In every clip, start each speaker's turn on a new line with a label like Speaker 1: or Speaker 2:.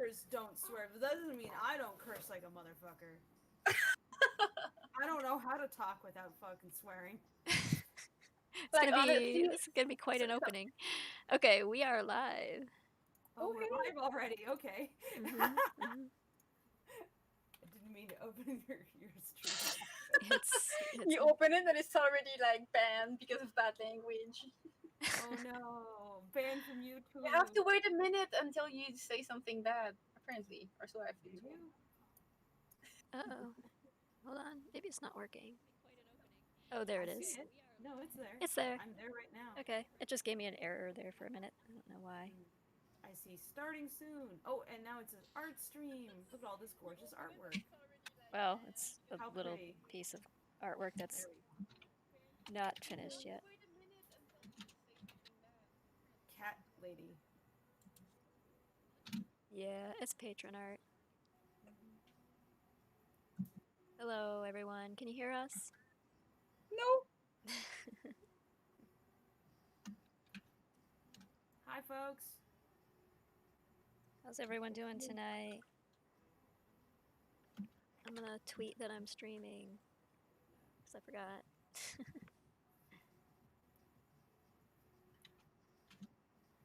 Speaker 1: Streamers don't swear, but that doesn't mean I don't curse like a motherfucker. I don't know how to talk without fucking swearing.
Speaker 2: Like, honestly, this is gonna be quite an opening. Okay, we are live.
Speaker 1: Oh, we're live already. Okay.
Speaker 2: Mm-hmm.
Speaker 1: I didn't mean to open your stream.
Speaker 2: It's
Speaker 3: you open it and it's already like banned because of bad language.
Speaker 1: Oh no, banned from YouTube.
Speaker 3: You have to wait a minute until you say something bad, apparently, or so I've been told.
Speaker 2: Uh-oh. Hold on. Maybe it's not working. Oh, there it is.
Speaker 1: No, it's there.
Speaker 2: It's there.
Speaker 1: I'm there right now.
Speaker 2: Okay. It just gave me an error there for a minute. I don't know why.
Speaker 1: I see starting soon. Oh, and now it's an art stream. Look at all this gorgeous artwork.
Speaker 2: Well, it's a
Speaker 1: How
Speaker 2: little
Speaker 1: pretty.
Speaker 2: piece of artwork that's not finished yet.
Speaker 1: Cat lady.
Speaker 2: Yeah, it's Patron art. Hello, everyone. Can you hear us?
Speaker 3: No.
Speaker 1: Hi, folks.
Speaker 2: How's everyone doing tonight? I'm gonna tweet that I'm streaming because I forgot.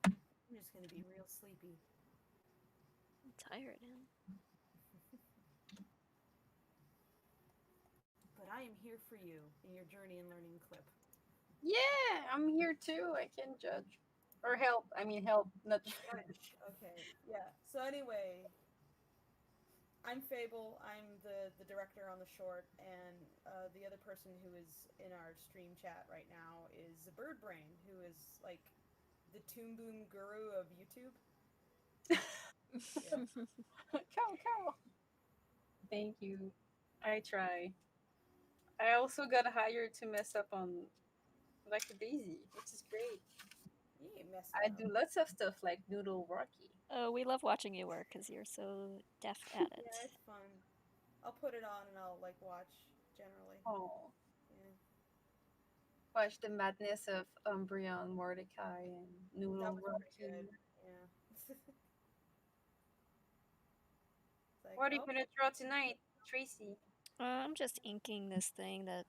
Speaker 1: I'm just gonna be real sleepy.
Speaker 2: I'm tired, man.
Speaker 1: But I am here for you in your journey and learning clip.
Speaker 3: Yeah, I'm here too. I can judge. Or help. I mean, help, not judge.
Speaker 1: Okay, yeah. So anyway, I'm Fable. I'm the director on the short, and the other person who is in our stream chat right now is the Bird Brain, who is like the Toon Boom guru of YouTube.
Speaker 3: Cow. Thank you. I try. I also got hired to mess up on Lackadaisy, which is great. I do lots of stuff like Noodle Rocky.
Speaker 2: Oh, we love watching you work because you're so deft at it.
Speaker 1: Yeah, it's fun. I'll put it on and I'll like watch generally.
Speaker 3: Oh.
Speaker 1: Yeah.
Speaker 3: Watch the madness of Umbreon, Mordecai, and Noodle Rocky.
Speaker 1: Yeah.
Speaker 3: Like, what are you gonna draw tonight, Tracy?
Speaker 2: I'm just inking this thing that.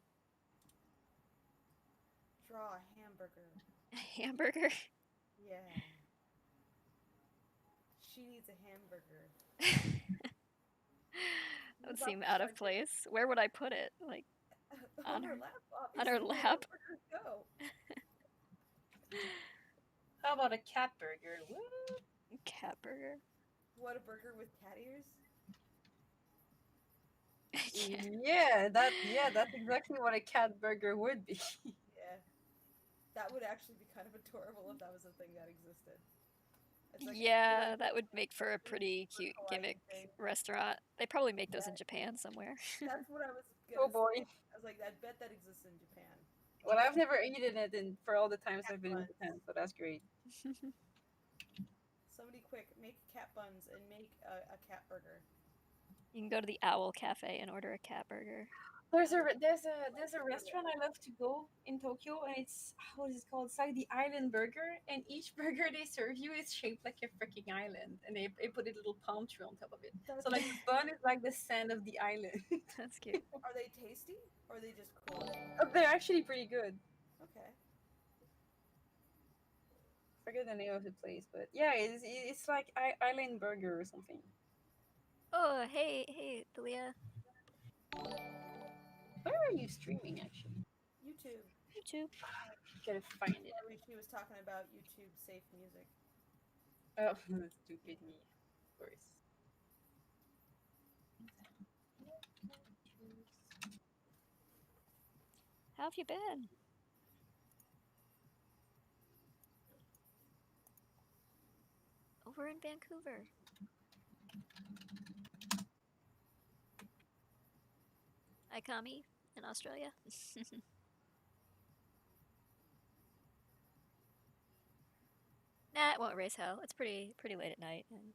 Speaker 1: Draw a hamburger.
Speaker 2: A hamburger?
Speaker 1: Yeah. She needs a hamburger.
Speaker 2: That would seem out of place. Where would I put it? Like
Speaker 1: on her lap.
Speaker 2: On her lap.
Speaker 1: Go.
Speaker 3: How about a cat burger? Woo!
Speaker 2: Cat burger.
Speaker 1: What, a burger with cat ears?
Speaker 3: Yeah, that's exactly what a cat burger would be.
Speaker 1: Yeah. That would actually be kind of adorable if that was a thing that existed.
Speaker 2: Like yeah, that would make for a pretty cute gimmick restaurant. They probably make those in Japan somewhere.
Speaker 1: That's what I was
Speaker 3: gonna say.
Speaker 1: I was like, I bet that exists in Japan.
Speaker 3: Well, I've never eaten it for all the times I've been in Japan, so that's great.
Speaker 1: Somebody quick, make cat buns and make a cat burger.
Speaker 2: You can go to the Owl Cafe and order a cat burger.
Speaker 3: There's a restaurant I love to go in Tokyo, and it's what is it called? It's like the Island Burger, and each burger they serve you is shaped like a freaking island, and they put a little palm tree on top of it. So like the bun is like the sand of the island.
Speaker 2: That's cute.
Speaker 1: Are they tasty or are they just cool?
Speaker 3: They're actually pretty good.
Speaker 1: Okay.
Speaker 3: Forget the name of the place, but yeah, it's like Island Burger or something.
Speaker 2: Oh, hey, Dalia.
Speaker 3: Where are you streaming, actually?
Speaker 1: YouTube.
Speaker 3: Gotta find it.
Speaker 1: She was talking about YouTube safe music.
Speaker 3: Oh, stupid me, of course.
Speaker 2: How have you been? Over in Vancouver. Hi, Kami, in Australia. Nah, it won't raise hell. It's pretty late at night. And...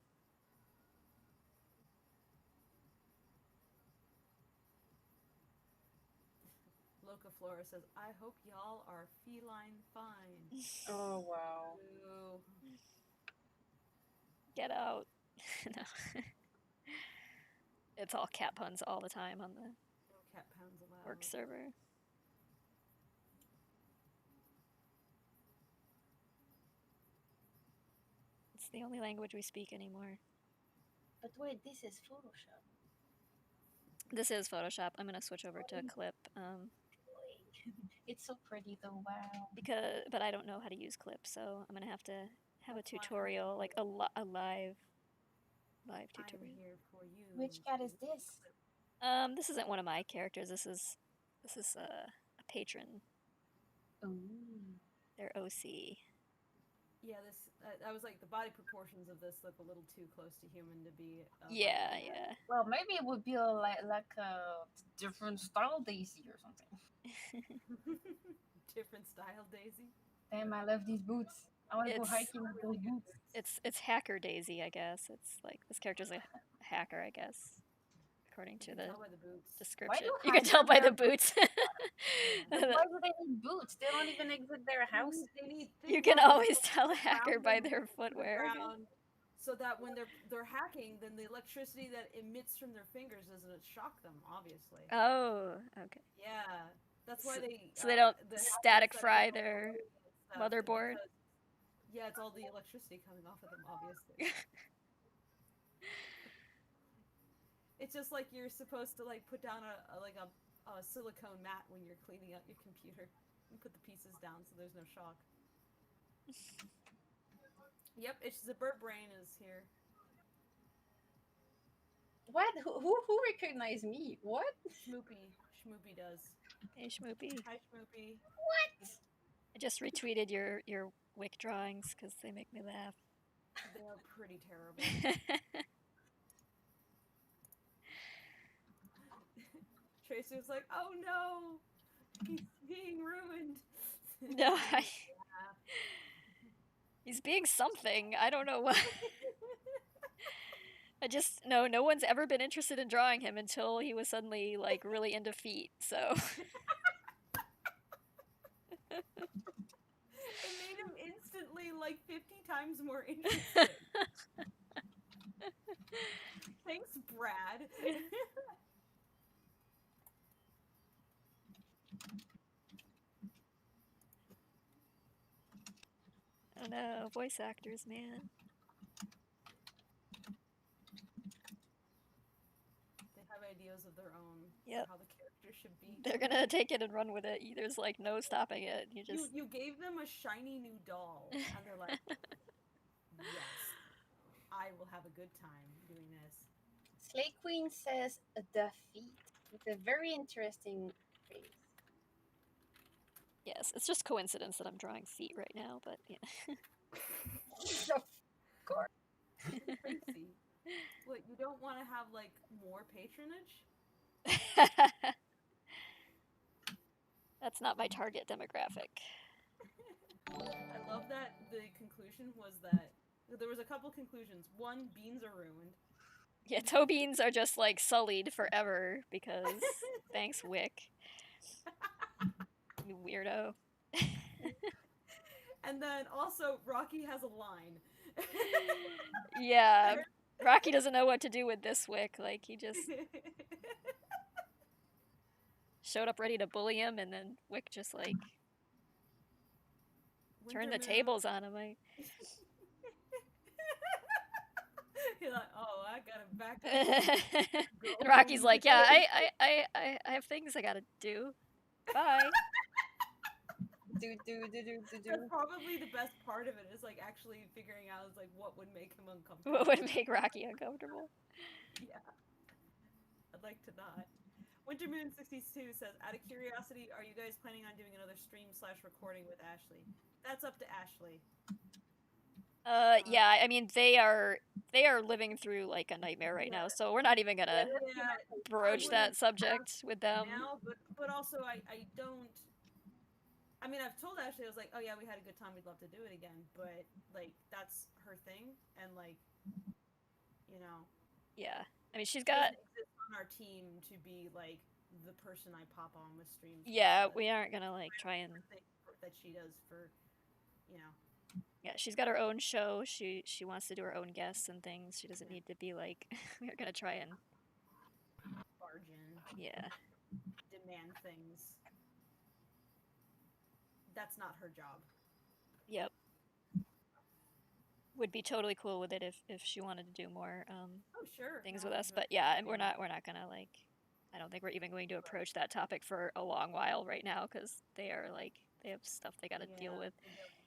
Speaker 1: Loca Flora says, I hope y'all are feline fine.
Speaker 3: Oh, wow.
Speaker 1: Ooh.
Speaker 2: Get out. No. It's all cat puns all the time on the
Speaker 1: No cat pounds allowed.
Speaker 2: work server. It's the only language we speak anymore.
Speaker 3: But wait, this is Photoshop.
Speaker 2: This is Photoshop. I'm gonna switch over to Clip.
Speaker 3: It's so pretty though. Wow.
Speaker 2: But I don't know how to use Clip, so I'm gonna have to have
Speaker 1: That's
Speaker 2: a
Speaker 1: why
Speaker 2: tutorial, like a live
Speaker 1: I'm
Speaker 2: tutorial.
Speaker 1: here for you.
Speaker 3: Which cat is this?
Speaker 2: This isn't one of my characters. This is a patron.
Speaker 3: Ooh.
Speaker 2: Their OC.
Speaker 1: Yeah, this. I was like, the body proportions of this look a little too close to human to be.
Speaker 2: Yeah.
Speaker 3: Well, maybe it would be like a different style Daisy or something.
Speaker 1: Different style Daisy.
Speaker 3: Damn, I love these boots. I want to go hiking with those boots.
Speaker 2: It's Hacker Daisy, I guess. It's like this character's a hacker, I guess, according to the description. You can tell by the boots.
Speaker 3: Why do they need boots? They don't even exit their house.
Speaker 2: You can always tell a hacker by their footwear.
Speaker 1: So that when they're hacking, then the electricity that emits from their fingers doesn't shock them, obviously.
Speaker 2: Oh, okay.
Speaker 1: Yeah, that's why they.
Speaker 2: So they don't static fry their motherboard.
Speaker 1: Yeah, it's all the electricity coming off of them, obviously. It's just like you're supposed to like put down a silicone mat when you're cleaning out your computer and put the pieces down so there's no shock. Yep, it's the bird brain is here.
Speaker 3: What? Who recognized me? What?
Speaker 1: Schmoopy does.
Speaker 2: Hey, Schmoopy.
Speaker 1: Hi, Schmoopy.
Speaker 3: What?
Speaker 2: I just retweeted your Wick drawings because they make me laugh.
Speaker 1: They're pretty terrible. Tracy was like, "Oh no, he's being ruined."
Speaker 2: No, he's being something. I don't know what. I just no one's ever been interested in drawing him until he was suddenly like really into feet. So
Speaker 1: it made him instantly like 50 times more interested. Thanks, Brad.
Speaker 2: I don't know, voice actors, man.
Speaker 1: They have ideas of their own.
Speaker 2: Yep.
Speaker 1: How the character should be.
Speaker 2: They're gonna take it and run with it. There's like no stopping it.
Speaker 1: You gave them a shiny new doll, and they're like, "Yes, I will have a good time doing this."
Speaker 3: Slay Queen says the feet with a very interesting face.
Speaker 2: Yes, it's just coincidence that I'm drawing feet right now, but yeah.
Speaker 3: Of course.
Speaker 1: Tracy, what, you don't want to have like more patronage?
Speaker 2: That's not my target demographic.
Speaker 1: I love that the conclusion was that there was a couple conclusions. One, beans are ruined.
Speaker 2: Yeah, toe beans are just like sullied forever because thanks, Wick. You weirdo.
Speaker 1: And then also, Rocky has a line.
Speaker 2: Yeah, Rocky doesn't know what to do with this Wick. Like, he just showed up ready to bully him, and then Wick just, like, turned the tables on him.
Speaker 1: He's like, "Oh, I gotta back up."
Speaker 2: And Rocky's like, "Yeah, I have things I gotta do. Bye."
Speaker 1: That's probably the best part of it is like actually figuring out is like what would make him uncomfortable.
Speaker 2: What would make Rocky uncomfortable?
Speaker 1: Yeah, I'd like to not. Wintermoon62 says, "Out of curiosity, are you guys planning on doing another stream/recording with Ashley?" That's up to Ashley.
Speaker 2: Yeah, I mean they are living through like a nightmare right now, so we're not even gonna broach that subject with them.
Speaker 1: Now, but also I don't. I mean, I've told Ashley, I was like, "Oh yeah, we had a good time. We'd love to do it again." But like, that's her thing, and like, you know.
Speaker 2: Yeah, I mean, she's got.
Speaker 1: Exist on our team to be like the person I pop on with streams.
Speaker 2: Yeah, we aren't gonna like try and.
Speaker 1: That she does for, you know.
Speaker 2: Yeah, she's got her own show. She wants to do her own guests and things. She doesn't need to be like, we're gonna try and
Speaker 1: barge in.
Speaker 2: Yeah.
Speaker 1: Demand things. That's not her job.
Speaker 2: Yep. Would be totally cool with it if she wanted to do more things with us. But yeah, we're not gonna like. I don't think we're even going to approach that topic for a long while right now because they are like they have stuff they got to deal with.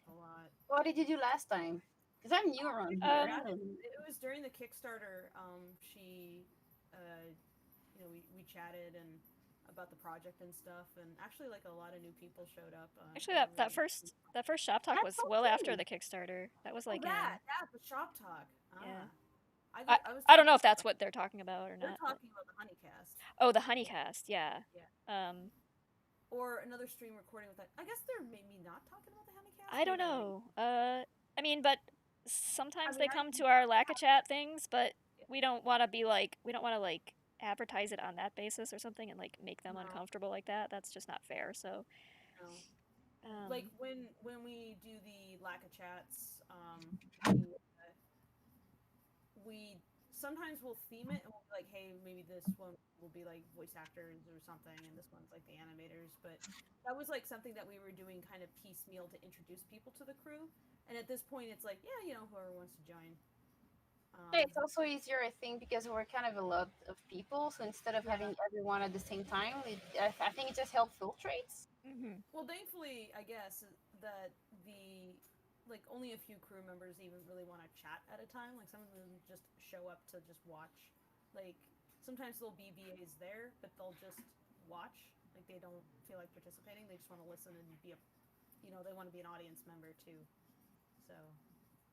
Speaker 1: A lot.
Speaker 3: What did you do last time? Because I'm new around here.
Speaker 1: It was during the Kickstarter. She, you know, we chatted and about the project and stuff, and actually, like a lot of new people showed up.
Speaker 2: Actually, that first shop talk was well after the Kickstarter. That was like
Speaker 1: the shop talk.
Speaker 2: Yeah.
Speaker 1: I
Speaker 2: don't know if that's what they're talking about or not.
Speaker 1: They're talking about the Honeycast.
Speaker 2: Oh, the Honeycast, yeah.
Speaker 1: Yeah. Or another stream recording with that. I guess they're maybe not talking about the Honeycast.
Speaker 2: I don't know. I mean, but sometimes they come to our Lackachat things, but we don't want to be like, advertise it on that basis or something and like make them uncomfortable like that. That's just not fair. So,
Speaker 1: like when we do the Lackachats, we sometimes we'll theme it and we'll be like, hey, maybe this one will be like voice actors or something, and this one's like the animators. But that was like something that we were doing kind of piecemeal to introduce people to the crew. And at this point, it's like, yeah, you know, whoever wants to join.
Speaker 3: It's also easier, I think, because we're kind of a lot of people. So instead of having everyone at the same time, I think it just helps filtrates.
Speaker 2: Mm-hmm.
Speaker 1: Well, thankfully, I guess that like only a few crew members even really want to chat at a time. Like some of them just show up to just watch. Like sometimes there'll be VAs there, but they'll just watch. Like they don't feel like participating. They just want to listen and be they want to be an audience member too. So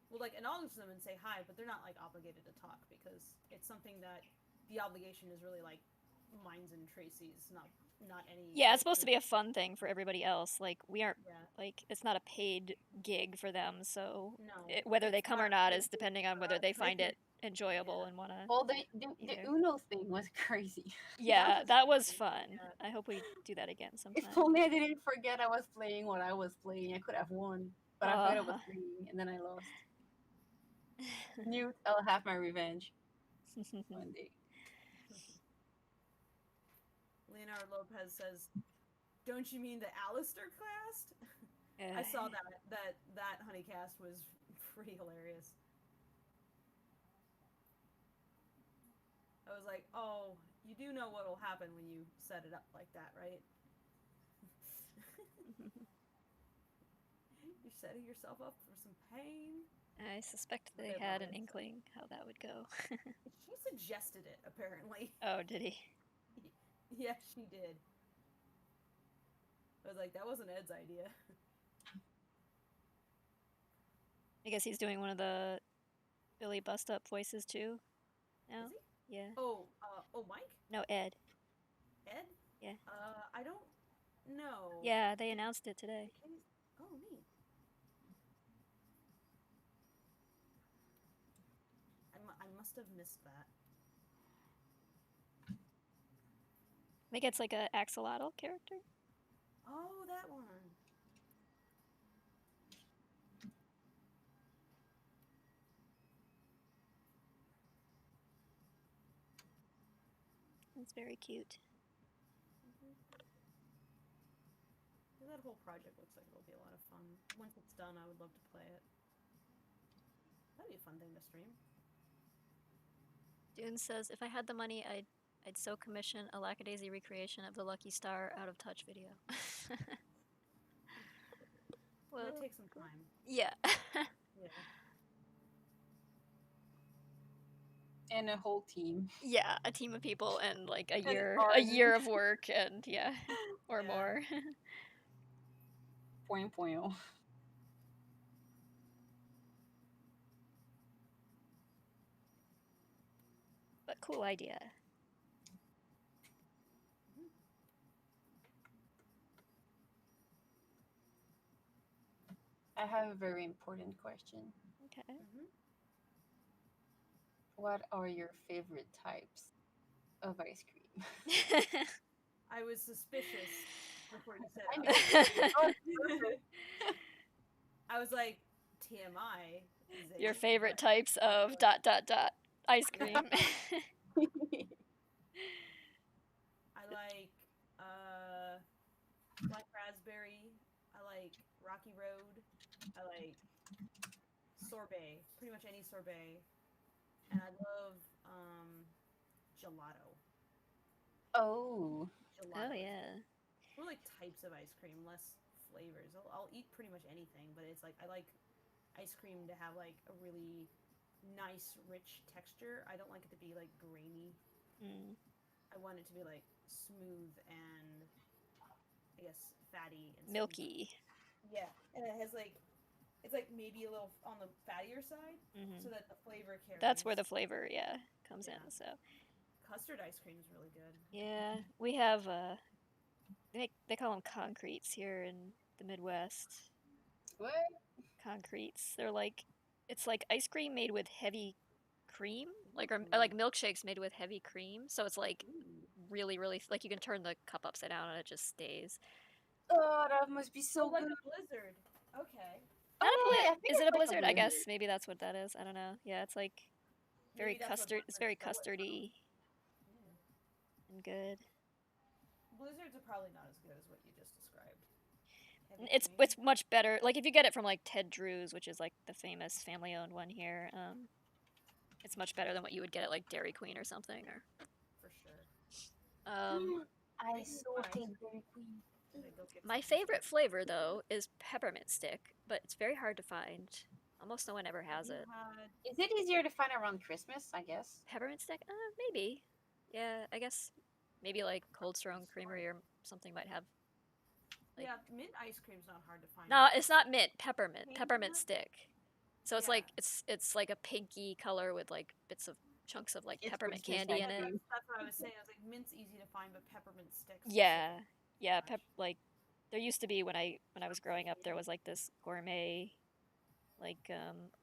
Speaker 1: we'll like acknowledge them and say hi, but they're not like obligated to talk because it's something that the obligation is really like mine's and Tracy's, not any.
Speaker 2: Yeah, it's supposed to be a fun thing for everybody else. Like we aren't like it's not a paid gig for them, so whether they come or not is depending on whether they find it enjoyable and want to.
Speaker 3: Well, the Uno thing was crazy.
Speaker 2: Yeah, that was fun. I hope we do that again sometime.
Speaker 3: If only I didn't forget I was playing what I was playing. I could have won, but I forgot I was playing, and then I lost. I'll have my revenge one day.
Speaker 1: Leonardo Lopez says, "Don't you mean the Alistair cast?" I saw that Honeycast was pretty hilarious. I was like, "Oh, you do know what'll happen when you set it up like that, right?" You're setting yourself up for some pain.
Speaker 2: I suspect they had an inkling how that would go.
Speaker 1: She suggested it, apparently.
Speaker 2: Oh, did he?
Speaker 1: Yes, she did. I was like, that wasn't Ed's idea.
Speaker 2: I guess he's doing one of the Billy Bust Up voices too. No?
Speaker 1: Is he?
Speaker 2: Yeah.
Speaker 1: Oh, Mike?
Speaker 2: No, Ed.
Speaker 1: Ed?
Speaker 2: Yeah.
Speaker 1: I don't know.
Speaker 2: Yeah, they announced it today.
Speaker 1: Oh, neat. I must have missed that.
Speaker 2: I think it's like a axolotl character.
Speaker 1: Oh, that one.
Speaker 2: It's very cute.
Speaker 1: That whole project looks like it'll be a lot of fun. Once it's done, I would love to play it. That'd be a fun thing to stream.
Speaker 2: Dune says, if I had the money, I'd so commission a Lackadaisy recreation of the Lucky Star Out of Touch video.
Speaker 1: Well, it takes some time.
Speaker 2: Yeah.
Speaker 1: Yeah.
Speaker 3: And a whole team.
Speaker 2: Yeah, a team of people and like a year of work and or more.
Speaker 3: Point.
Speaker 2: But cool idea.
Speaker 3: I have a very important question.
Speaker 2: Okay.
Speaker 3: What are your favorite types of ice cream?
Speaker 1: I was suspicious before you said it. I was like, TMI. Is
Speaker 2: Your
Speaker 1: a
Speaker 2: favorite
Speaker 1: but-
Speaker 2: types of ... ice cream.
Speaker 1: I like black raspberry. I like Rocky Road. I like sorbet. Pretty much any sorbet. And I love gelato.
Speaker 3: Oh.
Speaker 1: Gelato.
Speaker 2: Oh
Speaker 1: is
Speaker 2: yeah.
Speaker 1: more like types of ice cream, less flavors. I'll eat pretty much anything, but it's like I like ice cream to have like a really nice, rich texture. I don't like it to be like grainy.
Speaker 2: Mm.
Speaker 1: I want it to be like smooth and I guess fatty and
Speaker 2: Milky.
Speaker 1: Yeah, and it has like it's like maybe a little on the fattier side,
Speaker 2: Mhm.
Speaker 1: so that the flavor carries.
Speaker 2: That's where the flavor, yeah, comes
Speaker 1: Yeah.
Speaker 2: in. So
Speaker 1: Custard ice cream is really good.
Speaker 2: yeah, we have they call them concretes here in the Midwest.
Speaker 3: What?
Speaker 2: Concretes. They're like it's like ice cream made with heavy cream, like or like milkshakes made with heavy cream. So it's like
Speaker 1: Ooh.
Speaker 2: really, really like you can turn the cup upside down and it just stays.
Speaker 3: Oh, that must be so
Speaker 1: Oh, like
Speaker 3: good.
Speaker 1: a blizzard. Okay.
Speaker 2: Not a
Speaker 3: Oh, yeah, I think
Speaker 2: Is it
Speaker 3: it's
Speaker 2: a
Speaker 3: like
Speaker 2: blizzard? I guess
Speaker 3: blizzard.
Speaker 2: maybe that's what that is. I don't know. Yeah, it's like very
Speaker 1: Maybe that's what
Speaker 2: custard. It's very
Speaker 1: blizzards go with.
Speaker 2: custardy
Speaker 1: Yeah.
Speaker 2: and good.
Speaker 1: Blizzards are probably not as good as what you just described. Heavy
Speaker 2: It's
Speaker 1: cream.
Speaker 2: it's much better. Like if you get it from like Ted Drew's, which is like the famous family-owned one here, it's much better than what you would get at like Dairy Queen or something. Or
Speaker 1: For sure.
Speaker 3: I
Speaker 1: Speaking
Speaker 3: so
Speaker 1: of ice
Speaker 3: hate Dairy Queen.
Speaker 1: Should I go get
Speaker 2: my
Speaker 1: some
Speaker 2: favorite flavor though is peppermint stick, but it's very hard to find. Almost no one ever has it.
Speaker 3: Is it easier to find around Christmas, I guess?
Speaker 2: Peppermint stick? Maybe. Yeah, I guess maybe like Cold Stone Creamery or something might have. Like,
Speaker 1: yeah, mint ice cream's not hard to find.
Speaker 2: no, it's not mint. Peppermint.
Speaker 1: Hazelnut?
Speaker 2: Peppermint stick. So it's
Speaker 1: Yeah.
Speaker 2: like it's like a pinky color with like bits of chunks of like
Speaker 3: It's
Speaker 2: peppermint
Speaker 3: Christmas
Speaker 2: candy
Speaker 3: ice
Speaker 2: in it.
Speaker 3: cream.
Speaker 1: That's what I was saying. I was like, mint's easy to find, but peppermint sticks.
Speaker 2: Yeah, yeah.
Speaker 1: Gosh.
Speaker 2: Like there used to be when I was growing up, there was like this gourmet, like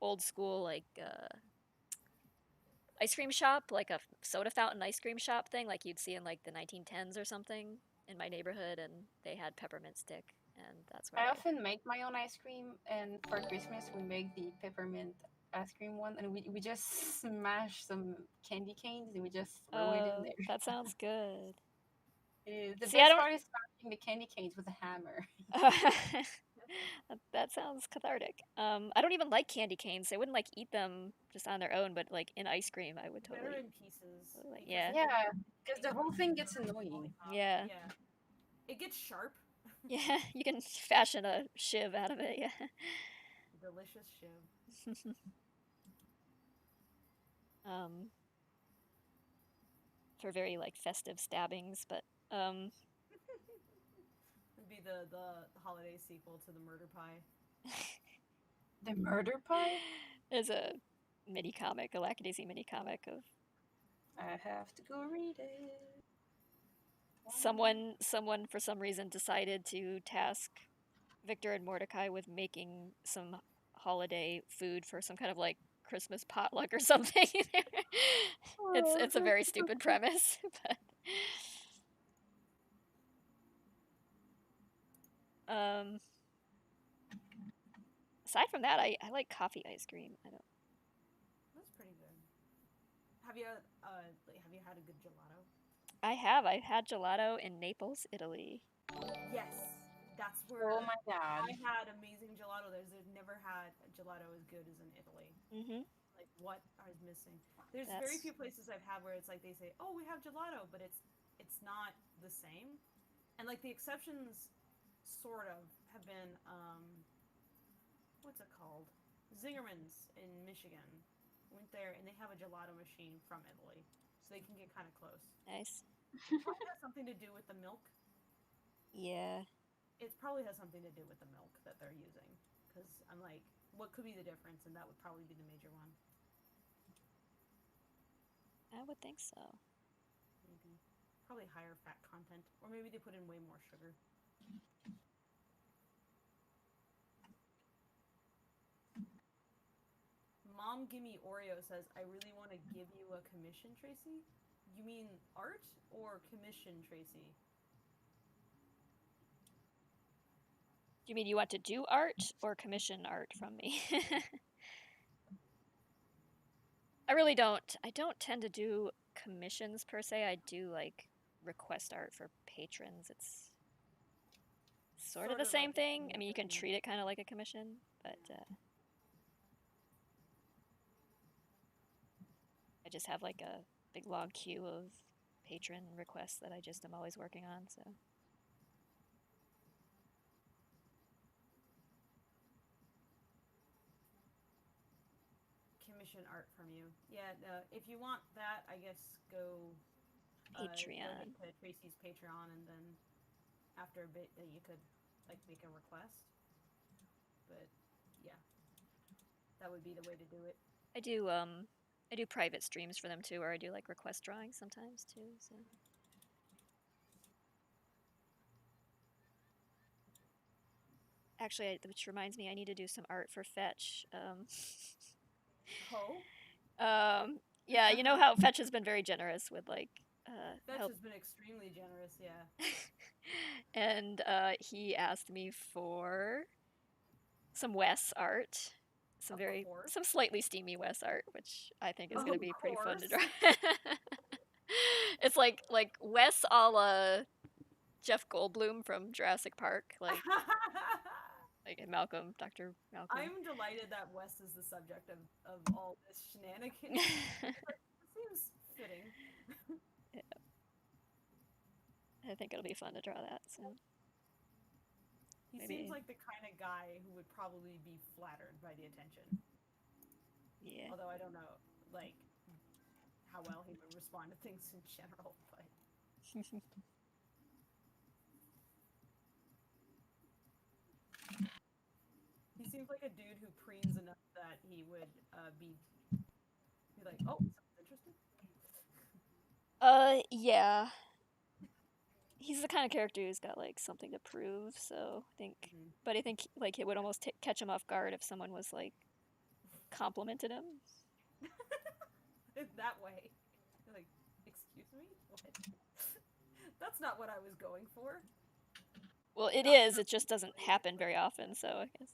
Speaker 2: old school like ice cream shop, like a soda fountain ice cream shop thing, like you'd see in like the 1910s or something in my neighborhood, and they had peppermint stick, and that's where
Speaker 3: I often make my own ice cream, and for Christmas we make the peppermint ice cream one, and we just smash some candy canes and we just throw it in there.
Speaker 2: that sounds good.
Speaker 3: The
Speaker 2: See, I
Speaker 3: best
Speaker 2: don't-
Speaker 3: part is smashing the candy canes with a hammer.
Speaker 2: That sounds cathartic. I don't even like candy canes. I wouldn't like eat them just on their own, but like in ice cream, I would
Speaker 1: Better
Speaker 2: totally.
Speaker 1: in pieces.
Speaker 2: Like,
Speaker 1: because
Speaker 2: yeah.
Speaker 1: the
Speaker 3: Yeah,
Speaker 1: candy
Speaker 3: because the whole thing gets annoying.
Speaker 2: Yeah.
Speaker 1: Yeah. It gets sharp.
Speaker 2: Yeah, you can fashion a shiv out of it. Yeah.
Speaker 1: Delicious shiv.
Speaker 2: For very like festive stabbings, but
Speaker 1: It'd be the holiday sequel to the murder pie.
Speaker 3: The murder pie?
Speaker 2: there's a mini comic, a Lackadaisy mini comic of
Speaker 3: I have to go read it.
Speaker 2: someone for some reason decided to task Victor and Mordecai with making some holiday food for some kind of like Christmas potluck or something. It's a very stupid premise, but aside from that, I like coffee ice cream. I don't.
Speaker 1: That's pretty good. Have you had a good gelato?
Speaker 2: I have. I've had gelato in Naples, Italy.
Speaker 1: Yes, that's where
Speaker 3: Oh my god.
Speaker 1: I had amazing gelato. There's never had a gelato as good as in Italy.
Speaker 2: Mm-hmm.
Speaker 1: Like what is missing? There's very few places I've had where it's like they say, "Oh, we have gelato," but it's not the same. And like the exceptions, sort of, have been what's it called? Zingerman's in Michigan. Went there and they have a gelato machine from Italy, so they can get kind of close.
Speaker 2: Nice.
Speaker 1: Probably has something to do with the milk.
Speaker 2: Yeah.
Speaker 1: It probably has something to do with the milk that they're using. Because I'm like, what could be the difference? And that would probably be the major one.
Speaker 2: I would think so.
Speaker 1: Maybe. Probably higher fat content. Or maybe they put in way more sugar. Mom Gimme Oreo says, I really want to give you a commission, Tracy? You mean art or commission, Tracy?
Speaker 2: you mean you want to do art or commission art from me? I really don't. I don't tend to do commissions per se. I do like request art for patrons. It's sort of the same
Speaker 1: like
Speaker 2: thing. I mean, you can treat it kind of like a commission, but I just have like a big long queue of patron requests that I just am always working on. So
Speaker 1: commission art from you. Yeah, if you want that, I guess go
Speaker 2: Patreon.
Speaker 1: to Tracy's Patreon, and then after a bit, that you could like make a request. But yeah, that would be the way to do it.
Speaker 2: I do private streams for them too, or I do like request drawings sometimes too. So. Actually, which reminds me, I need to do some art for Fetch. Yeah, you know how Fetch has been very generous with like
Speaker 1: Fetch
Speaker 2: help.
Speaker 1: has been extremely generous, yeah.
Speaker 2: And he asked me for some Wes art, some slightly steamy Wes art, which I think is going to be pretty fun to draw. It's like Wes a la Jeff Goldblum from Jurassic Park, like Malcolm, Dr. Malcolm.
Speaker 1: I'm delighted that Wes is the subject of all this shenanigans. It seems fitting.
Speaker 2: Yeah. I think it'll be fun to draw that. So.
Speaker 1: He seems like the kind of guy who would probably be flattered by the attention.
Speaker 2: Yeah.
Speaker 1: Although I don't know, like, how well he would respond to things in general, but... He seems like a dude who preens enough that he would be like, oh, someone's interested?
Speaker 2: Yeah. He's the kind of character who's got like something to prove, so I think, but I think like it would almost catch him off guard if someone was like complimented him.
Speaker 1: That way. Like, excuse me? What? That's not what I was going for.
Speaker 2: Well, it is. It just doesn't happen very often, so I guess.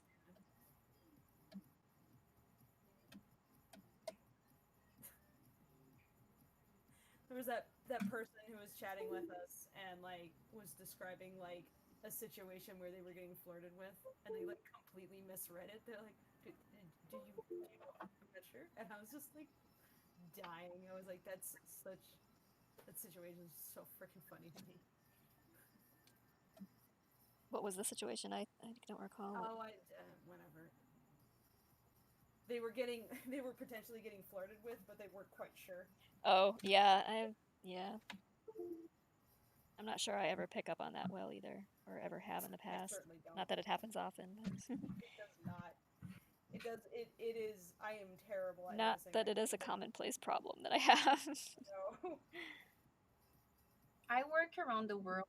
Speaker 1: There was that person who was chatting with us and like was describing like a situation where they were getting flirted with, and they like completely misread it. They're like, do you I'm not sure. And I was just like dying. I was like, that situation is so freaking funny to me.
Speaker 2: What was the situation? I don't recall.
Speaker 1: Oh, whatever. They were potentially getting flirted with, but they weren't quite sure.
Speaker 2: Oh, yeah, I'm not sure I ever pick up on that well either, or ever have in the past.
Speaker 1: I certainly don't.
Speaker 2: Not that it happens often. But
Speaker 1: it does not. It does. It is. I am terrible at.
Speaker 2: Not that it is a commonplace problem that I have.
Speaker 1: No.
Speaker 3: I work around the world.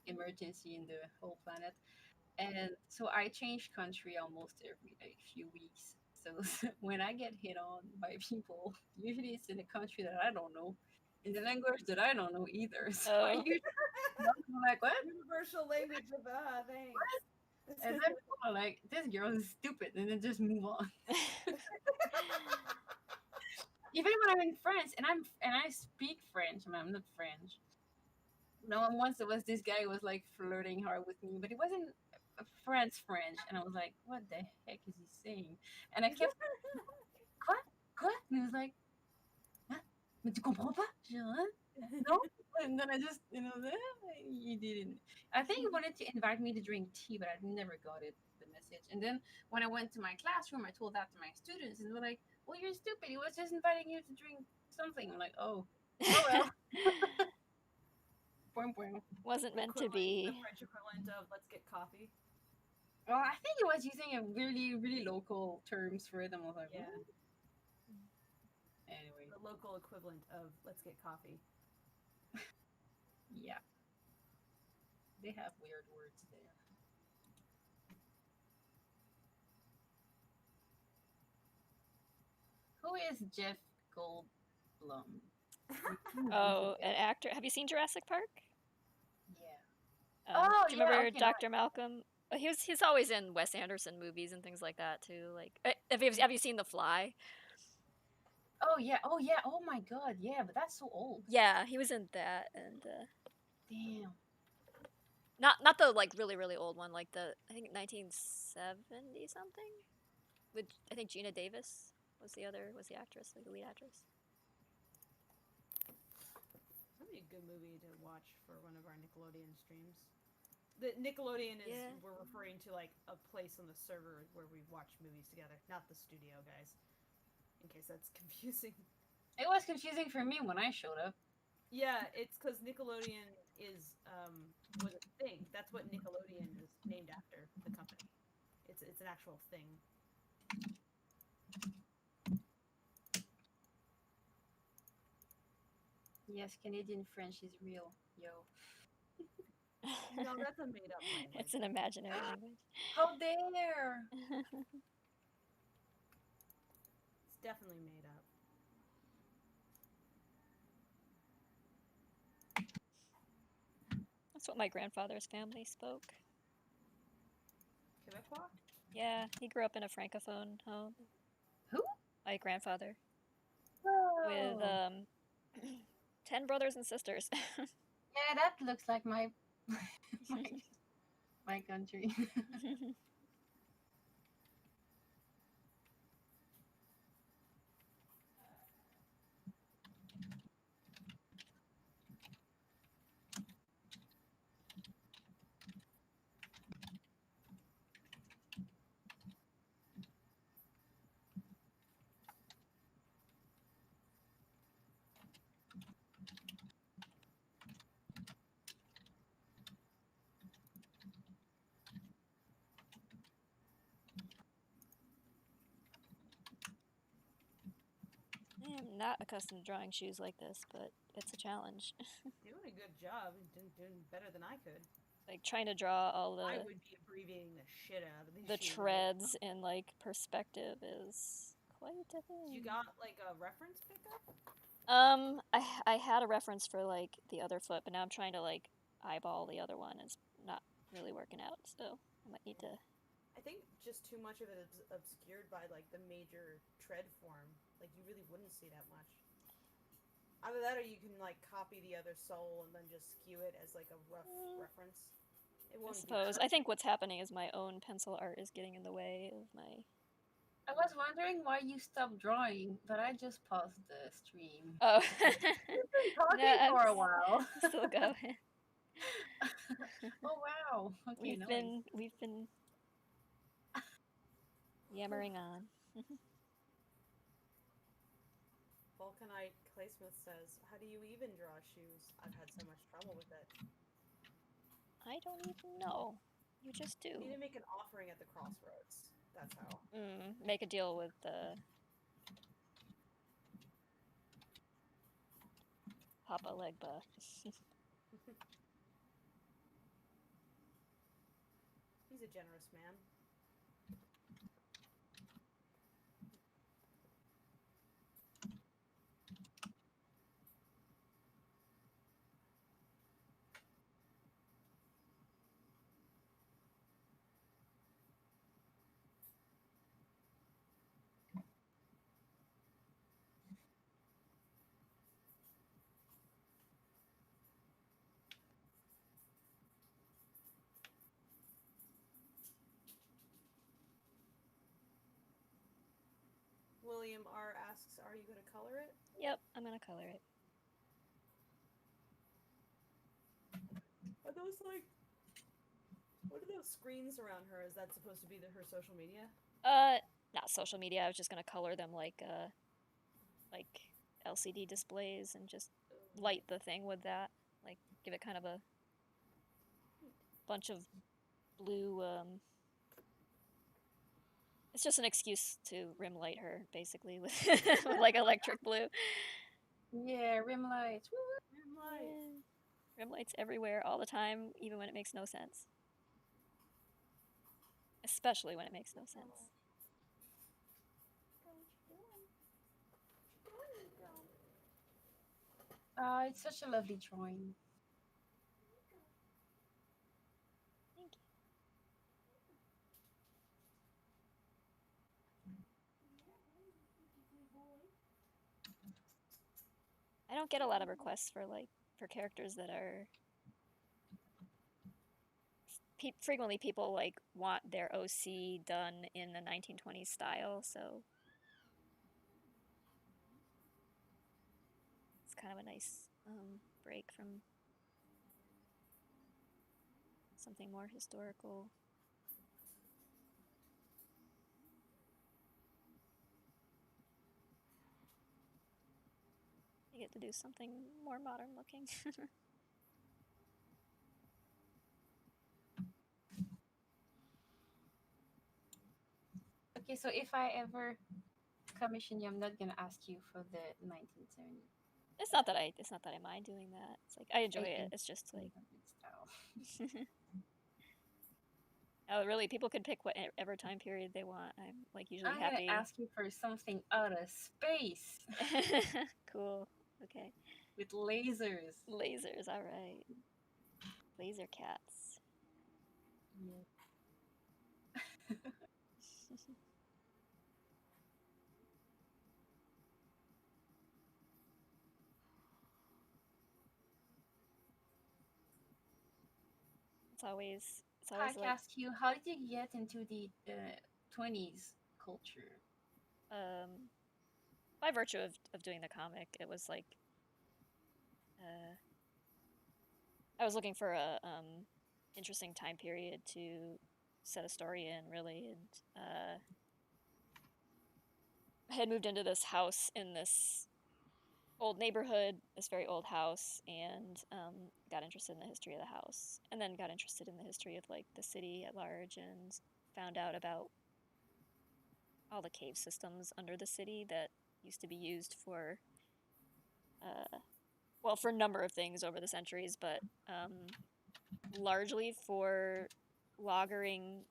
Speaker 3: Emergency in the whole planet, and so I change country almost every like few weeks. So when I get hit on by people, usually it's in a country that I don't know, in the language that I don't know either. So I usually I'm like, what?
Speaker 1: Universal language of thanks.
Speaker 3: And then people are like, this girl is stupid, and then just move on. Even when I'm in France, and I speak French, and I'm not French. No, once there was this guy who was like flirting hard with me, but it wasn't French, and I was like, what the heck is he saying? And I kept, quoi? And he was like, hein? Mais tu comprends pas? No? And then I just, he didn't. I think he wanted to invite me to drink tea, but I never got it, the message. And then when I went to my classroom, I told that to my students, and they're like, well, you're stupid. He was just inviting you to drink something. I'm like, oh well.
Speaker 2: Wasn't meant to be.
Speaker 1: The French equivalent of "let's get coffee."
Speaker 3: Well, I think it was using a really, really local terms for it. I was like,
Speaker 1: yeah.
Speaker 3: Anyway,
Speaker 1: the local equivalent of "let's get coffee."
Speaker 3: Yeah, they have weird words there. Who is Jeff Goldblum?
Speaker 2: Oh, an actor. Have you seen Jurassic Park?
Speaker 3: Yeah. Oh,
Speaker 2: Do you
Speaker 3: yeah,
Speaker 2: remember
Speaker 3: okay, now
Speaker 2: Dr. Malcolm? He's always in Wes Anderson movies and things like that too. Like, have you seen The Fly?
Speaker 3: oh, yeah, oh my god, yeah, but that's so old.
Speaker 2: Yeah, he was in that, and
Speaker 3: Damn.
Speaker 2: not the like really old one, like the I think 1970 something. With I think Gina Davis was the actress, like the lead actress.
Speaker 1: That'd be a good movie to watch for one of our Nickelodeon streams. The Nickelodeon is we're referring to like a place on the server where we watch movies together, not the studio, guys. In case that's confusing.
Speaker 3: It was confusing for me when I showed up.
Speaker 1: Yeah, it's because Nickelodeon was a thing. That's what Nickelodeon is named after, the company. It's an actual thing.
Speaker 3: Yes, Canadian French is real, yo.
Speaker 1: No, that's a made up language.
Speaker 2: It's an imaginary language.
Speaker 3: How dare!
Speaker 1: It's definitely made up.
Speaker 2: That's what my grandfather's family spoke.
Speaker 1: Quebecois?
Speaker 2: Yeah, he grew up in a francophone home.
Speaker 3: Who?
Speaker 2: My grandfather.
Speaker 3: Whoa.
Speaker 2: With 10 brothers and sisters.
Speaker 3: Yeah, that looks like my my country.
Speaker 2: I am not accustomed to drawing shoes like this, but it's a challenge.
Speaker 1: Doing a good job. Doing better than I could.
Speaker 2: Like trying to draw all
Speaker 1: I
Speaker 2: the
Speaker 1: would be abbreviating the shit out of these
Speaker 2: the
Speaker 1: shoes.
Speaker 2: treads in like perspective is quite a thing.
Speaker 1: You got like a reference pickup?
Speaker 2: I had a reference for like the other foot, but now I'm trying to like eyeball the other one. It's not really working out, so I might need to.
Speaker 1: I think just too much of it is obscured by like the major tread form. Like you really wouldn't see that much. Either that, or you can like copy the other sole and then just skew it as like a rough reference. It
Speaker 2: I
Speaker 1: won't
Speaker 2: suppose. I think what's happening is my own pencil art is getting in the way of my.
Speaker 3: I was wondering why you stopped drawing, but I just paused the stream.
Speaker 2: Oh.
Speaker 3: You've been talking
Speaker 2: No,
Speaker 3: for a while.
Speaker 2: Still going.
Speaker 3: Oh wow. Okay,
Speaker 2: We've been yammering on.
Speaker 1: Vulcanite Claysmith says, "How do you even draw shoes? I've had so much trouble with it."
Speaker 2: I don't even know. You just do.
Speaker 1: You need to make an offering at the crossroads. That's how.
Speaker 2: Make a deal with the Papa Legba.
Speaker 1: He's a generous man. William R. asks, "Are you going to color it?"
Speaker 2: Yep, I'm gonna color it.
Speaker 1: Are those like... What are those screens around her? Is that supposed to be her social media?
Speaker 2: Not social media. I was just gonna color them like LCD displays and just light the thing with that. Like give it kind of a bunch of blue. It's just an excuse to rim light her, basically, with, with like electric blue.
Speaker 3: Yeah, rim lights.
Speaker 1: Rim light.
Speaker 2: Rim lights everywhere, all the time, even when it makes no sense. Especially when it makes no sense.
Speaker 3: It's such a lovely drawing.
Speaker 2: don't get a lot of requests for characters that are frequently people like want their OC done in the 1920s style, so it's kind of a nice break from something more historical. You get to do something more modern looking.
Speaker 3: Okay, so if I ever commission you, I'm not gonna ask you for the 1970
Speaker 2: It's not that I mind doing that. It's like I enjoy it. It's just like
Speaker 3: style.
Speaker 2: oh, really, people can pick whatever time period they want. I'm like usually
Speaker 3: I'm
Speaker 2: happy.
Speaker 3: gonna ask you for something out of space.
Speaker 2: Cool. Okay.
Speaker 3: With lasers.
Speaker 2: Lasers, all right. Laser cats.
Speaker 3: Yeah.
Speaker 2: It's always
Speaker 3: I
Speaker 2: like
Speaker 3: ask you, how did you get into the 20s culture?
Speaker 2: By virtue of doing the comic, it was like I was looking for a interesting time period to set a story in, really, and I had moved into this house in this old neighborhood, this very old house, and got interested in the history of the house, and then got interested in the history of like the city at large, and found out about all the cave systems under the city that used to be used for well, for a number of things over the centuries, but largely for lagering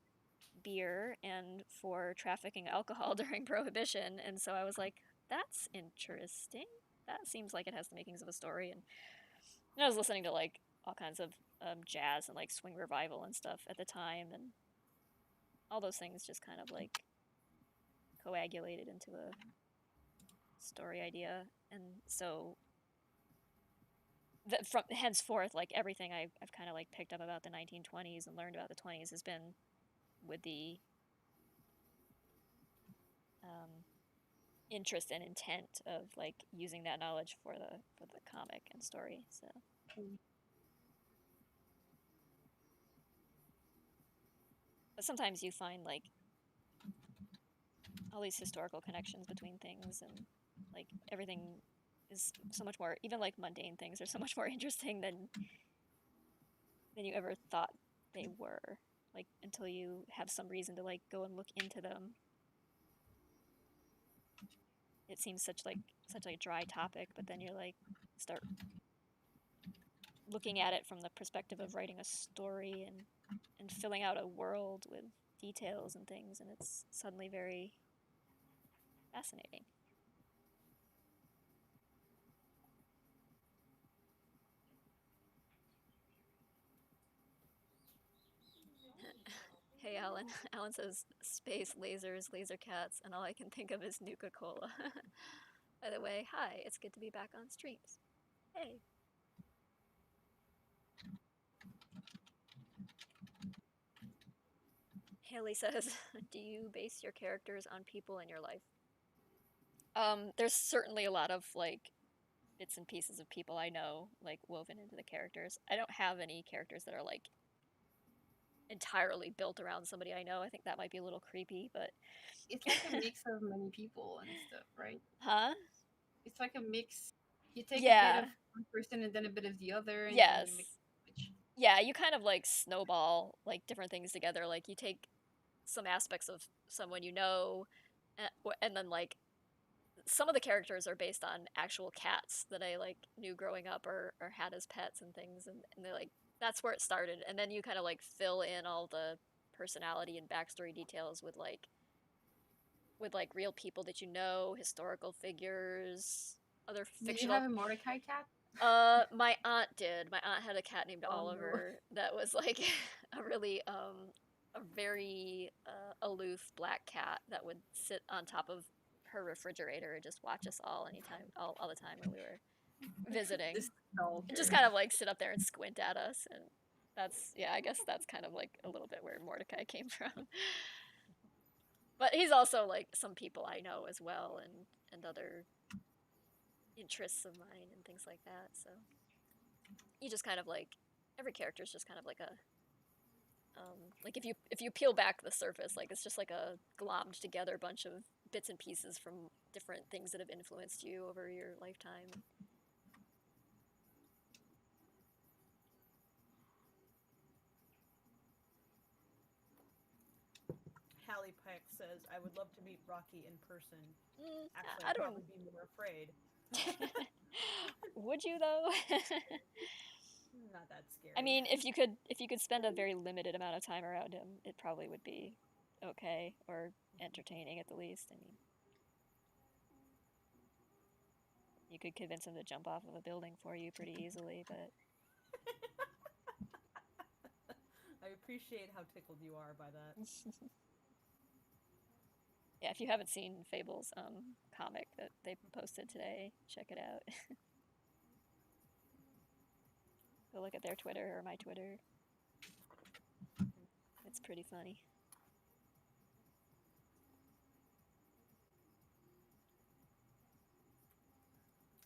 Speaker 2: beer and for trafficking alcohol during Prohibition. And so I was like, that's interesting. That seems like it has the makings of a story. And I was listening to like all kinds of jazz and like swing revival and stuff at the time, and all those things just kind of like coagulated into a story idea. And so from henceforth, like everything I've kind of like picked up about the 1920s and learned about the 20s has been with the interest and intent of like using that knowledge for the comic and story. So but sometimes you find like all these historical connections between things, and like everything is so much more, even like mundane things are so much more interesting than you ever thought they were, like until you have some reason to like go and look into them. It seems such a dry topic, but then you're like start looking at it from the perspective of writing a story and filling out a world with details and things, and it's suddenly very fascinating. Hey, Alan. Alan says space, lasers, laser cats, and all I can think of is Nuka-Cola. By the way, hi, it's good to be back on streams. Hey. Haley says, do you base your characters on people in your life? There's certainly a lot of, like, bits and pieces of people I know, like, woven into the characters. I don't have any characters that are, like, entirely built around somebody I know. I think that might be a little creepy, but...
Speaker 3: It's like a mix of many people and stuff, right?
Speaker 2: Huh?
Speaker 3: It's like a mix. You take
Speaker 2: Yeah.
Speaker 3: a bit of one person and then a bit of the other, and
Speaker 2: Yes.
Speaker 3: then you mix which...
Speaker 2: Yeah, you kind of, like, snowball, like, different things together. Like, you take some aspects of someone you know, and then, like, some of the characters are based on actual cats that I like knew growing up or had as pets and things, and they're like, that's where it started. And then you kind of like fill in all the personality and backstory details with like real people that you know, historical figures, other fictional.
Speaker 3: Did you have a Mordecai cat?
Speaker 2: My aunt did. My aunt had a cat named
Speaker 3: Oh,
Speaker 2: Oliver that was like a really a very aloof black cat that would sit on top of her refrigerator and just watch us all anytime, all the time when we were visiting.
Speaker 3: This stalker.
Speaker 2: And just kind of like sit up there and squint at us, and that's, yeah, I guess that's kind of like a little bit where Mordecai came from. But he's also like some people I know as well, and other interests of mine and things like that. So you just kind of like, every character is just kind of like a like if you peel back the surface, like it's just like a glommed together bunch of bits and pieces from different things that have influenced you over your lifetime.
Speaker 1: Hallie Peck says, I would love to meet Rocky in person. Actually,
Speaker 2: I
Speaker 1: I'd
Speaker 2: don't.
Speaker 1: probably be more afraid.
Speaker 2: Would you though?
Speaker 1: Not that scary.
Speaker 2: I mean, if you could spend a very limited amount of time around him, it probably would be okay, or entertaining at the least. I mean, you could convince him to jump off of a building for you pretty easily, but
Speaker 1: I appreciate how tickled you are by that.
Speaker 2: yeah, if you haven't seen Fable's comic that they posted today, check it out. Go look at their Twitter or my Twitter. It's pretty funny.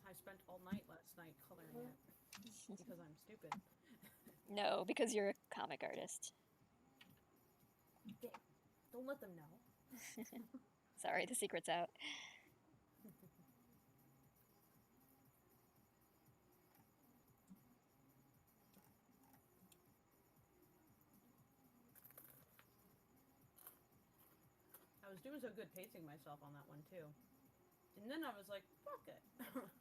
Speaker 1: I spent all night last night coloring it because I'm stupid.
Speaker 2: No, because you're a comic artist.
Speaker 1: Don't let them know.
Speaker 2: Sorry, the secret's out.
Speaker 1: I was doing so good pacing myself on that one too. And then I was like, fuck it.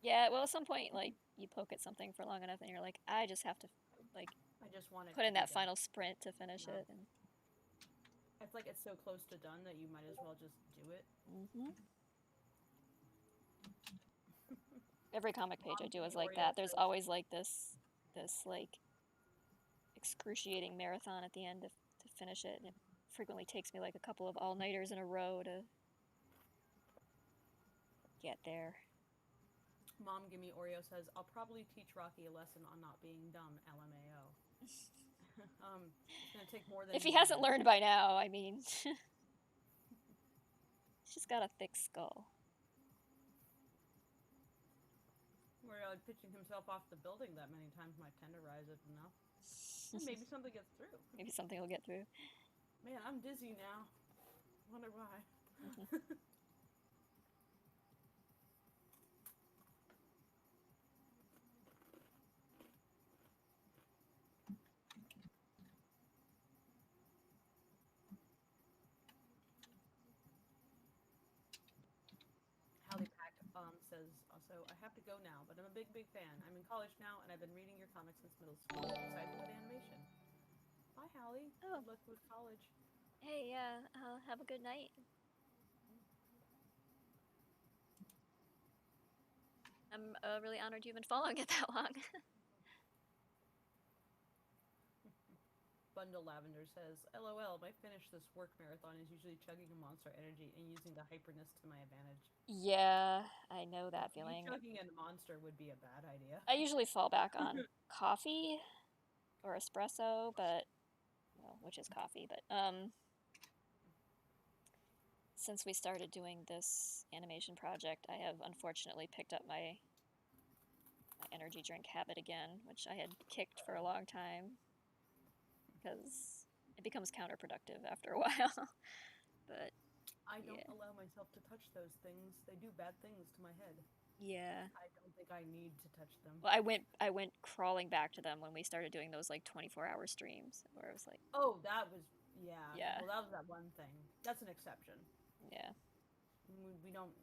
Speaker 2: Yeah, well, at some point, like, you poke at something for long enough and you're like, I just have to, like,
Speaker 1: I just wanted
Speaker 2: put
Speaker 1: to
Speaker 2: in
Speaker 1: be
Speaker 2: that
Speaker 1: done.
Speaker 2: final sprint to finish
Speaker 1: No.
Speaker 2: it. And
Speaker 1: I feel like it's so close to done that you might as well just do it.
Speaker 2: Every comic page I do is like that. There's always like this like excruciating marathon at the end to finish it, and it frequently takes me like a couple of all-nighters in a row to get there.
Speaker 1: Mom Gimme Oreo says, I'll probably teach Rocky a lesson on not being dumb, LMAO. It's gonna take more than
Speaker 2: If he hasn't learned by now, I mean, he's just got a thick skull.
Speaker 1: Where pitching himself off the building that many times might tenderize it enough. And maybe something gets through.
Speaker 2: Maybe something will get through.
Speaker 1: Man, I'm dizzy now. Wonder why. Hallie Pack says also, I have to go now, but I'm a big fan. I'm in college now, and I've been reading your comics since middle school. Excited with animation. Bye, Hallie.
Speaker 2: Oh.
Speaker 1: Good luck with college.
Speaker 2: Hey, yeah, have a good night. I'm really honored you've been following it that long.
Speaker 1: Bundle Lavender says, LOL, my finish this work marathon is usually chugging a Monster Energy and using the hyperness to my advantage.
Speaker 2: Yeah, I know that feeling.
Speaker 1: Chugging a Monster would be a bad idea.
Speaker 2: I usually fall back on coffee or espresso, but, well, which is coffee, but, since we started doing this animation project, I have unfortunately picked up my energy drink habit again, which I had kicked for a long time, because it becomes counterproductive after a while. But
Speaker 1: I don't allow myself to touch those things. They do bad things to my head.
Speaker 2: Yeah.
Speaker 1: I don't think I need to touch them.
Speaker 2: Well, I went crawling back to them when we started doing those like 24-hour streams, where I was like,
Speaker 1: oh, that was, yeah.
Speaker 2: Yeah.
Speaker 1: Well, that was that one thing. That's an exception.
Speaker 2: Yeah.
Speaker 1: We don't,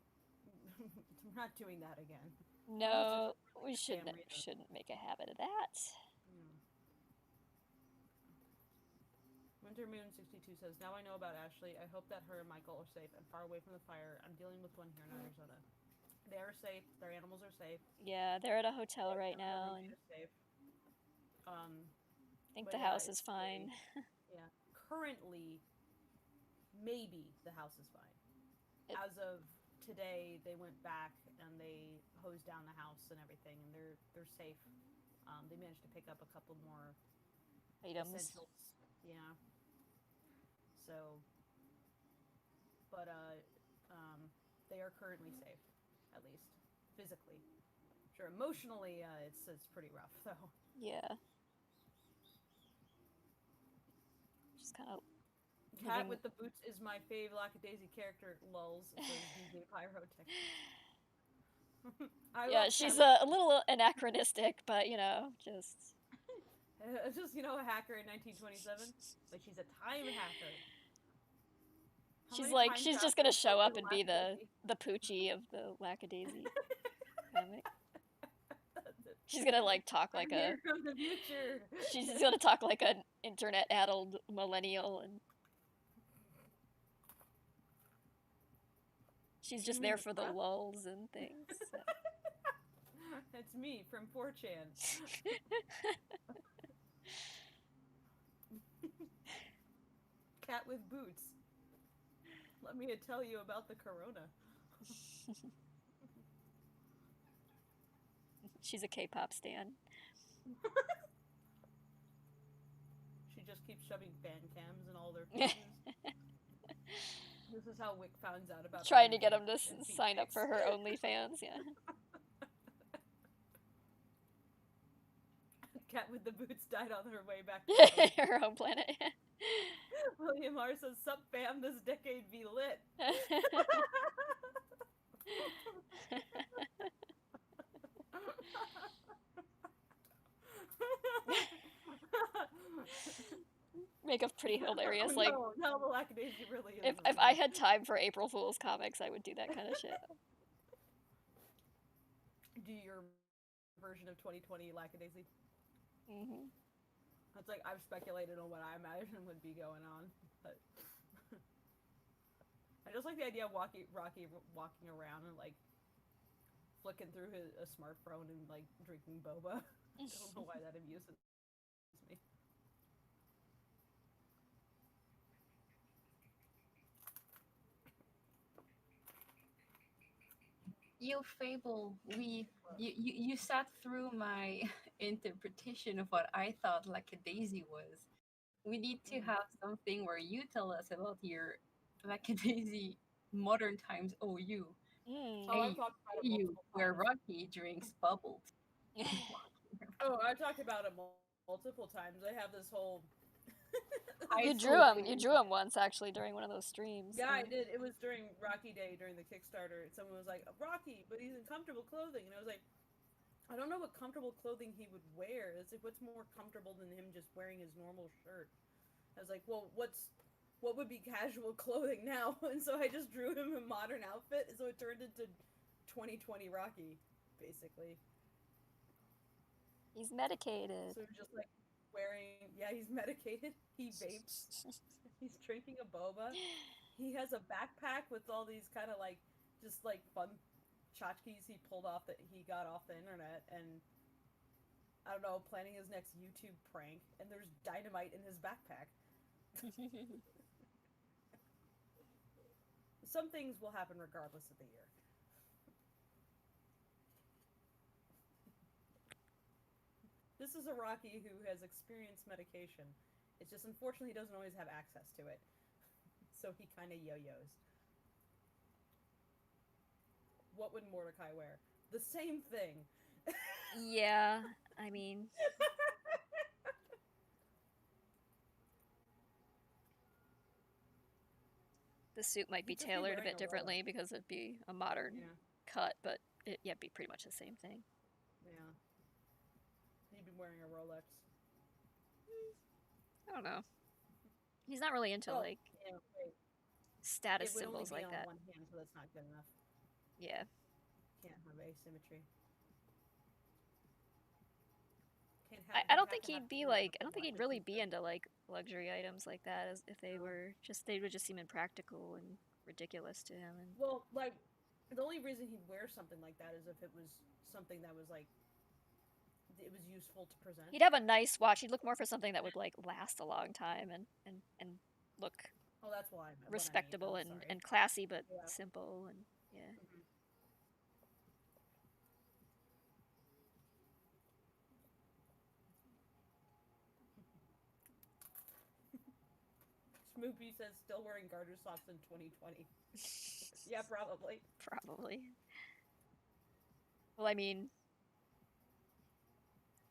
Speaker 1: we're not doing that again.
Speaker 2: No, we shouldn't make a habit of that.
Speaker 1: Winter Moon 62 says, now I know about Ashley. I hope that her and Michael are safe and far away from the fire. I'm dealing with one here in Arizona. They are safe. Their animals are safe.
Speaker 2: Yeah, they're at a hotel right now. And
Speaker 1: safe.
Speaker 2: I think the house is fine.
Speaker 1: Yeah. Currently, maybe the house is fine. As of today, they went back and they hose down the house and everything, and they're safe. They managed to pick up a couple more
Speaker 2: items.
Speaker 1: essentials. Yeah. So, but they are currently safe, at least physically. Sure, emotionally, it's pretty rough though.
Speaker 2: Yeah. Just kind of.
Speaker 1: Cat with the boots is my fave Lackadaisy character. Lulz. So DJ Pyrotech.
Speaker 2: Yeah, she's a little anachronistic, but just.
Speaker 1: It's just a hacker in 1927. Like she's a time hacker.
Speaker 2: She's just gonna show up and be the Poochie of the Lackadaisy comic. She's gonna talk like a.
Speaker 1: From the future.
Speaker 2: She's gonna talk like an internet-addled millennial, and she's just there for the lulls and things. So.
Speaker 1: That's me from 4chan. Cat with boots. Let me tell you about the corona.
Speaker 2: She's a K-pop stan.
Speaker 1: She just keeps shoving fan cams in all their faces. This is how Wick found out about
Speaker 2: trying to get them to sign up for her OnlyFans, yeah.
Speaker 1: Cat with the boots died on her way back
Speaker 2: to her home planet.
Speaker 1: William R says, "Sup fam, this decade be lit."
Speaker 2: Make a pretty hilarious,
Speaker 1: no, the Lackadaisy really is.
Speaker 2: If I had time for April Fool's comics, I would do that kind of shit.
Speaker 1: Do your version of 2020 Lackadaisy.
Speaker 2: Mm-hmm.
Speaker 1: It's like I've speculated on what I imagine would be going on, but I just like the idea of Rocky walking around and flicking through a smartphone and drinking boba. I don't know why that amuses me.
Speaker 3: You Fable, you sat through my interpretation of what I thought Lackadaisy was. We need to have something where you tell us about your Lackadaisy modern times OU.
Speaker 1: I've talked about it multiple
Speaker 3: where
Speaker 1: times.
Speaker 3: Rocky drinks bubbles.
Speaker 1: I've talked about it multiple times. I have this whole.
Speaker 2: You drew him once actually during one of those streams.
Speaker 1: Yeah, I did. It was during Rocky Day during the Kickstarter. Someone was like, "Rocky, but he's in comfortable clothing," and I was like, "I don't know what comfortable clothing he would wear. It's like, what's more comfortable than him just wearing his normal shirt?" I was like, "Well, what would be casual clothing now?" And so I just drew him a modern outfit, so it turned into 2020 Rocky, basically.
Speaker 2: He's medicated.
Speaker 1: So just wearing, he's medicated. He vapes. He's drinking a boba. He has a backpack with all these kind of just fun tchotchkes he pulled off that he got off the internet, and I don't know, planning his next YouTube prank. And there's dynamite in his backpack. Some things will happen regardless of the year. This is a Rocky who has experienced medication. It's just unfortunately he doesn't always have access to it. So he kind of yo-yos. What would Mordecai wear? The same thing.
Speaker 2: Yeah, I mean... The suit might be tailored a bit differently because it'd be a modern cut, but it'd be pretty much the same thing.
Speaker 1: Yeah. He'd be wearing a Rolex.
Speaker 2: I don't know. He's not really into status symbols like that.
Speaker 1: It would only be on one hand, so that's not good enough.
Speaker 2: Yeah.
Speaker 1: Can't have asymmetry.
Speaker 2: I don't think he'd be I don't think he'd really be into luxury items like that, as if they would just seem impractical and ridiculous to him. And
Speaker 1: well, the only reason he'd wear something like that is if it was something that was it was useful to present.
Speaker 2: He'd have a nice watch. He'd look more for something that would last a long time and look
Speaker 1: that's why
Speaker 2: respectable and classy, but simple and yeah.
Speaker 1: Schmoopy says still wearing garter socks in 2020. Yeah, probably.
Speaker 2: Probably. Well, I mean,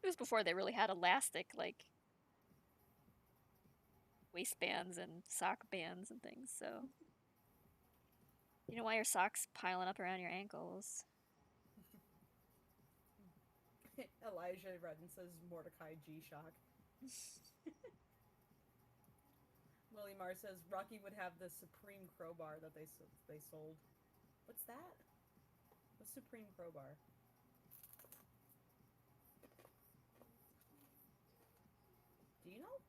Speaker 2: it was before they really had elastic, like, waistbands and sock bands and things, so. You don't want your socks piling up around your ankles.
Speaker 1: Elijah Redden says Mordecai G-Shock. Willie Marr says Rocky would have the Supreme Crowbar that they sold. What's that? What's Supreme Crowbar? Do you know?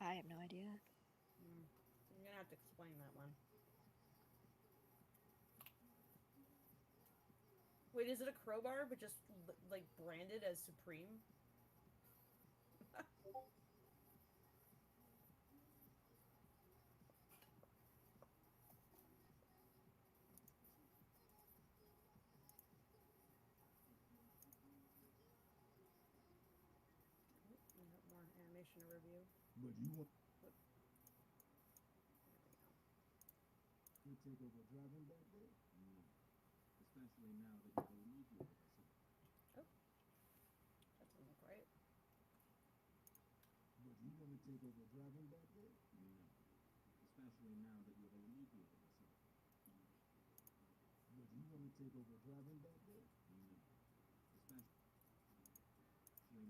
Speaker 2: I have no idea.
Speaker 1: You're gonna have to explain that one. Wait, is it a crowbar but just like branded as Supreme? We got more animation to review.
Speaker 4: But you want
Speaker 1: There we go.
Speaker 4: to take over driving back there? No. Especially now that you're alleviated.
Speaker 1: Oh, that doesn't look right.
Speaker 4: But you want to take over driving back there? No. Especially now that you're alleviated. But you want to take over driving back there? No. Especially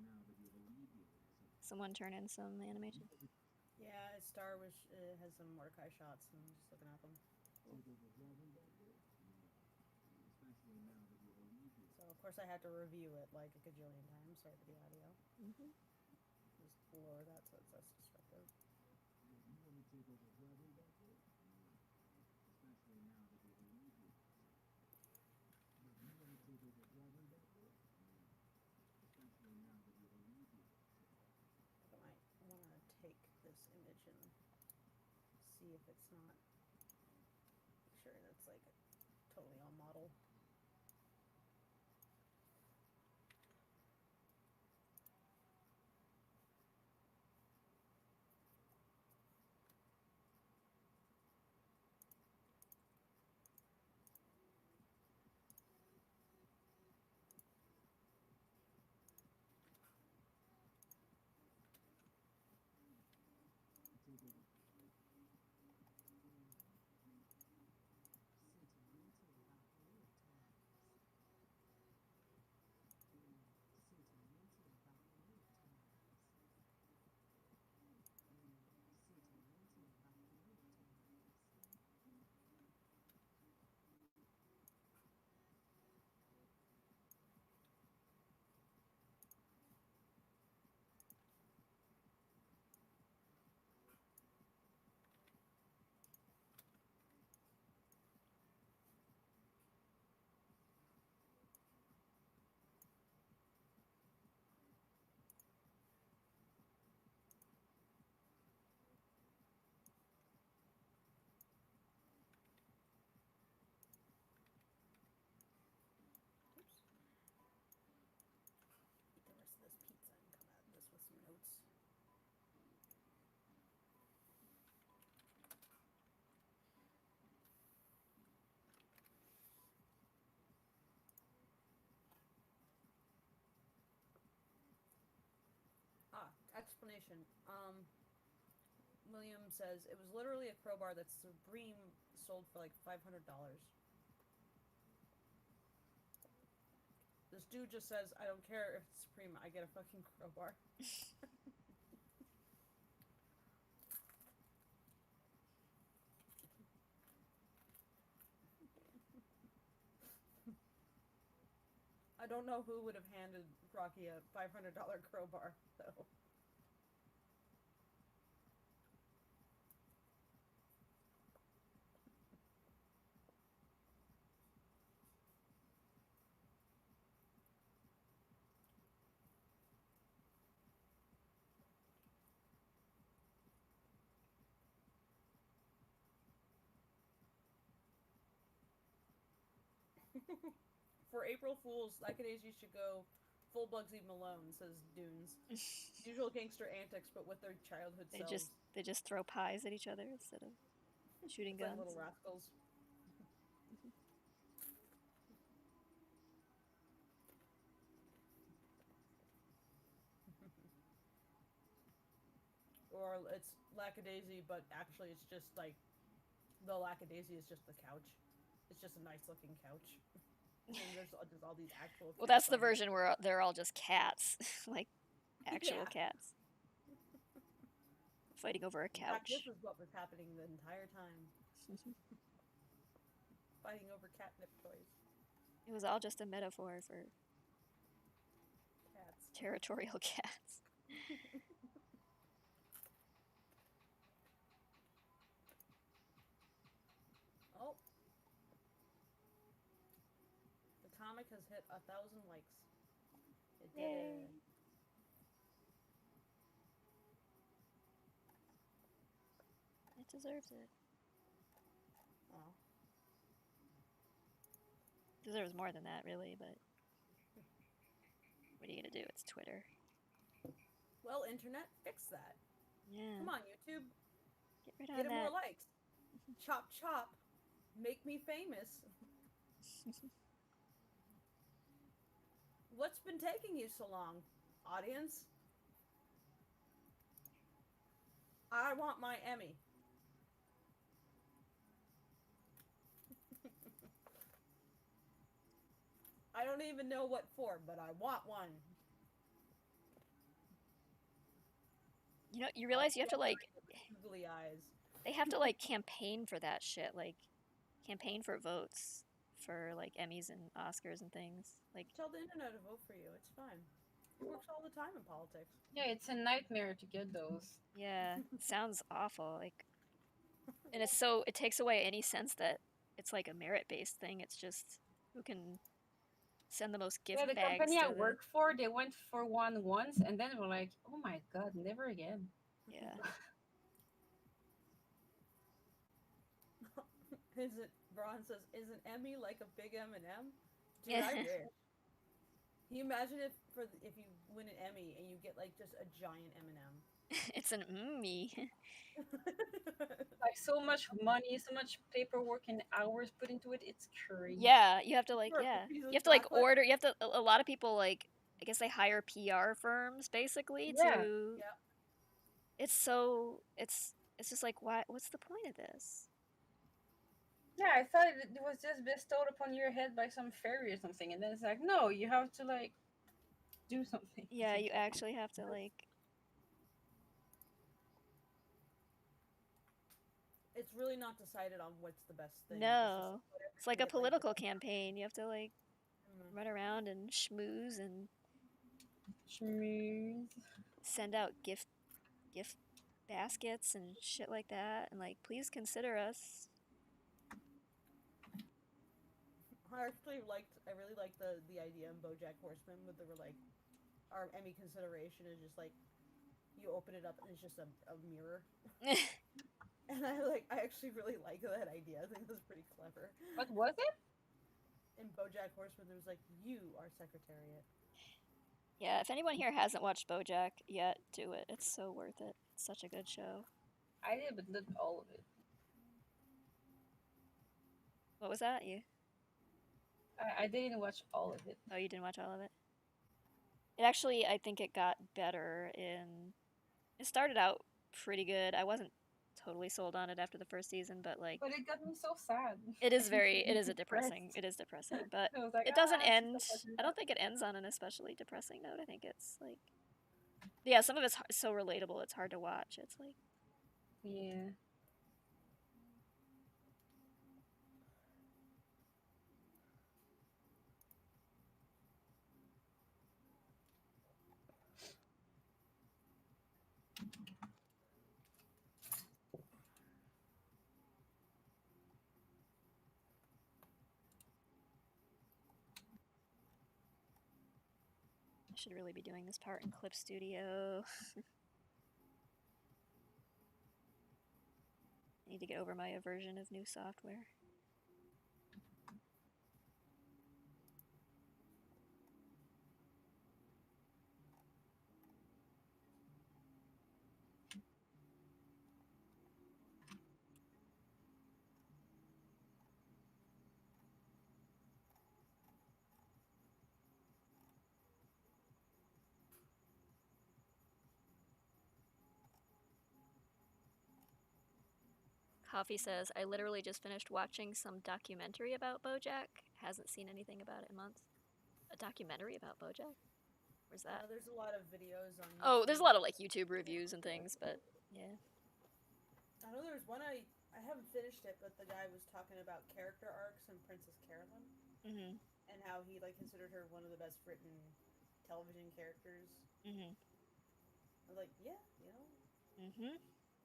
Speaker 4: now that you're alleviated.
Speaker 2: Someone turn in some animation.
Speaker 1: Yeah, Star was has some Mordecai shots, and I'm just looking at them.
Speaker 4: Take over driving back there? No. Especially now that you're alleviated.
Speaker 1: So of course I had to review it like a gajillion times. Sorry for the audio. Just lower that so it's less disruptive.
Speaker 4: But you want to take over driving back there? No. Especially now that you're alleviated. But you want to take over driving back there? No. Especially now that you're alleviated.
Speaker 1: I might want to take this image and see if it's not. Make sure that's like totally on model.
Speaker 4: Take over.
Speaker 1: Oops. Eat the rest of this pizza and come at this with some notes. Explanation. William says it was literally a crowbar that Supreme sold for like $500. This dude just says, I don't care if it's Supreme, I get a fucking crowbar. I don't know who would have handed Rocky a $500 crowbar, though. For April Fools, Lackadaisy should go full Bugsy Malone, says Dunes. Usual gangster antics, but with their childhood selves.
Speaker 2: They just throw pies at each other instead of shooting
Speaker 1: It's
Speaker 2: guns.
Speaker 1: like Little Rascals. Or it's Lackadaisy, but actually it's just like the Lackadaisy is just the couch. It's just a nice looking couch. And there's just all these actual.
Speaker 2: Well, that's the version where they're all just cats, like actual cats, fighting over a couch.
Speaker 1: This is what was happening the entire time. Fighting over catnip toys.
Speaker 2: It was all just a metaphor for
Speaker 1: cats.
Speaker 2: Territorial cats.
Speaker 1: Oh. The comic has hit 1,000 likes. It did.
Speaker 2: Yay. It deserves it.
Speaker 1: Oh.
Speaker 2: Deserves more than that, really, but what are you gonna do? It's Twitter.
Speaker 1: Well, internet, fix that.
Speaker 2: Yeah.
Speaker 1: Come on, YouTube.
Speaker 2: Get rid of
Speaker 1: Get
Speaker 2: that.
Speaker 1: more likes. Chop, chop. Make me famous. What's been taking you so long, audience? I want my Emmy. I don't even know what for, but I want one.
Speaker 2: You know, you realize you have to like
Speaker 1: googly eyes.
Speaker 2: They have to like campaign for that shit, like campaign for votes for like Emmys and Oscars and things. Like
Speaker 1: tell the internet to vote for you. It's fine. It works all the time in politics.
Speaker 3: Yeah, it's a nightmare to get those.
Speaker 2: Yeah, it sounds awful. Like, and it's so it takes away any sense that it's like a merit-based thing. It's just who can send the most gift bags.
Speaker 3: Yeah, the company
Speaker 2: to
Speaker 3: I work for, they went for one once, and then we're like, oh my god, never again.
Speaker 2: Yeah.
Speaker 1: Is it? Braun says, "Is an Emmy like a big M&M?" Dude, I wish. Can you imagine if you win an Emmy and you get like just a giant M&M?
Speaker 2: It's an Emmy.
Speaker 3: Like so much money, so much paperwork and hours put into it. It's crazy.
Speaker 2: Yeah, you have to like you have to like order. You have to. A lot of people like I guess they hire PR firms basically to.
Speaker 1: Yeah.
Speaker 2: It's so it's just like what's the point of this?
Speaker 3: Yeah, I thought it was just bestowed upon your head by some fairy or something, and then it's like, no, you have to like do something.
Speaker 2: Yeah, you actually have to like.
Speaker 1: It's really not decided on what's the best thing.
Speaker 2: No, it's like a political campaign. You have to like run around and schmooze and send out gift baskets and shit like that, and like please consider us.
Speaker 1: I really liked the idea in BoJack Horseman where they were like, our Emmy consideration is just like, you open it up and it's just a mirror. And I actually really like that idea. I think that's pretty clever.
Speaker 3: What was it?
Speaker 1: In BoJack Horseman, there was like, you are Secretariat.
Speaker 2: Yeah, if anyone here hasn't watched BoJack yet, do it. It's so worth it. It's such a good show.
Speaker 3: I did, but not all of it.
Speaker 2: What was that? You?
Speaker 3: I didn't watch all of it.
Speaker 2: Oh, you didn't watch all of it? It actually, I think it got better in... It started out pretty good. I wasn't totally sold on it after the first season, but like...
Speaker 3: But it got me so sad.
Speaker 2: It is depressing. It is depressing, but like, it doesn't end... I don't think it ends on an especially depressing note. I think it's like... Yeah, some of it's so relatable, it's hard to watch. It's like...
Speaker 3: Yeah.
Speaker 2: I should really be doing this part in Clip Studio. I need to get over my aversion of new software. Coffee says, I literally just finished watching some documentary about BoJack. Hasn't seen anything about it in months. A documentary about BoJack? Where's that?
Speaker 1: There's a lot of videos on YouTube.
Speaker 2: Oh, there's a lot of like YouTube reviews and things, but yeah.
Speaker 1: I know there's one I haven't finished it, but the guy was talking about character arcs in Princess Carolyn.
Speaker 2: Mm-hmm.
Speaker 1: And how he like considered her one of the best written television characters.
Speaker 2: Mm-hmm.
Speaker 1: I was like, yeah, you know,
Speaker 2: Mm-hmm.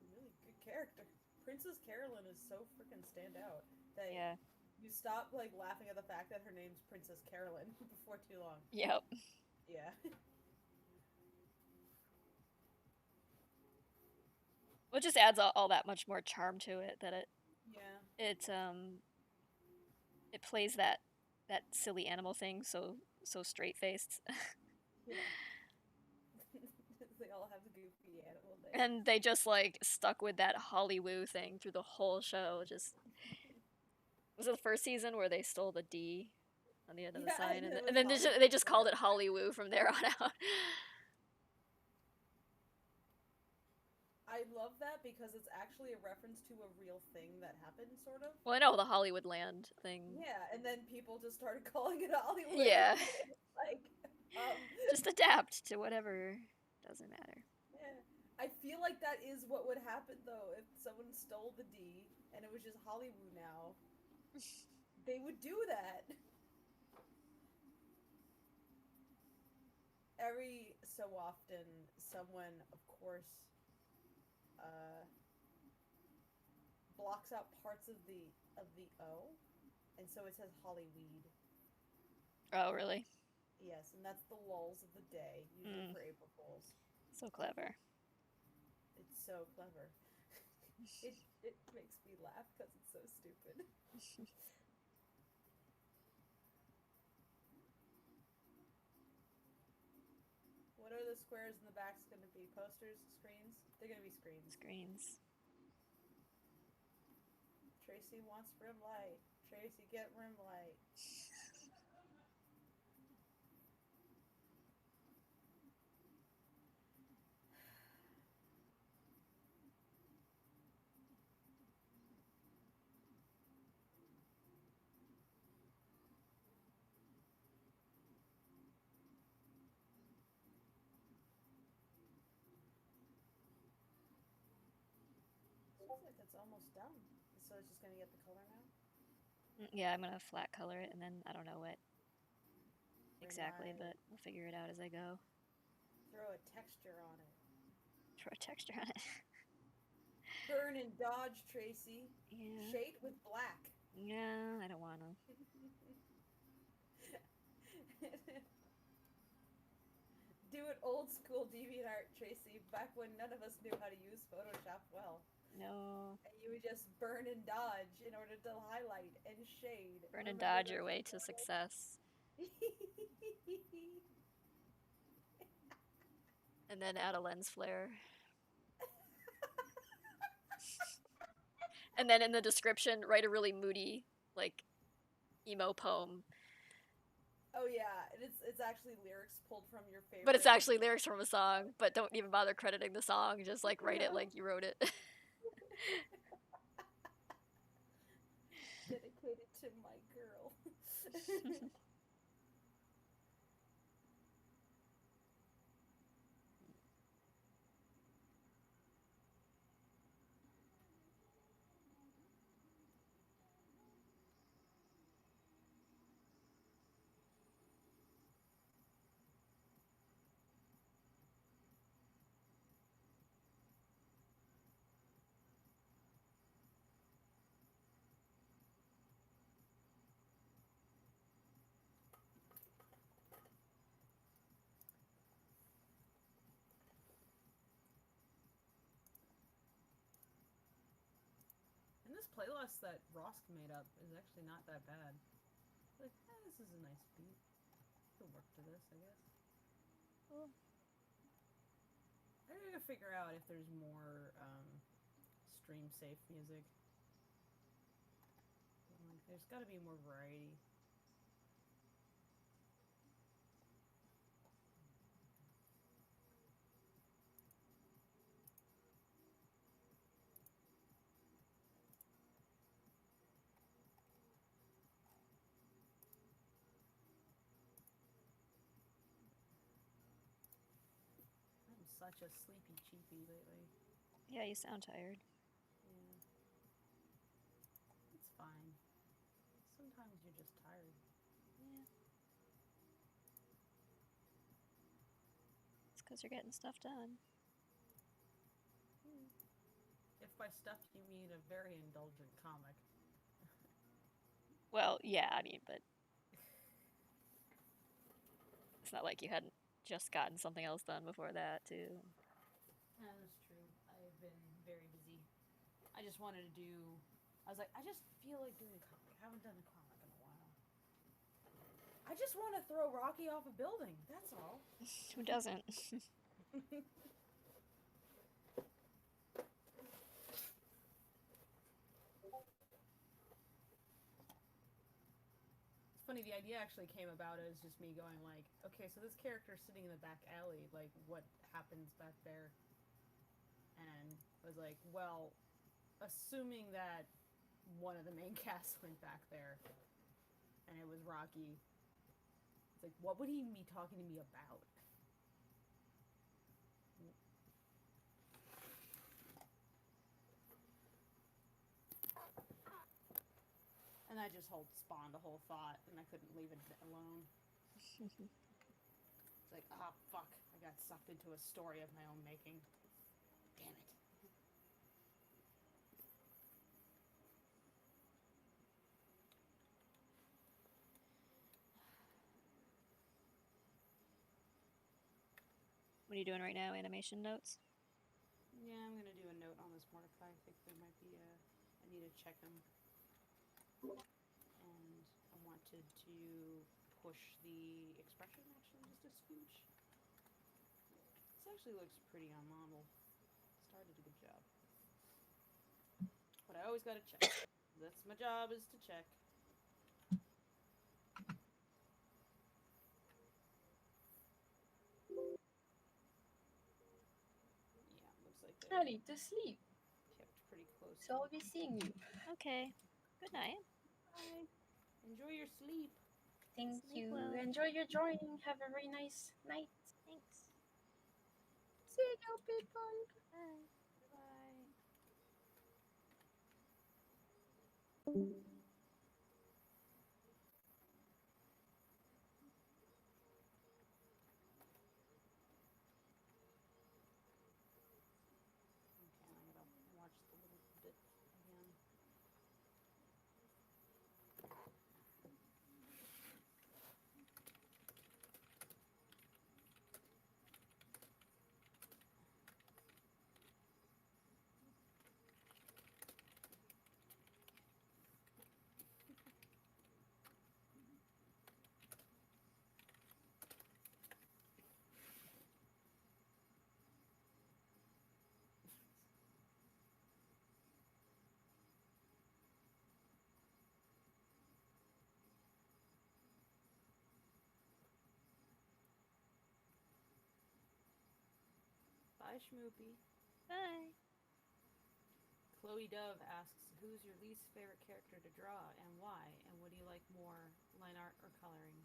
Speaker 1: really good character. Princess Carolyn is so freaking standout that
Speaker 2: Yeah.
Speaker 1: you stop like laughing at the fact that her name's Princess Carolyn before too long.
Speaker 2: Yep.
Speaker 1: Yeah.
Speaker 2: Well, it just adds all that much more charm to it that
Speaker 1: Yeah.
Speaker 2: it plays that silly animal thing so straight faced.
Speaker 1: Yeah. They all have the goofy animal thing.
Speaker 2: And they just like stuck with that Hollywood thing through the whole show. Just was it the first season where they stole the D on the end of the sign, and then they just called it Hollywood from there on out.
Speaker 1: I love that because it's actually a reference to a real thing that happened, sort of.
Speaker 2: Well, I know the Hollywood Land thing.
Speaker 1: Yeah, and then people just started calling it Hollywood.
Speaker 2: Yeah.
Speaker 1: Like,
Speaker 2: just adapt to whatever. Doesn't matter.
Speaker 1: Yeah. I feel like that is what would happen, though, if someone stole the D and it was just Hollywood now. They would do that. Every so often, someone, of course, blocks out parts of the O, and so it says Hollyweed.
Speaker 2: Oh, really?
Speaker 1: Yes, and that's the lulls of the day, usually for April Fools.
Speaker 2: So clever.
Speaker 1: It's so clever. It makes me laugh because it's so stupid. What are the squares in the back going to be? Posters? Screens? They're going to be screens.
Speaker 2: Screens.
Speaker 1: Tracy wants rim light. Tracy, get rim light. Looks like it's almost done. So it's just going to get the color now?
Speaker 2: Yeah, I'm going to flat color it, and then I don't know what exactly, but we'll figure it out as I go.
Speaker 1: Throw a texture on it.
Speaker 2: Throw a texture on it.
Speaker 1: Burn and dodge, Tracy.
Speaker 2: Yeah.
Speaker 1: Shade with black.
Speaker 2: Yeah, I don't want to.
Speaker 1: Do it old school DeviantArt, Tracy, back when none of us knew how to use Photoshop well.
Speaker 2: No.
Speaker 1: And you would just burn and dodge in order to highlight and shade.
Speaker 2: Burn and dodge your way to success. And then add a lens flare. And then in the description, write a really moody, like, emo poem.
Speaker 1: Oh yeah, it's actually lyrics pulled from your favorite.
Speaker 2: But it's actually lyrics from a song, but don't even bother crediting the song, just like write it like you wrote it.
Speaker 1: Dedicated to my girl. And this playlist that Rosk made up is actually not that bad. Like, this is a nice beat. Could work to this, I guess.
Speaker 2: Cool.
Speaker 1: I gotta figure out if there's more stream safe music. Like, there's gotta be more variety. such a sleepy cheapy lately.
Speaker 2: Yeah, you sound tired.
Speaker 1: Yeah. It's fine. Sometimes you're just tired.
Speaker 2: Yeah. It's because you're getting stuff done.
Speaker 1: If by stuff you mean a very indulgent comic.
Speaker 2: Well, yeah, I mean, but it's not like you hadn't just gotten something else done before that, too.
Speaker 1: Yeah, that's true. I've been very busy. I just wanted to do... I was like, I just feel like doing a comic. I haven't done a comic in a while. I just want to throw Rocky off a building. That's all.
Speaker 2: Who doesn't?
Speaker 1: It's funny, the idea actually came about as just me going like, okay, so this character's sitting in the back alley, like, what happens back there? And was like, well, assuming that one of the main cast went back there, and it was Rocky, it's like, what would he be talking to me about? And that just spawned a whole thought, and I couldn't leave it alone. It's like, ah, fuck, I got sucked into a story of my own making. Damn it.
Speaker 2: What are you doing right now? Animation notes?
Speaker 1: Yeah, I'm gonna do a note on this Mordecai. I think there might be a... I need to check him. And I wanted to push the expression actually just a scooch. This actually looks pretty on model. Star did a good job. But I always gotta check. That's my job, is to check. Yeah, looks like
Speaker 3: I
Speaker 1: they're
Speaker 3: need to sleep,
Speaker 1: kept pretty close.
Speaker 3: so I'll be seeing you.
Speaker 2: Okay. Good night.
Speaker 1: Bye. Enjoy your sleep.
Speaker 3: Thank
Speaker 2: Sleep
Speaker 3: you.
Speaker 2: well.
Speaker 3: Enjoy your drawing. Have a very nice night.
Speaker 2: Thanks.
Speaker 3: See you, people.
Speaker 2: Bye.
Speaker 1: Bye. Okay, I gotta watch the little bit again. Bye, Schmoopy.
Speaker 2: Bye.
Speaker 1: Chloe Dove asks, who's your least favorite character to draw and why? And what do you like more, line art or coloring?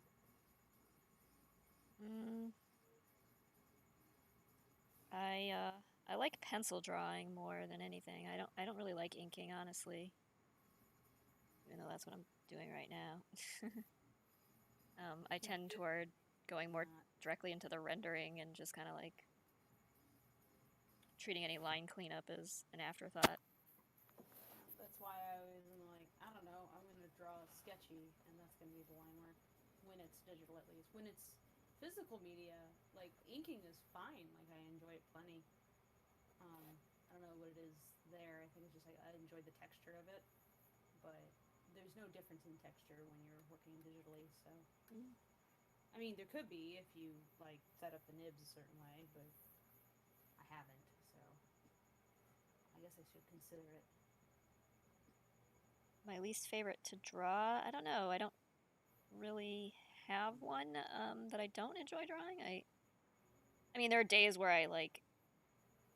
Speaker 2: I like pencil drawing more than anything. I don't really like inking, honestly. Even though that's what I'm doing right now. I tend toward going more directly into the rendering and just kind of like treating any line cleanup as an afterthought.
Speaker 1: That's why I was like, I don't know, I'm going to draw sketchy, and that's going to be the line work. When it's digital, at least. When it's physical media, like, inking is fine. Like, I enjoy it plenty. I don't know what it is there. I think it's just like, I enjoy the texture of it. But there's no difference in texture when you're working digitally, so. I mean, there could be if you, like, set up the nibs a certain way, but I haven't, so. I guess I should consider it.
Speaker 2: My least favorite to draw? I don't know. I don't really have one that I don't enjoy drawing. I mean, there are days where I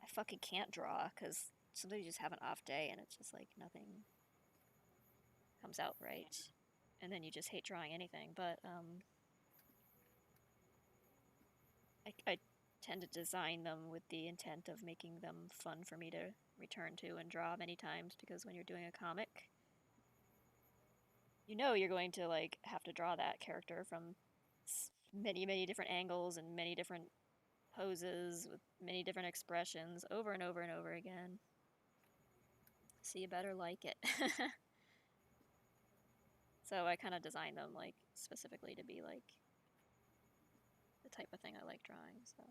Speaker 2: fucking can't draw because sometimes you just have an off day and it's just like nothing comes out right, and then you just hate drawing anything. But I tend to design them with the intent of making them fun for me to return to and draw many times, because when you're doing a comic, you know you're going to like have to draw that character from many different angles and many different poses with many different expressions over and over and over again. So you better like it. So I kind of design them like specifically to be like the type of thing I like drawing. So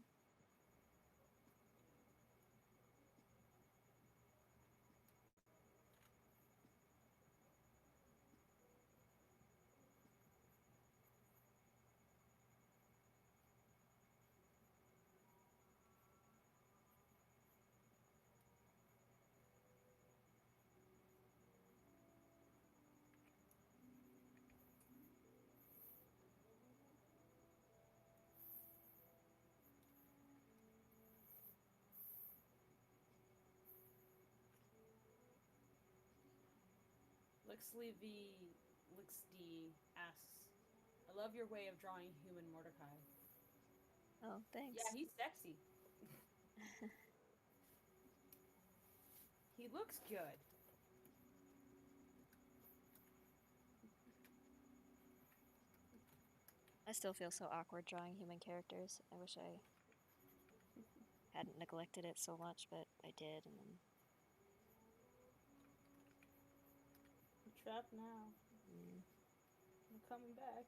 Speaker 1: Lixd asks, I love your way of drawing human Mordecai.
Speaker 2: oh, thanks.
Speaker 1: Yeah, he's sexy. He looks good.
Speaker 2: I still feel so awkward drawing human characters. I wish I hadn't neglected it so much, but I did, and then
Speaker 1: I'm trapped now.
Speaker 2: mm.
Speaker 1: I'm coming back.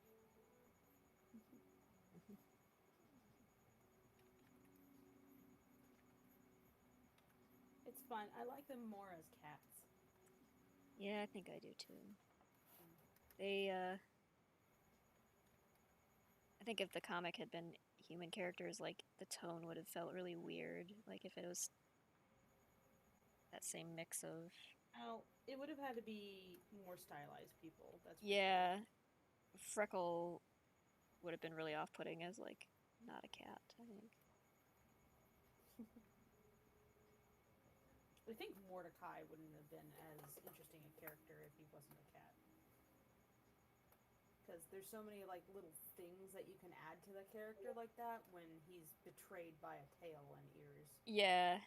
Speaker 1: It's fun. I like them more as cats.
Speaker 2: Yeah, I think I do too. They, I think if the comic had been human characters, like, the tone would have felt really weird. Like, if it was that same mix of...
Speaker 1: Oh, it would have had to be more stylized people. That's for
Speaker 2: Yeah,
Speaker 1: sure.
Speaker 2: Freckle would have been really off-putting as, like, not a cat, I think.
Speaker 1: I think Mordecai wouldn't have been as interesting a character if he wasn't a cat. Because there's so many like little things that you can add to the character like that when he's betrayed by a tail and ears.
Speaker 2: Yeah.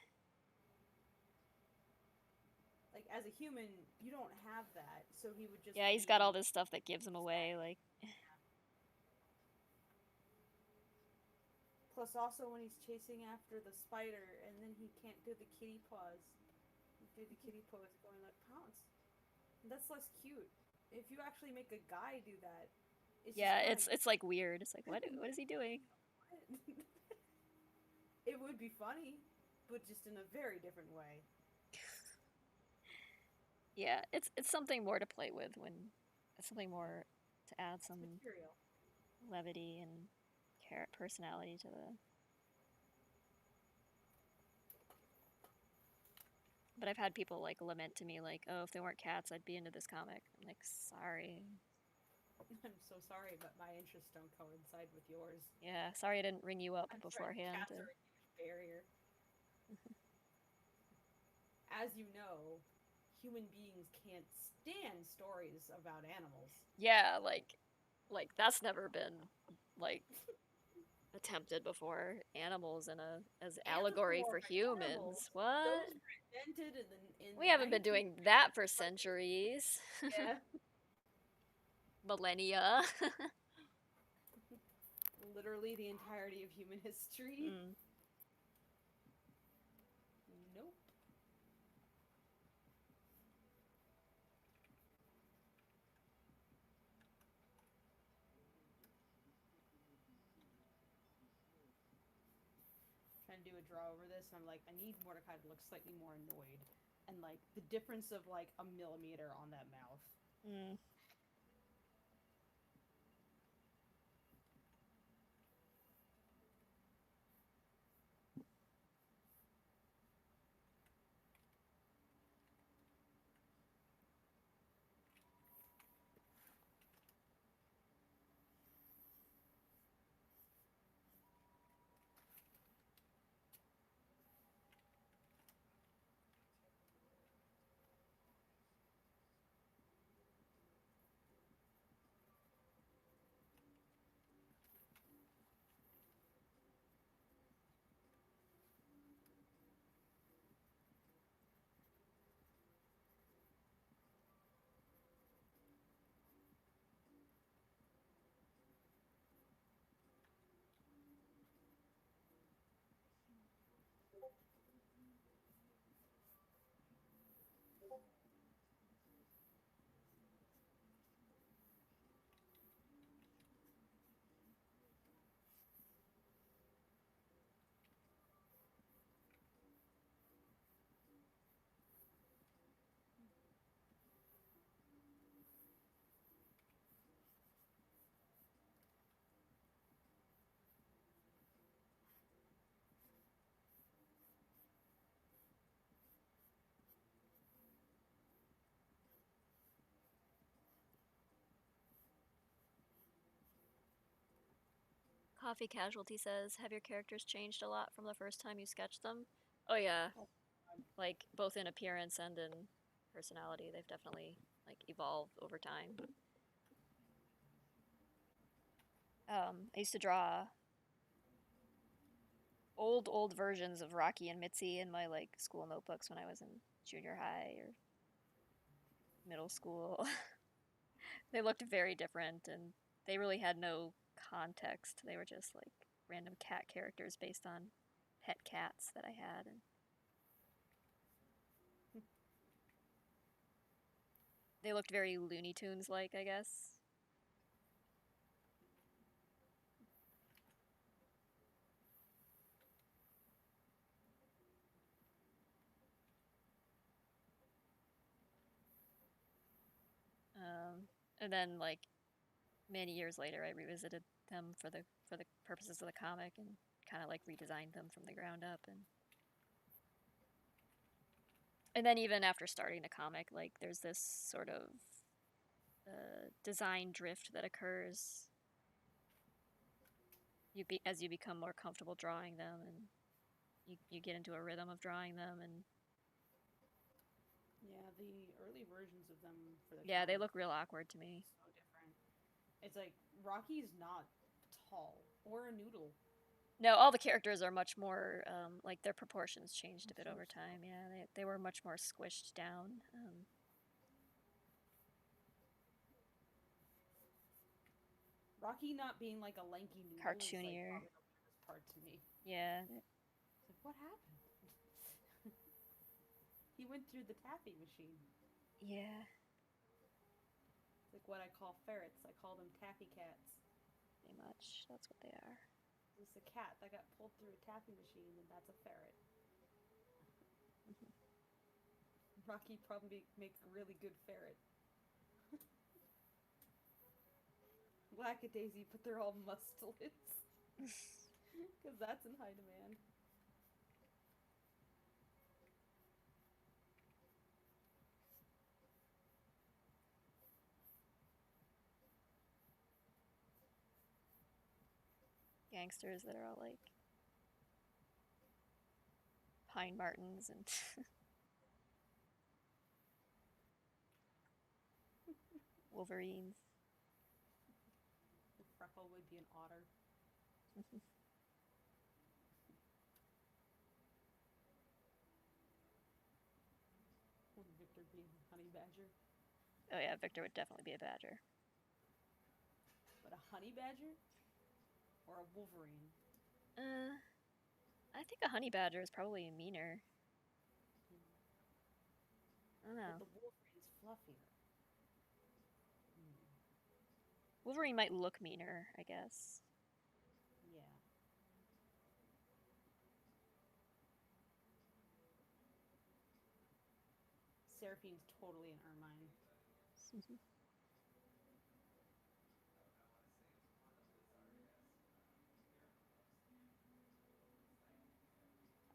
Speaker 1: Like as a human, you don't have that, so he would just.
Speaker 2: Yeah, he's got all this stuff that gives him away, like.
Speaker 1: Plus, also when he's chasing after the spider, and then he can't do the kitty paws. Do the kitty pose, going like pounce. That's less cute. If you actually make a guy do that,
Speaker 2: it's like weird. It's like what is he doing?
Speaker 1: It would be funny, but just in a very different way.
Speaker 2: Yeah, it's something more to play with when it's something more to add some
Speaker 1: material,
Speaker 2: levity and personality to the. But I've had people like lament to me like, oh, if they weren't cats, I'd be into this comic. I'm like, sorry.
Speaker 1: I'm so sorry, but my interests don't coincide with yours.
Speaker 2: Yeah, sorry I didn't ring you up
Speaker 1: I'm
Speaker 2: beforehand.
Speaker 1: Cats are a huge barrier. As you know, human beings can't stand stories about animals.
Speaker 2: Yeah, like that's never been like attempted before. Animals as allegory for humans.
Speaker 1: Animals.
Speaker 2: What?
Speaker 1: Those were invented in
Speaker 2: we haven't been doing that for centuries.
Speaker 1: Yeah.
Speaker 2: Millennia.
Speaker 1: Literally the entirety of human history.
Speaker 2: Mm.
Speaker 1: Nope. Trying to do a draw over this, and I'm like, I need Mordecai to look slightly more annoyed, and like the difference of like a millimeter on that mouth.
Speaker 2: Mm. Coffee Casualty says, have your characters changed a lot from the first time you sketched them? Oh yeah, like both in appearance and in personality, they've definitely like evolved over time. I used to draw old versions of Rocky and Mitzi in my like school notebooks when I was in junior high or middle school. They looked very different and they really had no context. They were just like random cat characters based on pet cats that I had. And they looked very Looney Tunes like, I guess. And then like many years later, I revisited them for the purposes of the comic and kind of like redesigned them from the ground up. And then even after starting the comic, like there's this sort of design drift that occurs. As you become more comfortable drawing them, and you get into a rhythm of drawing them, and
Speaker 1: Yeah, the early versions of them for the
Speaker 2: yeah, they
Speaker 1: comic
Speaker 2: look real awkward to me.
Speaker 1: so different. It's like Rocky's not tall or a noodle.
Speaker 2: No, all the characters are much more like their proportions changed a bit over time. Yeah, they were much more squished down.
Speaker 1: Rocky not being like a lanky noodle
Speaker 2: Cartoonier.
Speaker 1: is like probably the weirdest part to me.
Speaker 2: Yeah.
Speaker 1: It's like, what happened? He went through the taffy machine.
Speaker 2: Yeah.
Speaker 1: It's like what I call ferrets. I call them taffy cats.
Speaker 2: Pretty much. That's what they are.
Speaker 1: It's a cat that got pulled through a taffy machine, and that's a ferret. Rocky probably makes a really good ferret. Lackadaisy, but they're all mustelets. Because that's in high demand.
Speaker 2: Gangsters that are all like Pine Martins and Wolverines.
Speaker 1: The freckle would be an otter. Would Victor be a honey badger?
Speaker 2: Oh yeah, Victor would definitely be a badger.
Speaker 1: But a honey badger? Or a wolverine?
Speaker 2: I think a honey badger is probably meaner. I don't know.
Speaker 1: But the wolverine's fluffier.
Speaker 2: Wolverine might look meaner, I guess.
Speaker 1: Yeah. Seraphine's totally an ermine.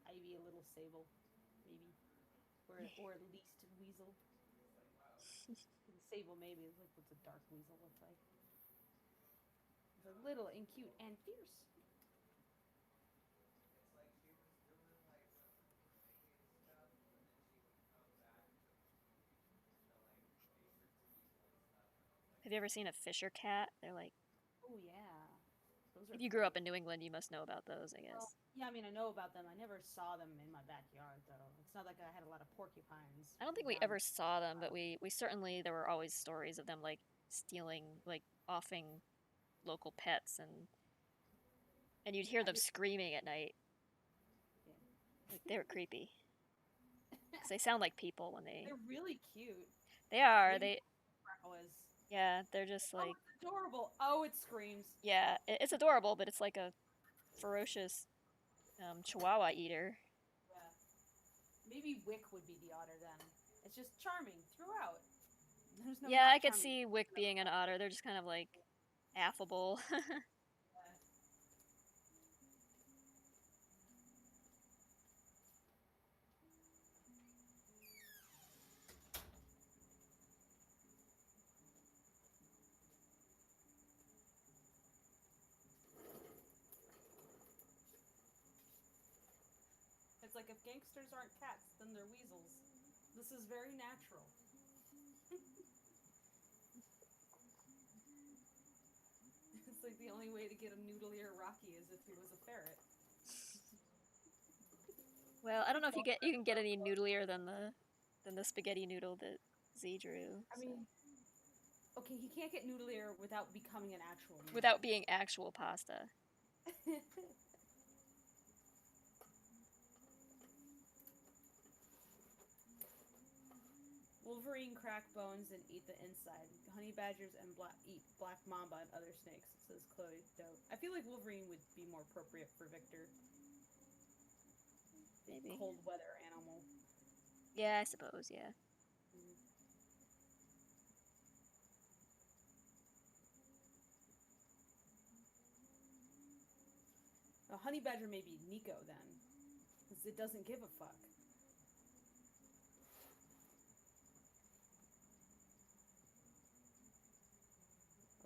Speaker 1: Ivy a little sable, maybe. Or at least weasel. Sable maybe is like what's a dark weasel look like. It's a little and cute and fierce.
Speaker 2: Have you ever seen a Fisher cat? They're like,
Speaker 1: Oh yeah. Those are
Speaker 2: if you grew up in New England, you must know about those, I guess.
Speaker 1: Well, yeah, I mean, I know about them. I never saw them in my backyard, though. It's not like I had a lot of porcupines.
Speaker 2: I don't think we ever saw them, but we certainly, there were always stories of them like stealing, like offing local pets, and you'd hear them screaming at night.
Speaker 1: Yeah.
Speaker 2: Like they were creepy. Because they sound like people when they...
Speaker 1: They're really cute.
Speaker 2: They are.
Speaker 1: Maybe
Speaker 2: They... Yeah, they're just like...
Speaker 1: Oh, it's adorable. Oh, it screams.
Speaker 2: Yeah, it's adorable, but it's like a ferocious chihuahua eater.
Speaker 1: Yeah. Maybe Wick would be the otter then. It's just charming throughout. There's no
Speaker 2: Yeah, I could see Wick being an otter. They're just kind of like affable.
Speaker 1: like, if gangsters aren't cats, then they're weasels. This is very natural. It's like the only way to get a noodle ear Rocky is if he was a ferret.
Speaker 2: Well, I don't know if you can get any noodlier than the spaghetti noodle that Z drew.
Speaker 1: I mean, okay, he can't get noodle ear without becoming an actual noodle.
Speaker 2: Without being actual pasta.
Speaker 1: Wolverine crack bones and eat the inside. Honey badgers and eat black mamba and other snakes, says Chloe. Dope. I feel like Wolverine would be more appropriate for Victor.
Speaker 2: Maybe.
Speaker 1: Cold weather animal.
Speaker 2: Yeah, I suppose, yeah.
Speaker 1: A honey badger may be Nico then, because it doesn't give a fuck.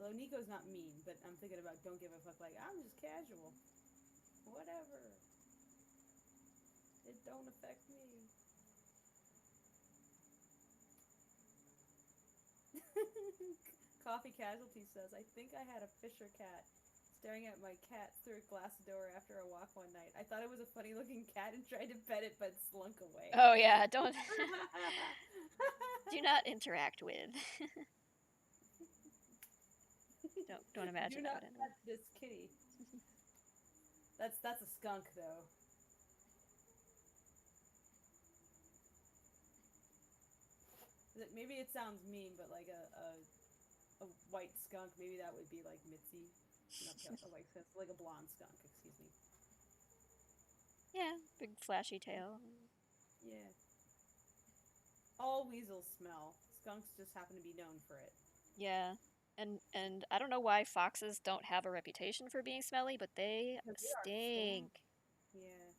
Speaker 1: Although Nico's not mean, but I'm thinking about don't give a fuck, like, I'm just casual. Whatever. It don't affect me. Coffee Casualty says, I think I had a Fisher cat staring at my cat through a glass door after a walk one night. I thought it was a funny looking cat and tried to pet it, but slunk away.
Speaker 2: Oh yeah, don't do not interact with. don't imagine
Speaker 1: Do not
Speaker 2: that.
Speaker 1: pet this kitty. That's a skunk though. Maybe it sounds mean, but like a white skunk, maybe that would be like Mitzi. Not a white skunk, like a blonde skunk, excuse me.
Speaker 2: Yeah, big flashy tail.
Speaker 1: Yeah. All weasels smell. Skunks just happen to be known for it.
Speaker 2: Yeah. And I don't know why foxes don't have a reputation for being smelly, but they stink.
Speaker 1: Yeah.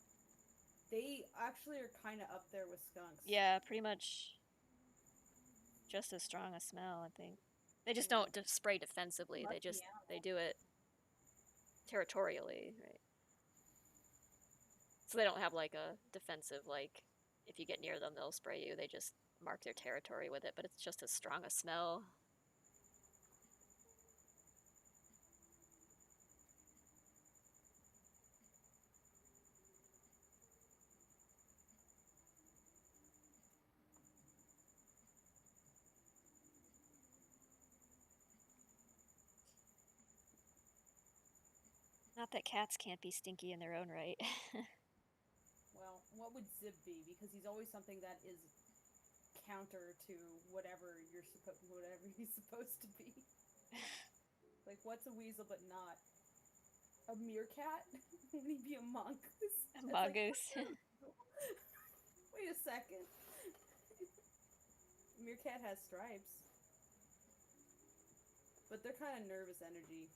Speaker 1: They actually are kind of up there with skunks.
Speaker 2: Yeah, pretty much just as strong a smell, I think. They just don't spray defensively. They do it territorially, right? So they don't have like a defensive, like if you get near them they'll spray you. They just mark their territory with it, but it's just as strong a smell. Not that cats can't be stinky in their own right.
Speaker 1: Well, what would Zib be? Because he's always something that is counter to whatever he's supposed to be. Like, what's a weasel but not a meerkat? Would he be a mongoose?
Speaker 2: A mongoose.
Speaker 1: Like, wait a second. Meerkat has stripes, but they're kind of nervous energy.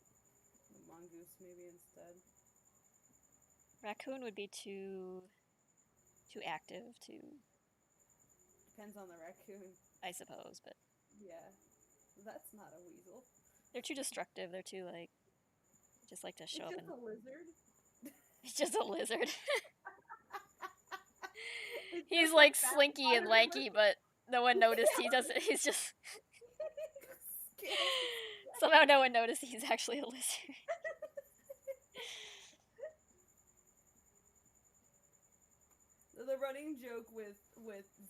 Speaker 1: A mongoose maybe instead.
Speaker 2: Raccoon would be too active,
Speaker 1: Depends on the raccoon.
Speaker 2: I suppose, but
Speaker 1: Yeah, that's not a weasel.
Speaker 2: they're too destructive. They're too like just like to show up.
Speaker 1: It's just a lizard.
Speaker 2: It's just a lizard. He's like slinky and lanky, but no one noticed he doesn't. He's just somehow no one noticed he's actually a lizard.
Speaker 1: The running joke with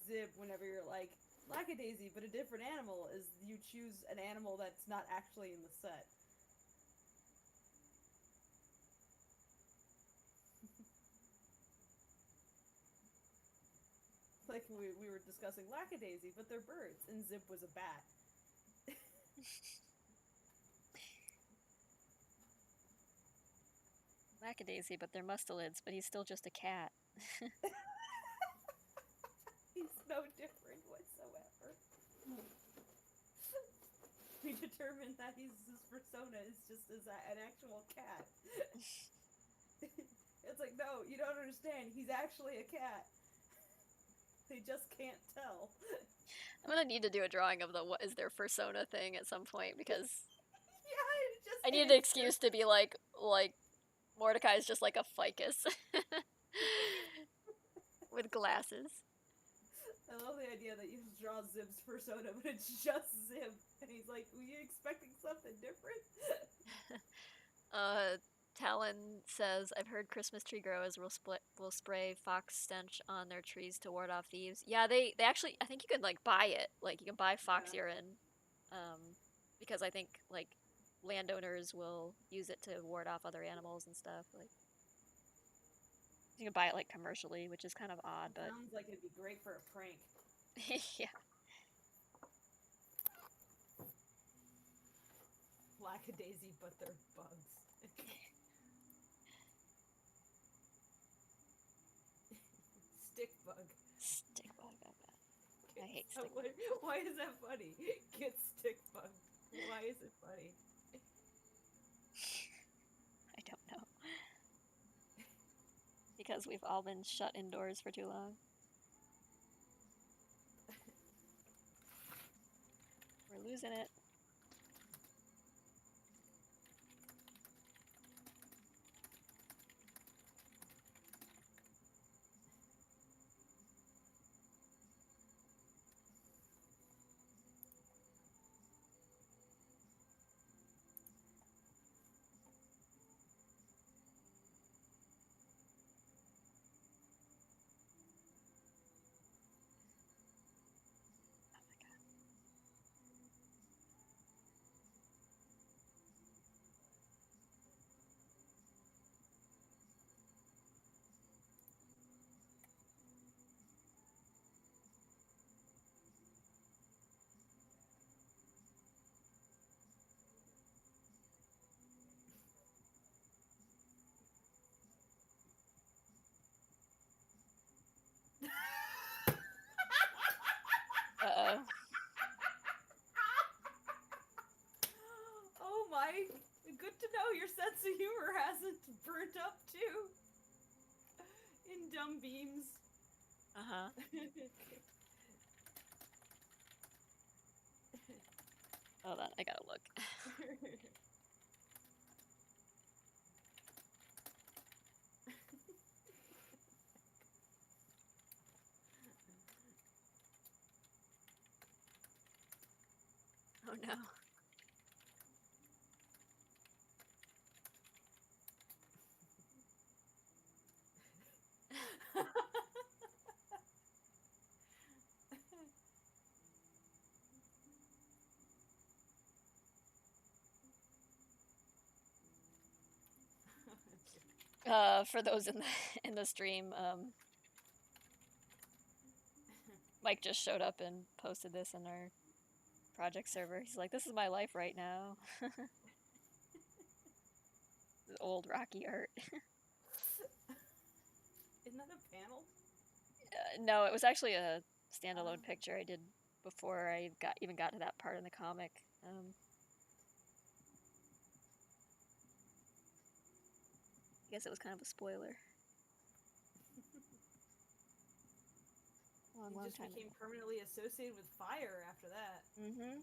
Speaker 1: Zib, whenever you're like Lackadaisy, but a different animal, is you choose an animal that's not actually in the set. Like we were discussing Lackadaisy, but they're birds, and Zib was a bat.
Speaker 2: Lackadaisy, but they're mustelids, but he's still just a cat.
Speaker 1: He's no different whatsoever. We determined that his persona is just as an actual cat. It's like, no, you don't understand. He's actually a cat. They just can't tell.
Speaker 2: I'm gonna need to do a drawing of the what is their persona thing at some point because
Speaker 1: Yeah,
Speaker 2: I need an excuse to be like Mordecai is just like a ficus. with glasses.
Speaker 1: I love the idea that you draw Zib's persona, but it's just Zib. And he's like, were you expecting something different?
Speaker 2: Talon says, I've heard Christmas tree growers will spray fox stench on their trees to ward off thieves. Yeah, they actually, I think you can, like, buy it. Like, you can buy fox urine. Because I think, like, landowners will use it to ward off other animals and stuff. Like, you can buy it, like, commercially, which is kind of odd, but...
Speaker 1: Sounds like it'd be great for a prank.
Speaker 2: Yeah.
Speaker 1: Lackadaisy, but they're bugs. Stick bug.
Speaker 2: Stick bug, I hate stick
Speaker 1: bug. Why is that funny? Get stick bug. Why is it funny?
Speaker 2: I don't know. Because we've all been shut indoors for too long. We're losing it. Uh-oh.
Speaker 1: Oh my, good to know your sense of humor hasn't burnt up too. In dumb beams.
Speaker 2: Uh-huh. Hold on, I gotta look. Oh no. For those in the stream, Mike just showed up and posted this in our project server. He's like, "This is my life right now." Old Rocky art.
Speaker 1: Isn't that a panel?
Speaker 2: No, it was actually a standalone picture I did before I even got to that part in the comic. I guess it was kind of a spoiler.
Speaker 1: Long just
Speaker 2: time
Speaker 1: became
Speaker 2: ago.
Speaker 1: Permanently associated with fire after that.
Speaker 2: Mm-hmm.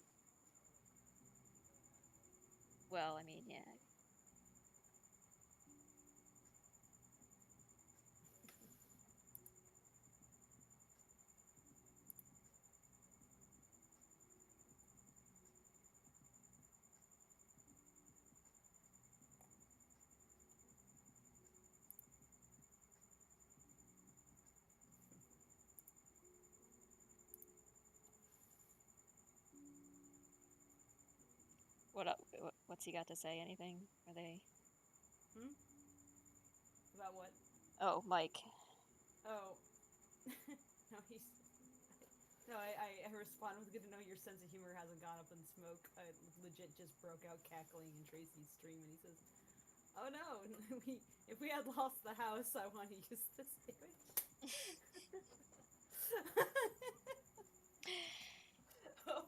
Speaker 2: Well, I mean, yeah. What's he got to say? Anything? Are they?
Speaker 1: About what?
Speaker 2: Oh, Mike.
Speaker 1: Oh. No, he's... No, I respond with, good to know your sense of humor hasn't gone up in smoke. I legit just broke out cackling in Tracy's stream, and he says, oh no, if we had lost the house, I want to use this image. Oh.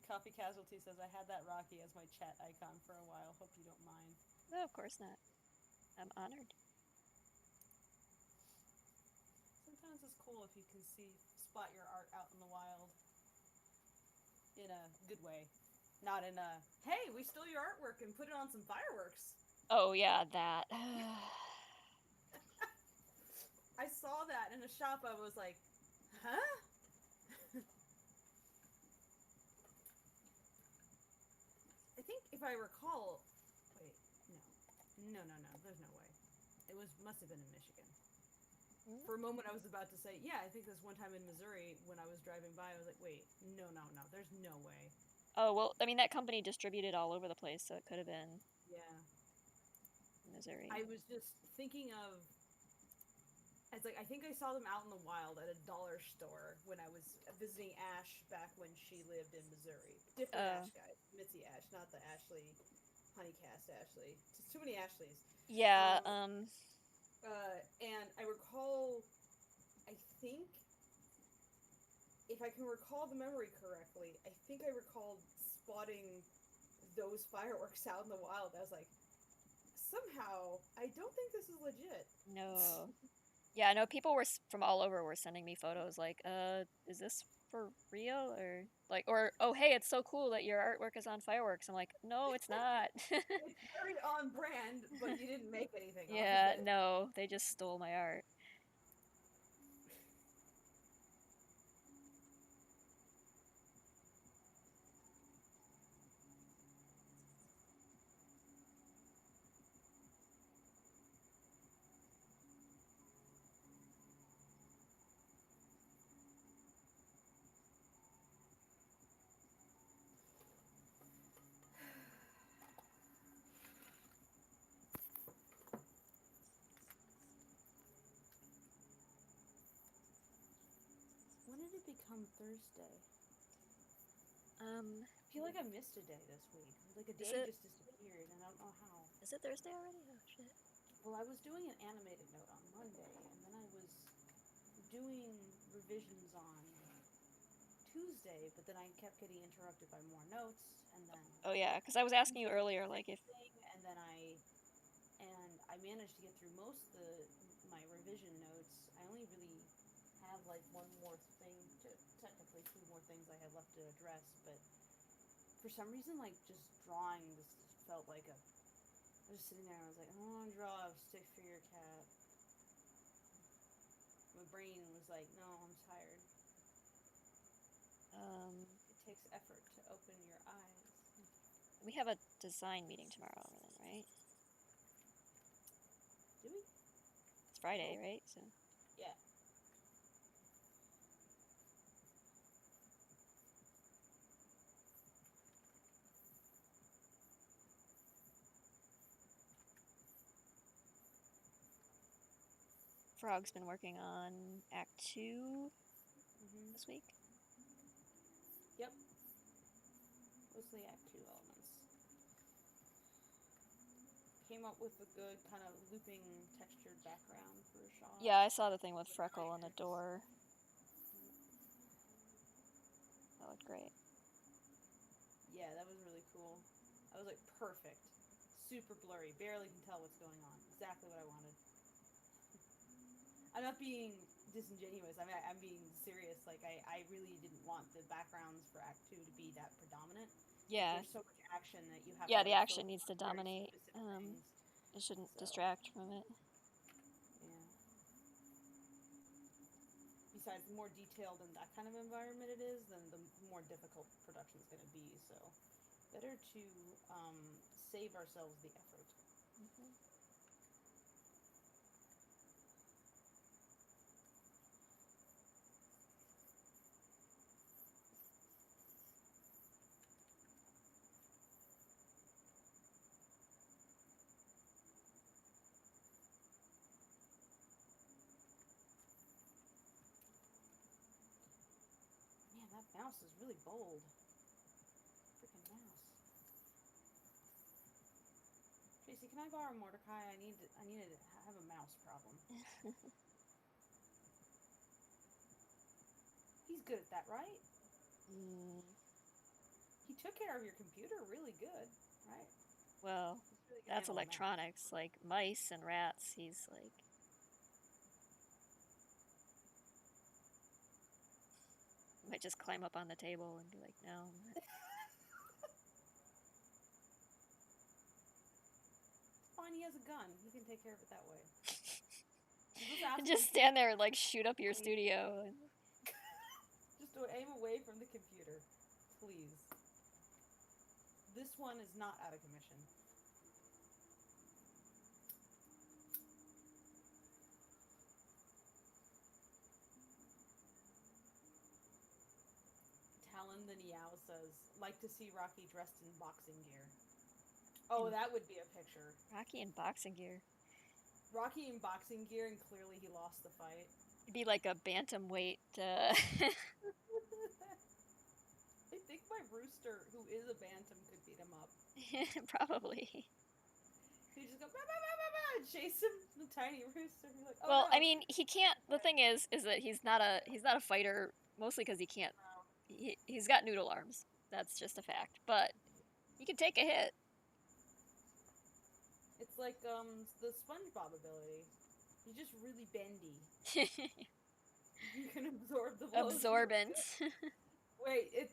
Speaker 1: Coffee Casualty says, I had that Rocky as my chat icon for a while. Hope you don't mind.
Speaker 2: No, of course not. I'm honored.
Speaker 1: Sometimes it's cool if you can spot your art out in the wild. In a good way. Not in a, hey, we stole your artwork and put it on some fireworks.
Speaker 2: Oh, yeah, that.
Speaker 1: I saw that in a shop. I was like, huh? I think if I recall, wait, no, there's no way. It must have been in Michigan. For a moment, I was about to say, yeah, I think this one time in Missouri when I was driving by, I was like, wait, no, there's no way.
Speaker 2: Oh, well, I mean, that company distributed all over the place, so it could have been Missouri.
Speaker 1: I was just thinking of, it's like, I think I saw them out in the wild at a dollar store when I was visiting Ash back when she lived in Missouri. Different Ash guys. Mitzi Ash, not the Ashley, Honeycast Ashley. Just too many Ashleys.
Speaker 2: Yeah,
Speaker 1: and I recall, I think, if I can recall the memory correctly, I think I recalled spotting those fireworks out in the wild. I was like, somehow, I don't think this is legit.
Speaker 2: No. Yeah, I know people were from all over were sending me photos like, is this for real? Or like, oh, hey, it's so cool that your artwork is on fireworks. I'm like, no, it's not.
Speaker 1: It's very on brand, but you didn't make anything
Speaker 2: Yeah,
Speaker 1: off of it.
Speaker 2: no, they just stole my art.
Speaker 1: When did it become Thursday?
Speaker 2: I
Speaker 1: I feel like I missed a day this week. Like a day just disappeared, and I don't know how.
Speaker 2: Is it Thursday already? Oh, shit.
Speaker 1: Well, I was doing an animated note on Monday, and then I was doing revisions on Tuesday, but then I kept getting interrupted by more notes, and then...
Speaker 2: Oh, yeah, because I was asking you earlier, like, if...
Speaker 1: And then I managed to get through most of my revision notes. I only really have, like, one more thing technically 2 more things I had left to address, but for some reason, like, just drawing just felt like I was sitting there and I was like, I want to draw a stick figure cat. My brain was like, no, I'm tired. It takes effort to open your eyes.
Speaker 2: We have a design meeting tomorrow then, right?
Speaker 1: Do we?
Speaker 2: It's Friday, right? So.
Speaker 1: Yeah.
Speaker 2: Frog's been working on Act 2 this week.
Speaker 1: Yep. Mostly Act 2 elements. Came up with a good kind of looping textured background for Shaw.
Speaker 2: Yeah, I saw the thing with Freckle on the door. That looked great.
Speaker 1: Yeah, that was really cool. I was like, perfect. Super blurry. Barely can tell what's going on. Exactly what I wanted. I'm not being disingenuous. I mean, I'm being serious. Like, I really didn't want the backgrounds for Act 2 to be that predominant.
Speaker 2: Yeah.
Speaker 1: There's so much action that you have
Speaker 2: to... Yeah,
Speaker 1: the
Speaker 2: like, action needs to dominate. It shouldn't distract from it.
Speaker 1: Yeah. Besides, the more detailed in that kind of environment it is, then the more difficult production's going to be. So, better to save ourselves the effort. Man, that mouse is really bold. Freaking mouse. Tracy, can I borrow Mordecai? I need to have a mouse problem. He's good at that, right? He took care of your computer really good, right?
Speaker 2: Well,
Speaker 1: He's really good
Speaker 2: that's
Speaker 1: handling that.
Speaker 2: electronics, like mice and rats. He's like. Might just climb up on the table and be like, no. I'm not.
Speaker 1: It's fine, he has a gun. He can take care of it that way.
Speaker 2: And just stand there and like shoot up your studio. And...
Speaker 1: Just aim away from the computer, please. This one is not out of commission. Talon the Niao says, like to see Rocky dressed in boxing gear. Oh, that would be a picture.
Speaker 2: Rocky in boxing gear.
Speaker 1: Rocky in boxing gear, and clearly he lost the fight.
Speaker 2: It'd be like a bantamweight.
Speaker 1: I think my rooster, who is a bantam, could beat him up.
Speaker 2: Probably.
Speaker 1: He'd just go, bah, bah, bah, bah, bah, and chase him, the tiny rooster. Be like, oh,
Speaker 2: well,
Speaker 1: no.
Speaker 2: I mean, he can't. The thing is that he's not a fighter. Mostly because he can't. He's got noodle arms. That's just a fact. But he can take a hit.
Speaker 1: It's like the SpongeBob ability. He's just really bendy. You can absorb the blows.
Speaker 2: Absorbent.
Speaker 1: Wait, it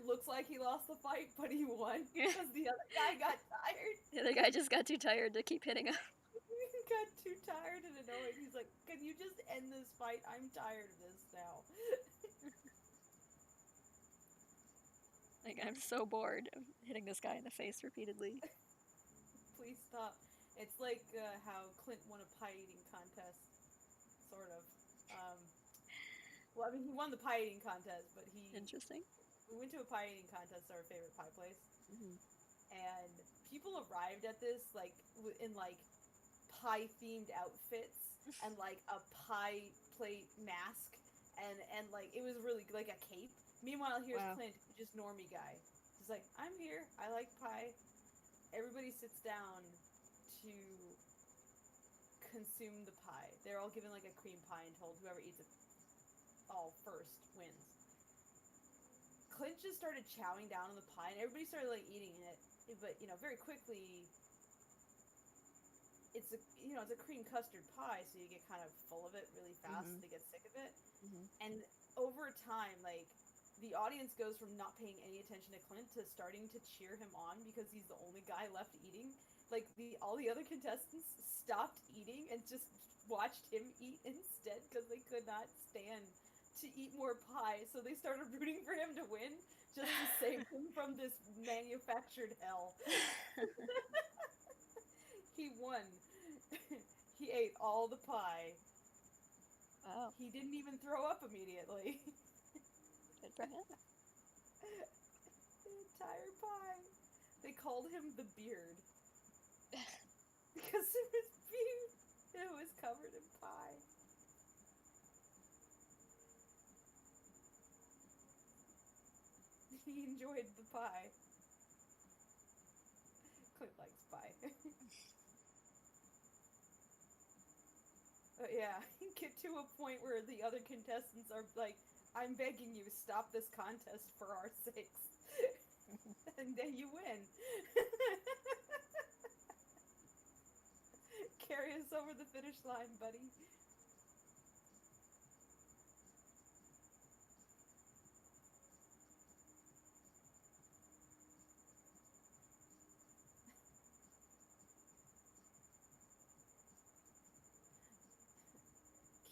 Speaker 1: looks like he lost the fight, but he won because the other guy got tired.
Speaker 2: The other guy just got too tired to keep hitting him.
Speaker 1: He got too tired and annoyed. He's like, "Can you just end this fight? I'm tired of this now."
Speaker 2: Like, I'm so bored of hitting this guy in the face repeatedly.
Speaker 1: Please stop. It's like how Clint won a pie eating contest, sort of. Well, I mean, he won the pie eating contest, but he...
Speaker 2: Interesting.
Speaker 1: We went to a pie eating contest, our favorite pie place,
Speaker 2: Mm-hmm.
Speaker 1: and people arrived at this, like, in, like, pie-themed outfits, and, like, a pie plate mask, and like, it was really, like, a cape. Meanwhile, here's Clint, just normie guy. He's like, I'm here, I like pie. Everybody sits down to consume the pie. They're all given, like, a cream pie and told whoever eats it all first wins. Clint just started chowing down on the pie, and everybody started, like, eating it. But, you know, very quickly, it's a cream custard pie, so you get kind of full of it really fast.
Speaker 2: Mm-hmm.
Speaker 1: They get sick of it.
Speaker 2: Mm-hmm.
Speaker 1: And over time, like, the audience goes from not paying any attention to Clint to starting to cheer him on because he's the only guy left eating. Like, all the other contestants stopped eating and just watched him eat instead because they could not stand to eat more pie. So they started rooting for him to win just to save him from this manufactured hell. He won. He ate all the pie.
Speaker 2: Wow.
Speaker 1: He didn't even throw up immediately.
Speaker 2: Good for him.
Speaker 1: The entire pie. They called him the Beard. Because of his beard. It was covered in pie. He enjoyed the pie. Clint likes pie. But yeah, get to a point where the other contestants are like, I'm begging you, stop this contest for our sakes. And then you win. Carry us over the finish line, buddy.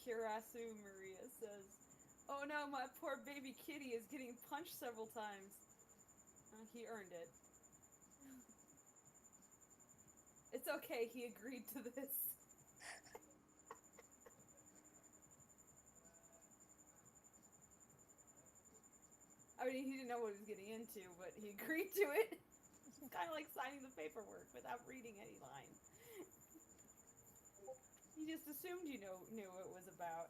Speaker 1: Kirasu Maria says, oh no, my poor baby kitty is getting punched several times. He earned it. It's okay, he agreed to this. I mean, he didn't know what he was getting into, but he agreed to it. It's kind of like signing the paperwork without reading any lines. He just assumed you knew what it was about.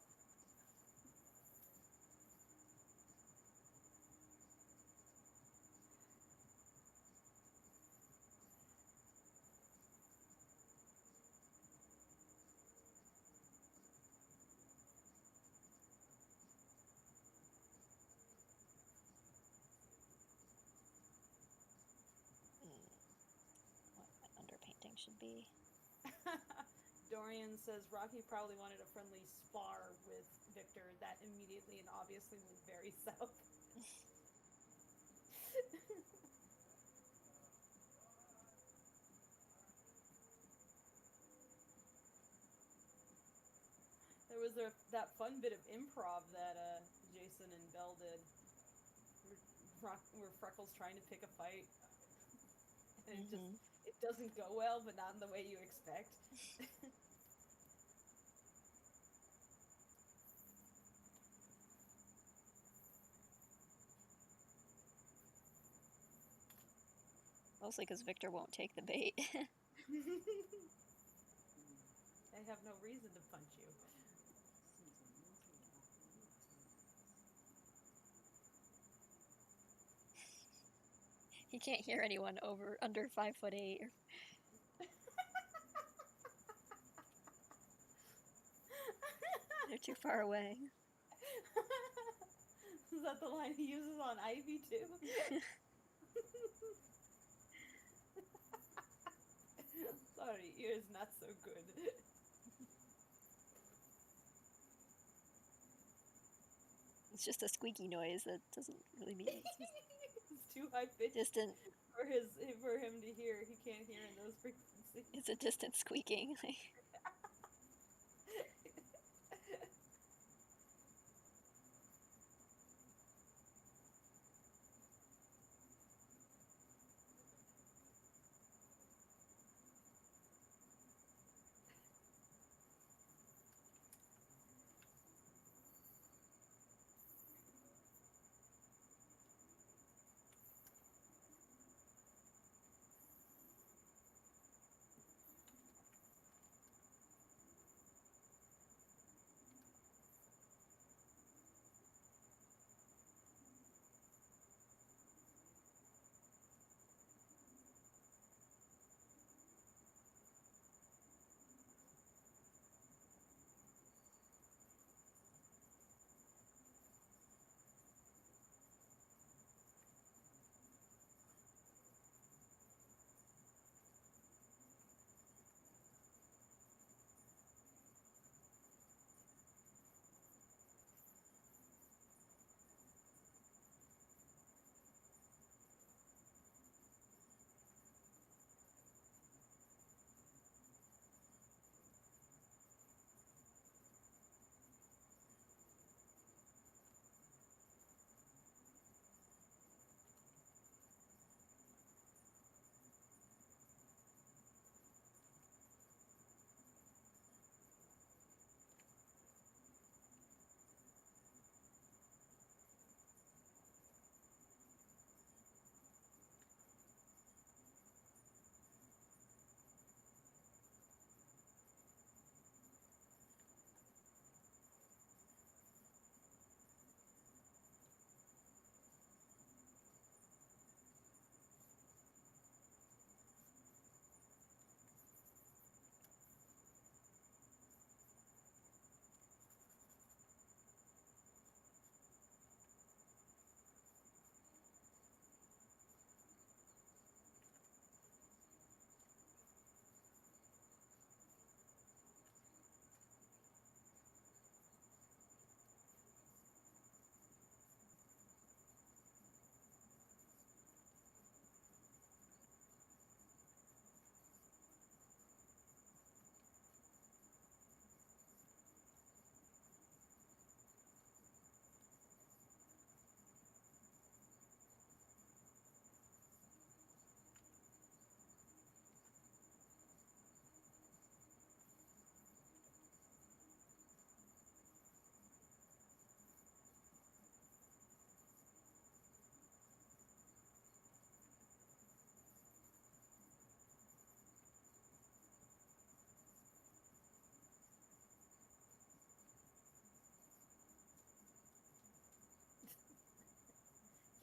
Speaker 2: should be.
Speaker 1: Dorian says Rocky probably wanted a friendly spar with Victor. That immediately and obviously went very south. There was that fun bit of improv that Jason and Belle did, where Freckles trying to pick a fight, and it doesn't go well, but not in the way you expect.
Speaker 2: Mostly because Victor won't take the bait.
Speaker 1: I have no reason to punch you.
Speaker 2: He can't hear anyone under 5'8". They're too far away.
Speaker 1: Is that the line he uses on Ivy too? Sorry, ears not so good.
Speaker 2: It's just a squeaky noise that doesn't really mean
Speaker 1: It's too high pitched.
Speaker 2: Distant.
Speaker 1: For him to hear. He can't hear in those frequencies.
Speaker 2: It's a distant squeaking.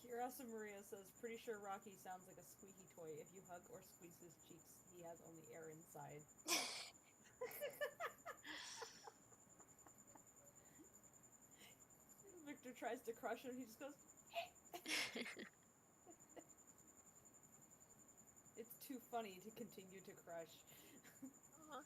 Speaker 1: Kirasa Maria says, pretty sure Rocky sounds like a squeaky toy. If you hug or squeeze his cheeks, he has only air inside. Victor tries to crush him, he just goes, It's too funny to continue to crush.
Speaker 2: Aw.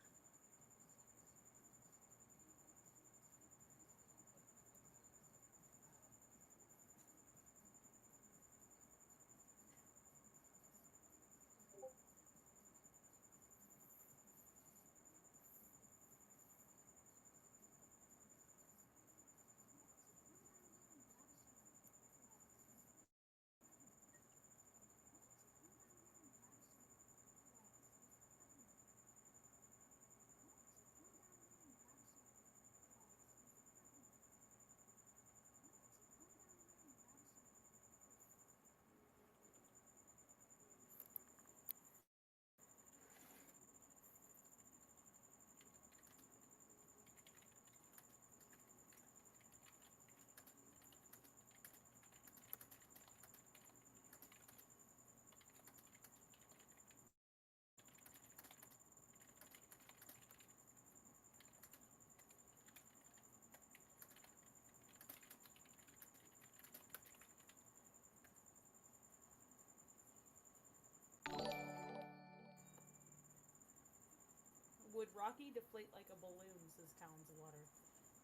Speaker 1: Would Rocky deflate like a balloon, says Talons of Water.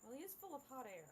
Speaker 1: Well, he is full of hot air.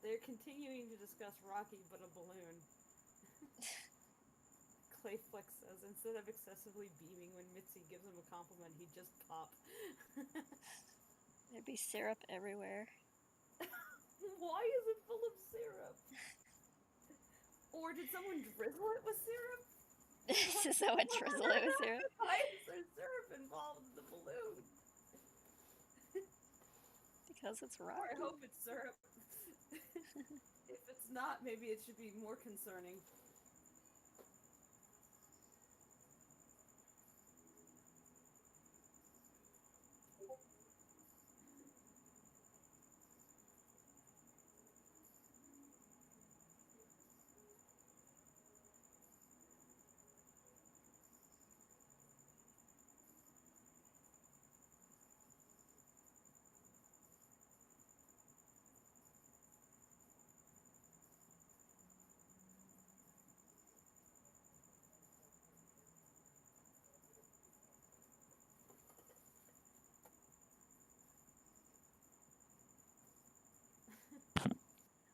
Speaker 1: They're continuing to discuss Rocky, but a balloon. Clayflex says, instead of excessively beaming when Mitzi gives him a compliment, he'd just pop.
Speaker 2: There'd be syrup everywhere.
Speaker 1: Why is it full of syrup? Or did someone drizzle it with syrup?
Speaker 2: Someone drizzle it with syrup.
Speaker 1: Why is there syrup involved in the balloon?
Speaker 2: Because it's
Speaker 1: Or
Speaker 2: Rocky.
Speaker 1: I hope it's syrup. If it's not, maybe it should be more concerning.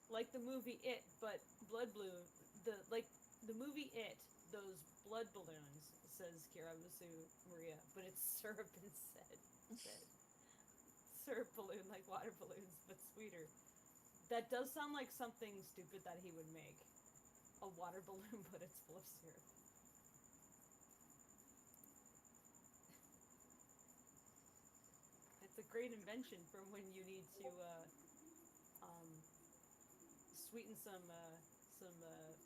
Speaker 1: Like the movie It, but blood balloon. The movie It, those blood balloons, says Kiramasu Maria, but it's syrup instead. Syrup balloon, like water balloons, but sweeter. That does sound like something stupid that he would make. A water balloon, but it's full of syrup. It's a great invention for when you need to sweeten some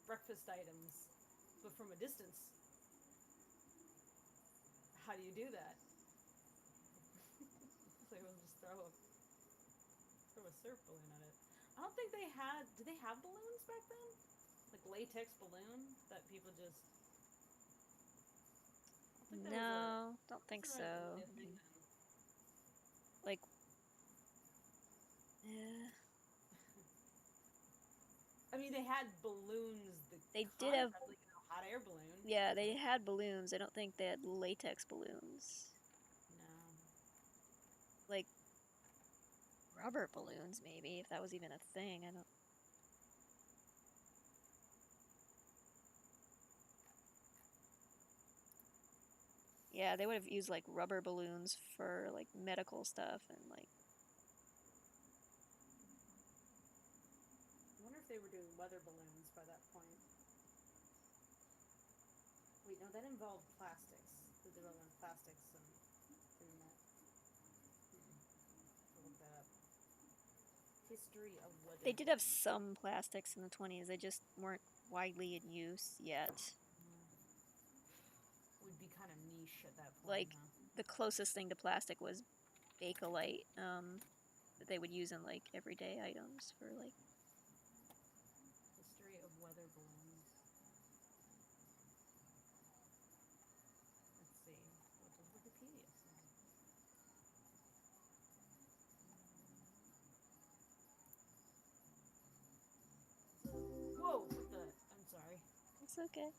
Speaker 1: breakfast items, but from a distance. How do you do that? So we'll just throw a syrup balloon at it. I don't think they had. Did they have balloons back then? Like latex balloon that people just.
Speaker 2: No, don't think so. Like, yeah.
Speaker 1: I mean, they had balloons.
Speaker 2: They did have,
Speaker 1: like, hot air balloon.
Speaker 2: yeah, they had balloons. I don't think they had latex balloons.
Speaker 1: No.
Speaker 2: Like, rubber balloons, maybe, if that was even a thing. I don't. Yeah, they would have used, like, rubber balloons for, like, medical stuff and, like.
Speaker 1: I wonder if they were doing weather balloons by that point. Wait, no, that involved plastics. The development of plastics and doing that. I'll look that up. History of weather.
Speaker 2: They did have some plastics in the 20s. They just weren't widely in use yet.
Speaker 1: Would be kind of niche at that point.
Speaker 2: Like,
Speaker 1: huh?
Speaker 2: the closest thing to plastic was Bakelite, that they would use in, like, everyday items for, like.
Speaker 1: History of weather balloons. Let's see. What does Wikipedia say? Whoa! What the? I'm sorry.
Speaker 2: It's okay.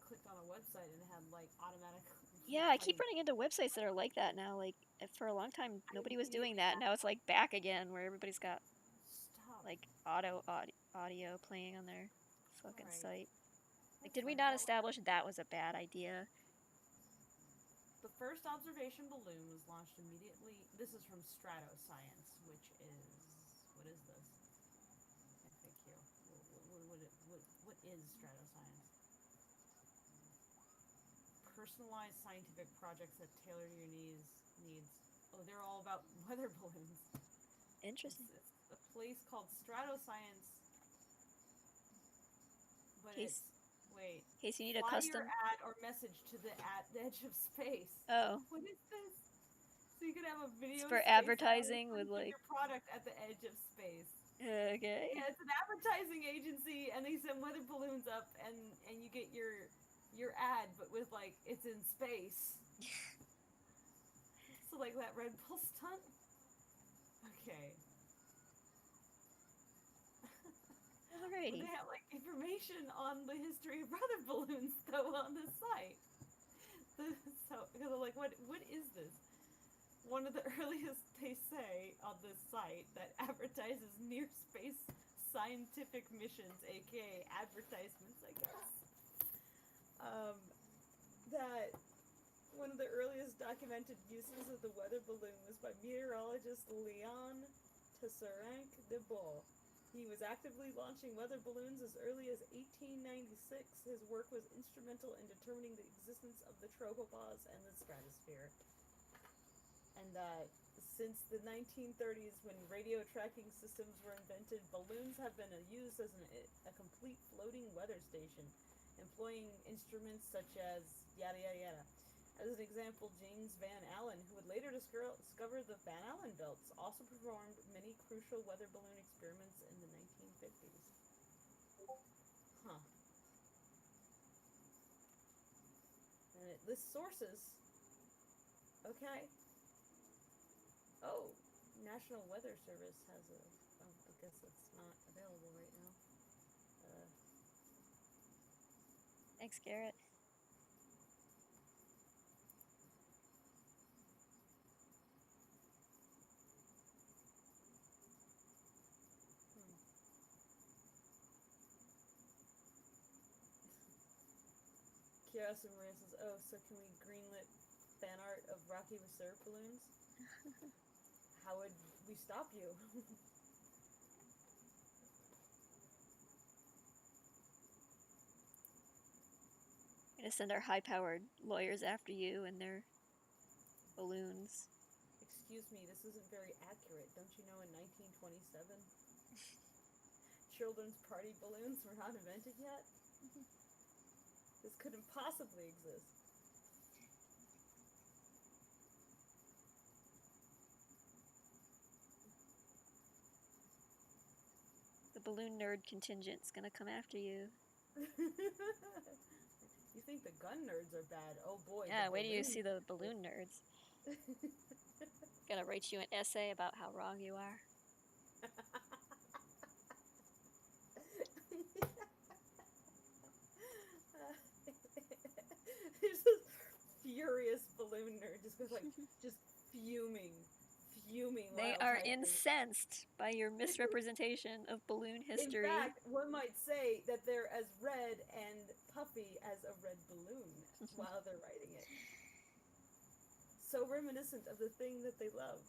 Speaker 1: Clicked on a website and it had like automatic.
Speaker 2: Yeah, I keep running into websites that are like that now. Like, for a long time, nobody was doing that. Now it's, like, back again, where everybody's got,
Speaker 1: Stop.
Speaker 2: like, audio playing on their fucking
Speaker 1: Right.
Speaker 2: site. Like, did we not establish that was a bad idea?
Speaker 1: The first observation balloon was launched immediately. This is from Stratoscience, which is what is this? FAQ. What is Stratoscience? Personalized scientific projects that tailor to your needs. Oh, they're all about weather balloons.
Speaker 2: Interesting.
Speaker 1: It's a place called Stratoscience. But
Speaker 2: Case-
Speaker 1: it's wait.
Speaker 2: In case you need a
Speaker 1: Fly
Speaker 2: custom.
Speaker 1: your ad or message to the edge of space.
Speaker 2: Oh,
Speaker 1: What is this? So you could have a video.
Speaker 2: it's for
Speaker 1: space
Speaker 2: advertising with,
Speaker 1: of
Speaker 2: like.
Speaker 1: your product at the edge of space.
Speaker 2: Okay.
Speaker 1: Yeah, it's an advertising agency, and they send weather balloons up, and you get your ad, but with like it's in space. So like that Red Bull stunt. Okay.
Speaker 2: Alrighty.
Speaker 1: They have like information on the history of weather balloons though on the site. So because I'm like, what is this? one of the earliest, they say, on this site that advertises near space scientific missions, aka advertisements, I guess. That one of the earliest documented uses of the weather balloon was by meteorologist Leon Tesserank de Beau. He was actively launching weather balloons as early as 1896. His work was instrumental in determining the existence of the tropopause and the stratosphere. And since the 1930s, when radio tracking systems were invented, balloons have been used as a complete floating weather station, employing instruments such as yada yada yada. As an example, James Van Allen, who would later discover the Van Allen belts, also performed many crucial weather balloon experiments in the 1950s. Huh. And it lists sources. Okay. Oh, National Weather Service has a... Oh, I guess it's not available right now.
Speaker 2: Thanks, Garrett.
Speaker 1: Kiara Maria says, oh, so can we greenlit fan art of Rocky with syrup balloons? How would we stop you?
Speaker 2: We're gonna send our high-powered lawyers after you and their balloons.
Speaker 1: Excuse me, this isn't very accurate. Don't you know in 1927, children's party balloons were not invented yet? This couldn't possibly exist.
Speaker 2: The balloon nerd contingent's gonna come after you.
Speaker 1: You think the gun nerds are bad? Oh boy.
Speaker 2: Yeah, wait till you see the balloon nerds. Gonna write you an essay about how wrong you are.
Speaker 1: There's this furious balloon nerd just goes like, just fuming.
Speaker 2: They are incensed by your misrepresentation of balloon history.
Speaker 1: In fact, one might say that they're as red and puffy as a red balloon while they're writing it. So reminiscent of the thing that they love.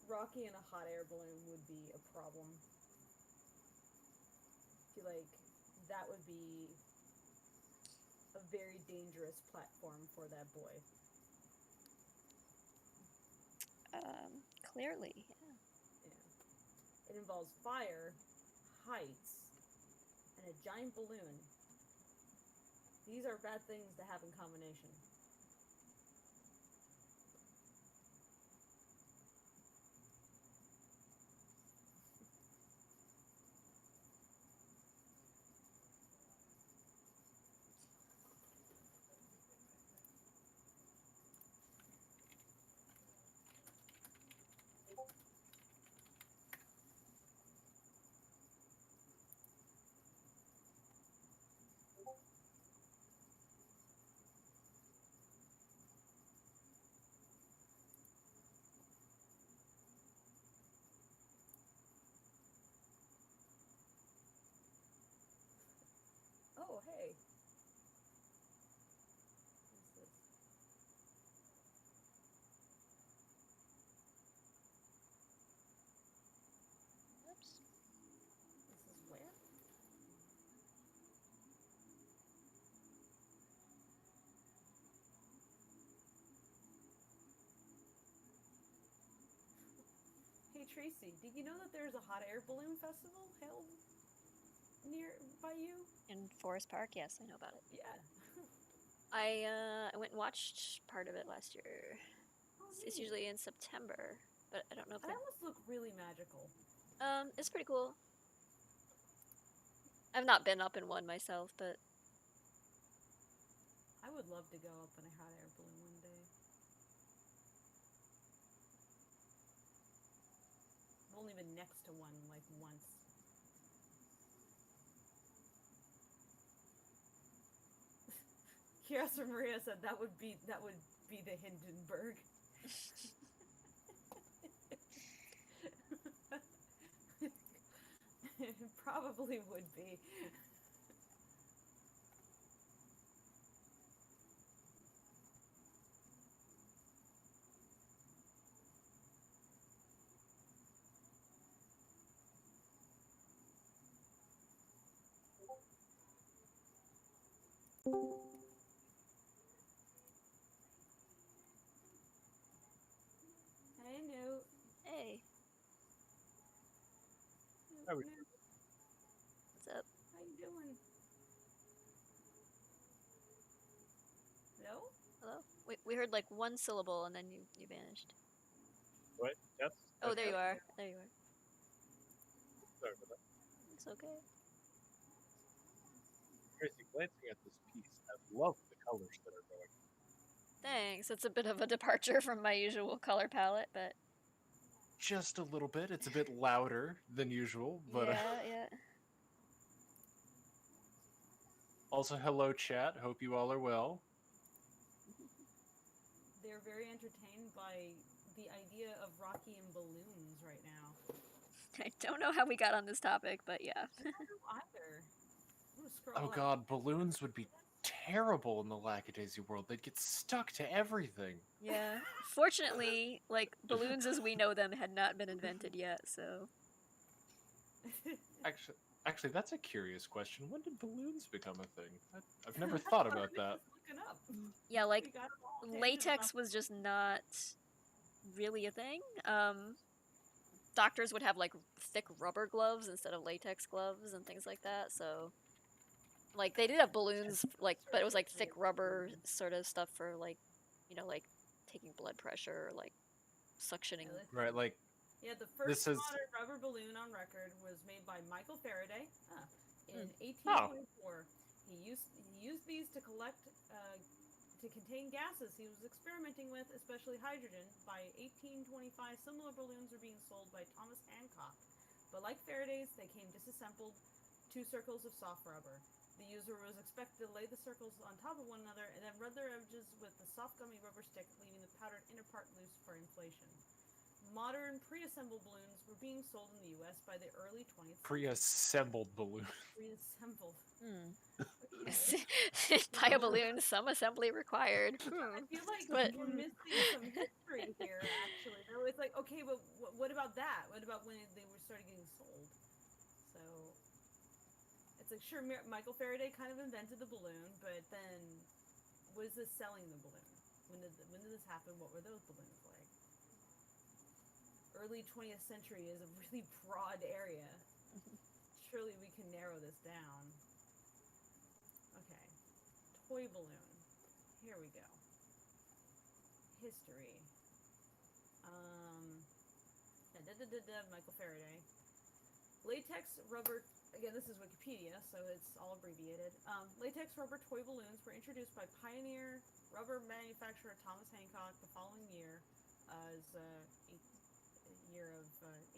Speaker 1: Rocky in a hot air balloon would be a problem. I feel like that would be a very dangerous platform for that boy.
Speaker 2: Clearly, yeah.
Speaker 1: It involves fire, heights, and a giant balloon. These are bad things to have in combination. Oh, hey. What's this?
Speaker 2: Oops.
Speaker 1: This is where? Hey Tracy, did you know that there's a hot air balloon festival held near by you?
Speaker 2: In Forest Park, yes, I know about it.
Speaker 1: Yeah.
Speaker 2: I went and watched part of it last year. It's
Speaker 1: neat.
Speaker 2: usually in September, but I don't know if
Speaker 1: They almost look really magical.
Speaker 2: it's pretty cool. I've not been up in one myself, but
Speaker 1: I would love to go up in a hot air balloon one day. I've only been next to one like once. Kiosra Maria said that would be the Hindenburg. It probably would be. Hey, Newt.
Speaker 2: hey,
Speaker 5: How we-
Speaker 1: Newt,
Speaker 2: what's up?
Speaker 1: how you doing? Hello?
Speaker 2: Hello? We heard like one syllable and then you vanished.
Speaker 5: What? Yes?
Speaker 2: Oh, there you
Speaker 1: Okay.
Speaker 2: are. There you are.
Speaker 5: Sorry about that.
Speaker 2: It's okay.
Speaker 5: Tracy, glancing at this piece, I love the colors that are going.
Speaker 2: Thanks. It's a bit of a departure from my usual color palette, but
Speaker 6: Just a little bit. It's a bit louder than usual, but
Speaker 2: yeah.
Speaker 6: also hello chat. Hope you all are well.
Speaker 1: They're very entertained by the idea of Rocky and balloons right now.
Speaker 2: I don't know how we got on this topic, but yeah.
Speaker 1: I don't know either. I'm gonna scroll
Speaker 6: Oh
Speaker 1: up.
Speaker 6: god, balloons would be terrible in the Lackadaisy world. They'd get stuck to everything.
Speaker 2: Yeah. Fortunately, like balloons as we know them had not been invented yet, so
Speaker 6: Actually, that's a curious question. When did balloons become a thing? I've never thought about that.
Speaker 1: Just looking up.
Speaker 2: yeah,
Speaker 1: We
Speaker 2: like
Speaker 1: got it all taken
Speaker 2: latex
Speaker 1: up.
Speaker 2: was just not really a thing. Doctors would have like thick rubber gloves instead of latex gloves and things like that, so like they did have balloons like but it was like thick rubber sort of stuff for like like taking blood pressure or like suctioning.
Speaker 1: Yeah, let's
Speaker 6: Right,
Speaker 1: see.
Speaker 6: like
Speaker 1: Yeah, the
Speaker 6: This
Speaker 1: first
Speaker 6: is-
Speaker 1: modern rubber balloon on record was made by Michael Faraday in
Speaker 6: Oh.
Speaker 1: 1824. He used these to collect to contain gases he was experimenting with, especially hydrogen. By 1825, similar balloons were being sold by Thomas Hancock, but like Faraday's, they came disassembled, 2 circles of soft rubber. The user was expected to lay the circles on top of one another and then rub their edges with the soft gummy rubber stick, leaving the powdered inner part loose for inflation. Modern pre-assembled balloons were being sold in the U.S. by the early 20th century.
Speaker 6: pre-assembled balloon.
Speaker 1: Pre-assembled.
Speaker 2: Hmm.
Speaker 1: Okay.
Speaker 2: Buy a balloon, some assembly required.
Speaker 1: I feel like
Speaker 2: But-
Speaker 1: we're missing some history here, actually. Though it's like, okay, but what about that? What about when they were started getting sold? So it's like, sure, Michael Faraday kind of invented the balloon, but then was this selling the balloon? When did this happen? What were those balloons like? Early 20th century is a really broad area. Surely we can narrow this down. Okay. Toy balloon. Here we go. History. Michael Faraday. Latex rubber, again this is Wikipedia, so it's all abbreviated. Latex rubber toy balloons were introduced by pioneer rubber manufacturer Thomas Hancock the following year, as year of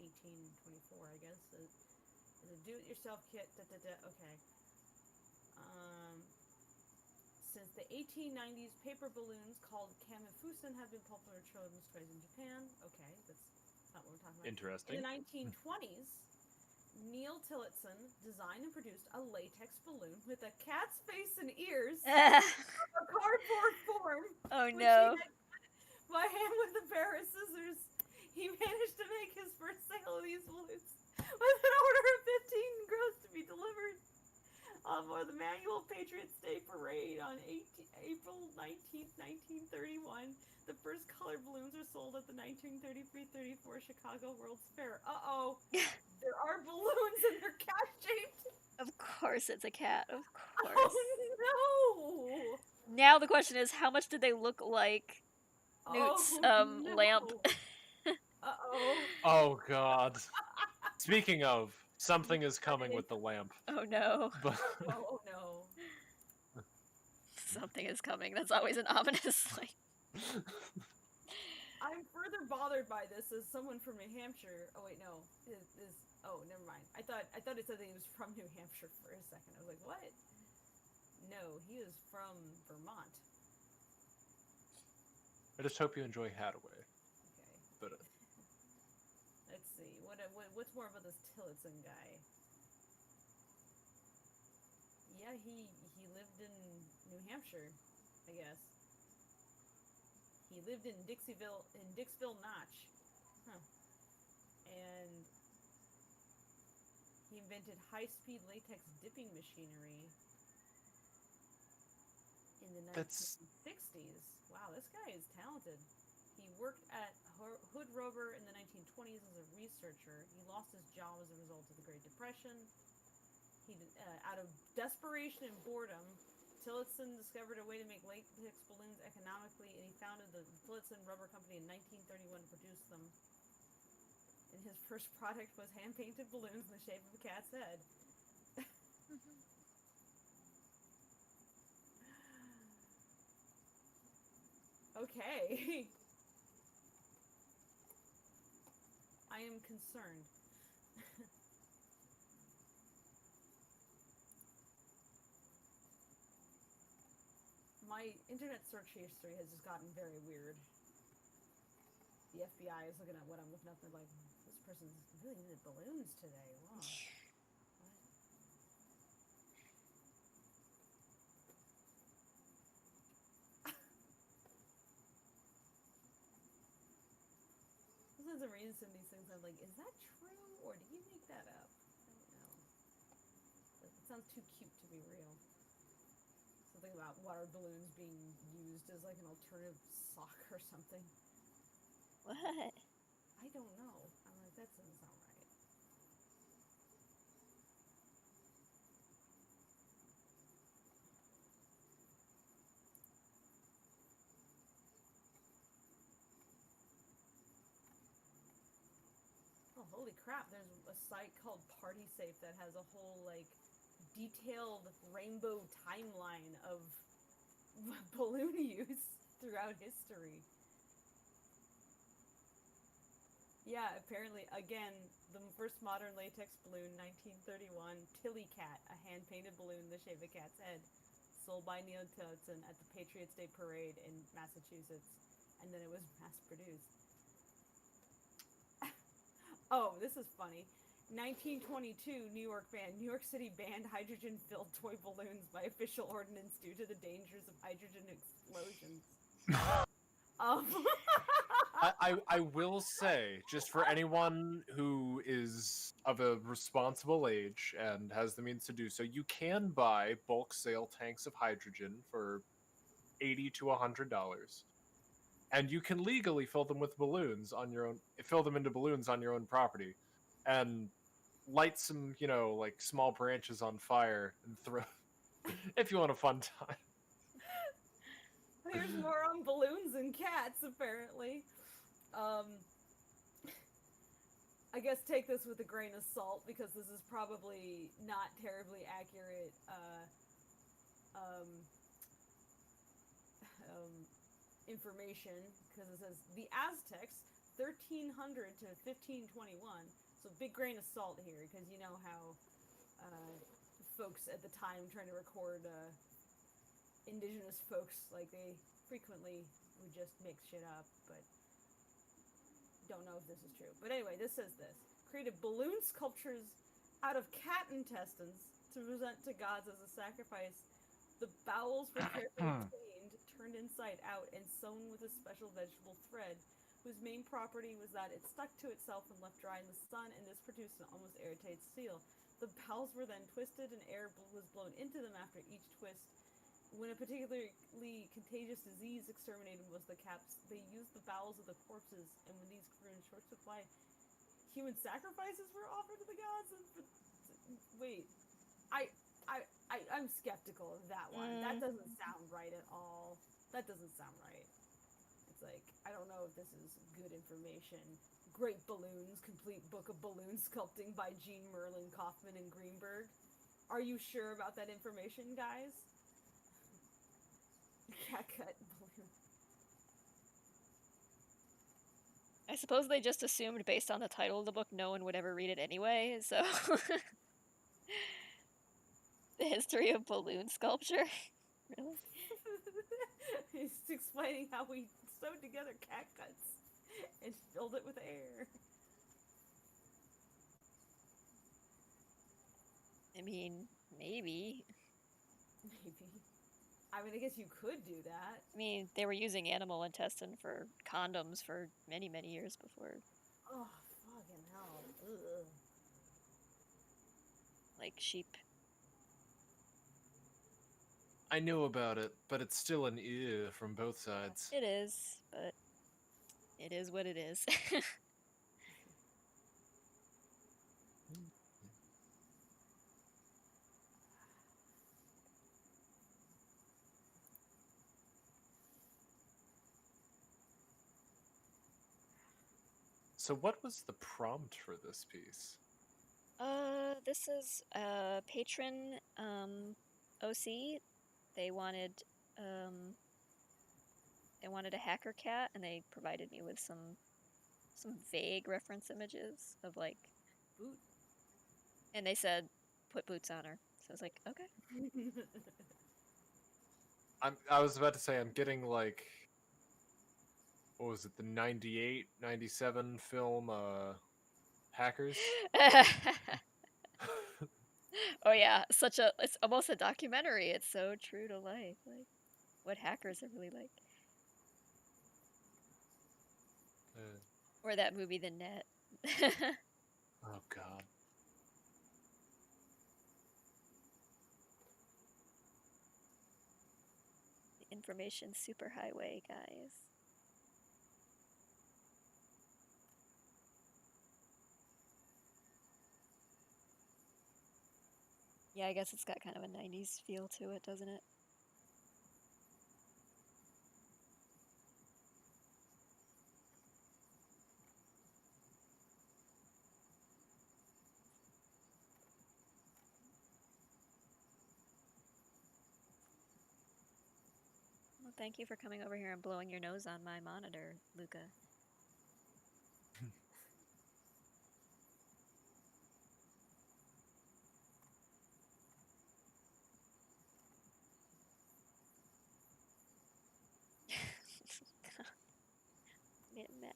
Speaker 1: 1824, I guess. As a do-it-yourself kit. Okay. Since the 1890s, paper balloons called kamifusen have been popular children's toys in Japan. Okay, that's not what we're talking about.
Speaker 6: Interesting.
Speaker 1: In the 1920s, Neil Tillotson designed and produced a latex balloon with a cat's face and ears, a cardboard form,
Speaker 2: Oh
Speaker 1: which
Speaker 2: no.
Speaker 1: he had cut by hand with a pair of scissors. He managed to make his first sale of these balloons with an order of 15 gross to be delivered for the Manual Patriots Day Parade on April 19th, 1931. The first colored balloons are sold at the 1933-34 Chicago World's Fair. Uh-oh. There are balloons and they're cat-shaped.
Speaker 2: Of course it's a cat. Of course.
Speaker 1: Oh
Speaker 2: Now the question is, how much did they look like
Speaker 1: no!
Speaker 2: Newt's
Speaker 1: no.
Speaker 2: lamp?
Speaker 1: Uh-oh.
Speaker 6: Oh God. Speaking of, something is coming with the lamp.
Speaker 2: Oh no.
Speaker 6: But
Speaker 1: Oh no.
Speaker 2: Something is coming. That's always an ominous like.
Speaker 1: I'm further bothered by this as someone from New Hampshire. Oh wait, no. Oh, never mind. I thought it said that he was from New Hampshire for a second. I was like, what? No, he is from Vermont.
Speaker 6: I just hope you enjoy Hadaway.
Speaker 1: Okay.
Speaker 6: But
Speaker 1: Let's see. What's more about this Tillotson guy? Yeah, he lived in New Hampshire, I guess. He lived in Dixville Notch. Huh. And he invented high-speed latex dipping machinery in the 1960s. Wow, this guy is talented. He worked at Hood Rover in the 1920s as a researcher. He lost his job as a result of the Great Depression. He, out of desperation and boredom, Tillotson discovered a way to make latex balloons economically, and he founded the Tillotson Rubber Company in 1931 to produce them. And his first product was hand-painted balloons in the shape of a cat's head. Okay. I am concerned. My internet search history has just gotten very weird. The FBI is looking at what I'm looking up and they're like, this person's really into balloons today. Wow. Sometimes I'm reading some of these things and I'm like, is that true or did you make that up? I don't know. Like, it sounds too cute to be real. Something about water balloons being used as like an alternative sock or something.
Speaker 2: What?
Speaker 1: I don't know. I'm like, that doesn't sound right. Oh, holy crap. There's a site called Party Safe that has a whole, like, detailed rainbow timeline of balloon use throughout history. Yeah, apparently, again, the first modern latex balloon, 1931, Tilly Cat, a hand-painted balloon in the shape of a cat's head, sold by Neil Tillotson at the Patriots Day Parade in Massachusetts, and then it was mass-produced. Oh, this is funny. 1922, New York City banned hydrogen-filled toy balloons by official ordinance due to the dangers of hydrogen explosions.
Speaker 6: I will say, just for anyone who is of a responsible age and has the means to do so, you can buy bulk sale tanks of hydrogen for $80 to $100, and you can legally fill them with balloons on your own. Fill them into balloons on your own property, and light some, like small branches on fire and throw. If you want a fun time.
Speaker 1: There's more on balloons and cats, apparently. I guess take this with a grain of salt, because this is probably not terribly accurate information, because it says the Aztecs, 1300 to 1521. So big grain of salt here, because you know how folks at the time trying to record indigenous folks, like, they frequently would just make shit up, but don't know if this is true. But anyway, this says this. Created balloon sculptures out of cat intestines to present to gods as a sacrifice. The bowels were carefully cleaned, turned inside out, and sewn with a special vegetable thread, whose main property was that it stuck to itself and left dry in the sun, and this produced an almost airtight seal. The bowels were then twisted, and air was blown into them after each twist. When a particularly contagious disease exterminated was the cats, they used the bowels of the corpses, and when these grew in short supply, human sacrifices were offered to the gods. Wait, I'm skeptical of that one. That doesn't sound right at all. That doesn't sound right. It's like, I don't know if this is good information. Great Balloons, Complete Book of Balloon Sculpting by Jean Merlin Kaufman and Greenberg. Are you sure about that information, guys? Cat cut balloon.
Speaker 2: I suppose they just assumed based on the title of the book no one would ever read it anyway, so... The history of balloon sculpture? Really?
Speaker 1: He's explaining how we sewed together cat cuts and filled it with air.
Speaker 2: I mean, maybe.
Speaker 1: Maybe. I mean, I guess you could do that.
Speaker 2: I mean, they were using animal intestine for condoms for many, many years before.
Speaker 1: Oh, fucking hell. Ugh.
Speaker 2: Like sheep.
Speaker 6: I knew about it, but it's still an ew from both sides.
Speaker 2: It is, but it is what it is.
Speaker 6: So what was the prompt for this piece?
Speaker 2: This is Patron OC. They wanted a hacker cat, and they provided me with some vague reference images of like
Speaker 1: Boot.
Speaker 2: and they said put boots on her. So I was like, okay.
Speaker 6: I was about to say I'm getting like, what was it, the 98, 97 film Hackers?
Speaker 2: Oh yeah, it's almost a documentary. It's so true to life, like what hackers are really like. Or that movie The Net.
Speaker 6: Oh god.
Speaker 2: The information superhighway, guys. Yeah, I guess it's got kind of a 90s feel to it, doesn't it? Well, thank you for coming over here and blowing your nose on my monitor, Luca. Made a mess.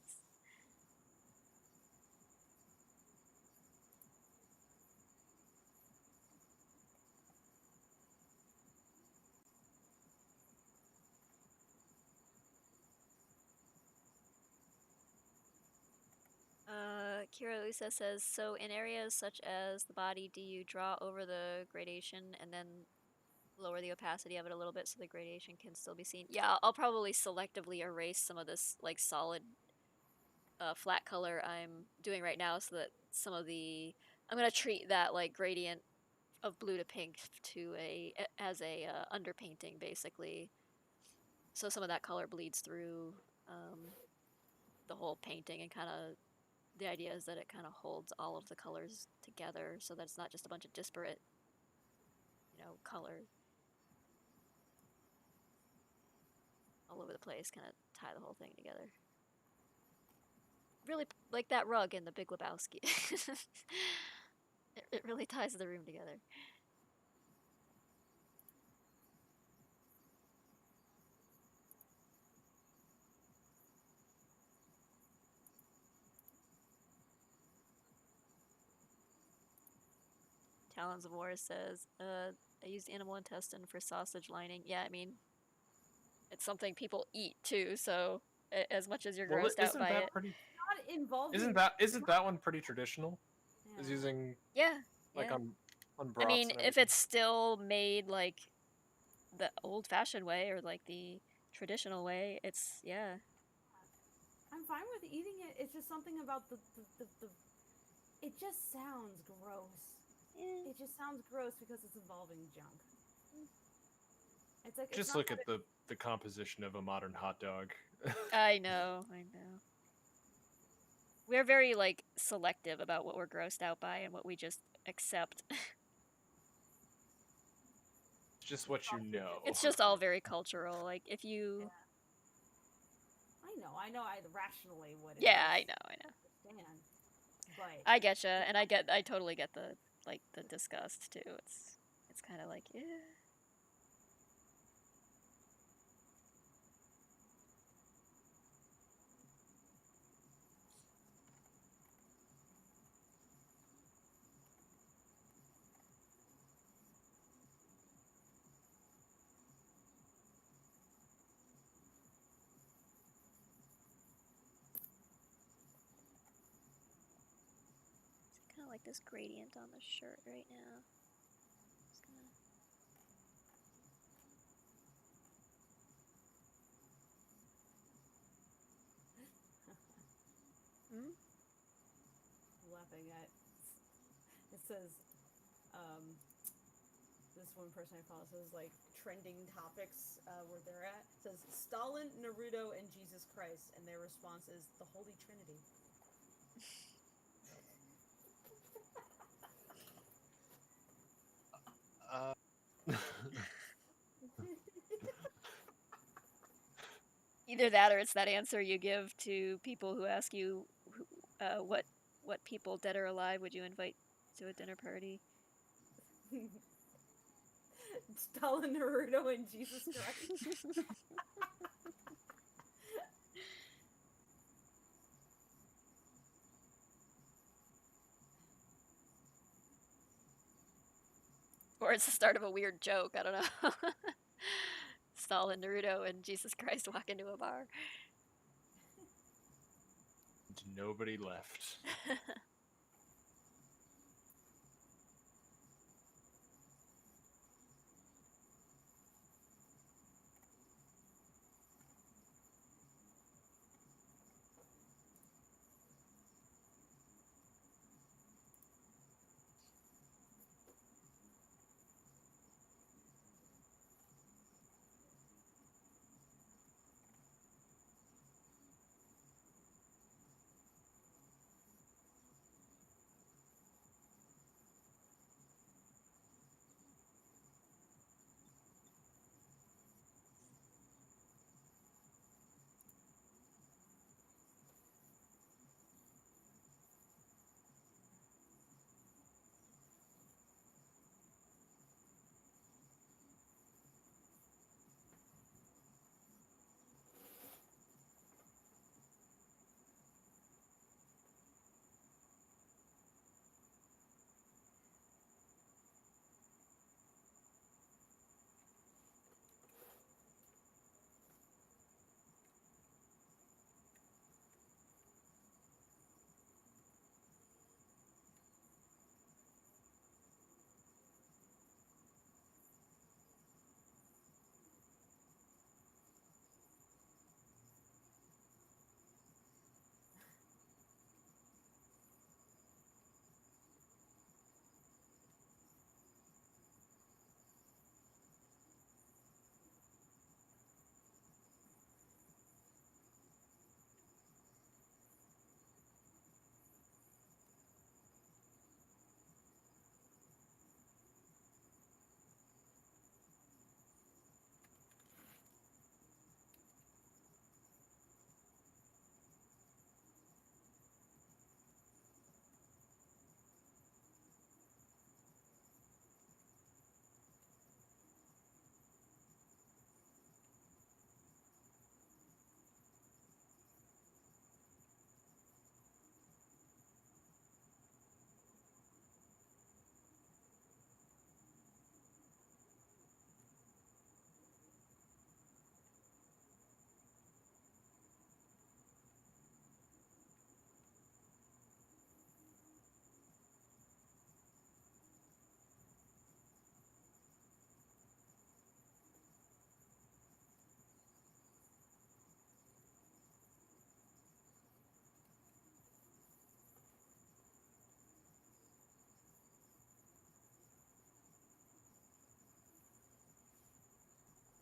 Speaker 2: Kira Lisa says, so in areas such as the body, do you draw over the gradation and then lower the opacity of it a little bit so the gradation can still be seen? Yeah, I'll probably selectively erase some of this like solid flat color I'm doing right now so that some of the... I'm going to treat that like gradient of blue to pink to as a underpainting basically. So some of that color bleeds through the whole painting, and kind of the idea is that it kind of holds all of the colors together so that it's not just a bunch of disparate, color all over the place, kind of tie the whole thing together. Really like that rug in The Big Lebowski. It really ties the room together. Talons of War says, I used animal intestine for sausage lining. Yeah, I mean, it's something people eat too, so as much as you're grossed out by it.
Speaker 1: Not involved.
Speaker 6: Isn't that one pretty traditional?
Speaker 1: Yeah.
Speaker 6: Is using
Speaker 2: Yeah.
Speaker 6: on broths.
Speaker 2: I mean,
Speaker 6: and
Speaker 2: if it's still made like the old-fashioned way or like the traditional way, it's
Speaker 1: I'm fine with eating it. It's just something about the it just sounds gross. It just sounds gross because it's involving junk. It's like it's
Speaker 6: Just
Speaker 1: not
Speaker 6: look
Speaker 1: that
Speaker 6: at the composition of a modern hot dog.
Speaker 2: I know. We're very like selective about what we're grossed out by and what we just accept.
Speaker 6: Just what you know.
Speaker 2: It's just all very cultural. Like if you
Speaker 1: I know I rationally would.
Speaker 2: Yeah, I know.
Speaker 1: Understand. But
Speaker 2: I getcha, and I totally get the disgust too. It's kind of like, yeah. Kind of like this gradient on the shirt right now. Just gonna...
Speaker 1: laughing at it says this one person I follow says like trending topics where they're at. It says Stalin, Naruto, and Jesus Christ, and their response is the Holy Trinity.
Speaker 2: Either that or it's that answer you give to people who ask you what people, dead or alive, would you invite to a dinner party?
Speaker 1: Stalin, Naruto, and Jesus Christ.
Speaker 2: Or it's the start of a weird joke, I don't know. Stalin, Naruto, and Jesus Christ walk into a bar.
Speaker 6: Nobody left.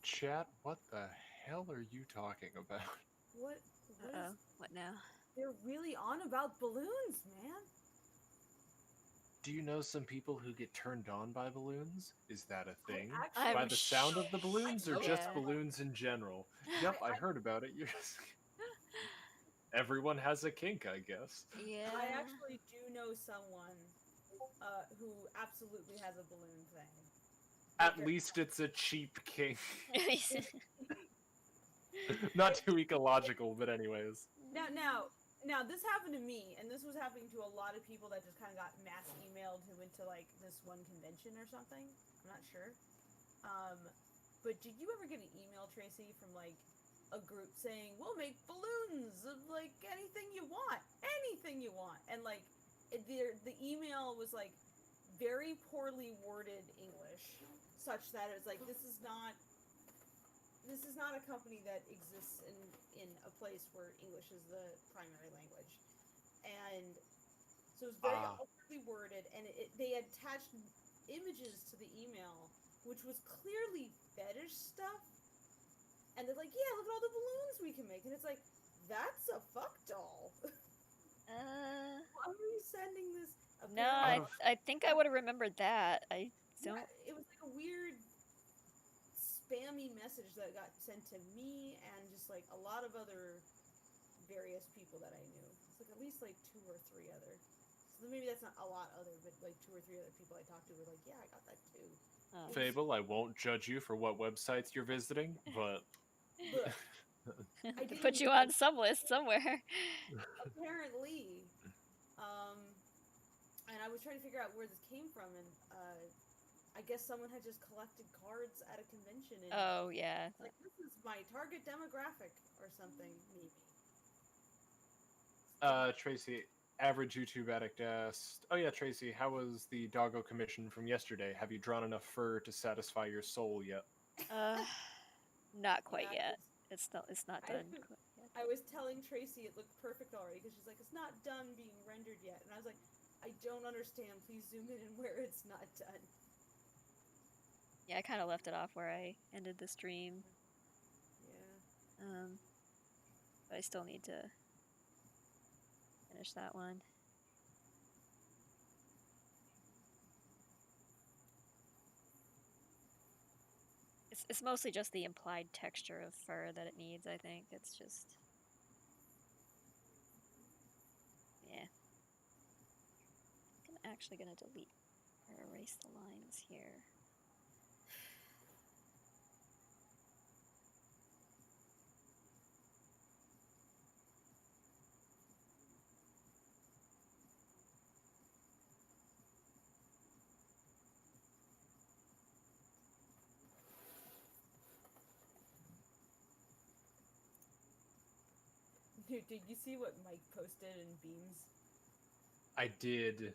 Speaker 6: Chat, what the hell are you talking about?
Speaker 1: What
Speaker 2: Uh-oh.
Speaker 1: is...
Speaker 2: What now?
Speaker 1: They're really on about balloons, man.
Speaker 6: Do you know some people who get turned on by balloons? Is that a thing?
Speaker 1: actually-
Speaker 6: By the sound of the balloons, or
Speaker 1: know
Speaker 6: just
Speaker 2: Yeah.
Speaker 6: balloons in general? Yep, I heard about it. You're just... Everyone has a kink, I guess.
Speaker 2: Yeah.
Speaker 1: I actually do know someone who absolutely has a balloon thing.
Speaker 6: At least it's a cheap kink. Not too ecological, but anyways.
Speaker 1: Now, this happened to me, and this was happening to a lot of people that just kind of got mass emailed who went to like this one convention or something. I'm not sure. But did you ever get an email, Tracy, from like a group saying, "We'll make balloons of like anything you want, and like the email was like very poorly worded English, such that it was like this is not a company that exists in a place where English is the primary language. And so it was very awkwardly worded, and they attached images to the email, which was clearly fetish stuff. And they're like, yeah, look at all the balloons we can make. And it's like, that's a fuck doll. Why are you sending this?
Speaker 2: No, I think I would have remembered that. I don't.
Speaker 1: Yeah, it was like a weird spammy message that got sent to me and just like a lot of other various people that I knew. It's like at least like 2 or 3 other. So maybe that's not a lot other, but like 2 or 3 other people I talked to were like, yeah, I got that too.
Speaker 2: Oh.
Speaker 6: Fable, I won't judge you for what websites you're visiting, but...
Speaker 1: Look, I
Speaker 2: To put you on some list somewhere.
Speaker 1: Apparently. And I was trying to figure out where this came from, and I guess someone had just collected cards at a convention. And
Speaker 2: Oh, yeah.
Speaker 1: like, this is my target demographic or something, maybe.
Speaker 6: Tracy, average YouTube addict asked, "Oh yeah, Tracy, how was the doggo commission from yesterday? Have you drawn enough fur to satisfy your soul yet?"
Speaker 2: Not quite
Speaker 1: Yeah,
Speaker 2: yet. It's not done quite yet.
Speaker 1: I was telling Tracy it looked perfect already, because she's like, it's not done being rendered yet. And I was like, I don't understand. Please zoom in and where it's not done.
Speaker 2: Yeah, I kind of left it off where I ended the stream.
Speaker 1: Yeah.
Speaker 2: But I still need to finish that one. It's mostly just the implied texture of fur that it needs, I think. It's just... yeah. I think I'm actually going to delete or erase the lines here.
Speaker 1: Dude, did you see what Mike posted in Beams?
Speaker 6: I did.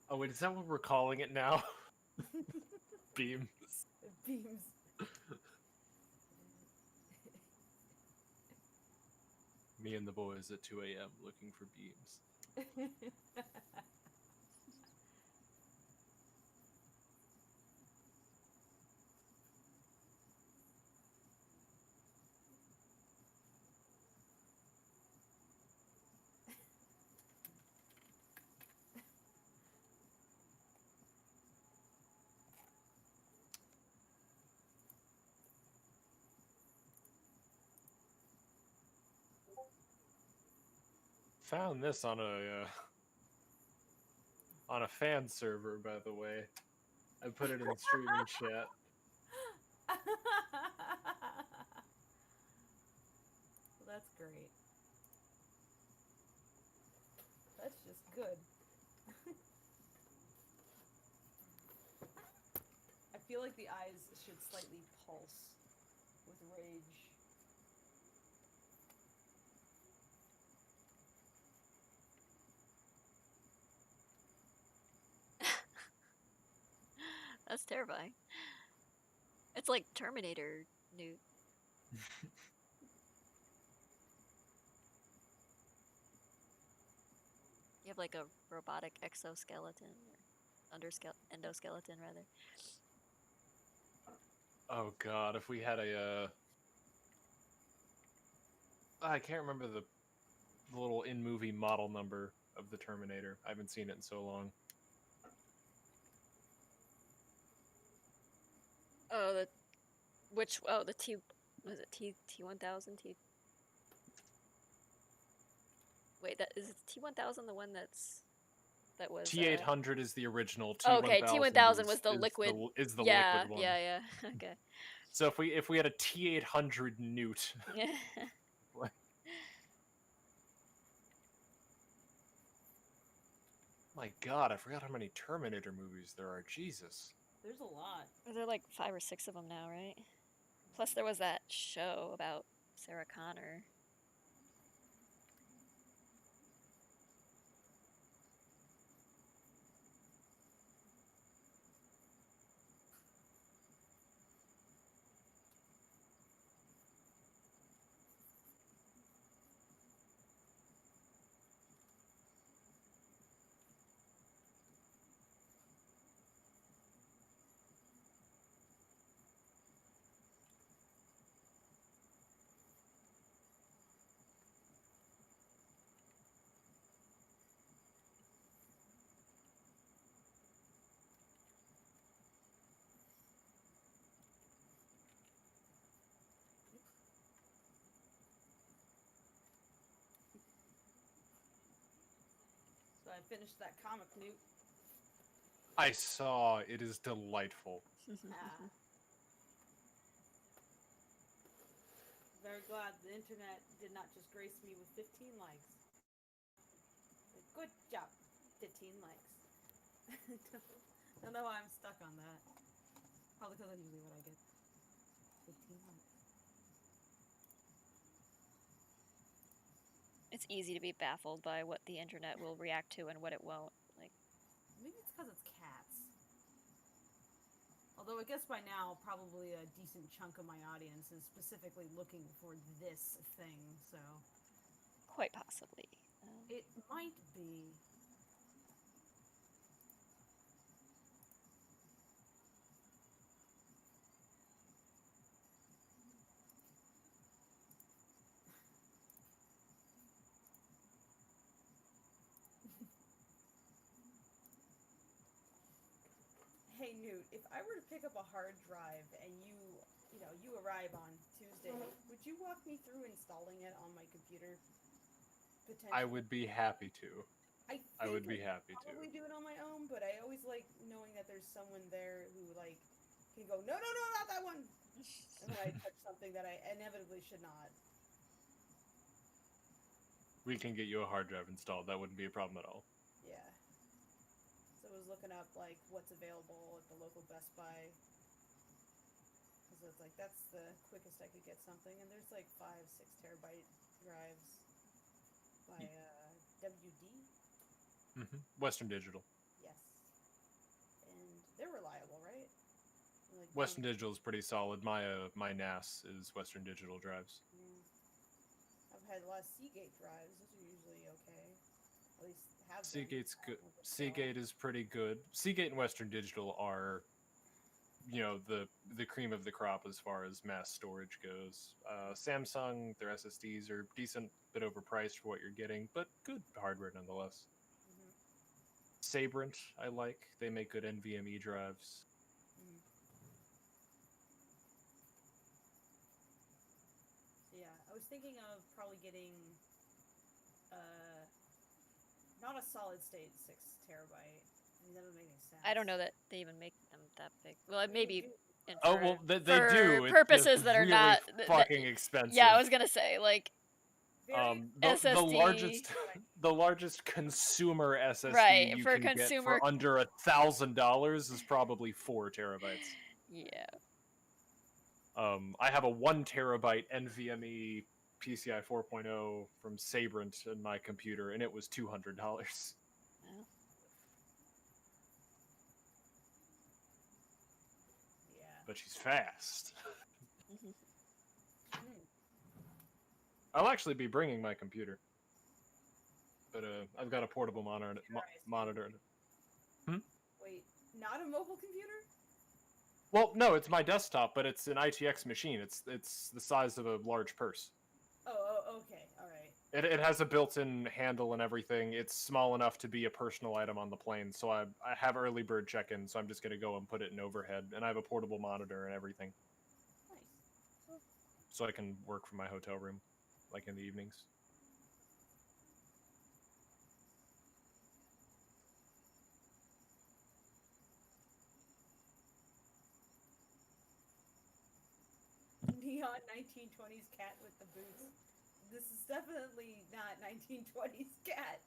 Speaker 6: Oh wait, is that what we're calling it now? Beams.
Speaker 1: Beams.
Speaker 6: Me and the boys at 2 a.m. looking for beams. Found this on a fan server, by the way. I put it in streaming chat.
Speaker 1: Well, that's great. That's just good. I feel like the eyes should slightly pulse with rage.
Speaker 2: That's terrifying. It's like Terminator Newt. You have like a robotic exoskeleton. endoskeleton rather.
Speaker 6: Oh god, if we had a I can't remember the little in-movie model number of the Terminator. I haven't seen it in so long.
Speaker 2: Oh, the T was it T1000 T. Wait, that is T1000 the one that was
Speaker 6: T800 is the original.
Speaker 2: Oh, okay,
Speaker 6: T1000
Speaker 2: T1000 was the
Speaker 6: is
Speaker 2: liquid.
Speaker 6: is the
Speaker 2: yeah,
Speaker 6: liquid one.
Speaker 2: yeah. Okay.
Speaker 6: So if we had a T800 Newt, my god, I forgot how many Terminator movies there are. Jesus.
Speaker 1: There's a lot.
Speaker 2: There are like 5 or 6 of them now, right? Plus there was that show about Sarah Connor.
Speaker 1: So I finished that comic, Newt.
Speaker 6: I saw. It is delightful.
Speaker 1: Ah. Very glad the internet did not just grace me with 15 likes. Good job, 15 likes. Don't know why I'm stuck on that. Probably because that's usually what I get. 15 likes.
Speaker 2: It's easy to be baffled by what the internet will react to and what it won't. Like,
Speaker 1: maybe it's because it's cats. Although I guess by now, probably a decent chunk of my audience is specifically looking for this thing, so...
Speaker 2: quite possibly.
Speaker 1: It might be. Hey Newt, if I were to pick up a hard drive and you arrive on Tuesday, would you walk me through installing it on my computer? Potentially.
Speaker 6: I would be happy to. I would be happy to.
Speaker 1: Probably do it on my own, but I always like knowing that there's someone there who like can go, no, not that one. And when I touch something that I inevitably should not.
Speaker 6: We can get you a hard drive installed. That wouldn't be a problem at all.
Speaker 1: Yeah. So I was looking up like what's available at the local Best Buy. Because it's like that's the quickest I could get something, and there's like 5-6 terabyte drives by WD.
Speaker 6: Western Digital.
Speaker 1: Yes. And they're reliable, right? Like,
Speaker 6: Western Digital is pretty solid. My NAS is Western Digital drives.
Speaker 1: I've had a lot of Seagate drives. Those are usually okay. At least have been.
Speaker 6: Seagate's good. Seagate is pretty good. Seagate and Western Digital are, the cream of the crop as far as mass storage goes. Samsung, their SSDs are decent, bit overpriced for what you're getting, but good hardware nonetheless. Sabrent, I like. They make good NVMe drives.
Speaker 1: Yeah, I was thinking of probably getting not a solid state 6 terabyte. I mean, that doesn't make any sense.
Speaker 2: I don't know that they even make them that big. Well, maybe.
Speaker 6: Oh well, they
Speaker 2: for
Speaker 6: do.
Speaker 2: Purposes that are
Speaker 6: really
Speaker 2: not
Speaker 6: fucking expensive.
Speaker 2: Yeah, I was gonna say like.
Speaker 6: The largest consumer SSD
Speaker 2: right,
Speaker 6: you
Speaker 2: for
Speaker 6: can
Speaker 2: consumer...
Speaker 6: get for under $1,000 is probably 4 terabytes.
Speaker 2: Yeah.
Speaker 6: I have a 1 terabyte NVMe PCI 4.0 from Sabrent in my computer, and it was $200.
Speaker 2: Oh.
Speaker 1: Yeah.
Speaker 6: But she's fast. I'll actually be bringing my computer, but I've got a portable monitor.
Speaker 1: Wait, Not a mobile computer?
Speaker 6: Well, no, it's my desktop, but it's an ITX machine. It's the size of a large purse.
Speaker 1: Oh, okay, all right.
Speaker 6: It has a built-in handle and everything. It's small enough to be a personal item on the plane. So I have early bird check-in. So I'm just gonna go and put it in overhead, and I have a portable monitor and everything,
Speaker 1: Nice.
Speaker 6: so I can work from my hotel room, like in the evenings.
Speaker 1: Neon 1920s cat with the boots. This is definitely not 1920s cat.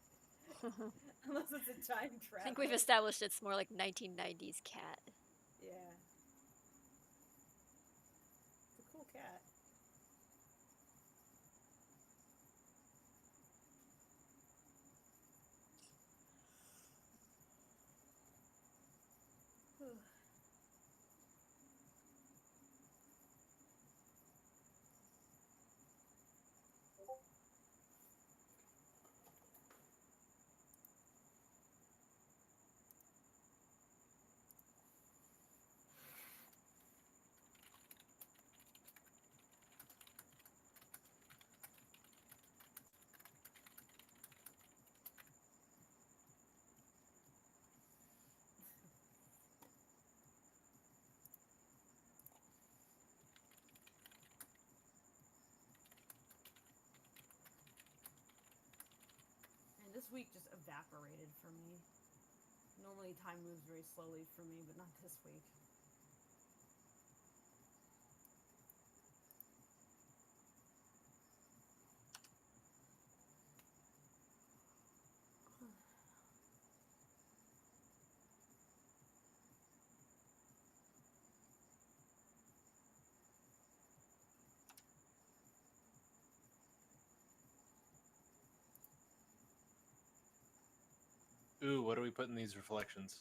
Speaker 1: Unless it's a time travel.
Speaker 2: I think we've established it's more like 1990s cat.
Speaker 1: Yeah. It's a cool cat. And this week just evaporated for me. Normally time moves very slowly for me, but not this week.
Speaker 6: Ooh, what do we put in these reflections?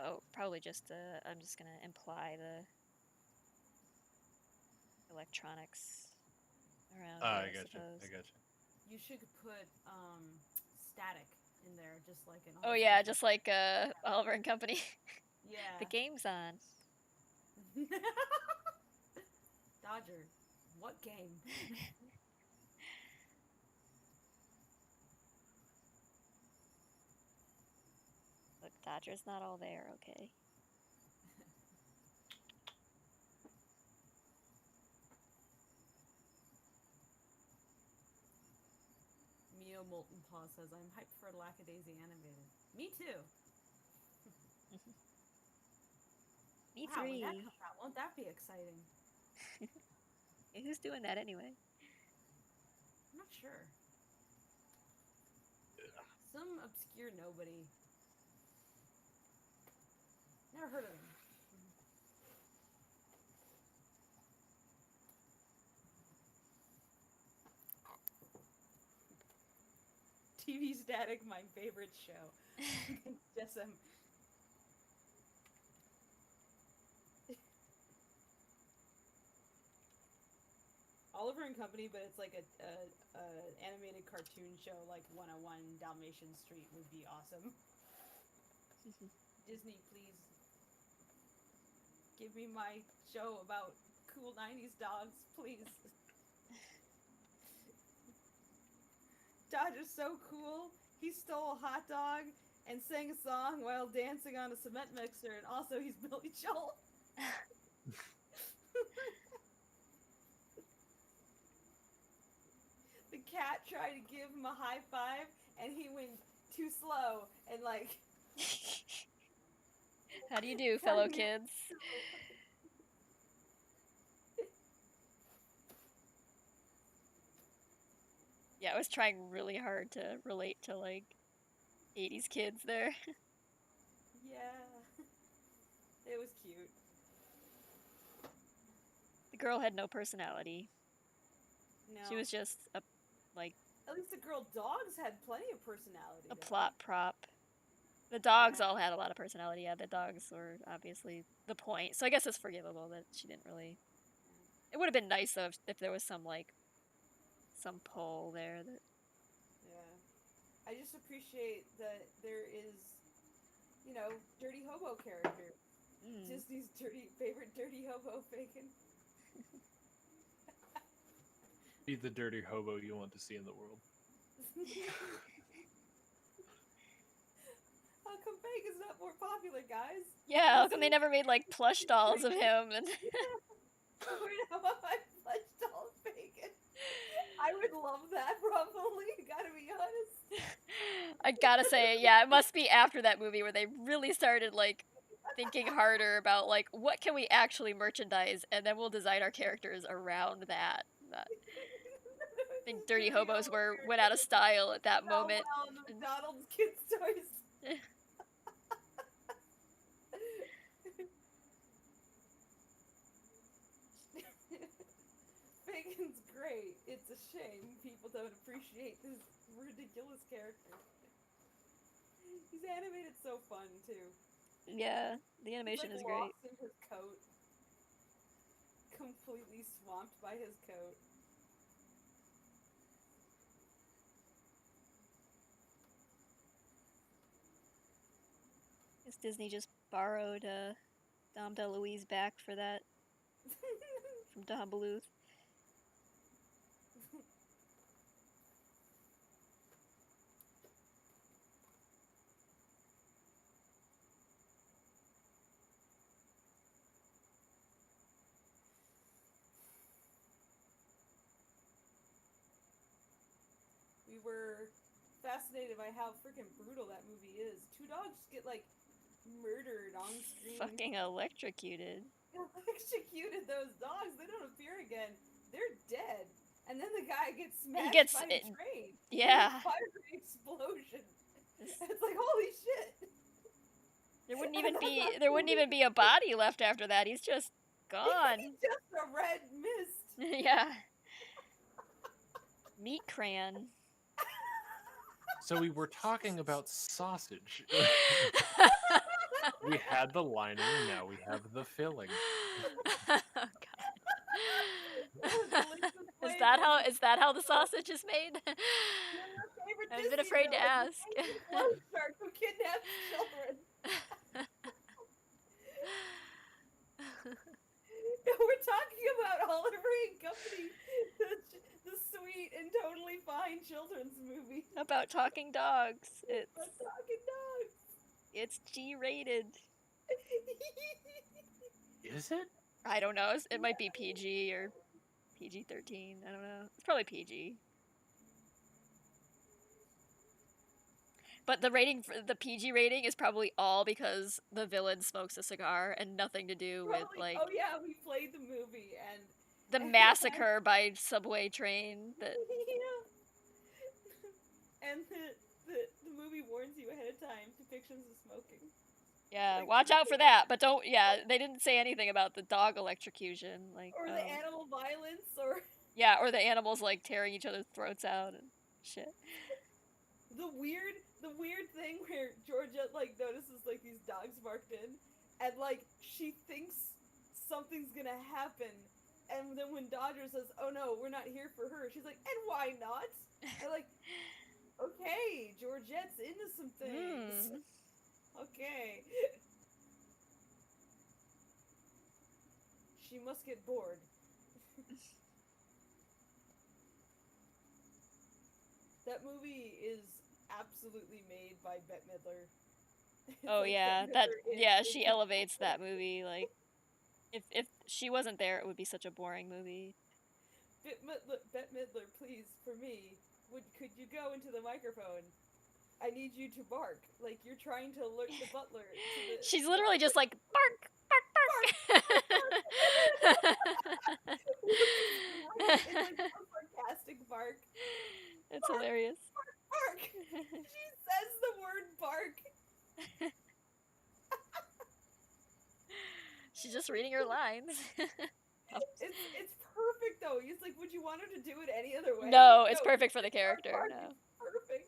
Speaker 2: Oh, probably just I'm just gonna imply the electronics around
Speaker 6: Ah,
Speaker 2: it,
Speaker 6: I gotcha.
Speaker 2: suppose.
Speaker 6: I gotcha.
Speaker 1: You should put static in there, just like an.
Speaker 2: Oh yeah, just like Oliver and Company.
Speaker 1: Yeah.
Speaker 2: The game's on.
Speaker 1: Dodger, what game?
Speaker 2: Look, Dodger's not all there, okay?
Speaker 1: Mio Molten Paw says, I'm hyped for Lackadaisy animated. Me too.
Speaker 2: Me
Speaker 1: Wow, when
Speaker 2: three.
Speaker 1: that comes out, won't that be exciting?
Speaker 2: Who's doing that anyway?
Speaker 1: I'm not sure. Some obscure nobody. Never heard of him. TV Static, my favorite show. Jessam. Oliver and Company, but it's like a animated cartoon show like 101 Dalmatian Street would be awesome. Disney, please give me my show about cool 90s dogs, please. Dodger's so cool. He stole a hot dog and sang a song while dancing on a cement mixer, and also he's Billy Joel. The cat tried to give him a high five, and he went too slow, and like...
Speaker 2: How do you do, fellow kids? Yeah, I was trying really hard to relate to, like, 80s kids there.
Speaker 1: Yeah. It was cute.
Speaker 2: The girl had no personality.
Speaker 1: No.
Speaker 2: She was just a, like...
Speaker 1: At least the girl dogs had plenty of personality.
Speaker 2: A plot prop. The dogs
Speaker 1: Yeah.
Speaker 2: all had a lot of personality. Yeah, the dogs were obviously the point. So I guess it's forgivable that she didn't really... It would have been nice, though, if there was some, like, some pull there that...
Speaker 1: Yeah. I just appreciate that there is, you know, dirty hobo character. Disney's favorite dirty hobo, Fagin.
Speaker 6: Be the dirty hobo you want to see in the world.
Speaker 1: How come Fagin's not more popular, guys?
Speaker 2: Yeah, how come they never made like plush dolls of him? And
Speaker 1: Where now I plush doll Fagin? I would love that, probably. Gotta be honest.
Speaker 2: I gotta say, yeah, it must be after that movie where they really started like thinking harder about like what can we actually merchandise, and then we'll design our characters around that. I think Dirty Hobos went out of style at that moment.
Speaker 1: Well, the McDonald's kids toys. Fagin's great. It's a shame people don't appreciate this ridiculous character. He's animated so fun too.
Speaker 2: Yeah, the animation
Speaker 1: He's,
Speaker 2: is
Speaker 1: like,
Speaker 2: great.
Speaker 1: lost in his coat. Completely swamped by his coat.
Speaker 2: Guess Disney just borrowed Dom DeLuise back for that from Don Bluth.
Speaker 1: We were fascinated by how freaking brutal that movie is. Two dogs get like murdered on screen.
Speaker 2: Fucking electrocuted.
Speaker 1: Electrocuted those dogs. They don't appear again. They're dead. And then the guy gets smashed
Speaker 2: gets
Speaker 1: by a train.
Speaker 2: Yeah.
Speaker 1: Fiery explosion. It's like holy shit.
Speaker 2: There wouldn't even be a body left after that. He's just gone.
Speaker 1: He's just a red mist.
Speaker 2: Yeah. Meat crayon.
Speaker 6: So we were talking about sausage. We had the lining, now we have the filling.
Speaker 2: Oh, God. Is that how the sausage is made? I've been afraid to ask.
Speaker 1: Shark who kidnaps children. We're talking about Oliver and Company, the sweet and totally fine children's movie
Speaker 2: About talking dogs.
Speaker 1: about talking dogs.
Speaker 2: It's G-rated.
Speaker 6: Is it?
Speaker 2: I don't know. It might be PG or PG-13. I don't know. It's probably PG. But the PG rating is probably all because the villain smokes a cigar and nothing to do with like
Speaker 1: Oh yeah, we played the movie and
Speaker 2: the massacre by subway train that
Speaker 1: and the movie warns you ahead of time depictions of smoking.
Speaker 2: Yeah,
Speaker 1: Like,
Speaker 2: watch out for that. But don't. Yeah, they didn't say anything about the dog electrocution, like
Speaker 1: or the animal violence, or
Speaker 2: yeah, or the animals like tearing each other's throats out and shit.
Speaker 1: the weird thing where Georgia like notices like these dogs marked in, and like she thinks something's gonna happen, and then when Dodger says, "Oh no, we're not here for her," she's like, "And why not?" And like, okay, Georgette's into some things. Okay. She must get bored. That movie is absolutely made by Bette Midler.
Speaker 2: Oh
Speaker 1: Like,
Speaker 2: yeah,
Speaker 1: Bette
Speaker 2: that
Speaker 1: Midler
Speaker 2: yeah,
Speaker 1: is-
Speaker 2: she elevates that movie. Like, if she wasn't there, it would be such a boring movie.
Speaker 1: Bette Midler, please, for me, could you go into the microphone? I need you to bark, like you're trying to alert the butler. To the...
Speaker 2: She's literally just like bark, bark, bark.
Speaker 1: It's like a sarcastic bark.
Speaker 2: It's hilarious.
Speaker 1: Bark. She says the word bark.
Speaker 2: She's just reading her lines.
Speaker 1: It's perfect though. He's like, would you want her to do it any other way?
Speaker 2: No, it's perfect for the character.
Speaker 1: Bark
Speaker 2: No.
Speaker 1: is perfect.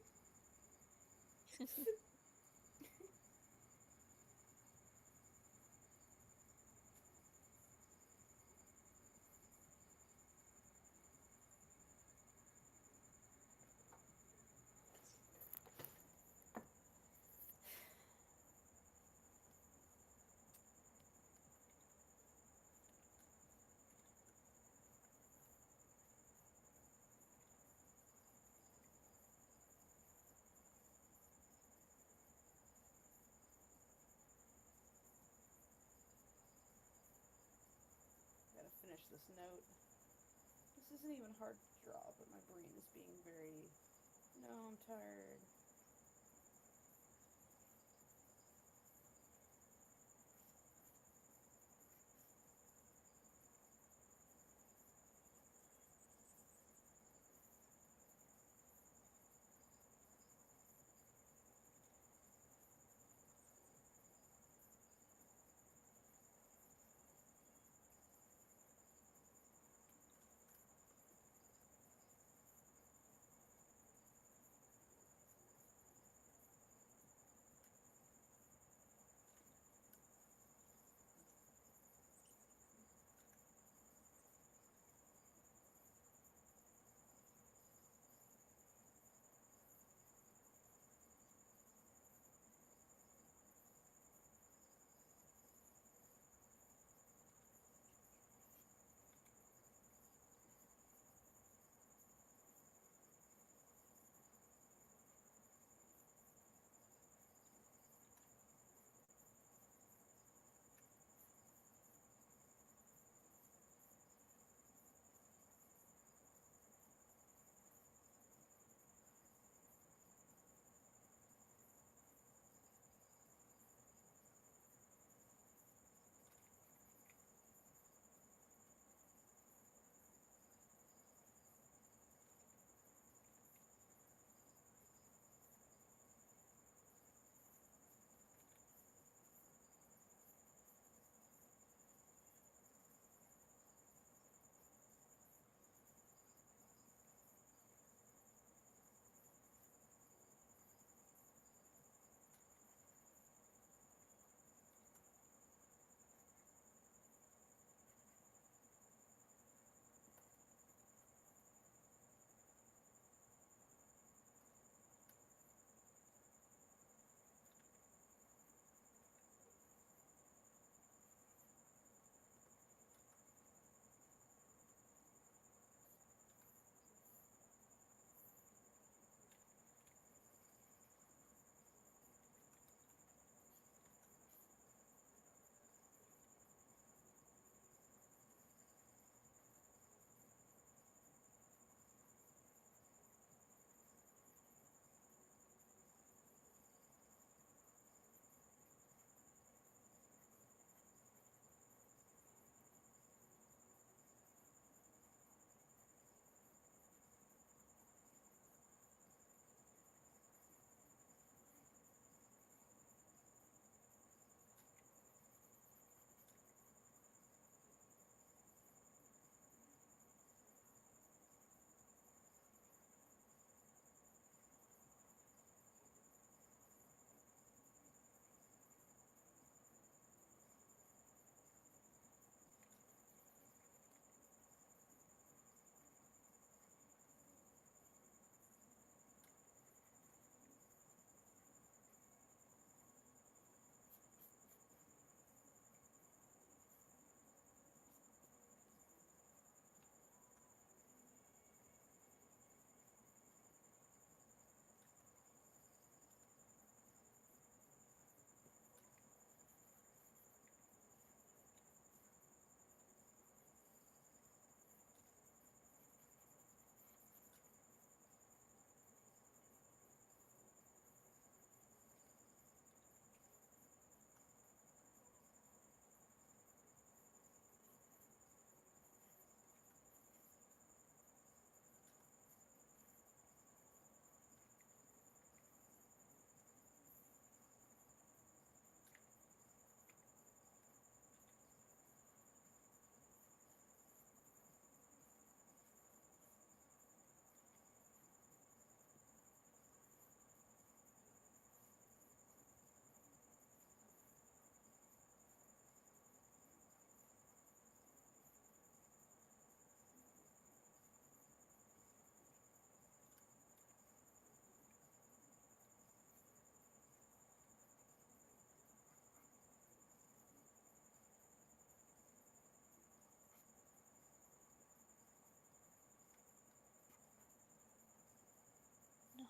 Speaker 1: finish this note. This isn't even hard to draw, but my brain is being very... No, I'm tired.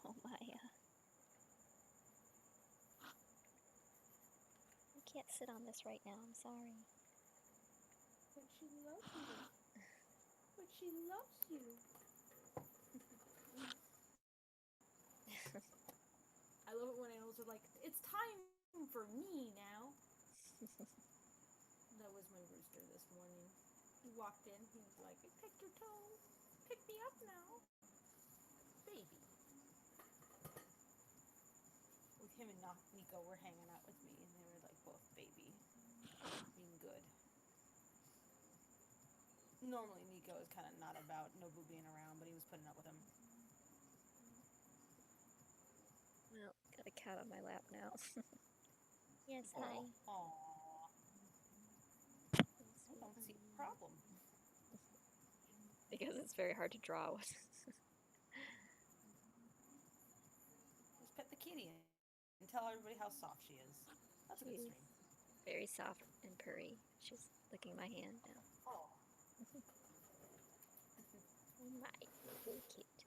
Speaker 2: No, Maya. I can't sit on this right now, I'm sorry.
Speaker 1: But she loves you to She loves you. I love it when animals are like, it's time for me now. That was my rooster this morning. He walked in, he was like, I picked your toe. Pick me up now. Baby. With him and Nico were hanging out with me, and they were like both baby. Being good. Normally Nico is kind of not about Nobu being around, but he was putting up with him.
Speaker 2: Well, got a cat on my lap now. Yes, hi.
Speaker 1: Aww. I don't see a problem.
Speaker 2: Because it's very hard to draw with.
Speaker 1: Just pet the kitty and tell everybody how soft she is. That's a good
Speaker 2: She's
Speaker 1: stream.
Speaker 2: very soft and purry. She's licking my hand now.
Speaker 1: Oh.
Speaker 2: Oh my, so cute.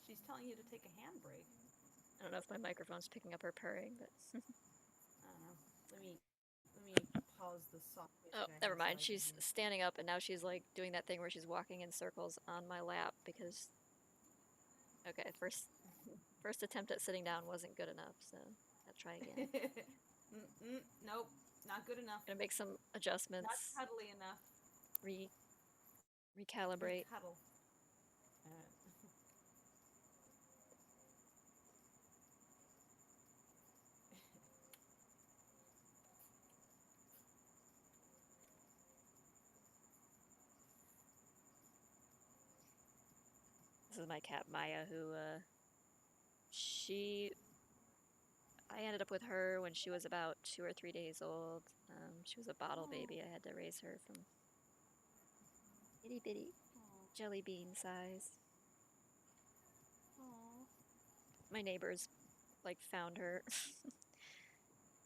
Speaker 1: She's telling you to take a handbrake.
Speaker 2: I don't know if my microphone's picking up her purring, but
Speaker 1: I don't know. Let me pause the soft music.
Speaker 2: oh,
Speaker 1: I
Speaker 2: never
Speaker 1: have so I
Speaker 2: mind.
Speaker 1: can
Speaker 2: She's
Speaker 1: hear.
Speaker 2: standing up and now she's like doing that thing where she's walking in circles on my lap because okay, first attempt at sitting down wasn't good enough, so I'll try again.
Speaker 1: Nope, not good enough.
Speaker 2: Gonna make some
Speaker 1: Not
Speaker 2: adjustments,
Speaker 1: cuddly enough.
Speaker 2: recalibrate.
Speaker 1: Cuddle.
Speaker 2: This is my cat Maya, who I ended up with her when she was about 2 or 3 days old. She was a bottle baby. I had to raise her from itty bitty jelly bean size.
Speaker 1: Aww.
Speaker 2: My neighbors like found her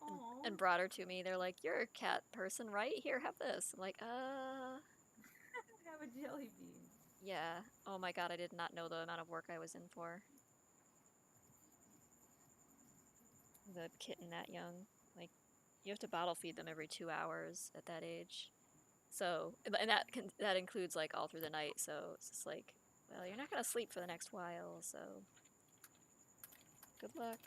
Speaker 1: Aww.
Speaker 2: and brought her to me. They're like, "You're a cat person, right? Here, have this." I'm like,
Speaker 1: Have a jelly bean.
Speaker 2: yeah. Oh my god, I did not know the amount of work I was in for. The kitten that young, like, you have to bottle feed them every 2 hours at that age. So, and that includes like all through the night. So it's just like, well, you're not gonna sleep for the next while. So, good luck.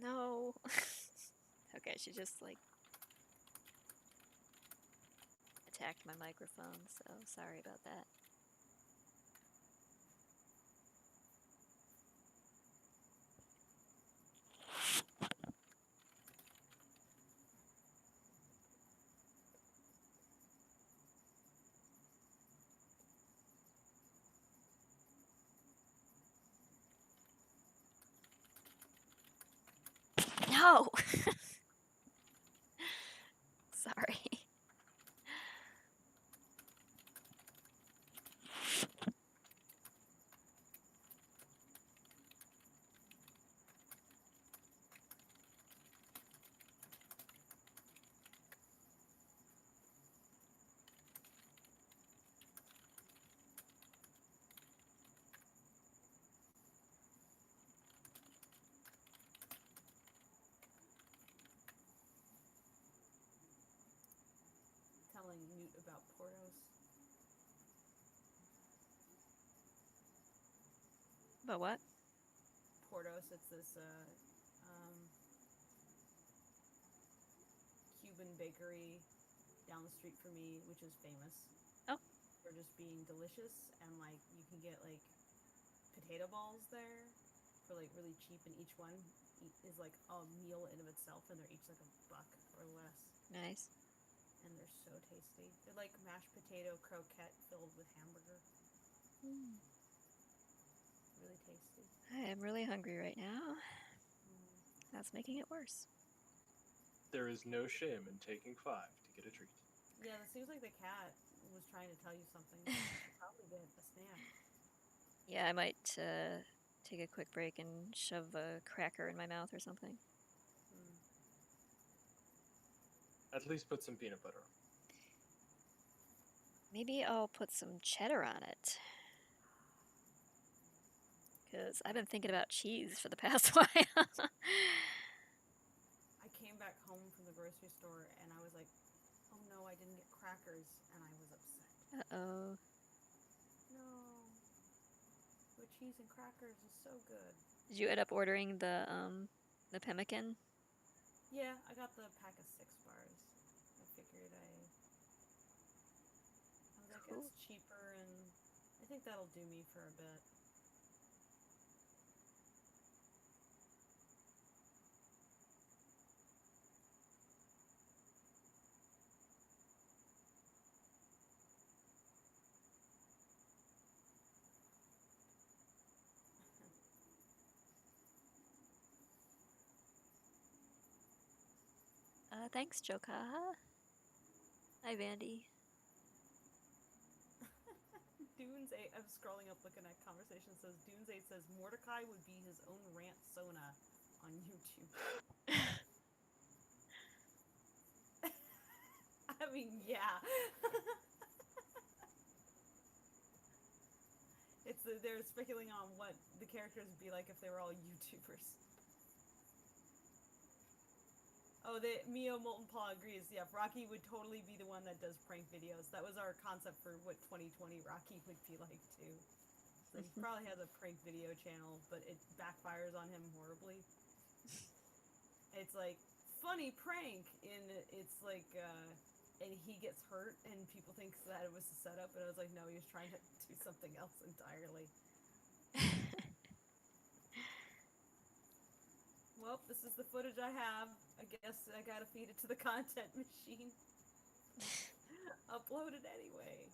Speaker 2: No. Okay, she just like attacked my microphone, so sorry about that. No! Sorry.
Speaker 1: Telling Newt about Portos.
Speaker 2: But what?
Speaker 1: Portos, it's this Cuban bakery down the street from me, which is famous.
Speaker 2: Oh.
Speaker 1: For just being delicious, and like you can get like potato balls there for like really cheap, and each one is like a meal in of itself, and they're each like $1 or less.
Speaker 2: Nice.
Speaker 1: And they're so tasty. They're like mashed potato croquette filled with hamburger. Really tasty.
Speaker 2: I am really hungry right now. That's making it worse.
Speaker 6: There is no shame in taking 5 to get a treat.
Speaker 1: Yeah, it seems like the cat was trying to tell you something. You should probably get a snack.
Speaker 2: Yeah, I might take a quick break and shove a cracker in my mouth or something.
Speaker 6: At least put some peanut butter on.
Speaker 2: Maybe I'll put some cheddar on it. Because I've been thinking about cheese for the past while.
Speaker 1: I came back home from the grocery store and I was like, oh no, I didn't get crackers, and I was upset.
Speaker 2: Uh-oh.
Speaker 1: No. But cheese and crackers is so good.
Speaker 2: Did you end up ordering the pemmican?
Speaker 1: Yeah, I got the pack of 6 bars. I figured I was like,
Speaker 2: Cool.
Speaker 1: it's cheaper, and I think that'll do me for a bit.
Speaker 2: Thanks, Jokaha. Hi, Vandy.
Speaker 1: Dunes 8, I'm scrolling up looking at conversation, says Dunes 8 says Mordecai would be his own rant Sona on YouTube. I mean, yeah. They're speculating on what the characters would be like if they were all YouTubers. Oh, Mio Molten Paw agrees. Yeah, Rocky would totally be the one that does prank videos. That was our concept for what 2020 Rocky would be like too. So he probably has a prank video channel, but it backfires on him horribly. It's like funny prank, and it's like, and he gets hurt, and people think that it was a setup, and I was like, no, he was trying to do something else entirely. Well, this is the footage I have. I guess I gotta feed it to the content machine. Upload it anyway.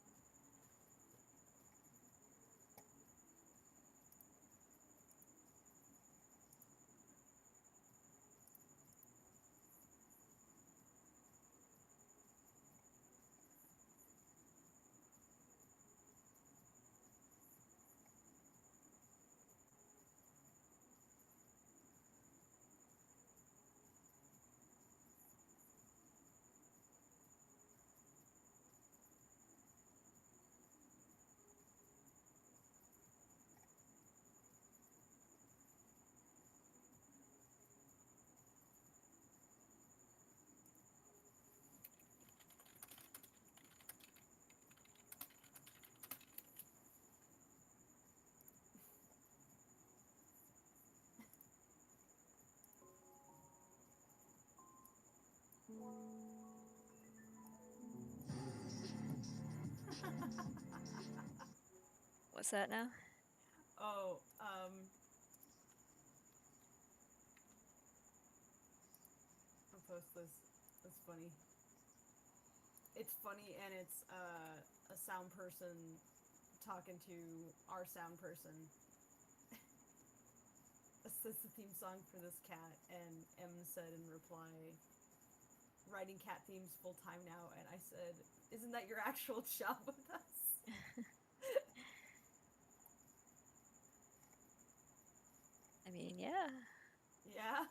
Speaker 2: What's that now?
Speaker 1: Oh, I'll post this. It's funny. It's funny, and it's a sound person talking to our sound person. This is the theme song for this cat, and M said in reply, writing cat themes full time now, and I said, isn't that your actual job with us?
Speaker 2: I mean, yeah.
Speaker 1: Yeah.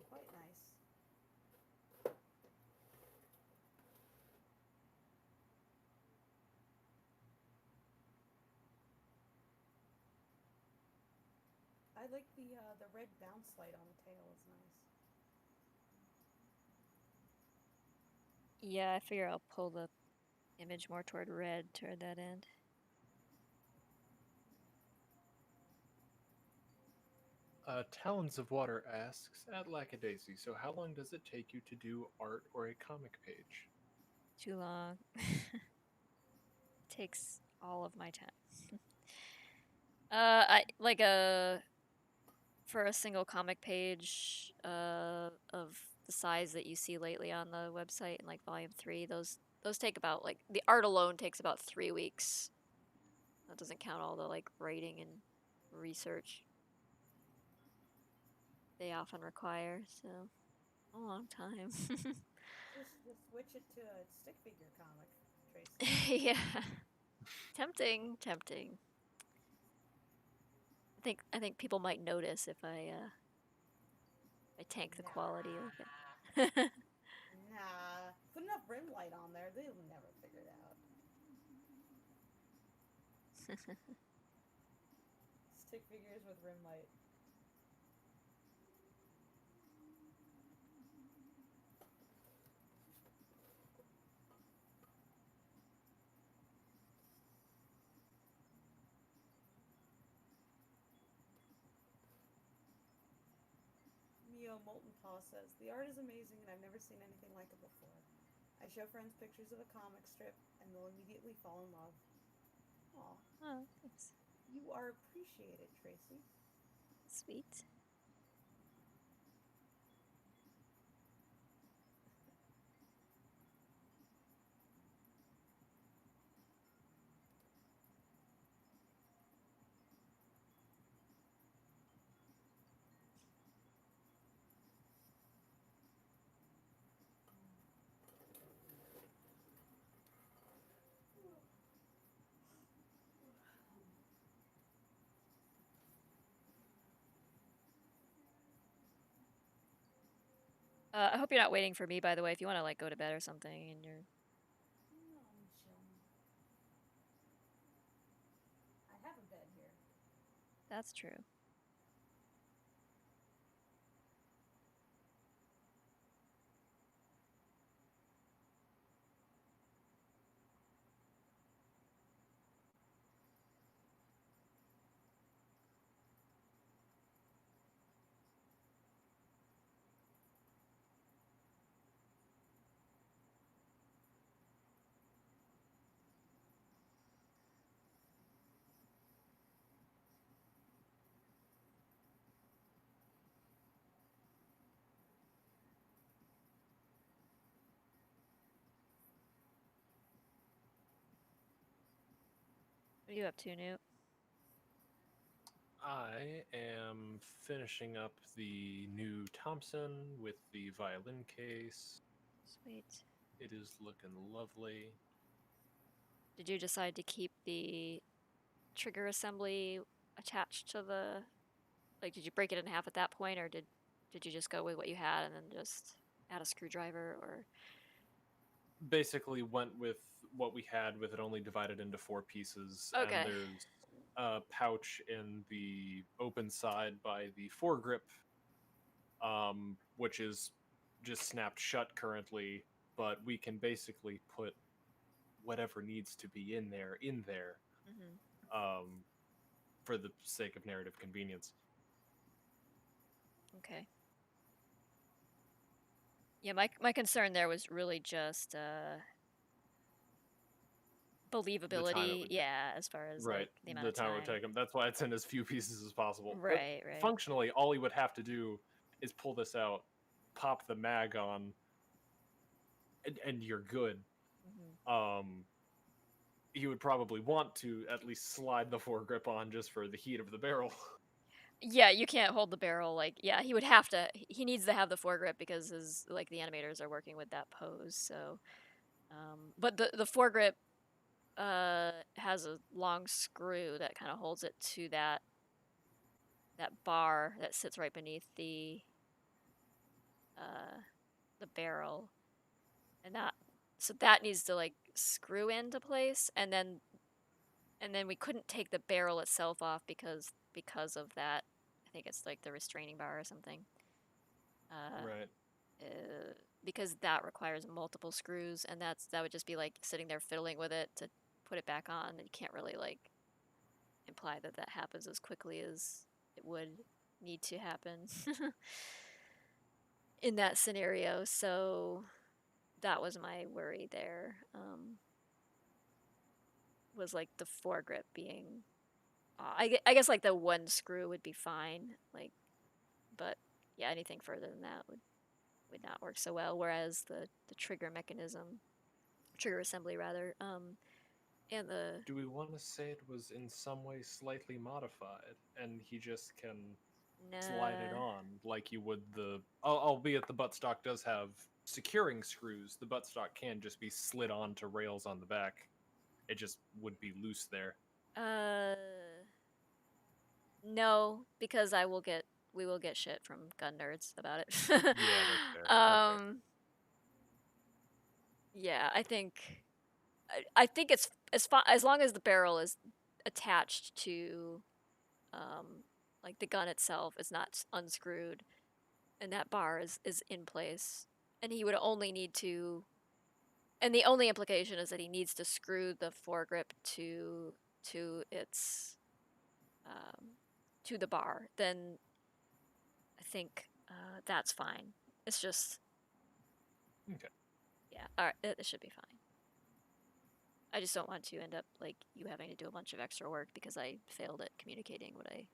Speaker 1: quite nice. I like the red bounce light on the tail is nice.
Speaker 2: Yeah, I figure I'll pull the image more toward red toward that end.
Speaker 6: Talons of Water asks, at Lackadaisy, so how long does it take you to do art or a comic page?
Speaker 2: Too long. Takes all of my time. I like for a single comic page of the size that you see lately on the website in like volume 3, those take about, like, the art alone takes about 3 weeks. That doesn't count all the like writing and research they often require, so a long time.
Speaker 1: Just switch it to a stick figure comic, Tracy.
Speaker 2: Yeah. Tempting. I think people might notice if I tank the quality like that.
Speaker 1: Nah. Put enough rim light on there, they'll never figure it out. Stick figures with rim light. Mio Molten Paw says, the art is amazing and I've never seen anything like it before. I show friends pictures of a comic strip and they'll immediately fall in love. Aw.
Speaker 2: Oh, thanks.
Speaker 1: You are appreciated, Tracy.
Speaker 2: Sweet. I hope you're not waiting for me, by the way, if you want to like go to bed or something and you're...
Speaker 1: No, I'm chilling. I have a bed here.
Speaker 2: That's true. What are you up to, Newt?
Speaker 6: I am finishing up the new Thompson with the violin case.
Speaker 2: Sweet.
Speaker 6: It is looking lovely.
Speaker 2: Did you decide to keep the trigger assembly attached to the... Like, did you break it in half at that point, or did you just go with what you had and then just add a screwdriver, or...
Speaker 6: Basically went with what we had with it only divided into 4 pieces.
Speaker 2: Okay.
Speaker 6: And there's a pouch in the open side by the foregrip, which is just snapped shut currently, but we can basically put whatever needs to be in there,
Speaker 2: Mm-hmm.
Speaker 6: for the sake of narrative convenience.
Speaker 2: Okay. Yeah, my concern there was really just believability. Yeah, as far as
Speaker 6: Right,
Speaker 2: like the amount
Speaker 6: the
Speaker 2: of
Speaker 6: time
Speaker 2: time.
Speaker 6: it would take him. That's why it's in as few pieces as possible. But
Speaker 2: Right.
Speaker 6: functionally, all he would have to do is pull this out, pop the mag on, and you're good.
Speaker 2: Mm-hmm.
Speaker 6: He would probably want to at least slide the foregrip on just for the heat of the barrel.
Speaker 2: Yeah, you can't hold the barrel, like, yeah, he would have to, he needs to have the foregrip because his, like, the animators are working with that pose, so, but the foregrip, has a long screw that kind of holds it to that bar that sits right beneath the the barrel, and that needs to like screw into place, and then we couldn't take the barrel itself off because of that. I think it's like the restraining bar or something.
Speaker 6: Right.
Speaker 2: Because that requires multiple screws, and that would just be like sitting there fiddling with it to put it back on, and you can't really like imply that happens as quickly as it would need to happen in that scenario. So that was my worry there. Was like the foregrip being, I guess like the one screw would be fine, like, but yeah, anything further than that would not work so well. Whereas the trigger assembly rather, and the
Speaker 6: Do we want to say it was in some way slightly modified, and he just can slide it on like you would albeit the buttstock does have securing screws. The buttstock can just be slid onto rails on the back. It just would be loose there.
Speaker 2: No, because we will get shit from gun nerds about it.
Speaker 6: Yeah, that's fair. That's fair.
Speaker 2: Yeah, I think it's as long as the barrel is attached to like the gun itself is not unscrewed, and that bar is in place, and he would only need to, and the only implication is that he needs to screw the foregrip to its to the bar, then I think that's fine. It's just
Speaker 6: Okay.
Speaker 2: yeah, all right, it should be fine. I just don't want to end up like you having to do a bunch of extra work because I failed at communicating what I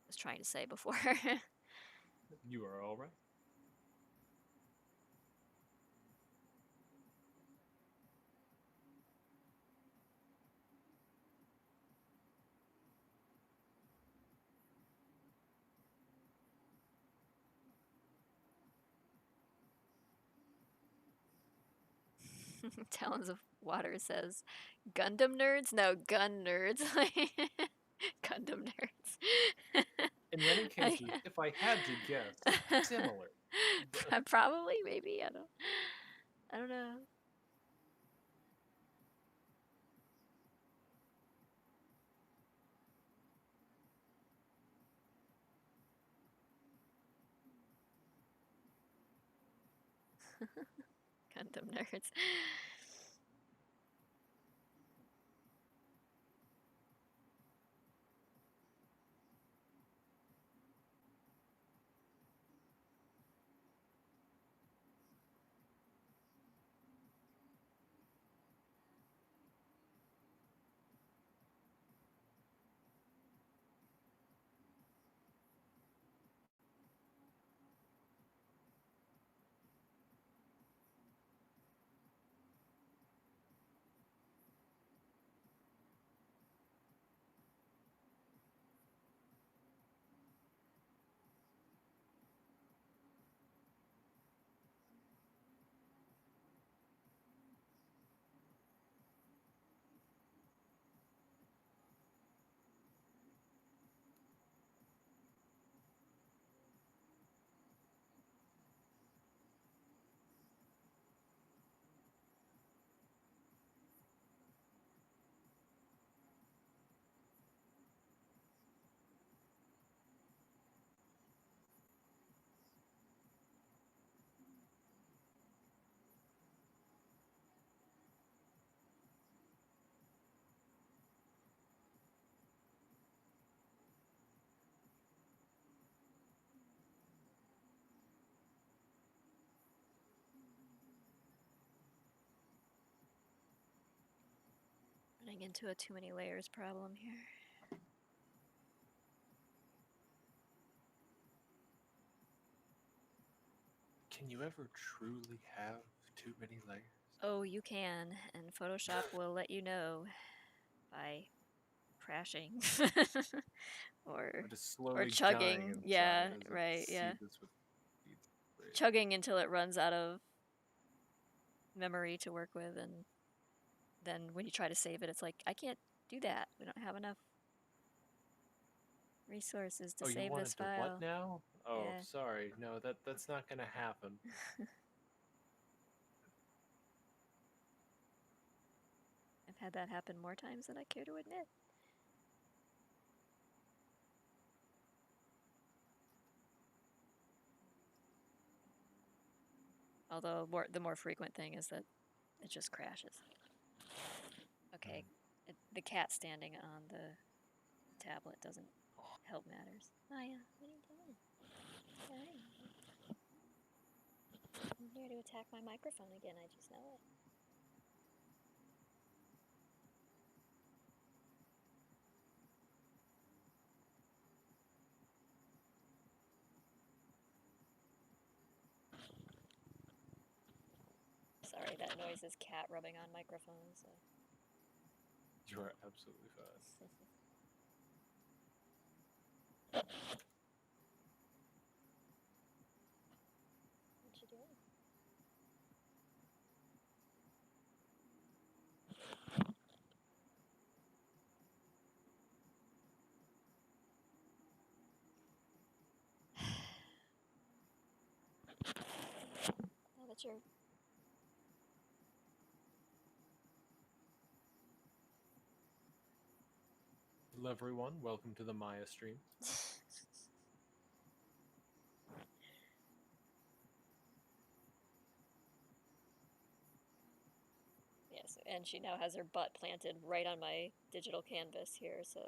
Speaker 2: was trying to say before.
Speaker 6: You are all right.
Speaker 2: Talons of Water says, Gundam nerds? No, gun nerds. Gundam nerds.
Speaker 6: In many cases, if I had to guess, similar.
Speaker 2: Probably, maybe. I don't know. Gundam nerds. Running into a too many layers problem here.
Speaker 6: Can you ever truly have too many layers?
Speaker 2: Oh, you can, and Photoshop will let you know by crashing or
Speaker 6: Just slowly
Speaker 2: chugging.
Speaker 6: dying inside
Speaker 2: Yeah,
Speaker 6: as it
Speaker 2: right. Yeah,
Speaker 6: seethes with seeds.
Speaker 2: chugging until it runs out of memory to work with, and then when you try to save it, it's like I can't do that. We don't have enough resources to
Speaker 6: Oh, you
Speaker 2: save
Speaker 6: wanted
Speaker 2: this
Speaker 6: to
Speaker 2: file.
Speaker 6: what now? Oh,
Speaker 2: Yeah.
Speaker 6: sorry. No, that's not gonna happen.
Speaker 2: I've had that happen more times than I care to admit. Although the more frequent thing is that it just crashes. Okay, the cat standing on the tablet doesn't help matters. Maya, what are you doing? Hi. I'm here to attack my microphone again, I just know it. Sorry, that noise is cat rubbing on microphones. So.
Speaker 6: You are absolutely fine.
Speaker 2: What you doing? Now that you're...
Speaker 6: Hello, everyone. Welcome to the Maya stream.
Speaker 2: Yes, and she now has her butt planted right on my digital canvas here, so...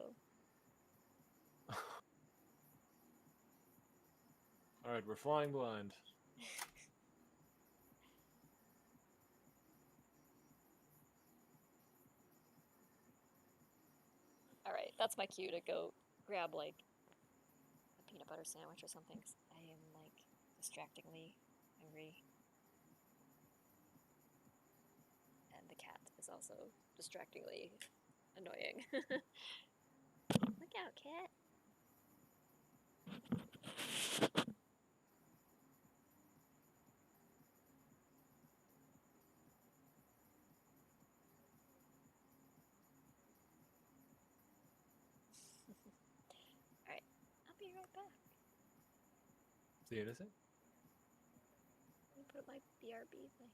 Speaker 6: Alright, we're flying blind.
Speaker 2: Alright, that's my cue to go grab, like, a peanut butter sandwich or something, 'cause I am, like, distractingly hungry. And the cat is also distractingly annoying. Look out, cat! Alright, I'll be right back.
Speaker 6: See you in a sec.
Speaker 2: Let me put up my BRB thing.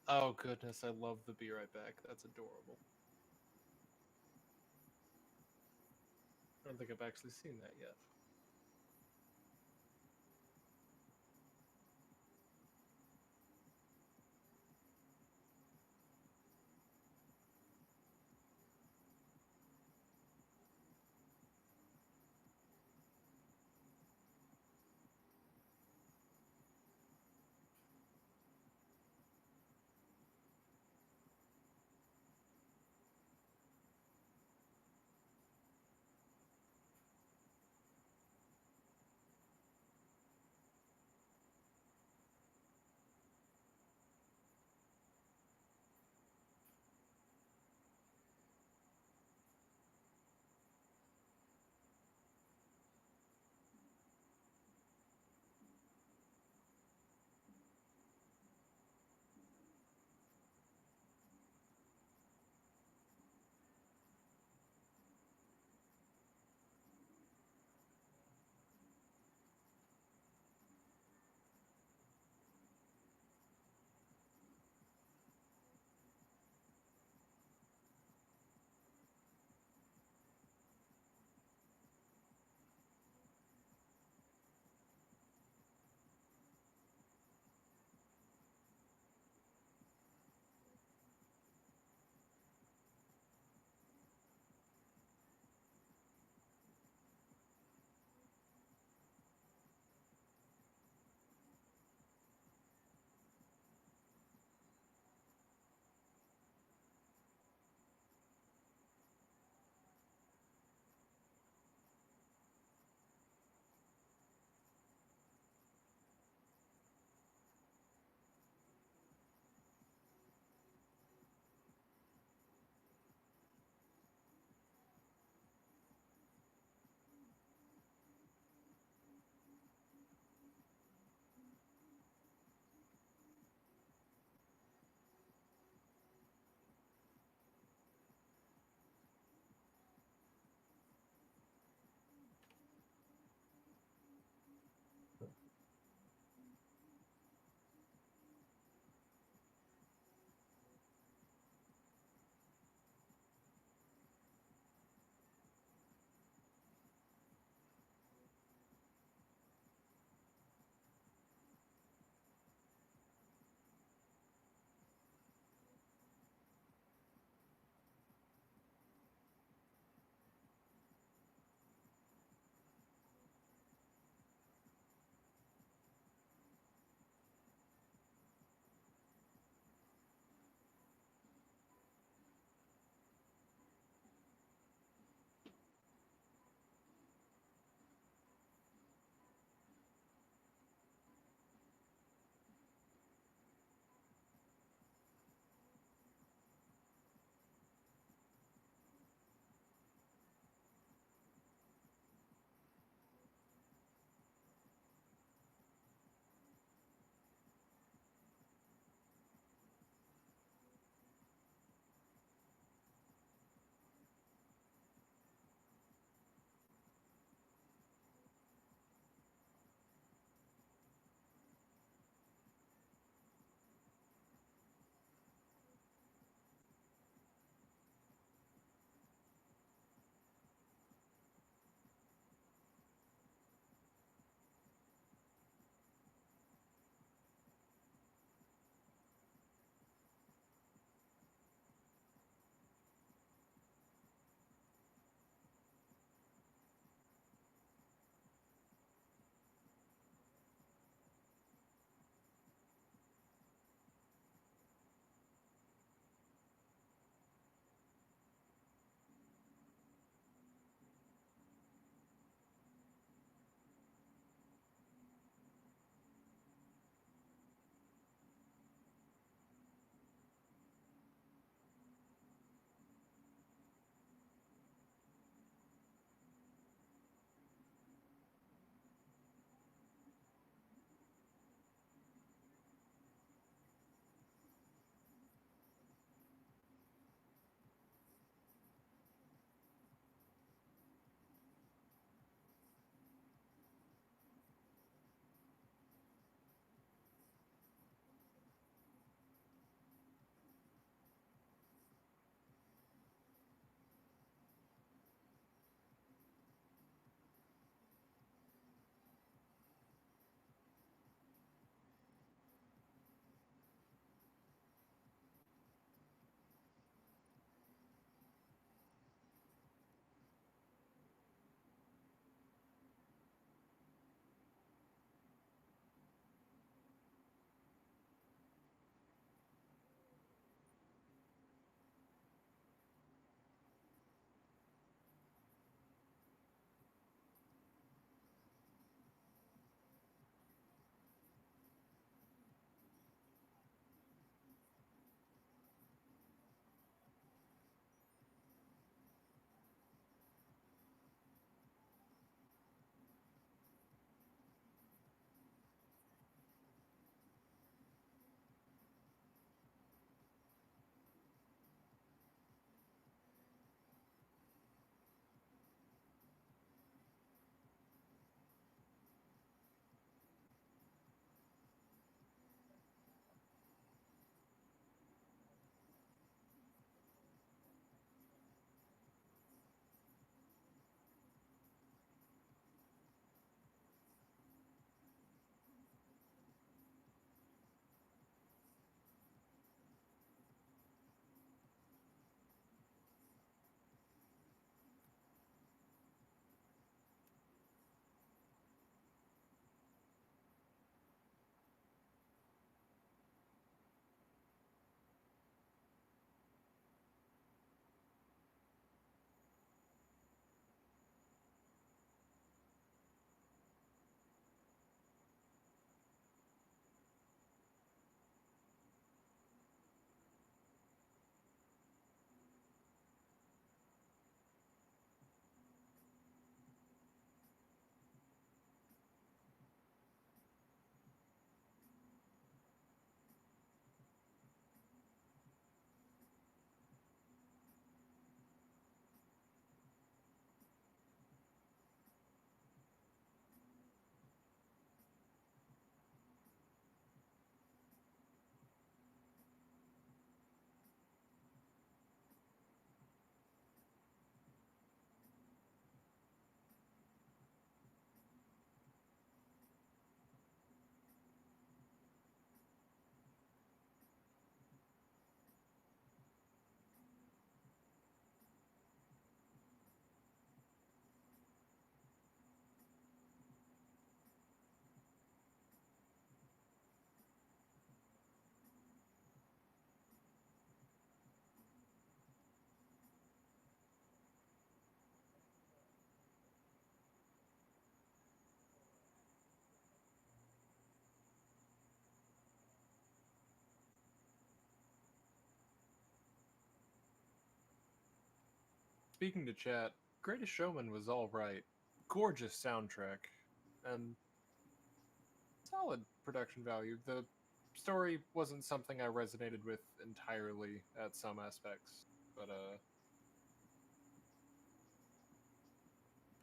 Speaker 6: Oh, goodness. I love the Be Right Back. That's adorable. I don't think I've actually seen that yet. speaking to chat, Greatest Showman was all right. Gorgeous soundtrack. And solid production value. The story wasn't something I resonated with entirely at some aspects. But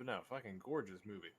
Speaker 6: no, fucking gorgeous movie.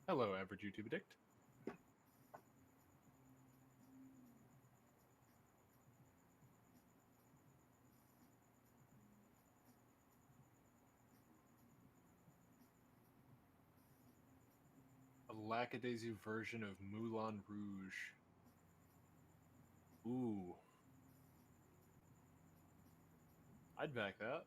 Speaker 6: Hello, average YouTube addict. A Lackadaisy version of Moulin Rouge. Ooh. I'd back that.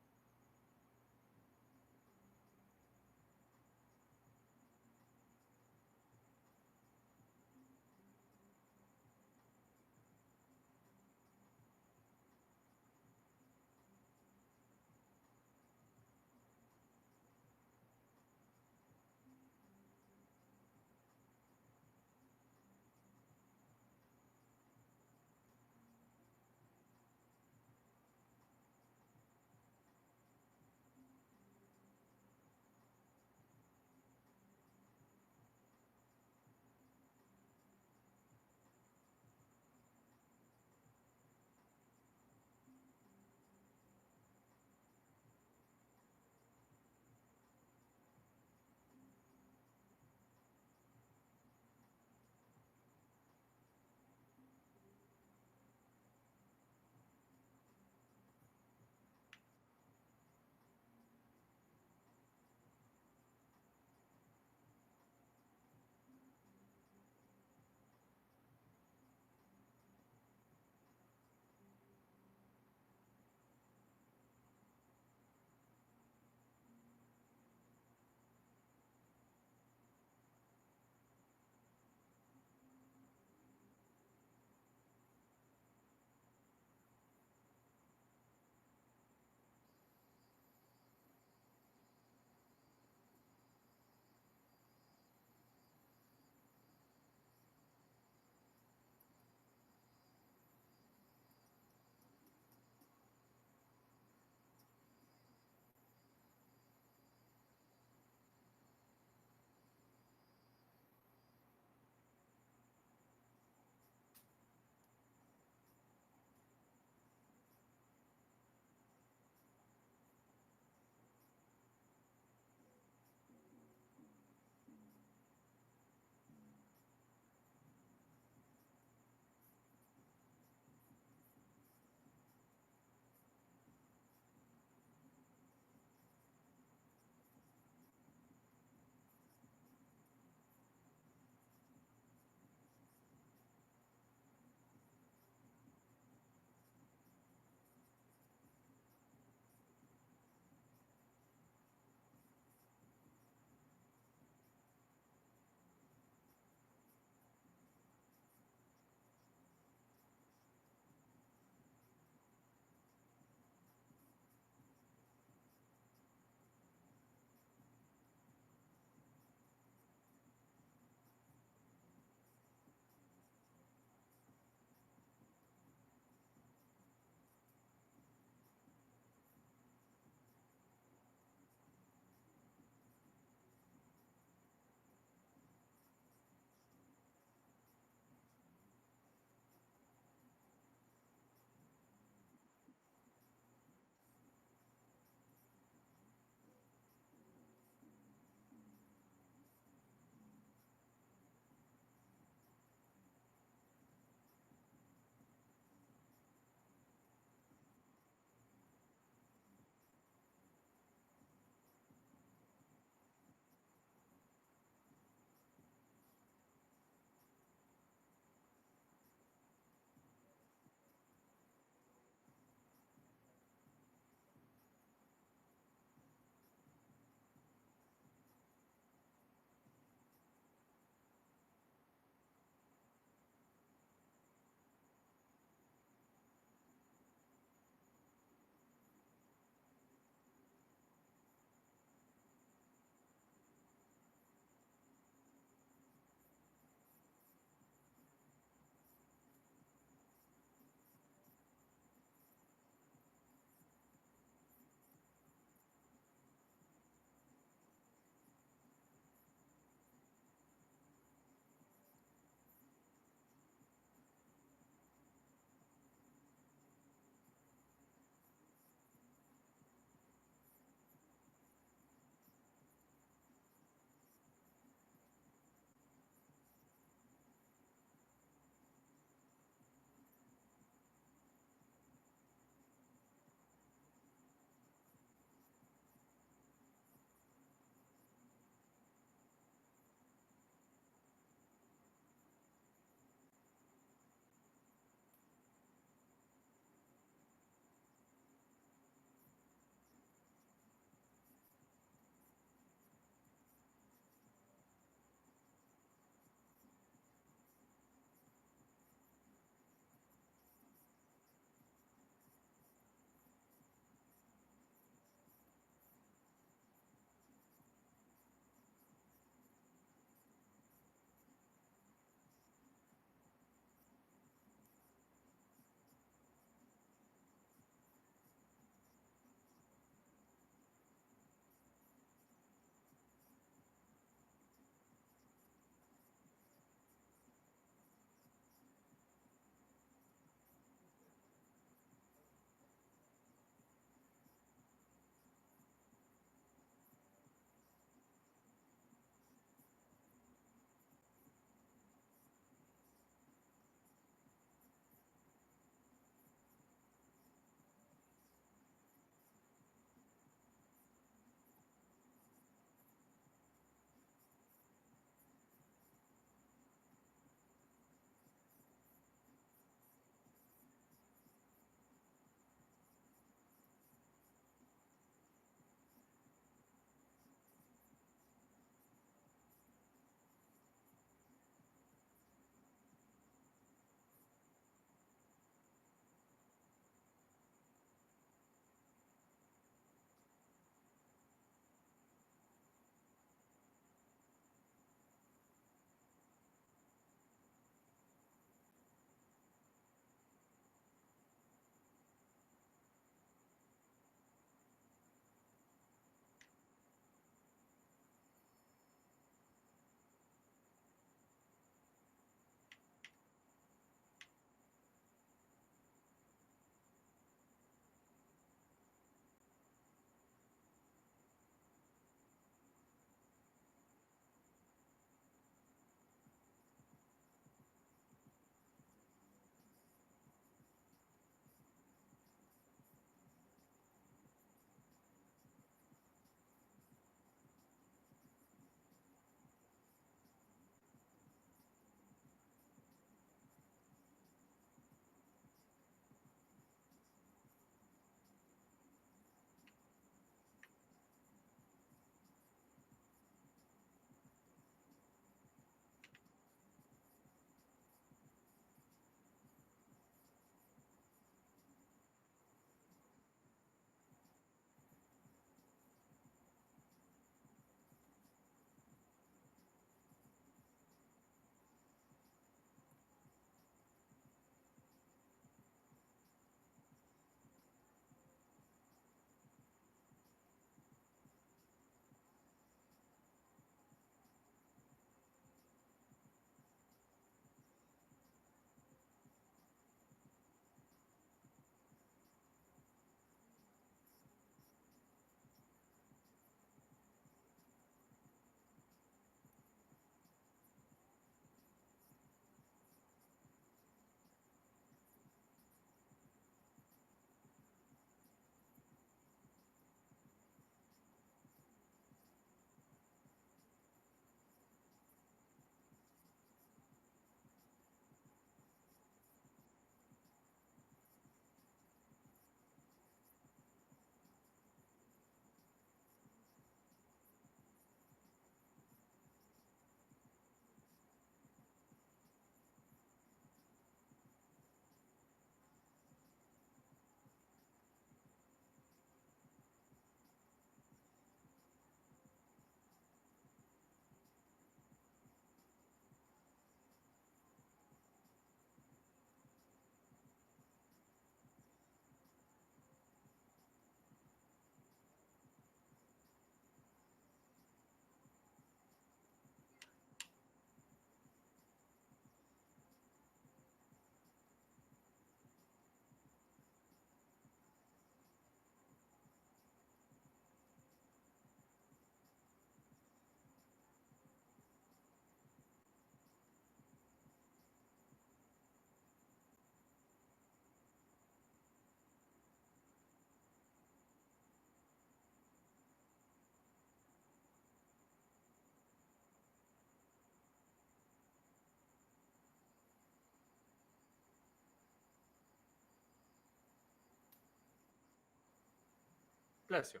Speaker 6: Bless you.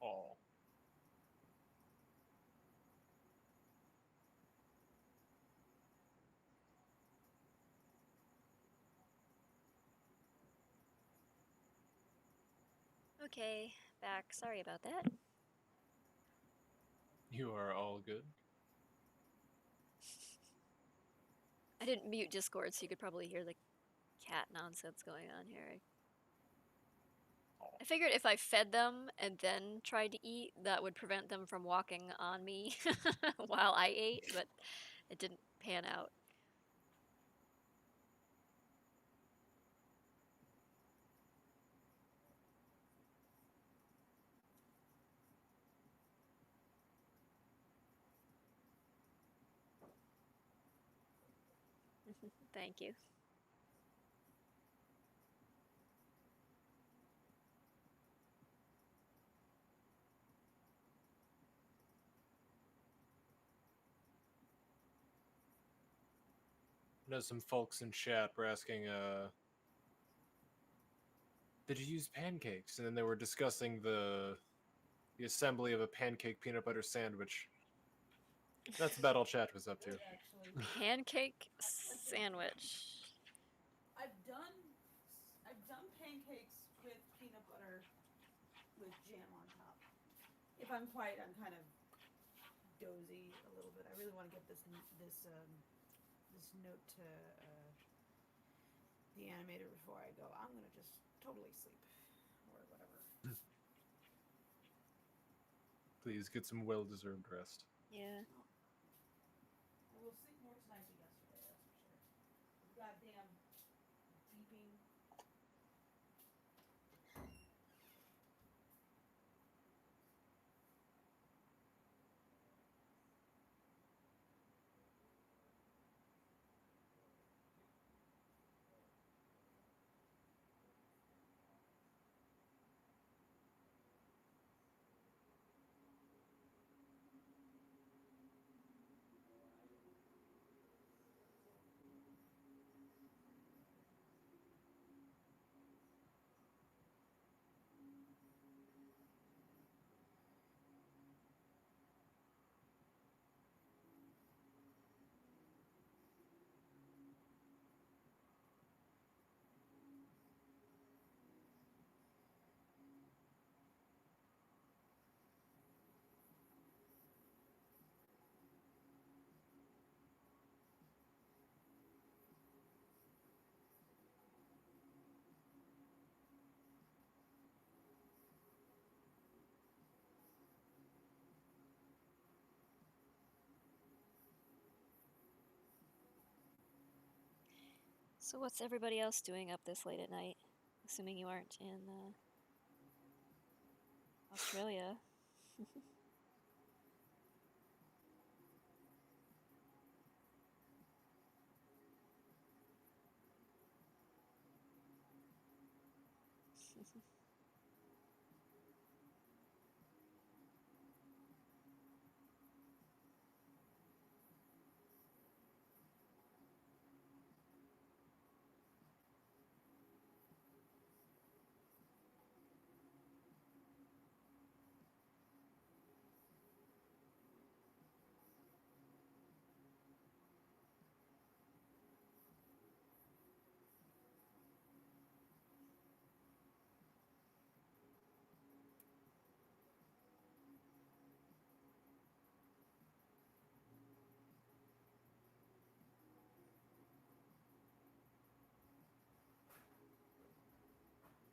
Speaker 6: Oh.
Speaker 2: Okay, back. Sorry about that.
Speaker 6: You are all good.
Speaker 2: I didn't mute Discord, so you could probably hear the cat nonsense going on here. I figured if I fed them and then tried to eat, that would prevent them from walking on me while I ate, but it didn't pan out. Thank you.
Speaker 6: I know some folks in chat were asking, did you use pancakes? And then they were discussing the assembly of a pancake peanut butter sandwich. That's about all chat was up to.
Speaker 1: Actually,
Speaker 2: Pancake sandwich.
Speaker 1: I've done pancakes with peanut butter with jam on top. If I'm quiet, I'm kind of dozy a little bit. I really want to get this note to the animator before I go. I'm gonna just totally sleep or whatever.
Speaker 6: Please get some well-deserved rest.
Speaker 2: Yeah.
Speaker 1: I will sleep more tonight than yesterday, that's for sure. Goddamn beeping.
Speaker 2: So what's everybody else doing up this late at night? Assuming you aren't in Australia.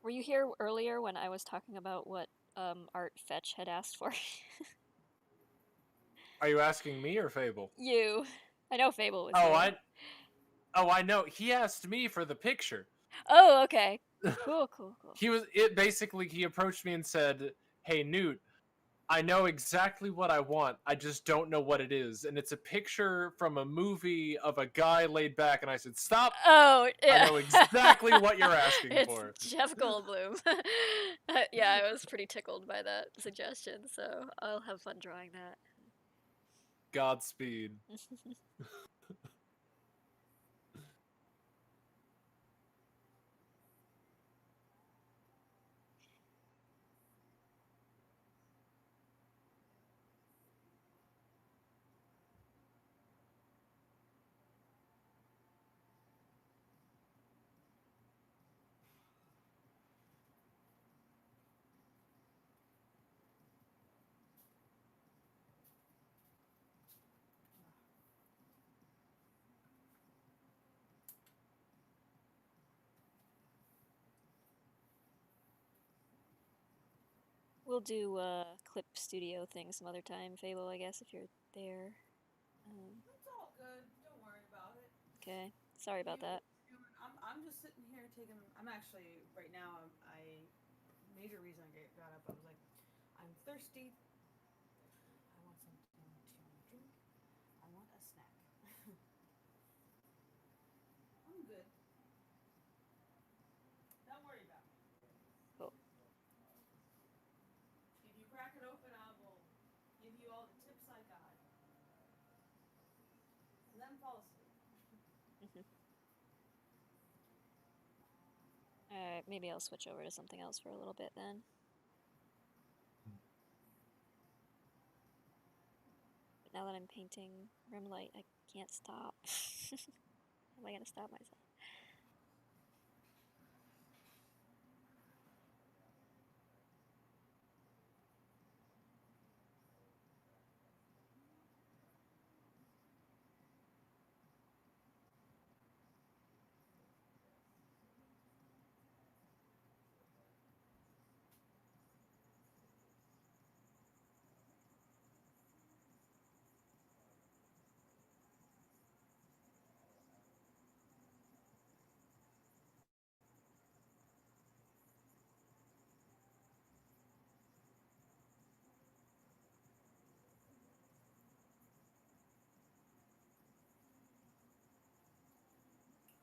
Speaker 2: Were you here earlier when I was talking about what Art Fetch had asked for?
Speaker 6: Are you asking me or Fable?
Speaker 2: You. I know Fable was
Speaker 6: Oh,
Speaker 2: here.
Speaker 6: I know. He asked me for the picture.
Speaker 2: Oh, okay. Cool.
Speaker 6: He approached me and said, "Hey, Newt, I know exactly what I want. I just don't know what it is. And it's a picture from a movie of a guy laid back." And I said, "Stop.
Speaker 2: Oh, yeah.
Speaker 6: I know exactly what you're asking
Speaker 2: it's
Speaker 6: for."
Speaker 2: Jeff Goldblum. Yeah, I was pretty tickled by that suggestion, so I'll have fun drawing that.
Speaker 6: Godspeed.
Speaker 2: We'll do clip studio thing some other time, Fable, I guess, if you're there.
Speaker 1: It's all good. Don't worry about it.
Speaker 2: Okay. Sorry about that.
Speaker 1: I'm just sitting here taking. I'm actually right now. Major reason I got up. I was like, I'm thirsty. I want something to drink. I want a snack. I'm good. Don't worry about it.
Speaker 2: Cool.
Speaker 1: If you crack it open, I will give you all the tips I got. And then fall asleep.
Speaker 2: Alright, maybe I'll switch over to something else for a little bit then. But now that I'm painting rim light, I can't stop. How am I gonna stop myself?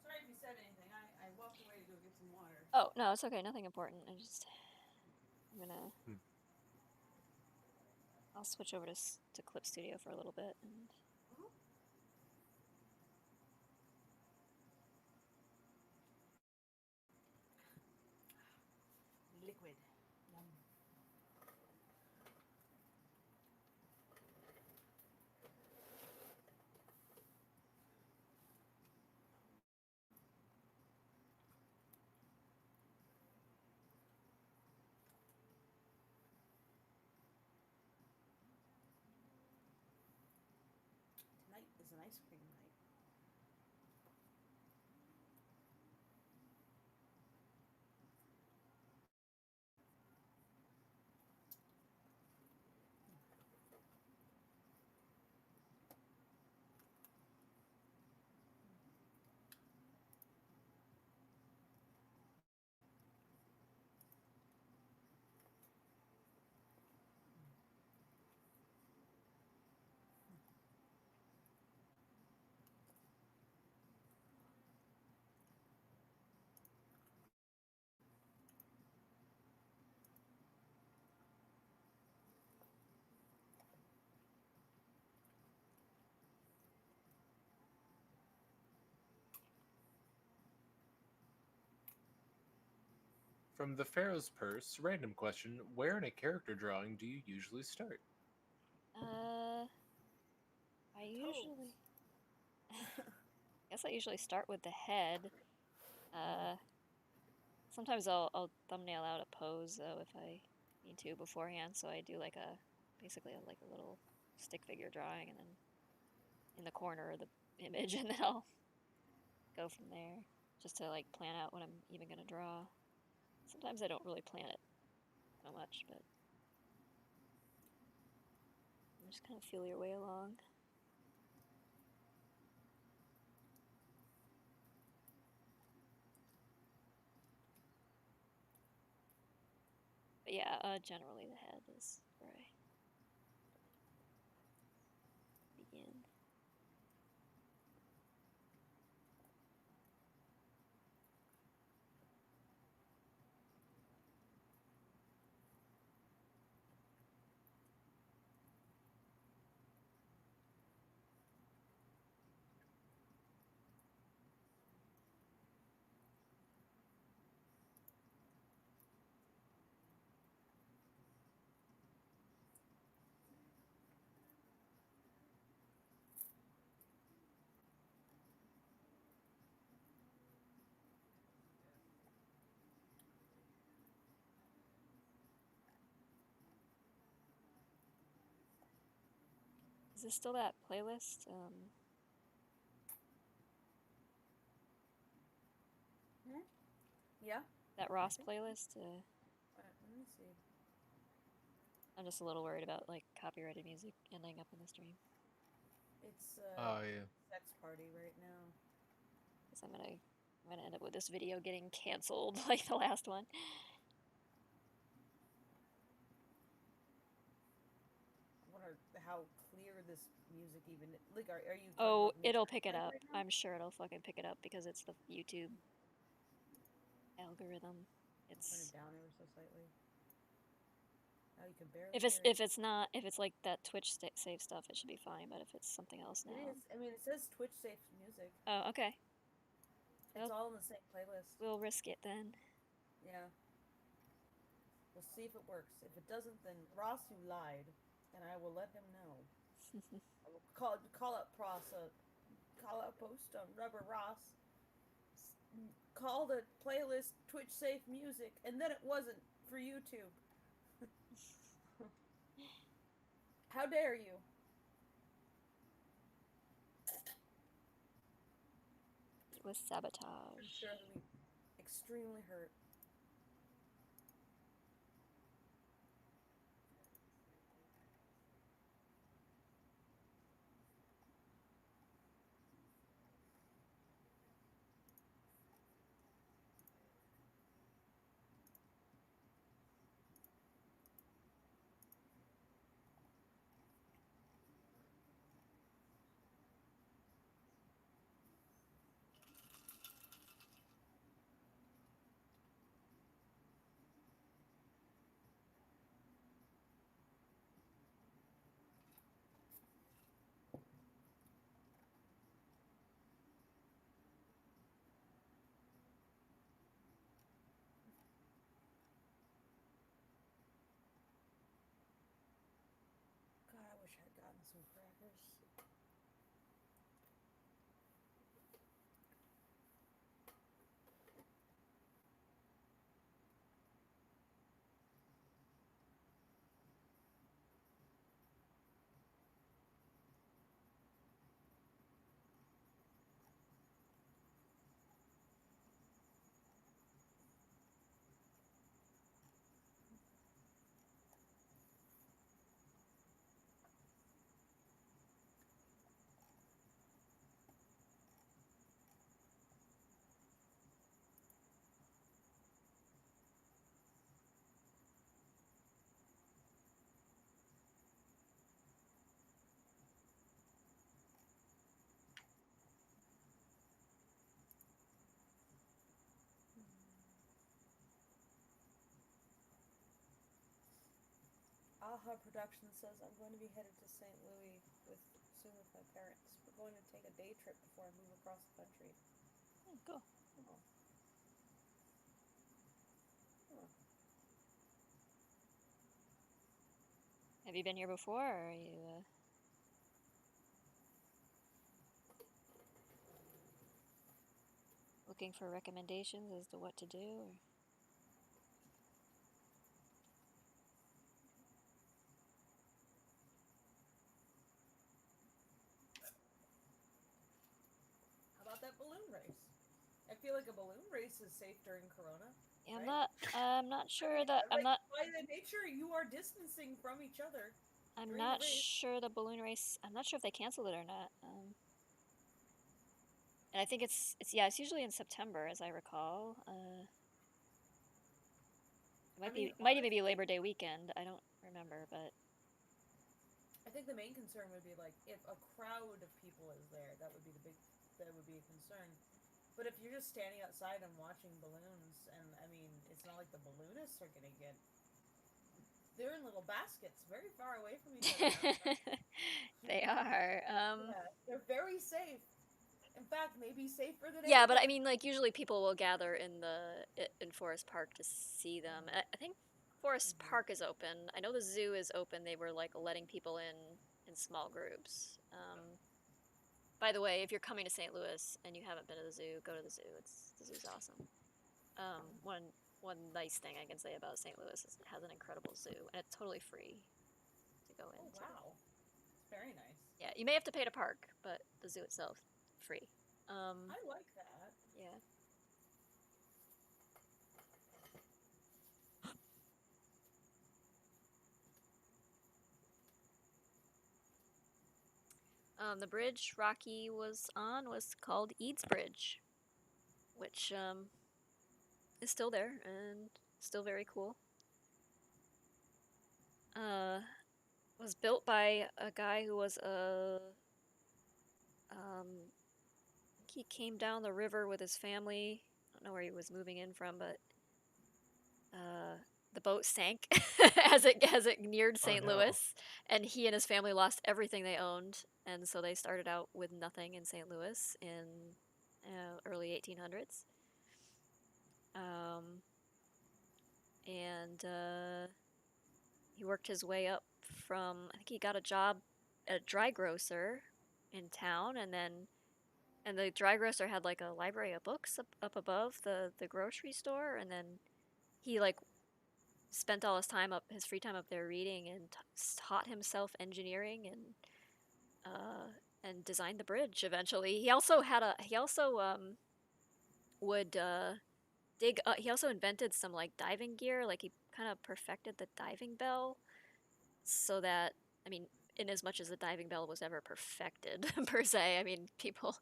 Speaker 1: Sorry if you said anything. I walked away to go get some water.
Speaker 2: Oh, no, it's okay, nothing important. I'm gonna... I'll switch over to Clip Studio for a little bit and...
Speaker 1: Liquid. Yum. Tonight is an ice cream night.
Speaker 6: From the Pharaoh's Purse, random question: where in a character drawing do you usually start?
Speaker 2: I usually... I guess I usually start with the head. Sometimes I'll thumbnail out a pose though if I need to beforehand, so I do like basically like a little stick figure drawing and then in the corner of the image, and then I'll go from there just to like plan out what I'm even gonna draw. Sometimes I don't really plan it so much, but you just kind of feel your way along. But yeah, generally the head is where I begin. Is this still that playlist?
Speaker 1: Yeah.
Speaker 2: That Ross playlist?
Speaker 1: Let me see.
Speaker 2: I'm just a little worried about like copyrighted music ending up in the stream.
Speaker 1: It's
Speaker 6: Oh yeah.
Speaker 1: sex party right now.
Speaker 2: Because I'm gonna end up with this video getting canceled like the last one.
Speaker 1: I wonder how clear this music even like. Are you?
Speaker 2: Oh, it'll pick it up. I'm sure it'll fucking pick it up because it's the YouTube algorithm.
Speaker 1: Turn
Speaker 2: It's
Speaker 1: it down ever so slightly. Now you can barely.
Speaker 2: if it's like that Twitch save stuff, it should be fine. But if it's something else now,
Speaker 1: It is. I mean, it says Twitch safe music.
Speaker 2: oh okay.
Speaker 1: It's
Speaker 2: Well,
Speaker 1: all in the same playlist.
Speaker 2: We'll risk it then.
Speaker 1: Yeah. We'll see if it works. If it doesn't, then Ross, you lied, and I will let him know. I will call up post on Rubber Ross. Call the playlist Twitch safe music, and then it wasn't for YouTube. How dare you?
Speaker 2: It was sabotage.
Speaker 1: I'm sure he'll be extremely hurt. God, I wish I had gotten some crackers. Aha Productions says I'm going to be headed to St. Louis soon with my parents. We're going to take a day trip before I move across the country.
Speaker 2: Oh, cool.
Speaker 1: Oh. Huh.
Speaker 2: Have you been here before, or are you? Looking for recommendations as to what to do? Or?
Speaker 1: How about that balloon race? I feel like a balloon race is safe during Corona.
Speaker 2: Yeah,
Speaker 1: right?
Speaker 2: I'm not sure
Speaker 1: I mean,
Speaker 2: that I'm
Speaker 1: like,
Speaker 2: not.
Speaker 1: By the nature, you are distancing from each other.
Speaker 2: I'm
Speaker 1: during
Speaker 2: not
Speaker 1: the race.
Speaker 2: sure the balloon race. I'm not sure if they canceled it or not. And I think it's usually in September, as I recall. It might even be Labor Day weekend. I don't remember, but
Speaker 1: I think the main concern would be like if a crowd of people is there, that would be a concern. But if you're just standing outside and watching balloons, and I mean, it's not like the balloonists are gonna get. They're in little baskets, very far away from each other.
Speaker 2: they are.
Speaker 1: Yeah, they're very safe. In fact, maybe safer than.
Speaker 2: Yeah, but I mean, like usually people will gather in Forest Park to see them. I think Forest Park is open. I know the zoo is open. They were like letting people in small groups. By the way, if you're coming to St. Louis and you haven't been to the zoo, go to the zoo. The zoo's awesome. One nice thing I can say about St. Louis is it has an incredible zoo, and it's totally free to go in.
Speaker 1: Oh wow, it's very nice.
Speaker 2: Yeah, you may have to pay to park, but the zoo itself, free.
Speaker 1: I like that.
Speaker 2: Yeah. The bridge Rocky was on was called Eads Bridge, which is still there and still very cool. Was built by a guy who was a he came down the river with his family. I don't know where he was moving in from, but the boat sank as it neared St.
Speaker 6: no.
Speaker 2: Louis, and he and his family lost everything they owned, and so they started out with nothing in St. Louis in early 1800s. And he worked his way up from, I think he got a job at a dry grocer in town, and the dry grocer had like a library of books up above the grocery store, and then he like spent all his free time up there reading and taught himself engineering and designed the bridge eventually. He also would dig. He also invented some like diving gear. Like he kind of perfected the diving bell, so that, I mean, in as much as the diving bell was ever perfected per se, I mean, people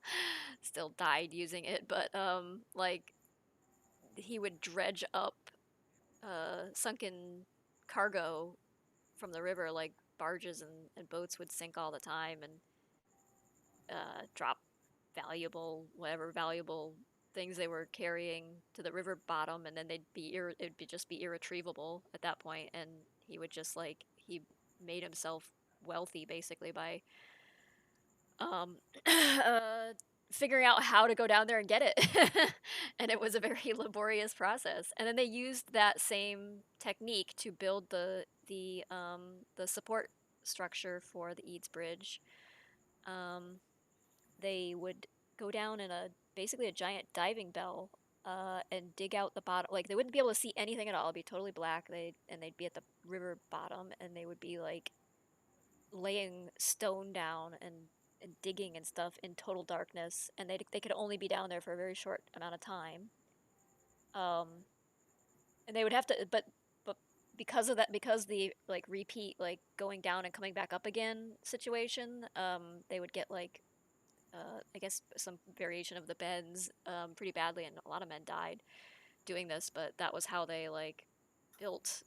Speaker 2: still died using it, but like he would dredge up sunken cargo from the river, like barges and boats would sink all the time and drop valuable things they were carrying to the river bottom, and then it'd just be irretrievable at that point, and he would just like he made himself wealthy basically by figuring out how to go down there and get it. And it was a very laborious process, and then they used that same technique to build the support structure for the Eads Bridge. They would go down in basically a giant diving bell and dig out the bottom. Like they wouldn't be able to see anything at all. It'd be totally black. They'd be at the river bottom, and they would be like laying stone down and digging and stuff in total darkness, and they could only be down there for a very short amount of time. And they would have to, but because of that, because the like repeat like going down and coming back up again situation, they would get like I guess some variation of the bends pretty badly, and a lot of men died doing this. But that was how they like built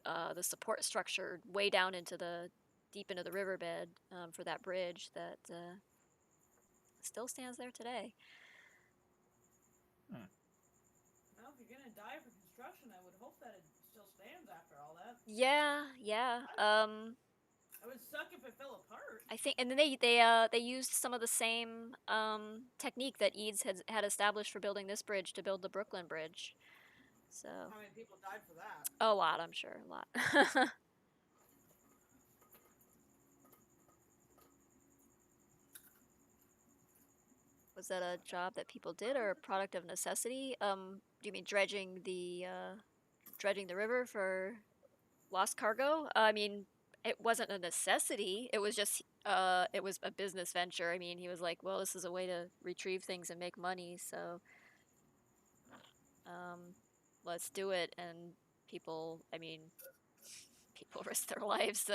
Speaker 2: the support structure way down deep into the riverbed for that bridge that still stands there today.
Speaker 1: Well, if you're gonna die for construction, I would hope that it still stands after all that.
Speaker 2: Yeah.
Speaker 1: It would suck if it fell apart.
Speaker 2: I think, and then they used some of the same technique that Eads had established for building this bridge to build the Brooklyn Bridge. So
Speaker 1: How many people died for that?
Speaker 2: a lot, I'm sure, a lot. Was that a job that people did or a product of necessity? Do you mean dredging the river for lost cargo? I mean, it wasn't a necessity. It was just it was a business venture. I mean, he was like, well, this is a way to retrieve things and make money, so let's do it. And people, I mean, people risk their lives.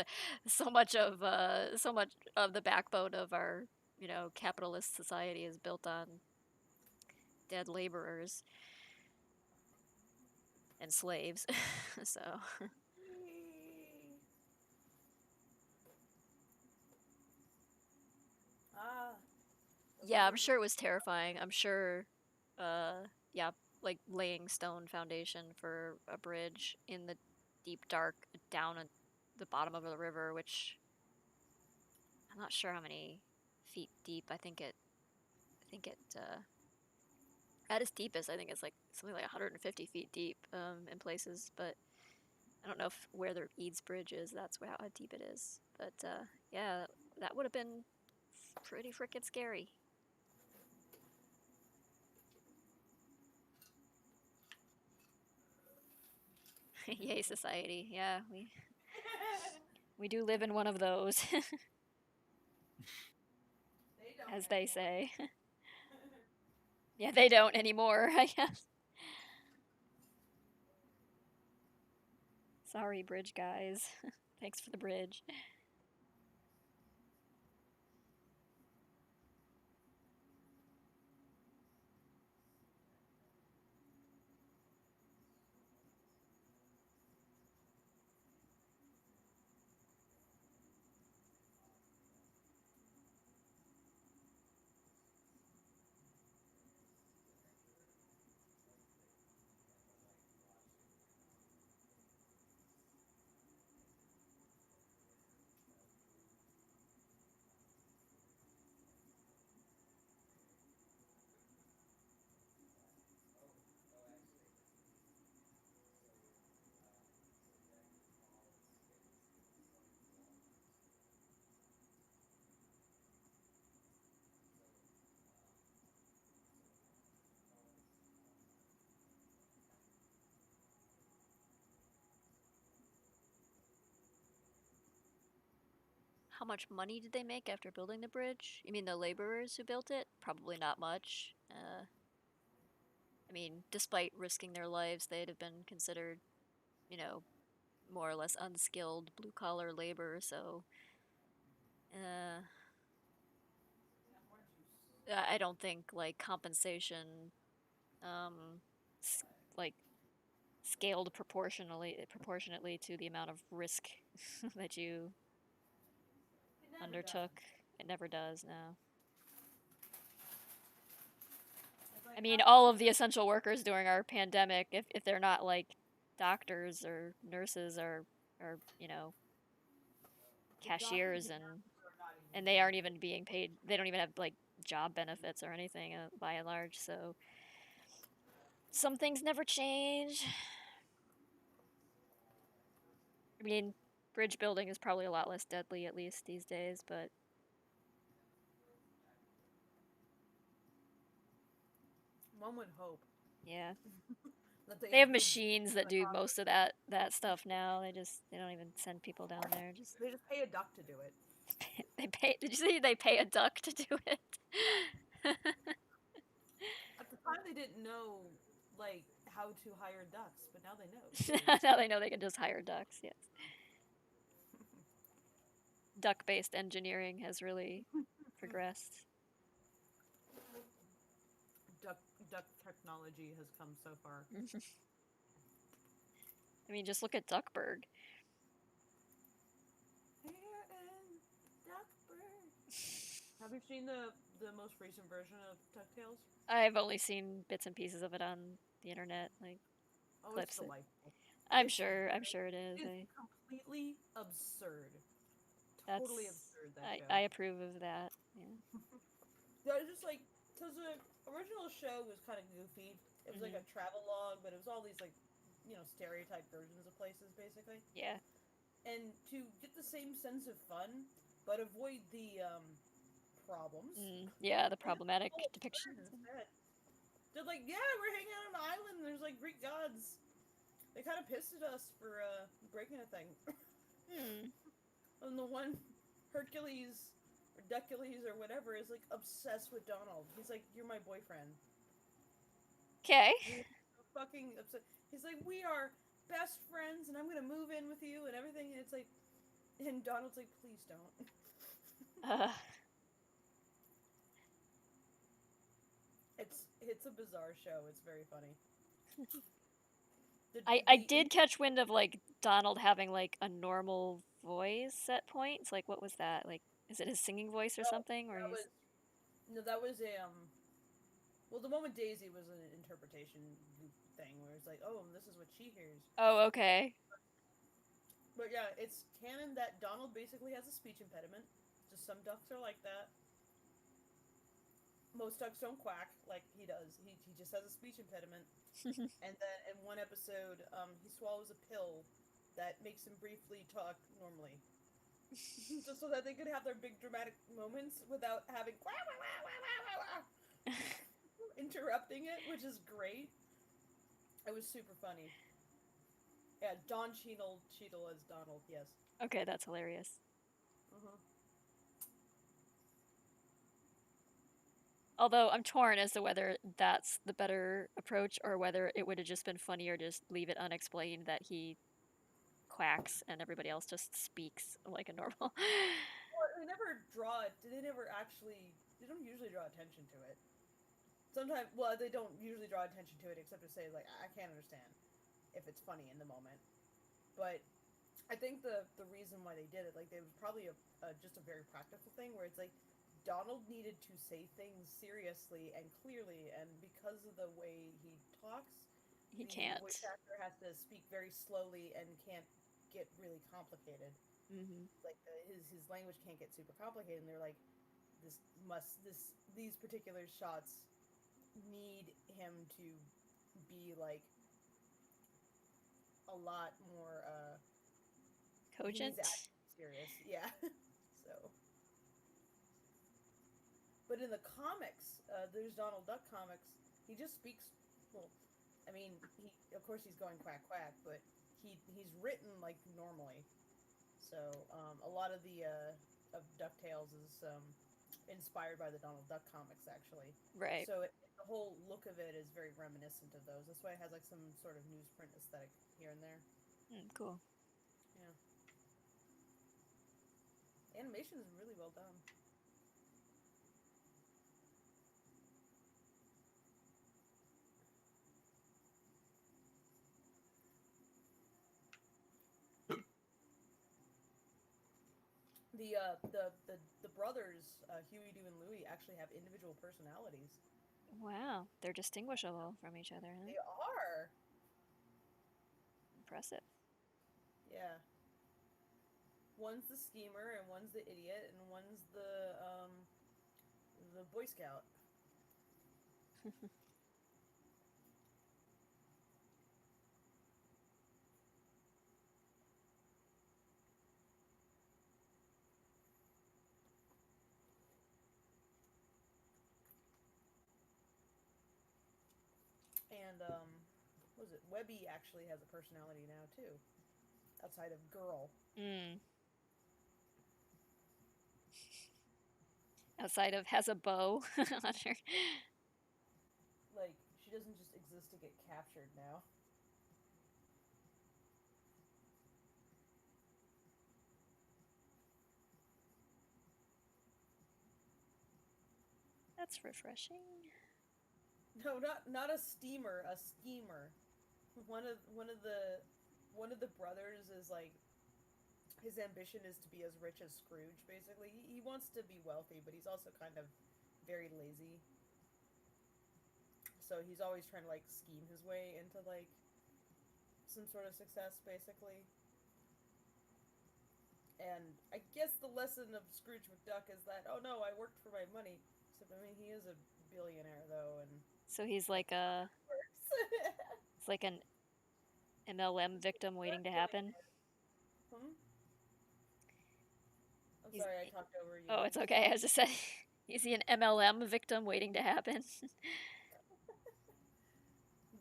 Speaker 2: So much of the backbone of our capitalist society is built on dead laborers and slaves. So yeah, I'm sure it was terrifying. I'm sure yeah, like laying stone foundation for a bridge in the deep dark down at the bottom of the river, which I'm not sure how many feet deep. I think it at its deepest, I think it's like something like 150 feet deep in places, but I don't know where the Eads Bridge is. That's how deep it is. But yeah, that would have been pretty freaking scary. Yay, society. Yeah, we do live in one of those, as they say. Yeah, they don't anymore, I guess. Sorry, bridge guys. Thanks for the bridge. how much money did they make after building the bridge? You mean the laborers who built it? Probably not much. I mean, despite risking their lives, they'd have been considered, you know, more or less unskilled blue-collar labor, so I don't think like compensation like scaled proportionately to the amount of risk that you undertook. It never does, no. I mean, all of the essential workers during our pandemic, if they're not like doctors or nurses or you know, cashiers and they aren't even being paid, they don't even have like job benefits or anything by and large, so some things never change. I mean, bridge building is probably a lot less deadly, at least these days, but
Speaker 1: One would hope.
Speaker 2: yeah.
Speaker 1: That
Speaker 2: They have
Speaker 1: improve
Speaker 2: machines that
Speaker 1: the
Speaker 2: do
Speaker 1: cost.
Speaker 2: most of that stuff now. They don't even send people down there.
Speaker 1: They just pay a duck to do it.
Speaker 2: They pay. Did you say they pay a duck to do it?
Speaker 1: At the time, they didn't know like how to hire ducks, but now they know.
Speaker 2: Now they know they can just hire ducks. Yes. Duck-based engineering has really progressed.
Speaker 1: Duck technology has come so far.
Speaker 2: I mean, just look at Duckburg.
Speaker 1: Here in Duckburg. Have you seen the most recent version of DuckTales?
Speaker 2: I've only seen bits and pieces of it on the internet, like clips.
Speaker 1: It's delightful.
Speaker 2: I'm sure it is.
Speaker 1: It's completely absurd.
Speaker 2: That's,
Speaker 1: Totally absurd, that show.
Speaker 2: I approve of that. Yeah.
Speaker 1: Yeah, it's just like, because the original show was kind of goofy. It was like a travel log, but it was all these like, you know, stereotype versions of places, basically.
Speaker 2: Yeah.
Speaker 1: And to get the same sense of fun, but avoid the problems.
Speaker 2: Yeah, the problematic depictions.
Speaker 1: They're like, yeah, we're hanging out on an island. And there's like Greek gods. They kind of pissed at us for breaking a thing. And the one Hercules or Ducules or whatever is like obsessed with Donald. He's like, you're my boyfriend.
Speaker 2: Okay.
Speaker 1: He's so fucking upset. He's like, we are best friends, and I'm gonna move in with you and everything. And it's like, and Donald's like, please don't. It's a bizarre show. It's very funny.
Speaker 2: I did catch wind of like Donald having like a normal voice at points. Like, what was that? Like, is it his singing voice or something? Or
Speaker 1: that was a well, the moment Daisy was an interpretation thing where it's like, oh, this is what she hears.
Speaker 2: Oh, okay.
Speaker 1: But yeah, it's canon that Donald basically has a speech impediment. Just some ducks are like that. Most ducks don't quack like he does. He just has a speech impediment. And then in one episode, he swallows a pill that makes him briefly talk normally. Just so that they could have their big dramatic moments without having interrupting it, which is great. It was super funny. Yeah, Don Cheadle as Donald, yes.
Speaker 2: Okay, that's hilarious. Although I'm torn as to whether that's the better approach or whether it would have just been funnier to just leave it unexplained that he quacks and everybody else just speaks like a normal.
Speaker 1: Well, they don't usually draw attention to it. Sometimes, well, they don't usually draw attention to it except to say, like, I can't understand if it's funny in the moment. But I think the reason why they did it, like, it was probably just a very practical thing where it's like, Donald needed to say things seriously and clearly, and because of the way he talks,
Speaker 2: he can't.
Speaker 1: The voice actor has to speak very slowly and can't get really complicated. Like his language can't get super complicated, and they're like, these particular shots need him to be like a lot more
Speaker 2: cogent.
Speaker 1: Serious, yeah. So. But in the comics, there's Donald Duck comics. He just speaks. Well, I mean, of course he's going quack quack, but he's written like normally. So a lot of the of DuckTales is inspired by the Donald Duck comics, actually.
Speaker 2: Right.
Speaker 1: So the whole look of it is very reminiscent of those. That's why it has like some sort of newsprint aesthetic here and there.
Speaker 2: Cool.
Speaker 1: Yeah. Animation is really well done. The brothers, Huey, Dewey, and Louie, actually have individual personalities.
Speaker 2: Wow, they're distinguishable from each other, huh?
Speaker 1: They are.
Speaker 2: Impressive.
Speaker 1: Yeah. One's the schemer, and one's the idiot, and one's the Boy Scout. And what was it? Webby actually has a personality now too, outside of girl.
Speaker 2: Outside of has a bow on her.
Speaker 1: Like, she doesn't just exist to get captured now.
Speaker 2: That's refreshing.
Speaker 1: No, not a steamer, a schemer. One of the brothers is like, his ambition is to be as rich as Scrooge. Basically, he wants to be wealthy, but he's also kind of very lazy. So he's always trying to like scheme his way into like some sort of success, basically. And I guess the lesson of Scrooge McDuck is that, oh no, I worked for my money. So I mean, he is a billionaire though, and
Speaker 2: So he's like a it's like an MLM victim waiting to happen.
Speaker 1: I'm sorry, I talked over you.
Speaker 2: Oh, it's okay. I was just saying, is he an MLM victim waiting to happen?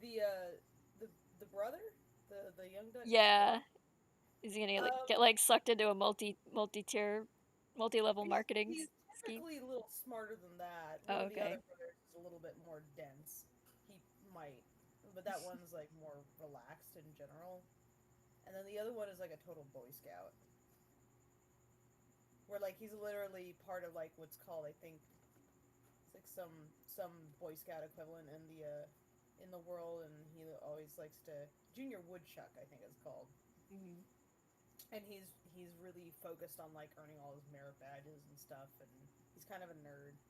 Speaker 1: The brother, the young duck.
Speaker 2: Yeah. Is he gonna get like sucked into a multi-tier, multi-level marketing
Speaker 1: He's
Speaker 2: scheme?
Speaker 1: technically a little smarter than that.
Speaker 2: Oh,
Speaker 1: One of the
Speaker 2: okay.
Speaker 1: other brothers is a little bit more dense. He might, but that one's like more relaxed in general. And then the other one is like a total Boy Scout. Where like he's literally part of like what's called, I think, it's like some Boy Scout equivalent in the world, and he always likes to Junior Woodchuck, I think it's called.
Speaker 2: Mm-hmm.
Speaker 1: And he's really focused on like earning all his merit badges and stuff, and he's kind of a nerd.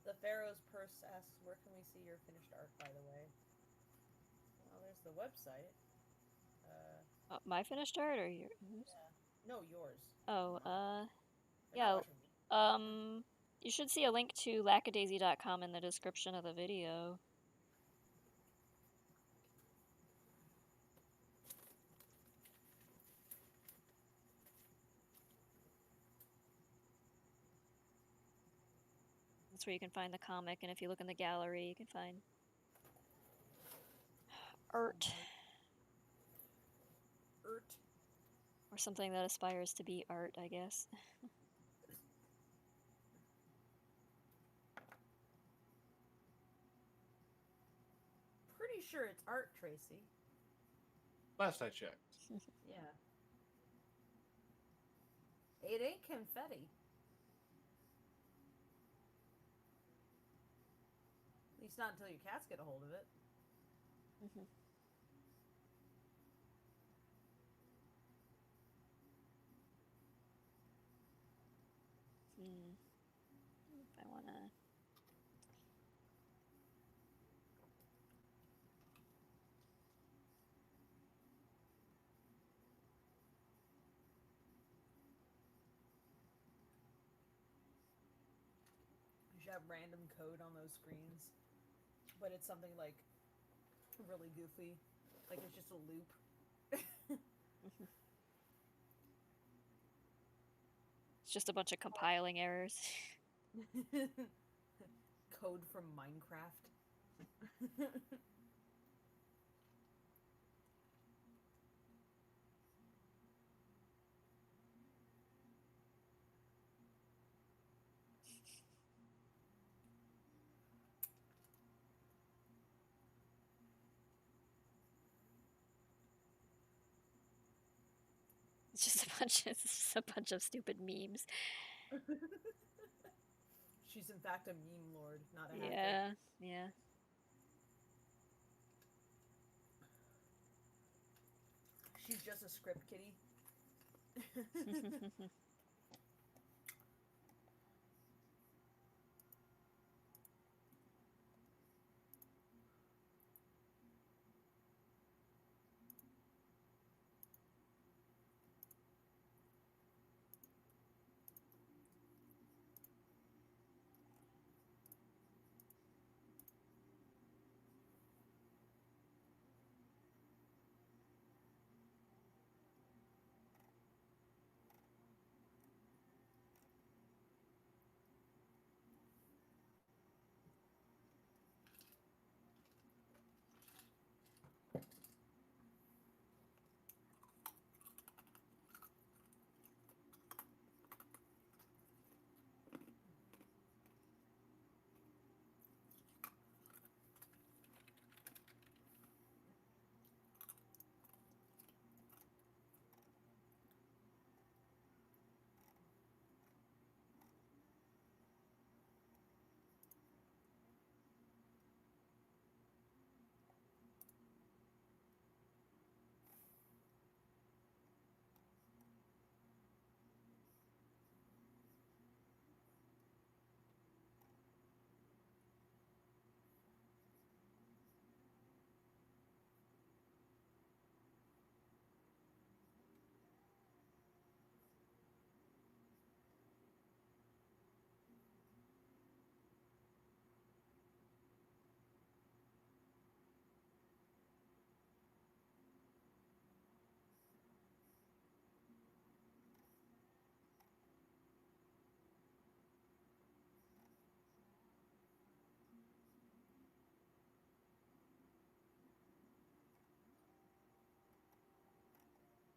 Speaker 1: The Pharaoh's Purse asks, where can we see your finished art, by the way? Well, there's the website.
Speaker 2: My finished art or yours?
Speaker 1: Yeah. No, yours.
Speaker 2: Oh,
Speaker 1: They're not
Speaker 2: yeah.
Speaker 1: watching me.
Speaker 2: You should see a link to Lackadaisy.com in the description of the video. That's where you can find the comic, and if you look in the gallery, you can find art. Or something that aspires to be art, I guess.
Speaker 1: Pretty sure it's art, Tracy.
Speaker 6: Last I checked.
Speaker 1: Yeah. It ain't confetti. At least not until your cats get a hold of it.
Speaker 2: Mm-hmm. If I wanna...
Speaker 1: have random code on those screens, but it's something like really goofy, like it's just a loop.
Speaker 2: It's just a bunch of compiling errors.
Speaker 1: Code from Minecraft.
Speaker 2: It's just a bunch of stupid memes.
Speaker 1: She's in fact a meme lord, not a hacker.
Speaker 2: Yeah, yeah.
Speaker 1: She's just a script kitty.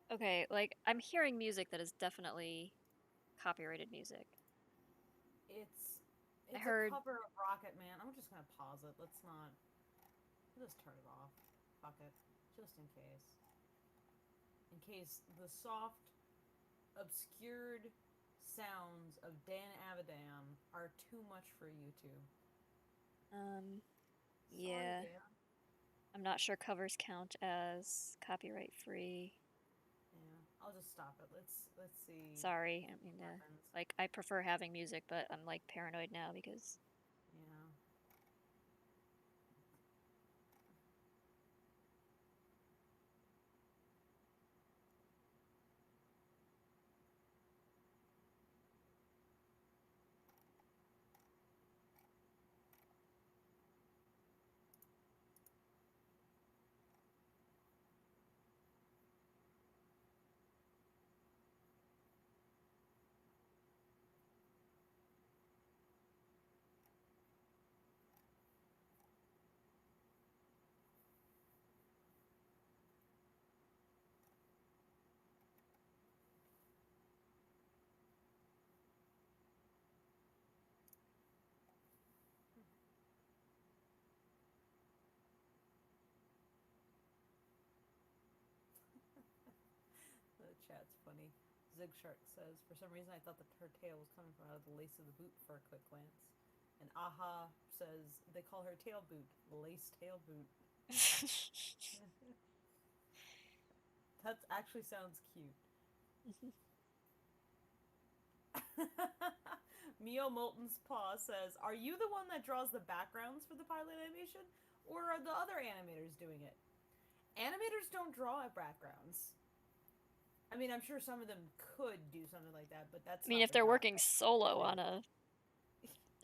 Speaker 2: Okay, like, I'm hearing music that is definitely copyrighted music.
Speaker 1: It's
Speaker 2: I
Speaker 1: a
Speaker 2: heard-
Speaker 1: cover of Rocket Man. I'm just gonna pause it. Let's not. We'll just turn it off. Fuck it. Just in case. In case the soft, obscured sounds of Dan Avidan are too much for YouTube.
Speaker 2: Yeah.
Speaker 1: Sorry, Dan.
Speaker 2: I'm not sure covers count as copyright free.
Speaker 1: Yeah, I'll just stop it. Let's see.
Speaker 2: Sorry, I mean,
Speaker 1: what happens.
Speaker 2: like, I prefer having music, but I'm, like, paranoid now because...
Speaker 1: Yeah. The chat's funny. Zigshark says, for some reason I thought that her tail was coming from out of the lace of the boot for a quick glance. And Aha says, they call her tail boot, the lace tail boot. That actually sounds cute. Mio Molten's Paw says, are you the one that draws the backgrounds for the pilot animation? Or are the other animators doing it? Animators don't draw backgrounds. I mean, I'm sure some of them could do something like that, but that's
Speaker 2: I mean,
Speaker 1: not
Speaker 2: if
Speaker 1: their
Speaker 2: they're
Speaker 1: job.
Speaker 2: working solo on a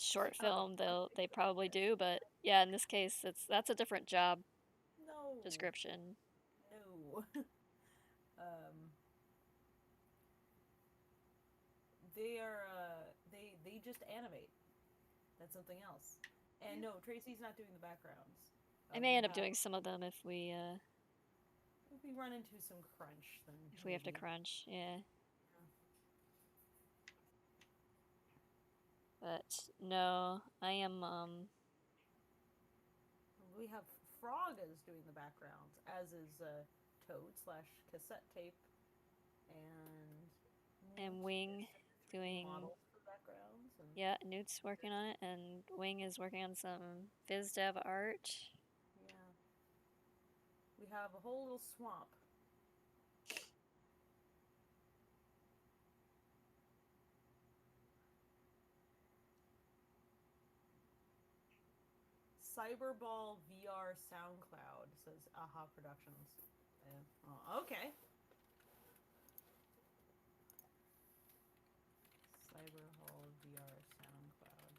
Speaker 2: short film, they probably do, but yeah, in this case, that's a different job
Speaker 1: No.
Speaker 2: description.
Speaker 1: No. They are they just animate. That's something else. And no, Tracy's not doing the backgrounds.
Speaker 2: I may end up doing some of them if we
Speaker 1: run into some crunch, then
Speaker 2: if we have to
Speaker 1: maybe.
Speaker 2: crunch, yeah. But no, I am
Speaker 1: We have Frog is doing the backgrounds, as is Toad / cassette tape,
Speaker 2: and Wing doing
Speaker 1: models for backgrounds. And
Speaker 2: yeah, Newt's working on it, and Wing is working on some phys dev art.
Speaker 1: yeah, we have a whole little swamp. Cyberball VR SoundCloud, says Aha Productions. Oh, okay. Cyberball VR SoundCloud.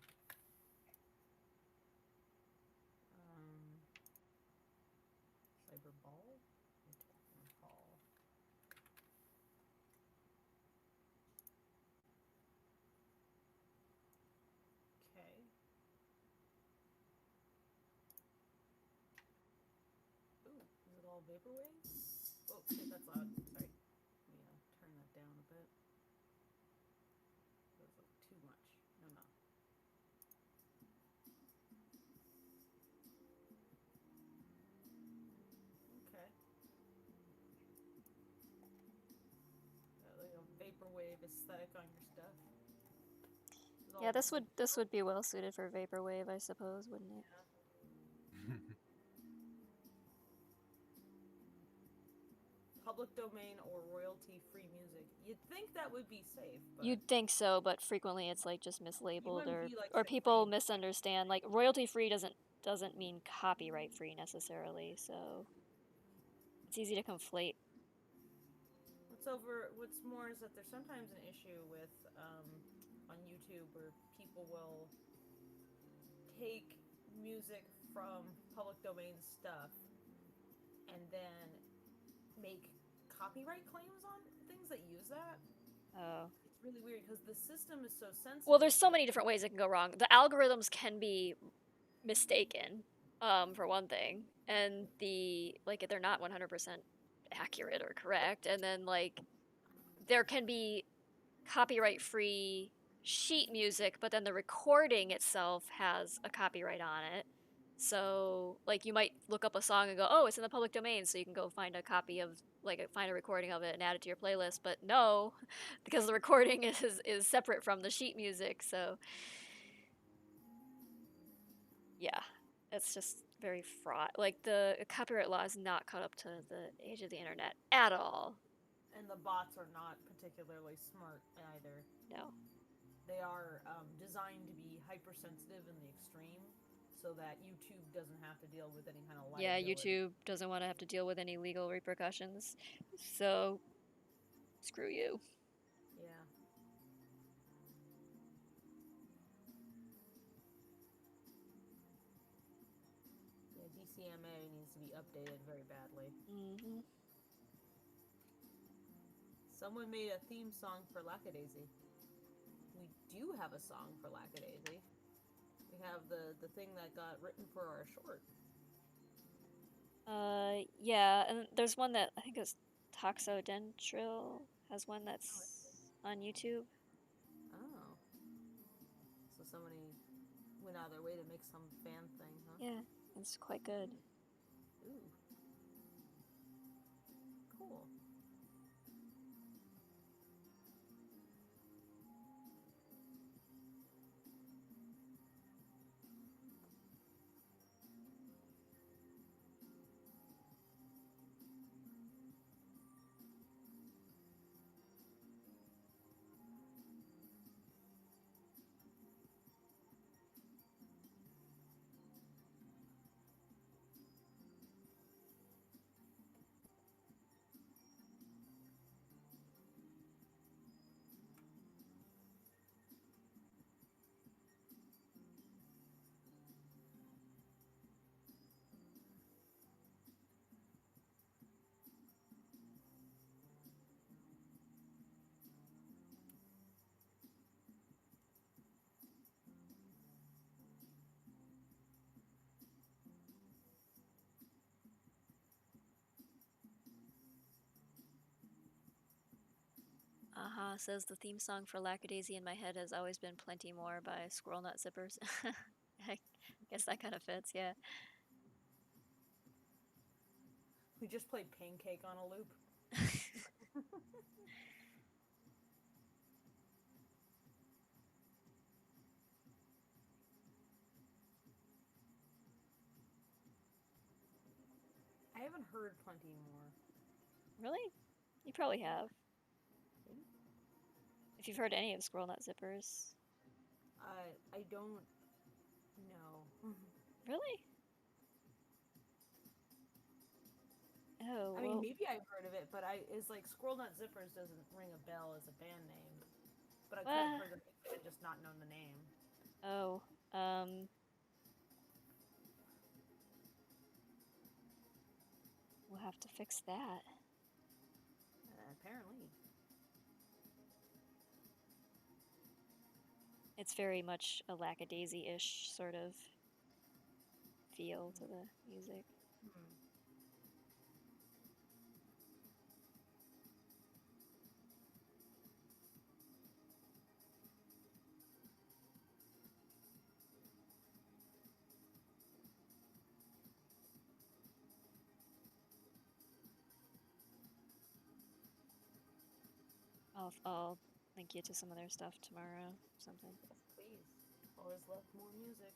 Speaker 1: Cyberball? Hall. Okay. Ooh, is it all vaporwave? Oh, shit, that's loud. Sorry. Let me turn that down a bit. That was like too much. No. Okay. Like a vaporwave aesthetic on your stuff.
Speaker 2: Yeah, this would be well suited for vaporwave, I suppose, wouldn't it?
Speaker 1: Yeah. Public domain or royalty-free music. You'd think that would be safe, but
Speaker 2: You'd think so, but frequently it's like just mislabeled
Speaker 1: UMP likes
Speaker 2: or
Speaker 1: to
Speaker 2: people
Speaker 1: claim-
Speaker 2: misunderstand. Like royalty free doesn't mean copyright free necessarily, so it's easy to conflate.
Speaker 1: What's more is that there's sometimes an issue with on YouTube where people will take music from public domain stuff and then make copyright claims on things that use that.
Speaker 2: Oh.
Speaker 1: It's really weird because the system is so sensitive.
Speaker 2: Well, there's so many different ways it can go wrong. The algorithms can be mistaken, for one thing, and they're not 100% accurate or correct, and then like there can be copyright-free sheet music, but then the recording itself has a copyright on it. So, like, you might look up a song and go, "Oh, it's in the public domain," so you can go find a copy of, find a recording of it and add it to your playlist. But no, because the recording is separate from the sheet music. So, yeah, it's just very fraught. Like, the copyright law is not caught up to the age of the internet at all.
Speaker 1: And the bots are not particularly smart either.
Speaker 2: No.
Speaker 1: They are designed to be hypersensitive in the extreme, so that YouTube doesn't have to deal with any kind of liability.
Speaker 2: Yeah, YouTube doesn't want to have to deal with any legal repercussions, so screw you.
Speaker 1: Yeah. Yeah, DCMA needs to be updated very badly.
Speaker 2: Mm-hmm.
Speaker 1: Someone made a theme song for Lackadaisy. We do have a song for Lackadaisy. We have the thing that got written for our short.
Speaker 2: Yeah, and there's one that I think is Toxodentril has one that's on YouTube.
Speaker 1: Oh. So somebody went out of their way to make some fan thing, huh?
Speaker 2: Yeah, it's quite good.
Speaker 1: Ooh. Cool.
Speaker 2: Says the theme song for Lackadaisy in my head has always been Plenty More by Squirrel Nut Zippers. I guess that kind of fits, yeah.
Speaker 1: We just played Pancake on a loop. I haven't heard Plenty More.
Speaker 2: Really? You probably have.
Speaker 1: Maybe?
Speaker 2: If you've heard any of Squirrel Nut Zippers.
Speaker 1: I don't know.
Speaker 2: Really? Oh,
Speaker 1: I mean,
Speaker 2: well,
Speaker 1: maybe I've heard of it, but it's like Squirrel Nut Zippers doesn't ring a bell as a band name. But I could have heard of it and just not known the name.
Speaker 2: oh, we'll have to fix that.
Speaker 1: Apparently.
Speaker 2: It's very much a Lackadaisy-ish sort of feel to the music. I'll link you to some of their stuff tomorrow, something.
Speaker 1: Yes, please. Always love more music.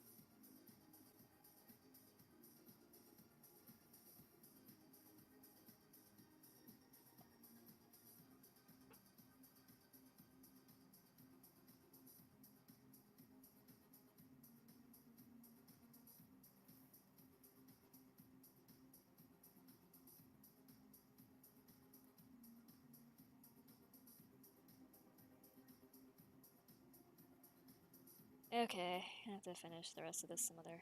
Speaker 2: Okay, I have to finish the rest of this some other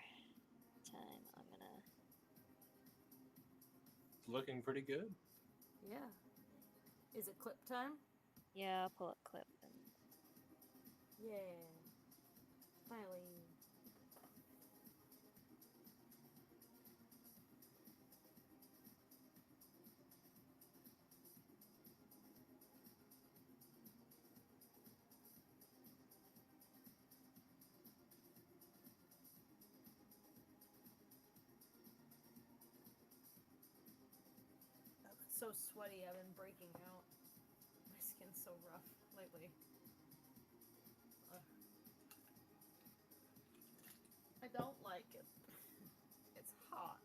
Speaker 2: time. I'm gonna...
Speaker 6: It's looking pretty good.
Speaker 1: Yeah. Is it clip time?
Speaker 2: Yeah, I'll pull up clip and...
Speaker 1: Yeah. Finally. So sweaty, I've been breaking out. My skin's so rough lately. Ugh. I don't like it. It's hot.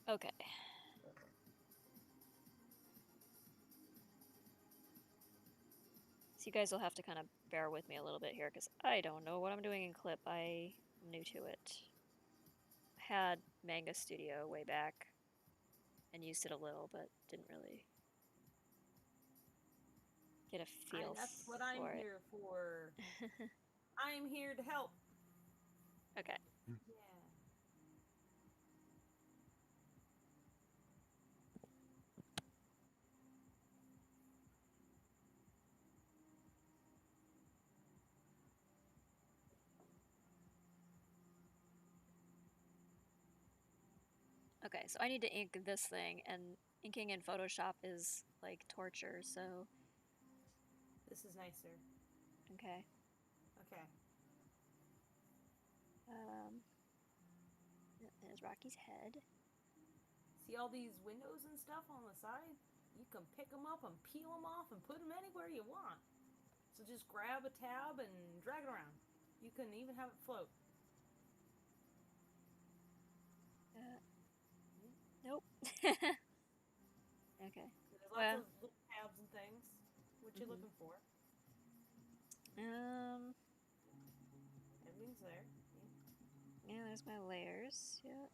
Speaker 2: Okay. So you guys will have to kind of bear with me a little bit here, because I don't know what I'm doing in clip. I'm new to it. Had Manga Studio way back and used it a little, but didn't really get a feel
Speaker 1: That's what I'm
Speaker 2: for it.
Speaker 1: here for. I'm here to help.
Speaker 2: Okay.
Speaker 1: Yeah.
Speaker 2: Okay, so I need to ink this thing, and inking in Photoshop is like torture, so...
Speaker 1: This is nicer.
Speaker 2: Okay.
Speaker 1: Okay.
Speaker 2: There's Rocky's head.
Speaker 1: See all these windows and stuff on the side? You can pick them up and peel them off and put them anywhere you want. So just grab a tab and drag it around. You can even have it float.
Speaker 2: Nope. Okay.
Speaker 1: There's lots of little tabs and things. What you looking for? Everything's there.
Speaker 2: Yeah, there's my layers. Yeah.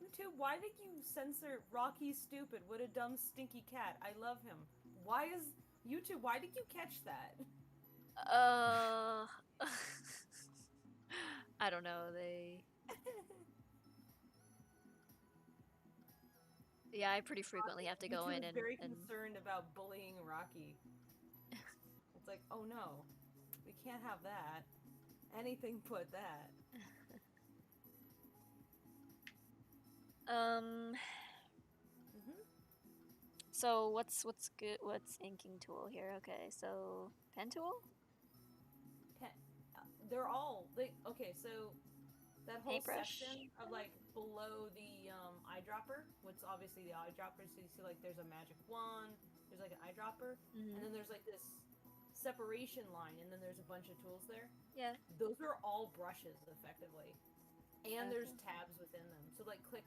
Speaker 1: YouTube, why did you censor Rocky Stupid? What a dumb stinky cat. I love him. Why is YouTube, why did you catch that?
Speaker 2: I don't know. Yeah, I pretty frequently have to go
Speaker 1: YouTube
Speaker 2: in
Speaker 1: is
Speaker 2: and
Speaker 1: very concerned about bullying Rocky. It's like, oh no, we can't have that. Anything but that. Mhm.
Speaker 2: So what's good? What's inking tool here? Okay, so pen tool,
Speaker 1: They're all okay. So that whole
Speaker 2: paintbrush.
Speaker 1: section of like below the eyedropper, what's obviously the eyedropper. So you see like there's a magic wand. There's like an eyedropper, and then there's like this separation line, and then there's a bunch of tools there.
Speaker 2: Yeah.
Speaker 1: Those are all brushes, effectively, and there's
Speaker 2: Okay.
Speaker 1: tabs within them. So like click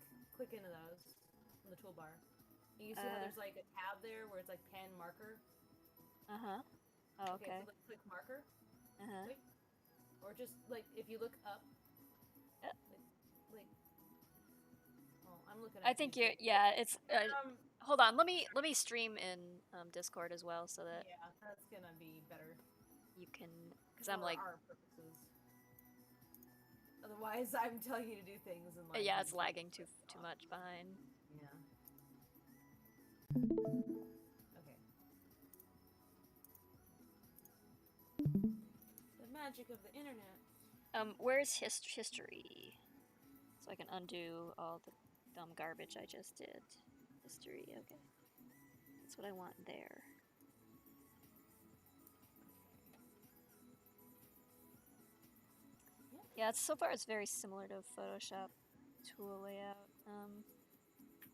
Speaker 1: into those in the toolbar. And you see how there's like a tab there where it's like pen marker.
Speaker 2: Oh, okay.
Speaker 1: So like click marker.
Speaker 2: Uh-huh.
Speaker 1: Wait. Or just like if you look up. Like. Oh, I'm looking.
Speaker 2: I think you're. Yeah, it's. Hold on. Let me stream in Discord as well so that
Speaker 1: Yeah, that's gonna be better.
Speaker 2: you can. Because I'm
Speaker 1: for
Speaker 2: like.
Speaker 1: our purposes. Otherwise, I'm telling you to do things and like.
Speaker 2: Yeah, it's lagging too much behind.
Speaker 1: Yeah. Okay. The magic of the internet.
Speaker 2: Where's history? So I can undo all the dumb garbage I just did. History, okay. That's what I want there. Yeah, so far it's very similar to Photoshop tool layout.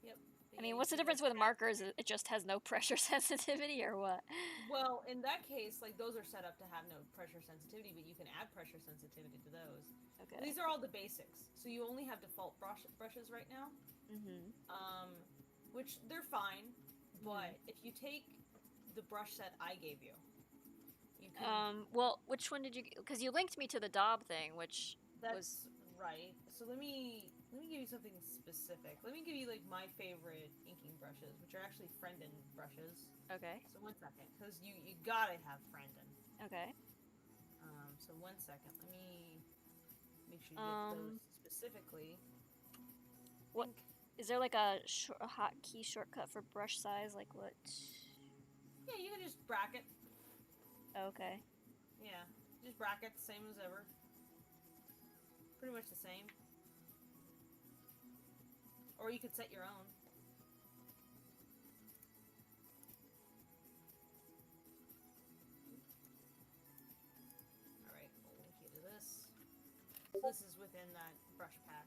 Speaker 1: Yep.
Speaker 2: I mean, what's the difference with markers? It just has no pressure sensitivity, or what?
Speaker 1: Well, in that case, like those are set up to have no pressure sensitivity, but you can add pressure sensitivity to those.
Speaker 2: Okay.
Speaker 1: These are all the basics, so you only have default brushes right now. Which they're fine, but if you take the brush set I gave you, you can.
Speaker 2: Well, which one did you? Because you linked me to the Daub thing, which
Speaker 1: That's right. So let me give you something specific. Let me give you like my favorite inking brushes, which are actually Friendin brushes.
Speaker 2: Okay.
Speaker 1: So 1 second, because you gotta have Friendin.
Speaker 2: Okay.
Speaker 1: So 1 second. Let me make sure you get those specifically.
Speaker 2: What is there like a hotkey shortcut for brush size? Like what?
Speaker 1: Yeah, you can just bracket.
Speaker 2: Okay.
Speaker 1: Yeah, just bracket, same as ever. Pretty much the same. Or you could set your own. Alright, we'll link you to this. So this is within that brush pack.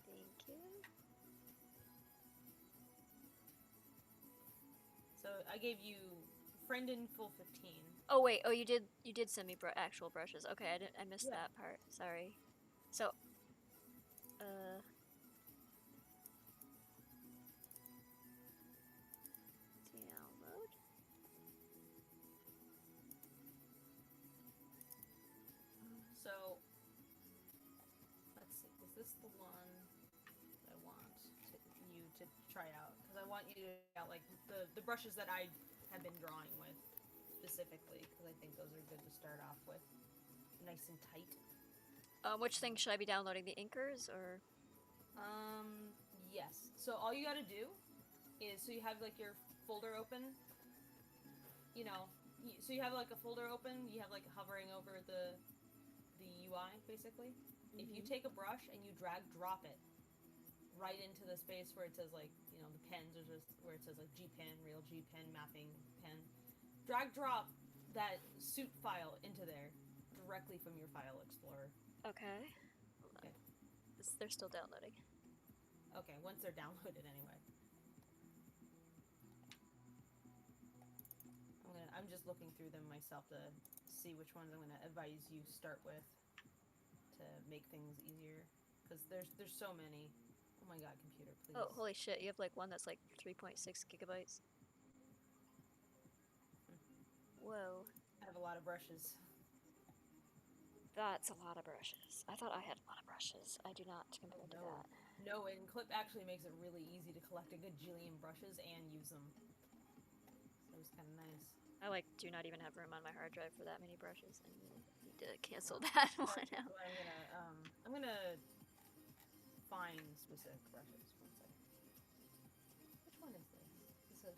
Speaker 2: Thank you.
Speaker 1: So I gave you Friendin full 15.
Speaker 2: Oh wait, you did send me actual brushes. Okay, I missed that part. Sorry. So, download.
Speaker 1: So, let's see. Is this the one that I want you to try out? Because I want you to try out like the brushes that I have been drawing with specifically, because I think those are good to start off with. Nice and tight.
Speaker 2: Which thing should I be downloading? The inkers or?
Speaker 1: Yes. So all you gotta do is, so you have like your folder open. You know, so you have like a folder open. You have like hovering over the UI basically. If you take a brush and you drop it right into the space where it says like, you know, the pens, or just where it says like G pen, real G pen, mapping pen. Drop that suit file into there directly from your file explorer.
Speaker 2: Okay. Hold on. They're still downloading.
Speaker 1: Okay, once they're downloaded anyway. I'm just looking through them myself to see which ones I'm gonna advise you start with to make things easier, because there's so many. Oh my god, computer, please.
Speaker 2: Oh, holy shit! You have like one that's like 3.6 gigabytes. Whoa.
Speaker 1: I have a lot of brushes.
Speaker 2: That's a lot of brushes. I thought I had a lot of brushes. I do not compared to that.
Speaker 1: No, and Clip actually makes it really easy to collect a gajillion brushes and use them. So it's kind of nice.
Speaker 2: I like do not even have room on my hard drive for that many brushes. I need to cancel that one out.
Speaker 1: So I'm gonna find find specific brushes. One second. Which one is this? This says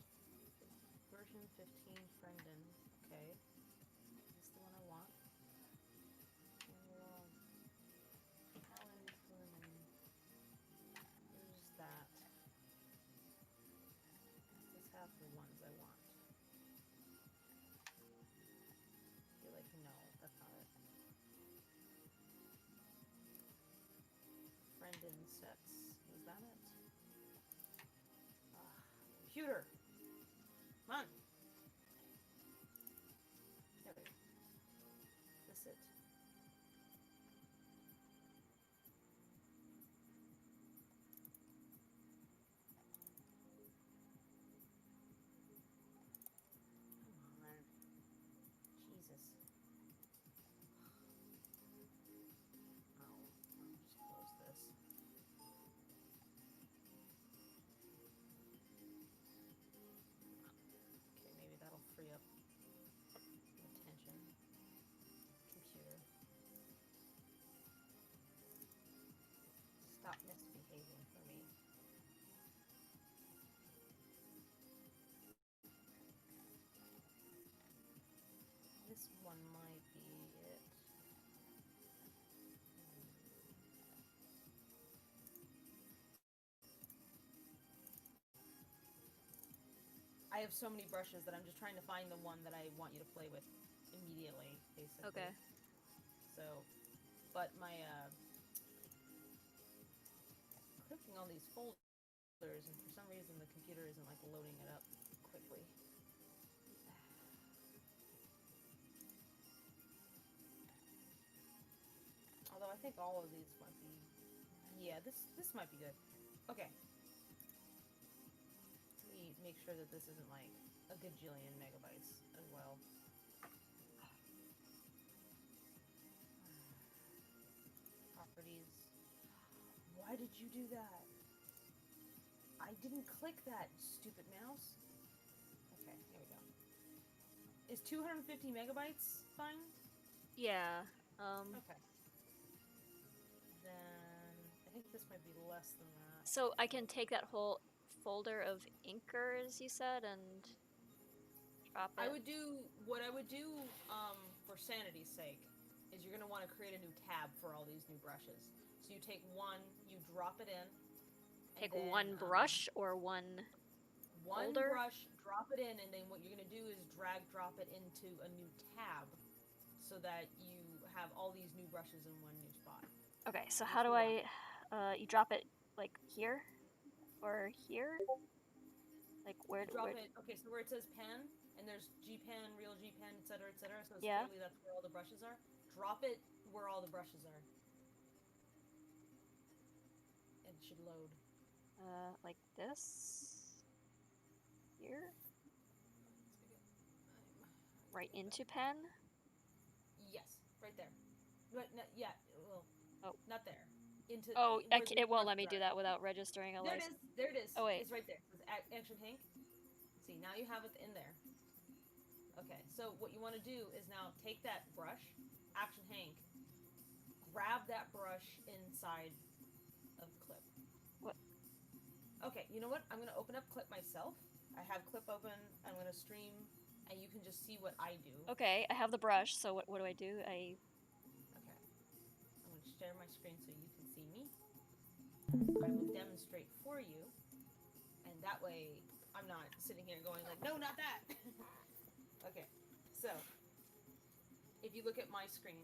Speaker 1: version 15 Friendin. Okay. Is this the one I want? Analog. Alan Furman. Where's that? Does this have the ones I want? I feel like no, that's not it. Friendin sets. Is that it? Computer! Come on! There we go. Is this it? Come on. Jesus. Oh, I'll just close this. Okay, maybe that'll free up attention. Computer. Stop misbehaving for me. This one might be it. I have so many brushes that I'm just trying to find the one that I want you to play with immediately, basically.
Speaker 2: Okay.
Speaker 1: So, but my clicking on these folders, and for some reason the computer isn't like loading it up quickly. Although I think all of these might be, yeah, this might be good. Okay. Let me make sure that this isn't like a gajillion megabytes as well. Properties. Why did you do that? I didn't click that, stupid mouse. Okay, here we go. Is 250 megabytes fine?
Speaker 2: Yeah.
Speaker 1: Okay. Then I think this might be less than that.
Speaker 2: So I can take that whole folder of inkers you said and drop it.
Speaker 1: I would do what I would do for sanity's sake is you're gonna want to create a new tab for all these new brushes. So you take one, you drop it in.
Speaker 2: Take
Speaker 1: then,
Speaker 2: one brush or one folder?
Speaker 1: brush, drop it in, and then what you're gonna do is drop it into a new tab, so that you have all these new brushes in one new spot.
Speaker 2: Okay, so how do I? You drop it like here, or here? Like where?
Speaker 1: Drop
Speaker 2: where...
Speaker 1: it. Okay, so where it says pen, and there's G pen, real G pen, etc., etc. So it's
Speaker 2: Yeah.
Speaker 1: clearly that's where all the brushes are. Drop it where all the brushes are. It should load.
Speaker 2: Like this. Here. Right into pen.
Speaker 1: Yes, right there. But yeah, well,
Speaker 2: Oh.
Speaker 1: not there. Into.
Speaker 2: Oh,
Speaker 1: where the
Speaker 2: it won't let me
Speaker 1: brushes
Speaker 2: do
Speaker 1: are.
Speaker 2: that without registering a
Speaker 1: There it
Speaker 2: license.
Speaker 1: is. There it is.
Speaker 2: Oh, wait.
Speaker 1: It's right there. It says Action Hank. See, now you have it in there. Okay, so what you want to do is now take that brush, Action Hank, grab that brush inside of Clip.
Speaker 2: What?
Speaker 1: Okay, you know what? I'm going to open up Clip myself. I have Clip open. I'm going to stream, and you can just see what I do.
Speaker 2: Okay, I have the brush, so what do I do?
Speaker 1: Okay. I'm going to share my screen so you can see me. I will demonstrate for you, and that way I'm not sitting here going like, no, not that. Okay, so if you look at my screen,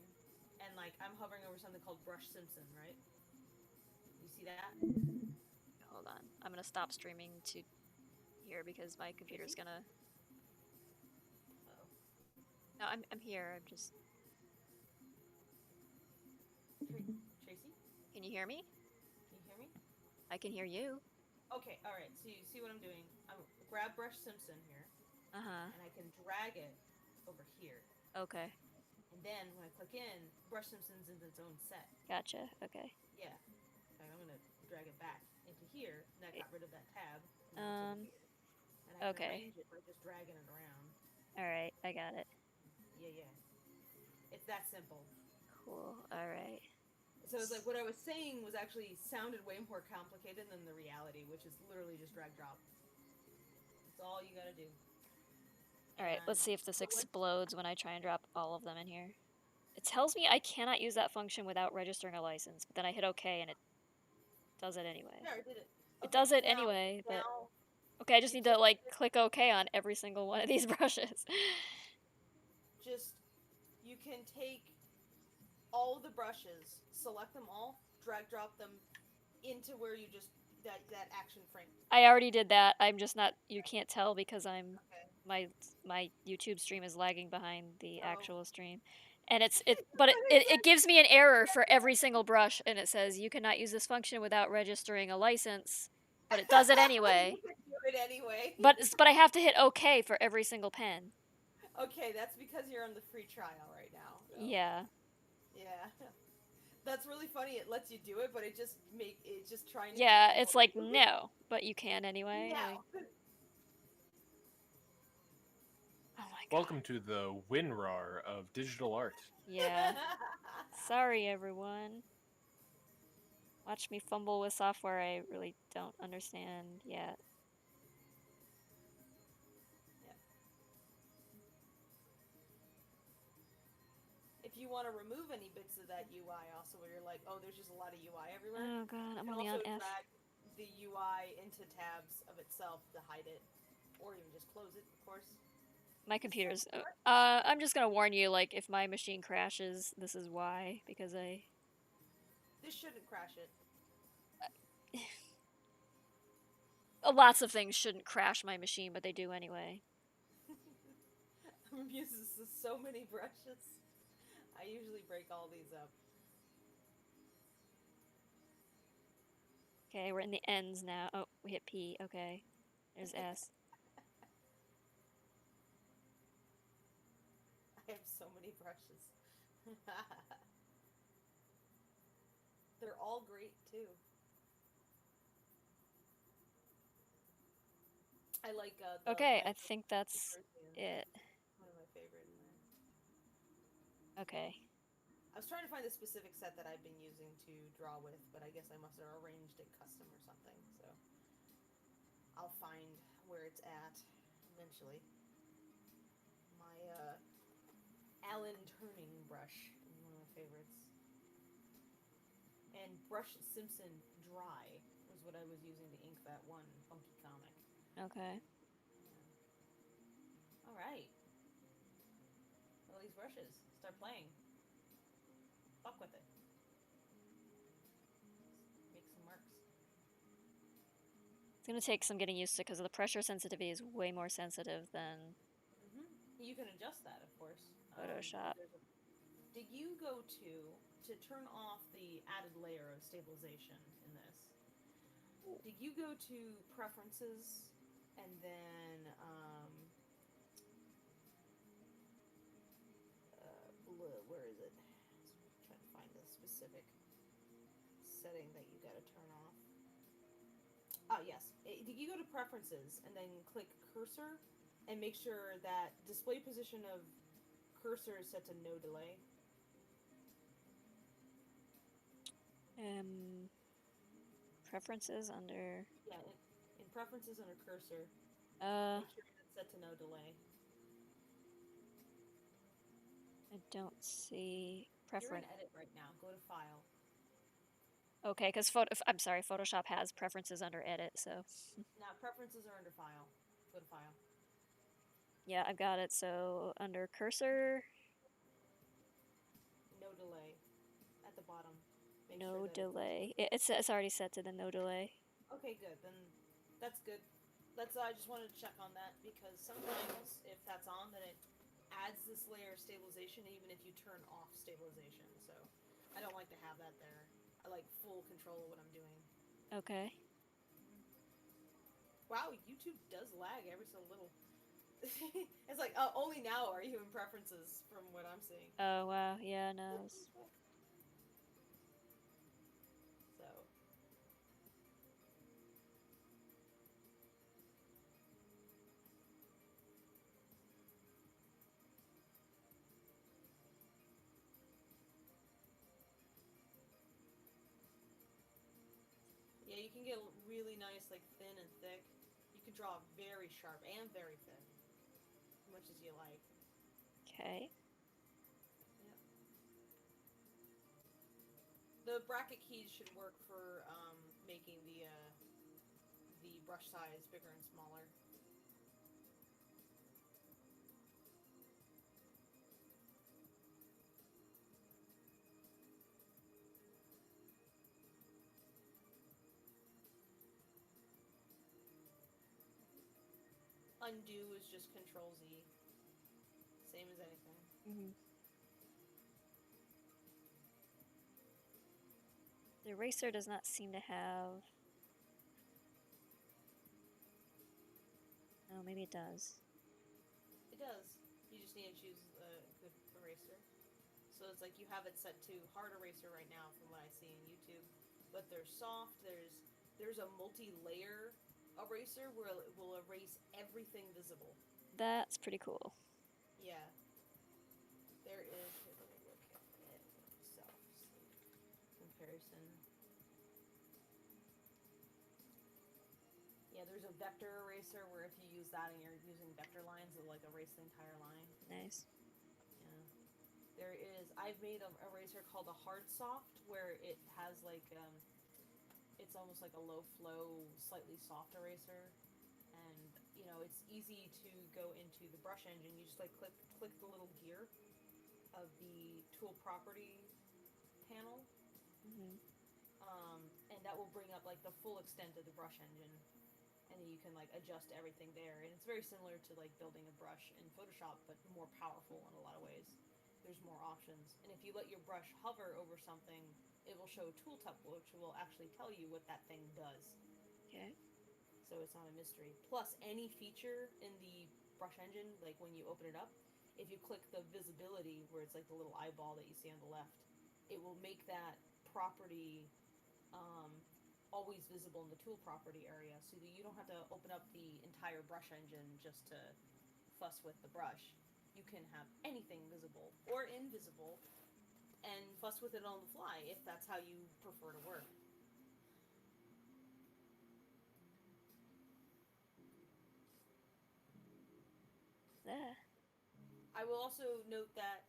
Speaker 1: and like I'm hovering over something called Brush Simpson, right? You see that?
Speaker 2: Hold on, I'm gonna stop streaming to here because my computer's gonna.
Speaker 1: Uh-oh.
Speaker 2: No, I'm here. I'm just.
Speaker 1: Tracy?
Speaker 2: Can you hear me?
Speaker 1: Can you hear me?
Speaker 2: I can hear you.
Speaker 1: Okay, all right. So you see what I'm doing? I'm grab Brush Simpson here,
Speaker 2: Uh-huh.
Speaker 1: and I can drag it over here.
Speaker 2: Okay.
Speaker 1: And then when I click in, Brush Simpson's in its own set.
Speaker 2: Gotcha. Okay.
Speaker 1: Yeah. Okay, I'm gonna drag it back into here, and I got rid of that tab.
Speaker 2: Um,
Speaker 1: and I can
Speaker 2: okay.
Speaker 1: arrange it by just dragging it around.
Speaker 2: Alright, I got it.
Speaker 1: Yeah, yeah. It's that simple.
Speaker 2: Cool. Alright.
Speaker 1: So So it's like what I was saying was actually sounded way more complicated than the reality, which is literally just drag drop. That's all you gotta do.
Speaker 2: Alright, let's see if this
Speaker 1: But what-
Speaker 2: explodes when I try and drop all of them in here. It tells me I cannot use that function without registering a license, but then I hit OK and it does it anyway.
Speaker 1: Yeah, I did it.
Speaker 2: It
Speaker 1: Okay,
Speaker 2: does it
Speaker 1: now-
Speaker 2: anyway, but...
Speaker 1: now
Speaker 2: Okay, I just
Speaker 1: you
Speaker 2: need to, like, click OK on every single one of these brushes.
Speaker 1: just you can take all the brushes, select them all, drag drop them into where you just that action frame.
Speaker 2: I already did that. I'm just not... You can't tell because I'm...
Speaker 1: Okay.
Speaker 2: My YouTube stream is lagging behind the
Speaker 1: Oh.
Speaker 2: actual stream. And it gives me an error for every single brush, and it says, you cannot use this function without registering a license, but it does it anyway.
Speaker 1: You can do it anyway.
Speaker 2: But I have to hit OK for every single pen.
Speaker 1: Okay, that's because you're on the free trial right now. So.
Speaker 2: Yeah.
Speaker 1: Yeah. That's really funny. It lets you do it, but it's just trying to.
Speaker 2: Yeah, it's like, no, but you can anyway.
Speaker 1: No.
Speaker 2: Like, oh my god.
Speaker 6: Welcome to the WinRAR of digital art.
Speaker 2: Yeah. Sorry, everyone. Watch me fumble with software I really don't understand yet.
Speaker 1: If you want to remove any bits of that UI, also where you're like, oh, there's just a lot of UI everywhere.
Speaker 2: Oh god, I'm
Speaker 1: you can
Speaker 2: only
Speaker 1: also
Speaker 2: on F.
Speaker 1: drag the UI into tabs of itself to hide it, or even just close it, of course.
Speaker 2: My computer's... I'm just gonna warn you, like, if my machine crashes, this is why, because
Speaker 1: This shouldn't crash it.
Speaker 2: Lots of things shouldn't crash my machine, but they do anyway.
Speaker 1: I'm using so many brushes. I usually break all these up.
Speaker 2: Okay, we're in the ends now. Oh, we hit P. Okay. There's S.
Speaker 1: I have so many brushes. They're all great too. I like the
Speaker 2: Okay, I
Speaker 1: pencil
Speaker 2: think that's
Speaker 1: Persian.
Speaker 2: it.
Speaker 1: One of my favorite in there.
Speaker 2: Okay.
Speaker 1: I was trying to find the specific set that I've been using to draw with, but I guess I must have arranged it custom or something, so I'll find where it's at eventually. My Allen Turning brush is one of my favorites. And Brush Simpson Dry was what I was using to ink that one funky comic.
Speaker 2: Okay.
Speaker 1: Alright. All these brushes. Start playing. Fuck with it. Make some marks.
Speaker 2: It's gonna take some getting used to because the pressure sensitivity is way more sensitive than
Speaker 1: You can adjust that, of course.
Speaker 2: Photoshop.
Speaker 1: Did you go to turn off the added layer of stabilization in this? Did you go to preferences and then where is it? I'm trying to find the specific setting that you got to turn off. Oh yes. Did you go to preferences and then click cursor and make sure that display position of cursor is set to no delay?
Speaker 2: Preferences under...
Speaker 1: Yeah, in preferences under cursor,
Speaker 2: Uh,
Speaker 1: make sure it's set to no delay.
Speaker 2: I don't see
Speaker 1: You're
Speaker 2: preference.
Speaker 1: in edit right now. Go to file.
Speaker 2: Okay, because I'm sorry, Photoshop has preferences under edit, so...
Speaker 1: Now preferences are under file. Go to file.
Speaker 2: Yeah, I've got it. So under cursor,
Speaker 1: No delay. At the bottom. Make
Speaker 2: no
Speaker 1: sure that
Speaker 2: delay. It's already set to the no delay.
Speaker 1: Okay, good. Then that's good. I just wanted to check on that because sometimes if that's on, then it adds this layer of stabilization even if you turn off stabilization. So I don't like to have that there. I like full control of what I'm doing.
Speaker 2: Okay.
Speaker 1: Wow, YouTube does lag every so little. It's like, oh, only now are you in preferences from what I'm seeing.
Speaker 2: Oh, wow. Yeah, no.
Speaker 1: So. can get really nice, like thin and thick. You can draw very sharp and very thin, as much as you like.
Speaker 2: Okay.
Speaker 1: Yep. The bracket keys should work for making the brush size bigger and smaller. Undo is just Control Z. Same as anything.
Speaker 2: Mm-hmm. The eraser does not seem to have... Oh, maybe it does.
Speaker 1: It does. You just need to choose a good eraser. So it's like you have it set to hard eraser right now from what I see in YouTube. But there's soft, there's a multi-layer eraser where it will erase everything visible.
Speaker 2: That's pretty cool.
Speaker 1: Yeah. There is, let me look at it myself. Comparison. Yeah, there's a vector eraser where if you use that and you're using vector lines, it'll like erase the entire line.
Speaker 2: Nice.
Speaker 1: Yeah. There is, I've made an eraser called a hard soft where it has like, it's almost like a low flow, slightly soft eraser. And, you know, it's easy to go into the brush engine. You just like click the little gear of the tool property panel.
Speaker 2: Mm-hmm.
Speaker 1: And that will bring up like the full extent of the brush engine. And then you can like adjust everything there. And it's very similar to like building a brush in Photoshop, but more powerful in a lot of ways. There's more options. And if you let your brush hover over something, it will show a tooltip, which will actually tell you what that thing does.
Speaker 2: Okay.
Speaker 1: So it's not a mystery. Plus, any feature in the brush engine, like when you open it up, if you click the visibility, where it's like the little eyeball that you see on the left, it will make that property always visible in the tool property area, so that you don't have to open up the entire brush engine just to fuss with the brush. You can have anything visible or invisible and fuss with it on the fly if that's how you prefer to work.
Speaker 2: Yeah.
Speaker 1: I will also note that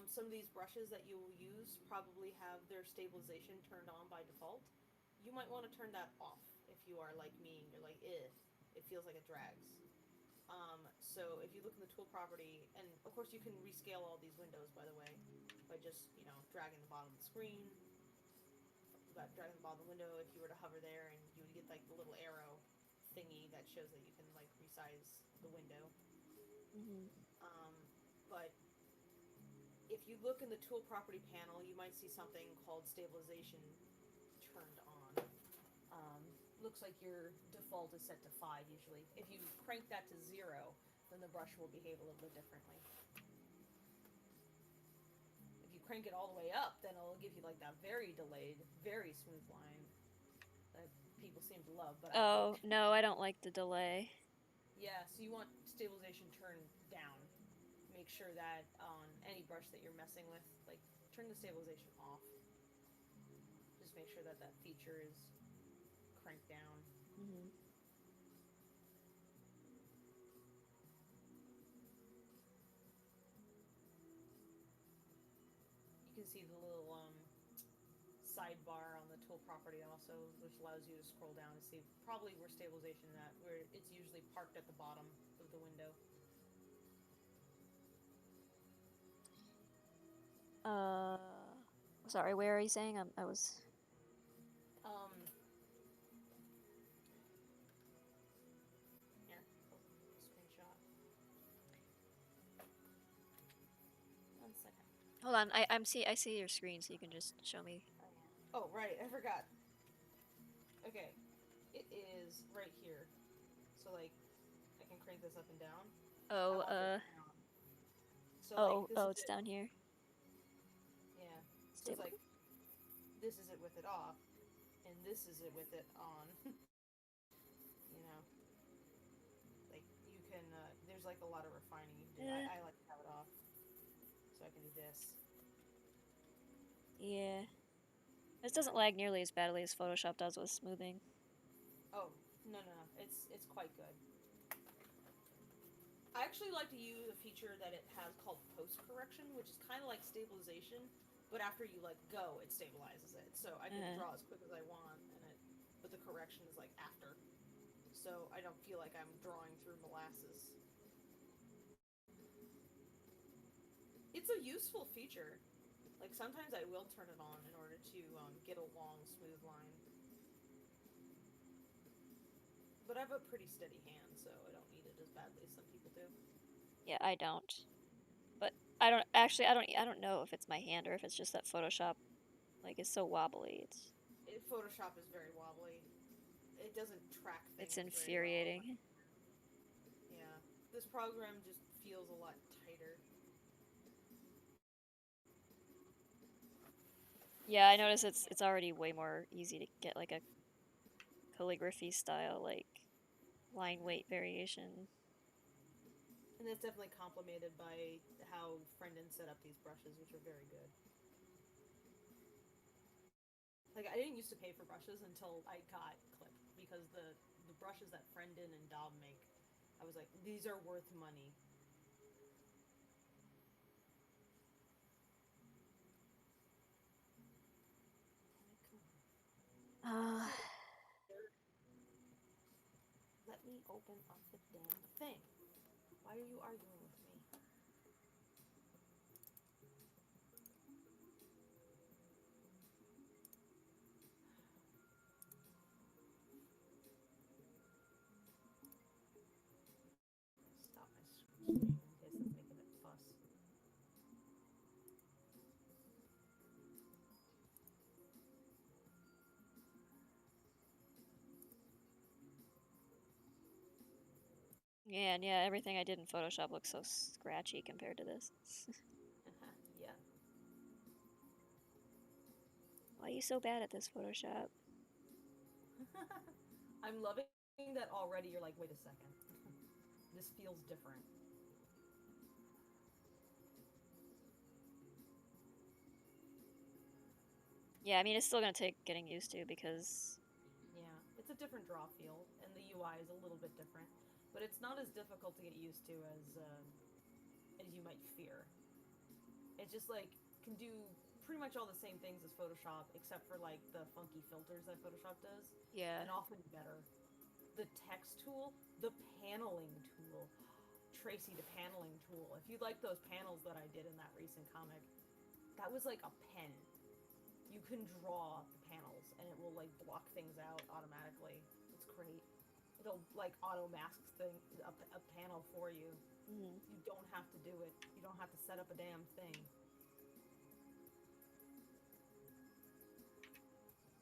Speaker 1: some of these brushes that you will use probably have their stabilization turned on by default. You might want to turn that off if you are like me and you're like, it feels like it drags. So if you look in the tool property, and of course you can rescale all these windows, by the way, by just, you know, dragging the bottom of the screen, dragging the bottom of the window. If you were to hover there, and you would get like the little arrow thingy that shows that you can like resize the window.
Speaker 2: Mm-hmm.
Speaker 1: But if you look in the tool property panel, you might see something called stabilization turned on. Looks like your default is set to 5 usually. If you crank that to 0, then the brush will behave a little bit differently. If you crank it all the way up, then it'll give you like that very delayed, very smooth line that people seem to love. But
Speaker 2: Oh, no, I don't like the delay.
Speaker 1: Yeah, so you want stabilization turned down. Make sure that on any brush that you're messing with, like, turn the stabilization off. Just make sure that that feature is cranked down.
Speaker 2: Mm-hmm.
Speaker 1: You can see the little sidebar on the tool property also, which allows you to scroll down to see probably where stabilization is at, where it's usually parked at the bottom of the window.
Speaker 2: Sorry, where are you saying? I was...
Speaker 1: Here, screenshot. 1 second.
Speaker 2: Hold on, I see your screen, so you can just show me.
Speaker 1: Oh, right, I forgot. Okay, it is right here. So, like, I can crank this up and down.
Speaker 2: Oh,
Speaker 1: So, like,
Speaker 2: it's down here.
Speaker 1: Yeah. So it's like, this is it with it off, and this is it with it on. You know? Like, you can, there's like a lot of refining you can do. I like to have it off, so I can do this.
Speaker 2: Yeah. This doesn't lag nearly as badly as Photoshop does with smoothing.
Speaker 1: Oh, no. It's quite good. I actually like to use a feature that it has called post correction, which is kind of like stabilization, but after you let go, it stabilizes it. So I can draw as quick as I want, but the correction is like after. So I don't feel like I'm drawing through molasses. It's a useful feature. Like, sometimes I will turn it on in order to get a long, smooth line. But I have a pretty steady hand, so I don't need it as badly as some people do.
Speaker 2: Yeah, I don't. But I don't know if it's my hand or if it's just that Photoshop, like, is so wobbly.
Speaker 1: Photoshop is very wobbly. It doesn't track things.
Speaker 2: It's infuriating.
Speaker 1: Very well. Yeah, this program just feels a lot tighter.
Speaker 2: Yeah, I notice it's already way more easy to get like a calligraphy style, like line weight variation.
Speaker 1: And that's definitely complemented by how Brendan set up these brushes, which are very good. Like, I didn't used to pay for brushes until I got Clip, because the brushes that Brendan and Dom make, I was like, these are worth money. Let me open up the damn thing. Why are you arguing with me? Stop my screen in case it's making it fuss.
Speaker 2: Yeah, and yeah, everything I did in Photoshop looks so scratchy compared to this.
Speaker 1: Yeah.
Speaker 2: Why are you so bad at this, Photoshop?
Speaker 1: I'm loving that already. You're like, wait a second. This feels different.
Speaker 2: Yeah, I mean, it's still gonna take getting used to because...
Speaker 1: Yeah, it's a different draw feel, and the UI is a little bit different, but it's not as difficult to get used to as you might fear. It just, like, can do pretty much all the same things as Photoshop, except for, like, the funky filters that Photoshop does.
Speaker 2: Yeah.
Speaker 1: And often better. The text tool, the paneling tool. Tracy, the paneling tool. If you like those panels that I did in that recent comic, that was like a pen. You can draw the panels, and it will, like, block things out automatically. It's great. It'll, like, auto mask a panel for you.
Speaker 2: Mm-hmm.
Speaker 1: You don't have to do it. You don't have to set up a damn thing.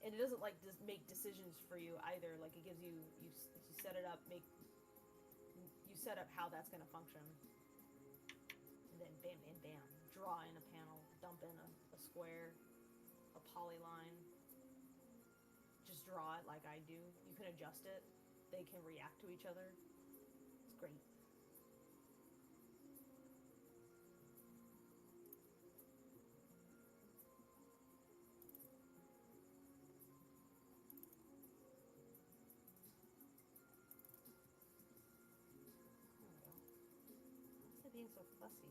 Speaker 1: And it doesn't, like, just make decisions for you either. Like, it gives you set it up, you set up how that's gonna function. And then bam, bam, bam. Draw in a panel, dump in a square, a polyline. Just draw it like I do. You can adjust it. They can react to each other. It's great. There we go. Why is it being so fussy?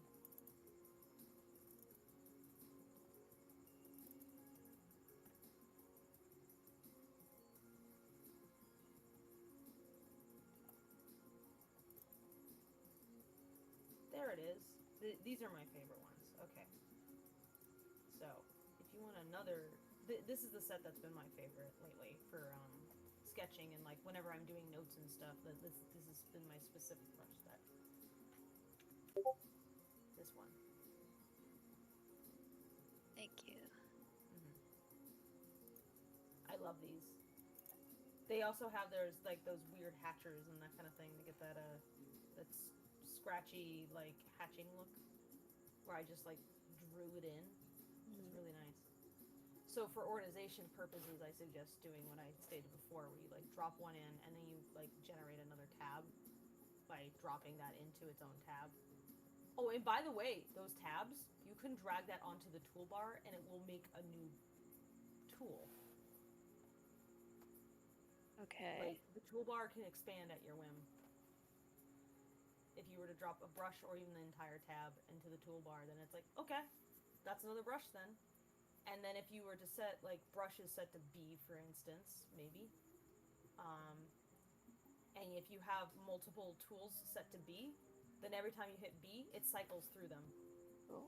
Speaker 1: There it is. These are my favorite ones. Okay. So, if you want another... this is the set that's been my favorite lately for sketching, and, like, whenever I'm doing notes and stuff, this has been my specific brush set. This one.
Speaker 2: Thank you.
Speaker 1: I love these. They also have those weird hatchers and that kind of thing to get that that's scratchy, like, hatching look, where I just, like, drew it in. It's really nice. So for organization purposes, I suggest doing what I stated before, where you, like, drop one in and then you, like, generate another tab by dropping that into its own tab. Oh, and by the way, those tabs, you can drag that onto the toolbar and it will make a new tool.
Speaker 2: Okay.
Speaker 1: Like, the toolbar can expand at your whim. If you were to drop a brush or even the entire tab into the toolbar, then it's like, okay, that's another brush then. And then if you were to set, like, brushes set to B, for instance, maybe, and if you have multiple tools set to B, then every time you hit B, it cycles through them.
Speaker 2: Cool.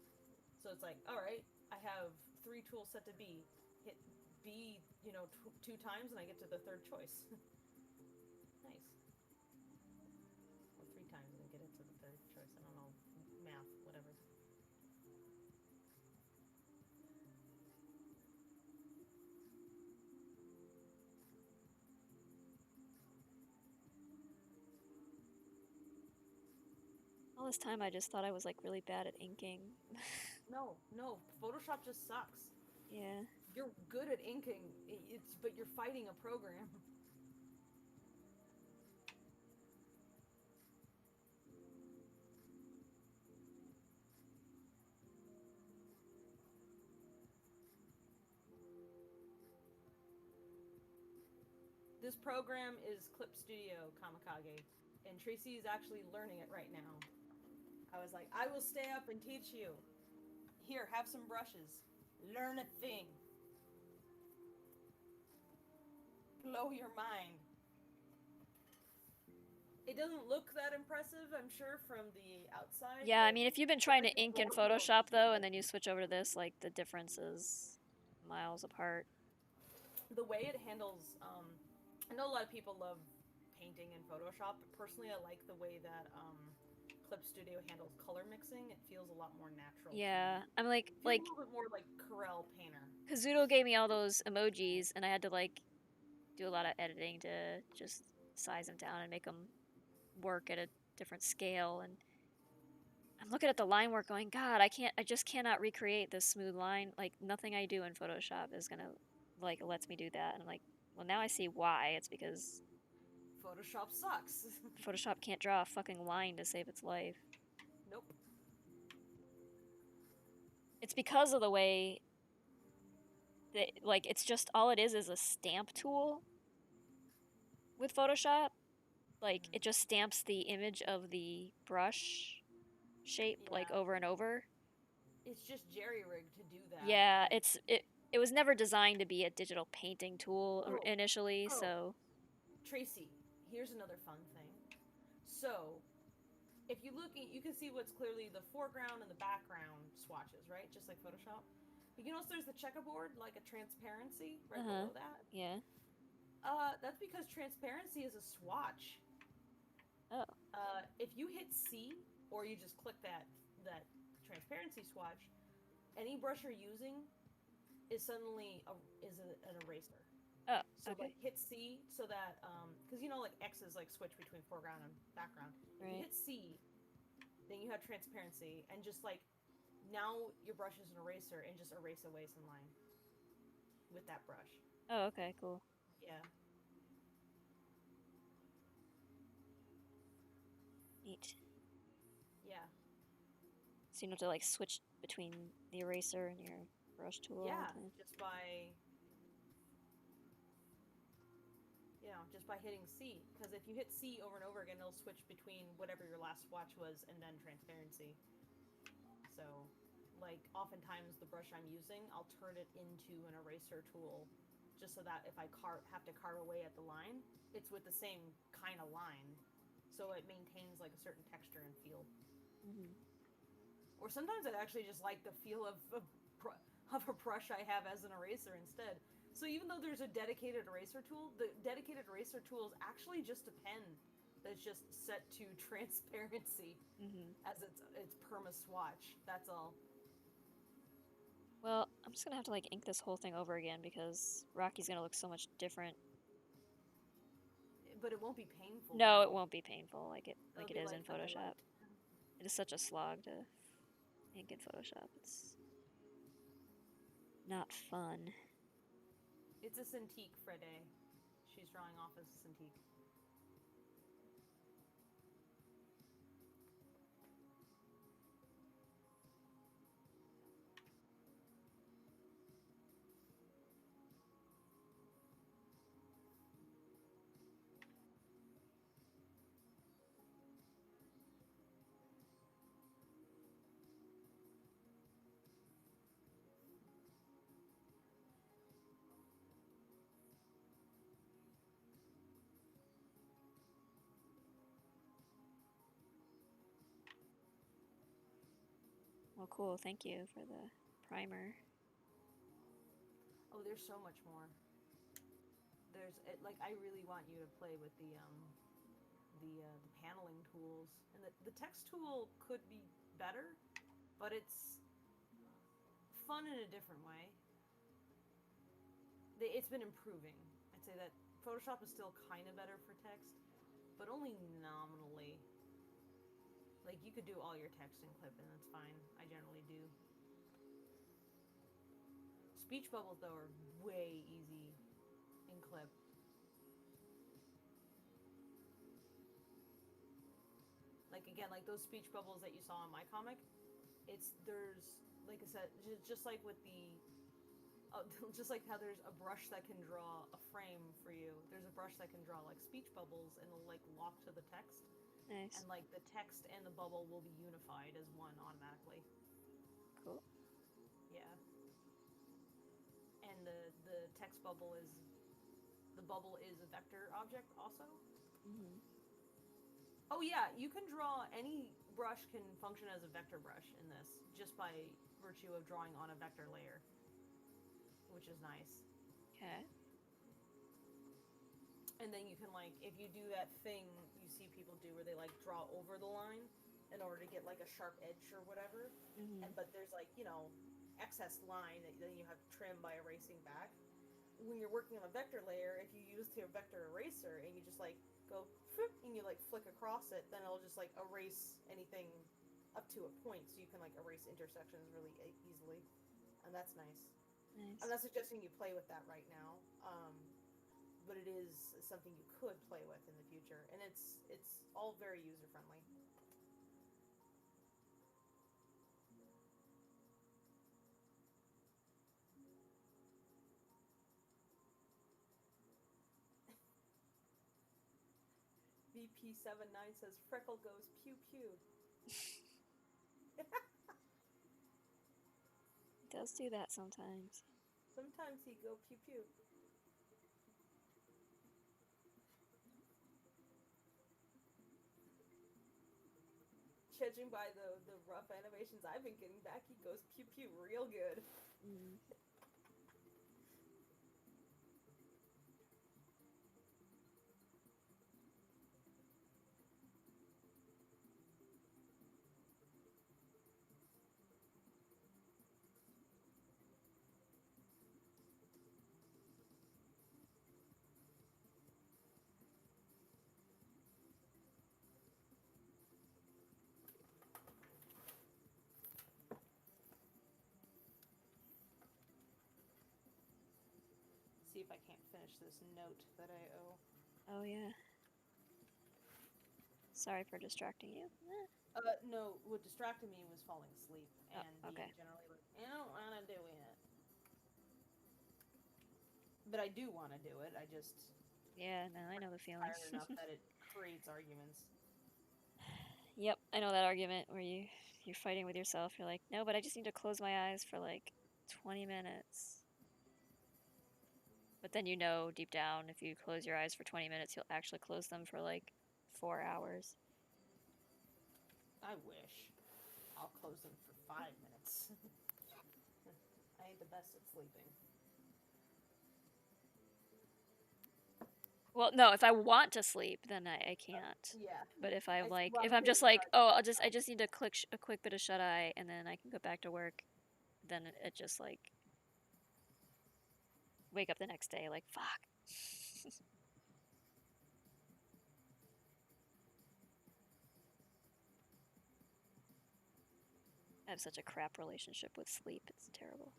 Speaker 1: So it's like, alright, I have 3 tools set to B. Hit B, 2 times and I get to the third choice. Nice. Or 3 times and then get it to the third choice. I don't know. Math, whatever.
Speaker 2: All this time I just thought I was like really bad at inking.
Speaker 1: No, Photoshop just sucks.
Speaker 2: Yeah.
Speaker 1: You're good at inking, but you're fighting a program. This program is Clip Studio Kamikage, and Tracy is actually learning it right now. I was like, I will stay up and teach you. Here, have some brushes. Learn a thing. Blow your mind. It doesn't look that impressive, I'm sure, from the outside.
Speaker 2: Yeah, I mean, if you've been trying to ink in Photoshop, though, and then you switch over to this, like, the difference is miles apart.
Speaker 1: The way it handles, I know a lot of people love painting in Photoshop, but personally I like the way that, Clip Studio handles color mixing. It feels a lot more natural.
Speaker 2: Yeah, I'm like,
Speaker 1: a little bit more like Corel Painter.
Speaker 2: Kazuto gave me all those emojis, and I had to, like, do a lot of editing to just size them down and make them work at a different scale, and I'm looking at the line work going, God, I just cannot recreate this smooth line. Like, nothing I do in Photoshop is gonna, like, lets me do that. And I'm like, well, now I see why. It's because
Speaker 1: Photoshop sucks.
Speaker 2: Photoshop can't draw a fucking line to save its life.
Speaker 1: Nope.
Speaker 2: It's because of the way that, like, it's just, all it is a stamp tool with Photoshop. Like, it just stamps the image of the brush shape, like, over and over.
Speaker 1: It's just jerry-rigged to do that.
Speaker 2: Yeah, it was never designed to be a digital painting tool initially, so...
Speaker 1: Tracy, here's another fun thing. So, if you look, you can see what's clearly the foreground and the background swatches, right? Just like Photoshop. But you notice there's the checkerboard, like a transparency right below that?
Speaker 2: Yeah.
Speaker 1: That's because transparency is a swatch.
Speaker 2: Oh.
Speaker 1: If you hit C, or you just click that transparency swatch, any brush you're using is suddenly an eraser.
Speaker 2: Oh,
Speaker 1: so
Speaker 2: okay.
Speaker 1: Like hit C so that because like X's like switch between foreground and background. If you hit C, then you have transparency, and just like now your brush is an eraser, and just erase away some line with that brush.
Speaker 2: Oh, okay, cool.
Speaker 1: Yeah.
Speaker 2: Neat.
Speaker 1: Yeah.
Speaker 2: So you don't have to like switch between the eraser and your brush tool.
Speaker 1: Yeah, just by hitting C. Because if you hit C over and over again, it'll switch between whatever your last swatch was and then transparency. So, like, oftentimes the brush I'm using, I'll turn it into an eraser tool, just so that if I have to carve away at the line, it's with the same kind of line, so it maintains like a certain texture and feel.
Speaker 2: Mm-hmm.
Speaker 1: Or sometimes I'd actually just like the feel of a brush I have as an eraser instead. So even though there's a dedicated eraser tool, the dedicated eraser tool is actually just a pen that's just set to transparency as its perma swatch. That's all.
Speaker 2: Well, I'm just gonna have to like ink this whole thing over again because Rocky's gonna look so much different.
Speaker 1: But it won't be painful.
Speaker 2: No, it won't be painful like it is in
Speaker 1: like
Speaker 2: Photoshop. It is such a slog to ink in Photoshop. It's not fun.
Speaker 1: It's a Cintiq, Frede. She's drawing off as a Cintiq.
Speaker 2: Oh, cool. Thank you for the primer.
Speaker 1: Oh, there's so much more. Like, I really want you to play with the paneling tools, and the text tool could be better, but it's fun in a different way. It's been improving. I'd say that Photoshop is still kind of better for text, but only nominally. Like, you could do all your text in Clip, and that's fine. I generally do. Speech bubbles, though, are way easy in Clip. Like, again, like those speech bubbles that you saw in my comic, there's, like I said, just like with the, just like how there's a brush that can draw a frame for you, there's a brush that can draw, like, speech bubbles, and it'll, like, lock to the text.
Speaker 2: Nice.
Speaker 1: And, like, the text and the bubble will be unified as one automatically.
Speaker 2: Cool.
Speaker 1: Yeah. And the text bubble is, the bubble is a vector object also.
Speaker 2: Mm-hmm.
Speaker 1: Oh yeah, you can draw, any brush can function as a vector brush in this, just by virtue of drawing on a vector layer, which is nice.
Speaker 2: Okay.
Speaker 1: And then you can, like, if you do that thing you see people do where they, like, draw over the line in order to get, like, a sharp edge or whatever, but there's, like, you know, excess line that then you have to trim by erasing back. When you're working on a vector layer, if you use your vector eraser and you just, like, go and you, like, flick across it, then it'll just, like, erase anything up to a point, so you can, like, erase intersections really easily, and that's nice.
Speaker 2: Nice.
Speaker 1: I'm not suggesting you play with that right now, but it is something you could play with in the future, and it's all very user friendly. VP79 says Freckle goes pew pew.
Speaker 2: It does do that sometimes.
Speaker 1: Sometimes he go pew pew. Judging by the rough animations I've been getting back, he goes pew pew real good.
Speaker 2: Mm.
Speaker 1: See if I can't finish this note that I owe.
Speaker 2: Oh, yeah. Sorry for distracting you.
Speaker 1: No, what distracted me was falling asleep and
Speaker 2: okay.
Speaker 1: being generally like, I don't want to do it. But I do want to do it, I just...
Speaker 2: Yeah, no, I know the feeling.
Speaker 1: Tired enough that it creates arguments.
Speaker 2: Yep, I know that argument where you're fighting with yourself. You're like, no, but I just need to close my eyes for like 20 minutes. But then you know deep down, if you close your eyes for 20 minutes, you'll actually close them for like 4 hours.
Speaker 1: I wish. I'll close them for 5 minutes. I ain't the best at sleeping.
Speaker 2: Well, no, if I want to sleep, then I can't.
Speaker 1: Yeah.
Speaker 2: But if I'm like, if I'm just like, oh, I just need to click a quick bit of shut eye, and then I can go back to work, then it just like wake up the next day like, fuck. I have such a crap relationship with sleep. It's terrible.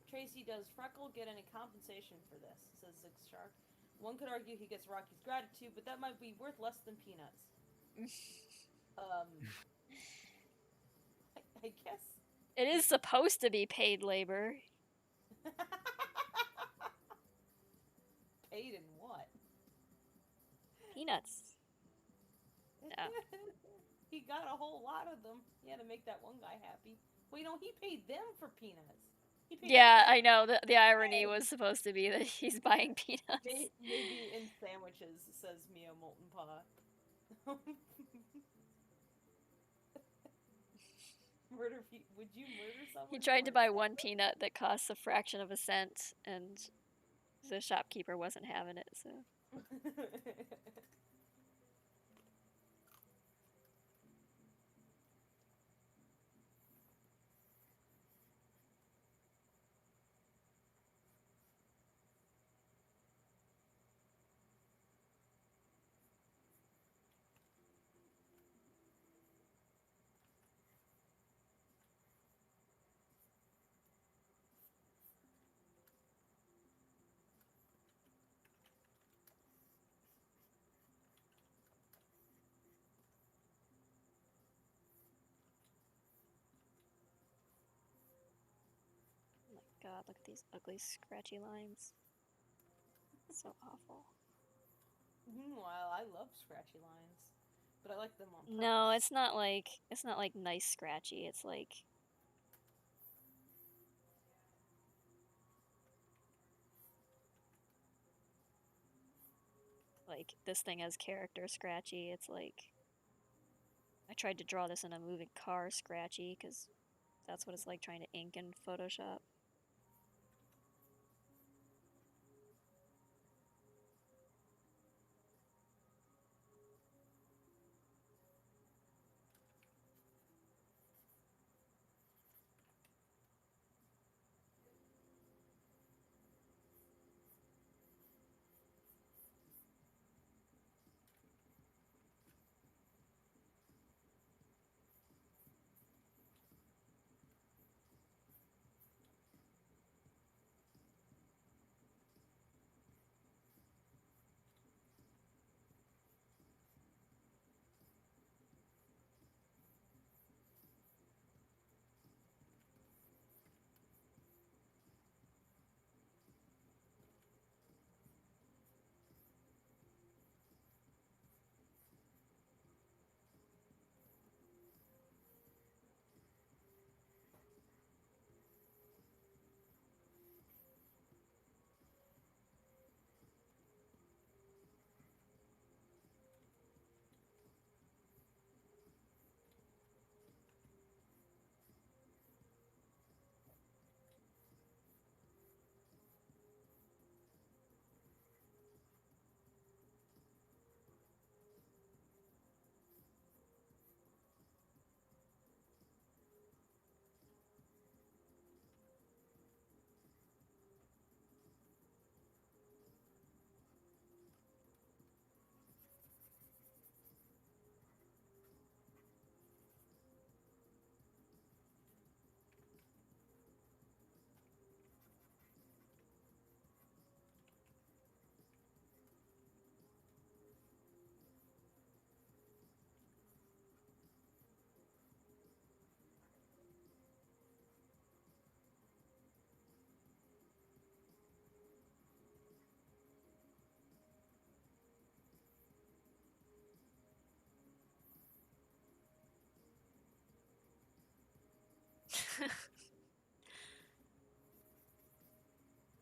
Speaker 1: Tracy, does Freckle get any compensation for this? Says Zig Shark. One could argue he gets Rocky's gratitude, but that might be worth less than peanuts. I guess.
Speaker 2: It is supposed to be paid labor.
Speaker 1: Paid in what?
Speaker 2: Peanuts. Yeah.
Speaker 1: He got a whole lot of them. He had to make that one guy happy. Well, he paid them for peanuts.
Speaker 2: Yeah, I know. The irony was supposed to be that he's buying peanuts.
Speaker 1: Maybe in sandwiches, says Mia Molten Paw. Would you murder someone?
Speaker 2: He tried to buy one peanut that costs a fraction of a cent, and the shopkeeper wasn't having it, so. God, look at these ugly, scratchy lines. So awful.
Speaker 1: Meanwhile, I love scratchy lines, but I like them on purpose.
Speaker 2: No, it's not like nice scratchy. It's like this thing has character scratchy. It's like I tried to draw this in a moving car scratchy because that's what it's like trying to ink in Photoshop.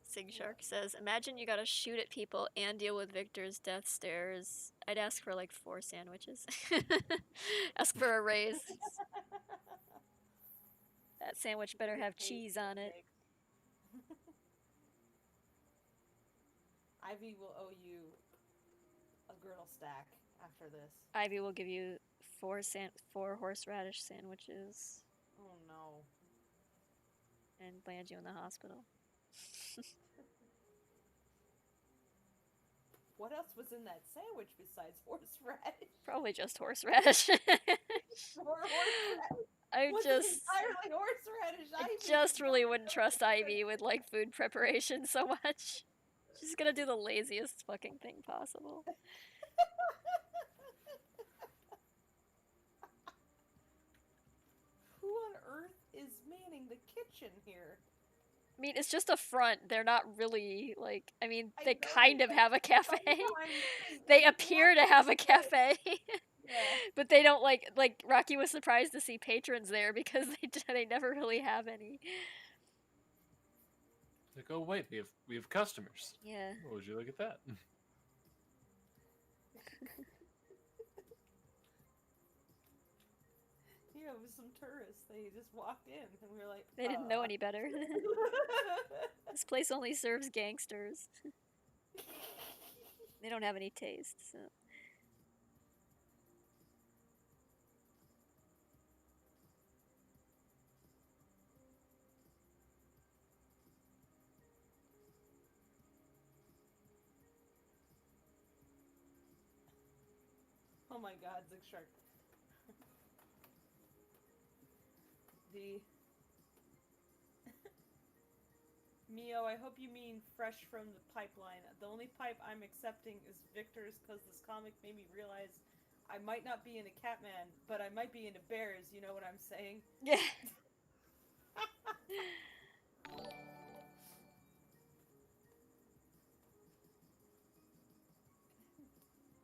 Speaker 2: Sig Shark says, imagine you gotta shoot at people and deal with Victor's death stares. I'd ask for like 4 sandwiches. Ask for a raise. That sandwich better have cheese on it.
Speaker 1: Ivy will owe you a girdle stack after this.
Speaker 2: Ivy will give you 4 horseradish sandwiches.
Speaker 1: Oh no.
Speaker 2: And land you in the hospital.
Speaker 1: What else was in that sandwich besides horseradish?
Speaker 2: Probably just horseradish. I
Speaker 1: entirely horseradish.
Speaker 2: I just really wouldn't trust Ivy with like food preparation so much. She's gonna do the laziest fucking thing possible.
Speaker 1: Who on earth is manning the kitchen here?
Speaker 2: I mean, it's just a front. They're not really, like, I mean,
Speaker 1: I
Speaker 2: they
Speaker 1: know,
Speaker 2: kind of
Speaker 1: but
Speaker 2: have a cafe.
Speaker 1: sometimes
Speaker 2: They appear to have a cafe.
Speaker 1: Yeah.
Speaker 2: But they don't, like, Rocky was surprised to see patrons there because they never really have any.
Speaker 6: Like, oh wait, we have customers.
Speaker 2: Yeah.
Speaker 6: Oh, would you look at that?
Speaker 1: Yeah, it was some tourists. They just walked in, and we were like,
Speaker 2: They didn't know any better. This place only serves gangsters. They don't have any taste, so.
Speaker 1: Oh my god, Zig Shark. The Mio, I hope you mean fresh from the pipeline. The only pipe I'm accepting is Victor's because this comic made me realize I might not be into Catman, but I might be into bears, you know what I'm saying?
Speaker 2: Yeah.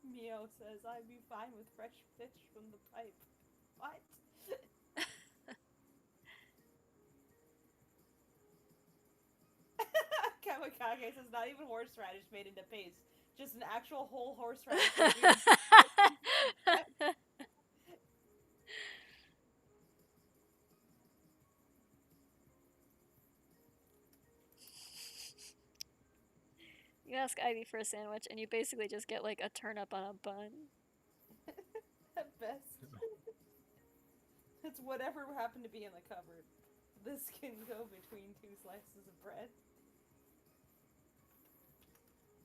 Speaker 1: Mio says, I'd be fine with fresh fish from the pipe. What? Kamikage says, not even horseradish made into paste. Just an actual whole horseradish.
Speaker 2: You ask Ivy for a sandwich, and you basically just get, like, a turnip on a bun.
Speaker 1: At best. It's whatever happened to be in the cupboard. This can go between two slices of bread.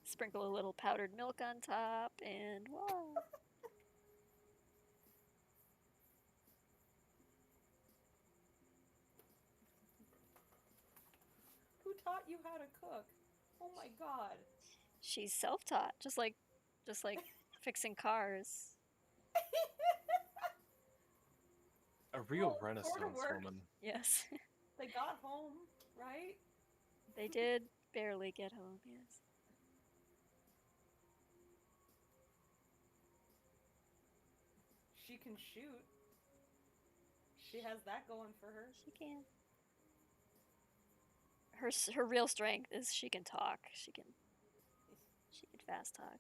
Speaker 2: Sprinkle a little powdered milk on top, and wow.
Speaker 1: Who taught you how to cook? Oh my god.
Speaker 2: She's self-taught, just like fixing cars.
Speaker 6: A real
Speaker 1: Well,
Speaker 6: Renaissance
Speaker 1: sorta worked.
Speaker 6: woman.
Speaker 2: Yes.
Speaker 1: They got home, right?
Speaker 2: They did barely get home, yes.
Speaker 1: She can shoot. She has that going for her.
Speaker 2: She can. Her real strength is she can talk. She can fast talk.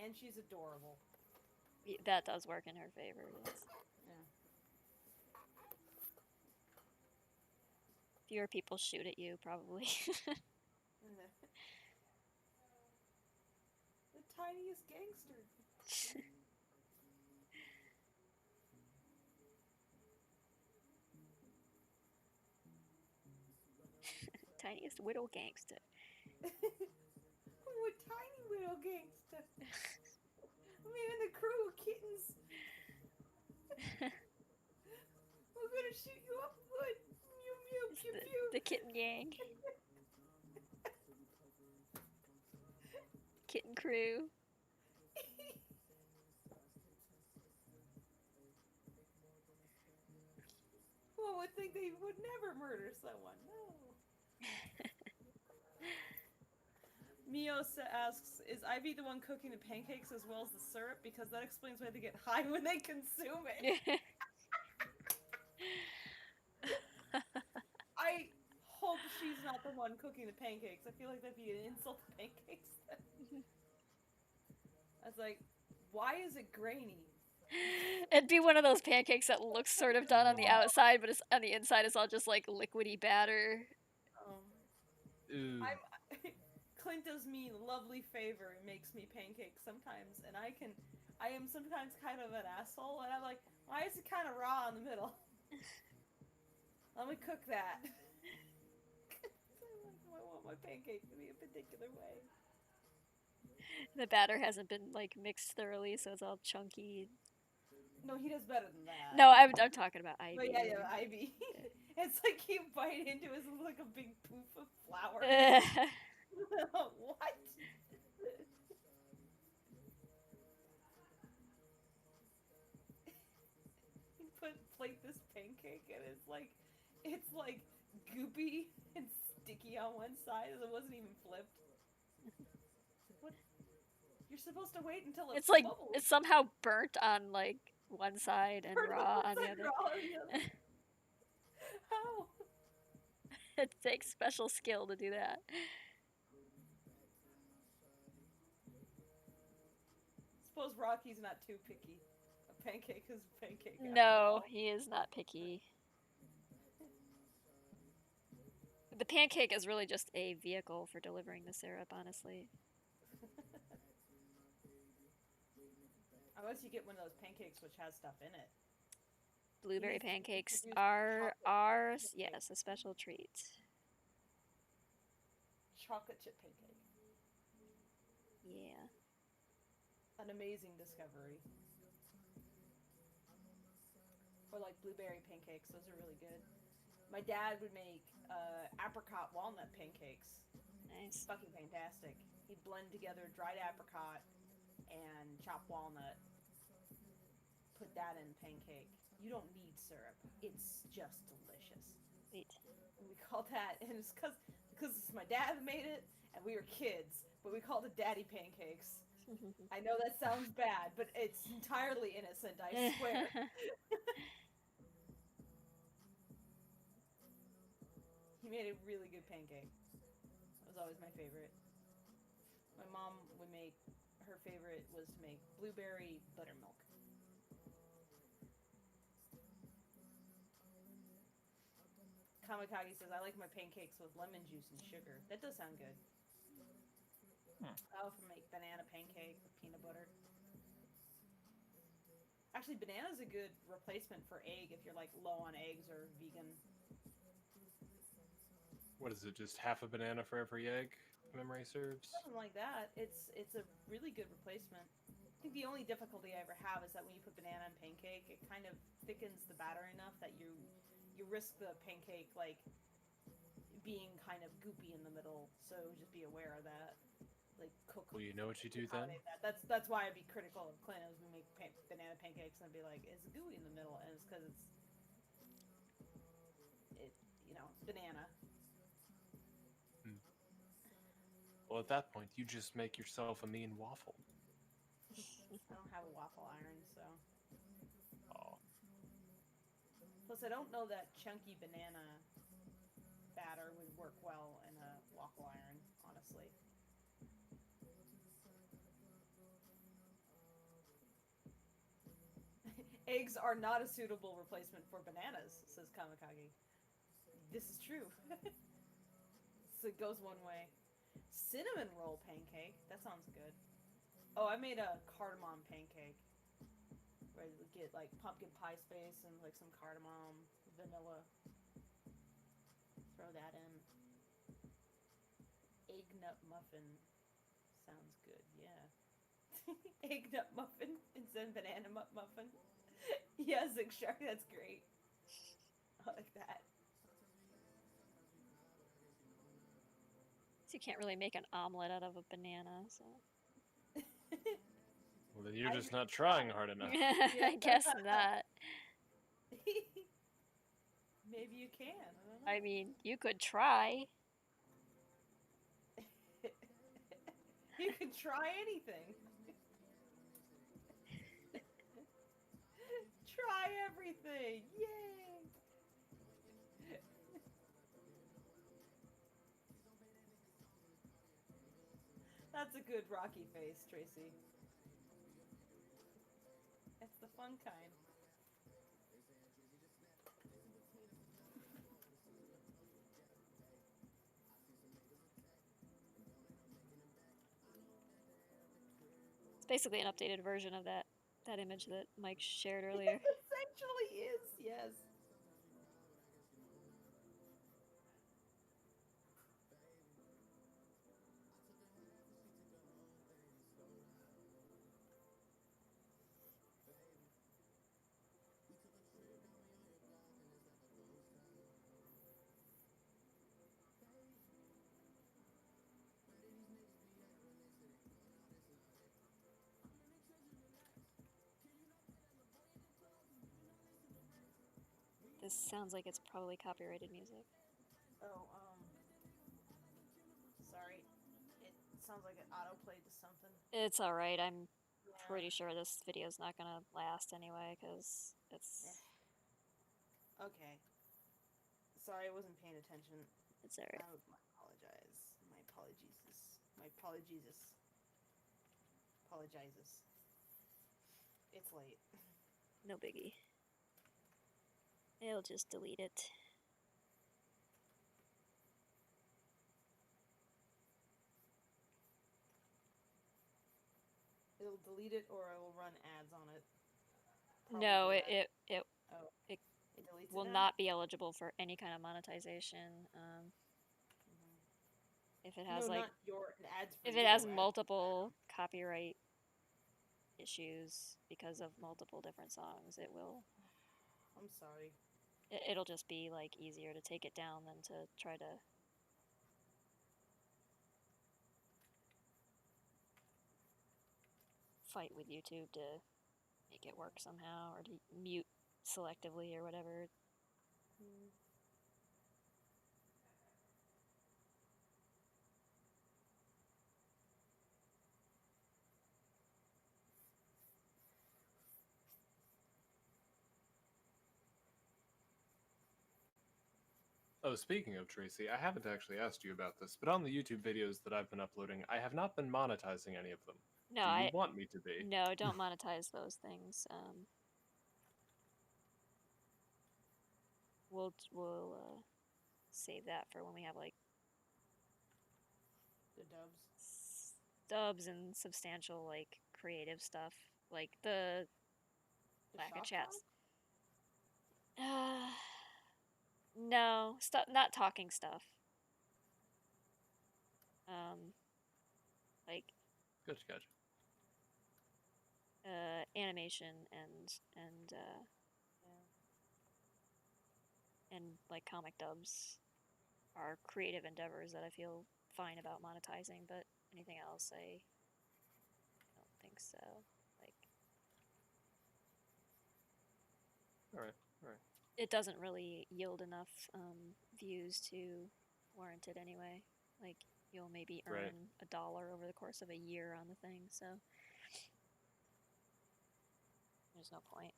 Speaker 1: And she's adorable.
Speaker 2: That does work in her favor, yes.
Speaker 1: Yeah.
Speaker 2: Fewer people shoot at you, probably.
Speaker 1: The tiniest gangster.
Speaker 2: Tiniest widow gangster.
Speaker 1: What tiny little gangster. Me and the crew of kittens. We're gonna shoot you up good. Mew mew
Speaker 2: It's
Speaker 1: pew pew.
Speaker 2: the kitten gang. Kitten crew.
Speaker 1: One would think they would never murder someone. No. Mio asks, is Ivy the one cooking the pancakes as well as the syrup? Because that explains why they get high when they consume it. I hope she's not the one cooking the pancakes. I feel like that'd be an insult to pancakes. I was like, why is it grainy?
Speaker 2: It'd be one of those pancakes that looks sort of done on the outside, but it's on the inside it's all just like liquidy batter.
Speaker 6: Ooh.
Speaker 1: Clint does me a lovely favor and makes me pancakes sometimes, and I am sometimes kind of an asshole, and I'm like, why is it kind of raw in the middle? Let me cook that. I want my pancake to be a particular way.
Speaker 2: The batter hasn't been like mixed thoroughly, so it's all chunky.
Speaker 1: No, he does better than that.
Speaker 2: No, I'm talking about Ivy.
Speaker 1: But yeah, Ivy. It's like you bite into it, it's like a big poof of flour. What? You plate this pancake and it's like goopy and sticky on one side and it wasn't even flipped. What? You're supposed to wait until
Speaker 2: It's like
Speaker 1: bubbles.
Speaker 2: it's somehow burnt on like one side and raw on the other.
Speaker 1: How?
Speaker 2: It takes special skill to do that.
Speaker 1: Suppose Rocky's not too picky. A pancake is a pancake.
Speaker 2: No, he is not picky. The pancake is really just a vehicle for delivering the syrup, honestly.
Speaker 1: Unless you get one of those pancakes which has stuff in it.
Speaker 2: Blueberry
Speaker 1: These
Speaker 2: pancakes
Speaker 1: produce
Speaker 2: are
Speaker 1: chocolate chip
Speaker 2: yes, a special treat.
Speaker 1: Chocolate chip pancake.
Speaker 2: Yeah.
Speaker 1: An amazing discovery. Or like blueberry pancakes, those are really good. My dad would make apricot walnut pancakes.
Speaker 2: Nice.
Speaker 1: Fucking fantastic. He'd blend together dried apricot and chopped walnut. Put that in pancake. You don't need syrup. It's just delicious.
Speaker 2: Sweet.
Speaker 1: And we called that, and it's because my dad made it, and we were kids, but we called it daddy pancakes. I know that sounds bad, but it's entirely innocent, I swear. He made a really good pancake. It was always my favorite. My mom would make, her favorite was to make blueberry buttermilk. Kamakagi says, I like my pancakes with lemon juice and sugar. That does sound good. I often make banana pancake with peanut butter. Actually, banana's a good replacement for egg if you're like low on eggs or vegan.
Speaker 6: What is it? Just half a banana for every egg? Memory serves.
Speaker 1: Something like that. It's a really good replacement. I think the only difficulty I ever have is that when you put banana in pancake, it kind of thickens the batter enough that you risk the pancake like being kind of goopy in the middle. So just be aware of that. Like cook.
Speaker 6: Well, you know what you do then?
Speaker 1: That's why I'd be critical of Clint. As we make banana pancakes, and I'd be like, it's gooey in the middle, and it's because it's banana.
Speaker 6: Well, at that point, you just make yourself a mean waffle.
Speaker 1: I don't have a waffle iron, so.
Speaker 6: Oh.
Speaker 1: Plus, I don't know that chunky banana batter would work well in a waffle iron, honestly. Eggs are not a suitable replacement for bananas, says Kamakagi. This is true. So it goes one way. Cinnamon roll pancake. That sounds good. Oh, I made a cardamom pancake. Where you get like pumpkin pie space and like some cardamom, vanilla. Throw that in. Egg nut muffin. Sounds good, yeah. Egg nut muffin instead of banana muffin. Yeah, Zigshark, that's great. I like that.
Speaker 2: So you can't really make an omelet out of a banana, so.
Speaker 6: Well, then you're just not trying hard enough.
Speaker 2: I guess not.
Speaker 1: Maybe you can. I don't know.
Speaker 2: I mean, you could try.
Speaker 1: You can try anything. Try everything. Yay! That's a good Rocky face, Tracy. It's the fun kind.
Speaker 2: It's basically an updated version of that image that Mike shared earlier.
Speaker 1: It essentially is, yes.
Speaker 2: This sounds like it's probably copyrighted music.
Speaker 1: Oh, sorry. It sounds like it auto-played to something.
Speaker 2: It's alright, I'm
Speaker 1: Yeah.
Speaker 2: pretty sure this video's not gonna last anyway, because it's...
Speaker 1: Okay. Sorry, I wasn't paying attention.
Speaker 2: It's alright.
Speaker 1: I apologize. My apologies. My apologies. Apologizes. It's late.
Speaker 2: No biggie. I'll just delete it.
Speaker 1: It'll delete it or I will run ads on it.
Speaker 2: No,
Speaker 1: Probably
Speaker 2: it
Speaker 1: Oh,
Speaker 2: it
Speaker 1: it deletes
Speaker 2: will
Speaker 1: it now?
Speaker 2: not be eligible for any kind of monetization. If it has
Speaker 1: no,
Speaker 2: like,
Speaker 1: not your ads for
Speaker 2: if
Speaker 1: you.
Speaker 2: it has
Speaker 1: ads-
Speaker 2: multiple copyright issues because of multiple different songs, it will.
Speaker 1: I'm sorry.
Speaker 2: It'll just be like easier to take it down than to try to fight with YouTube to make it work somehow, or to mute selectively or whatever.
Speaker 6: Oh, speaking of Tracy, I haven't actually asked you about this, but on the YouTube videos that I've been uploading, I have not been monetizing any of them.
Speaker 2: No,
Speaker 6: Do you
Speaker 2: I
Speaker 6: want me to be?
Speaker 2: no, don't monetize those things. We'll save that for when we have like
Speaker 1: The dubs.
Speaker 2: stubs and substantial like creative stuff, like the
Speaker 1: The
Speaker 2: lack of
Speaker 1: shop
Speaker 2: chats. No, not talking stuff. Like
Speaker 6: Gotcha.
Speaker 2: animation and and like comic dubs are creative endeavors that I feel fine about monetizing, but anything else I don't think so. Like,
Speaker 6: All right.
Speaker 2: it doesn't really yield enough views to warrant it anyway. Like, you'll maybe
Speaker 6: Right.
Speaker 2: earn $1 over the course of a year on the thing, so there's no point.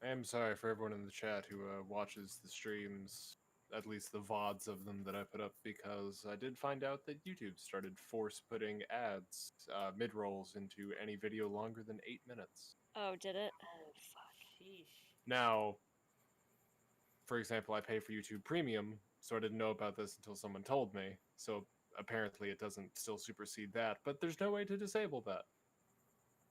Speaker 6: I am sorry for everyone in the chat who watches the streams, at least the VODs of them that I put up, because I did find out that YouTube started force putting ads, mid-rolls, into any video longer than 8 minutes.
Speaker 2: Oh, did it?
Speaker 1: Oh,
Speaker 2: Fuck.
Speaker 1: sheesh.
Speaker 6: Now, for example, I pay for YouTube Premium, so I didn't know about this until someone told me, so apparently it doesn't still supersede that, but there's no way to disable that.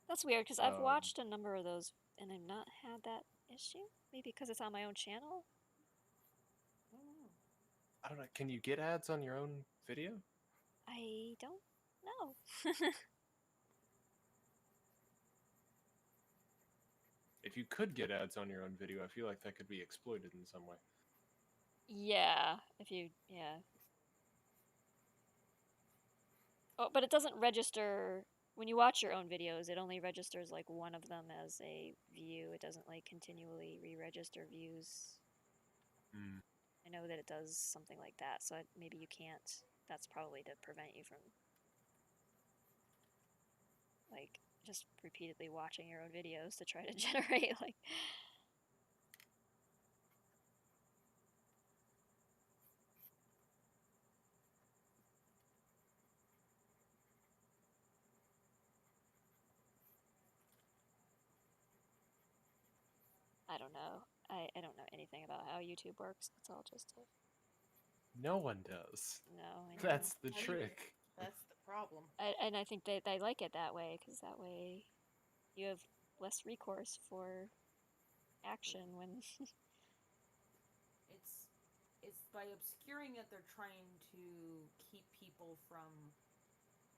Speaker 2: That's weird, because I've
Speaker 6: Um,
Speaker 2: watched a number of those and I've not had that issue. Maybe because it's on my own channel?
Speaker 1: I don't know.
Speaker 6: I don't know, can you get ads on your own video?
Speaker 2: I don't know.
Speaker 6: If you could get ads on your own video, I feel like that could be exploited in some way.
Speaker 2: Yeah, yeah. Oh, but it doesn't register, when you watch your own videos, it only registers like one of them as a view. It doesn't like continually re-register views. I know that it does something like that, so maybe you can't. That's probably to prevent you from like just repeatedly watching your own videos to try to generate like. I don't know. I don't know anything about how YouTube works. It's all just a...
Speaker 6: No one does.
Speaker 2: No, I know.
Speaker 6: That's the
Speaker 1: Not either.
Speaker 6: trick.
Speaker 1: That's the problem.
Speaker 2: And I think they like it that way, because that way you have less recourse for action when...
Speaker 1: It's by obscuring it, they're trying to keep people from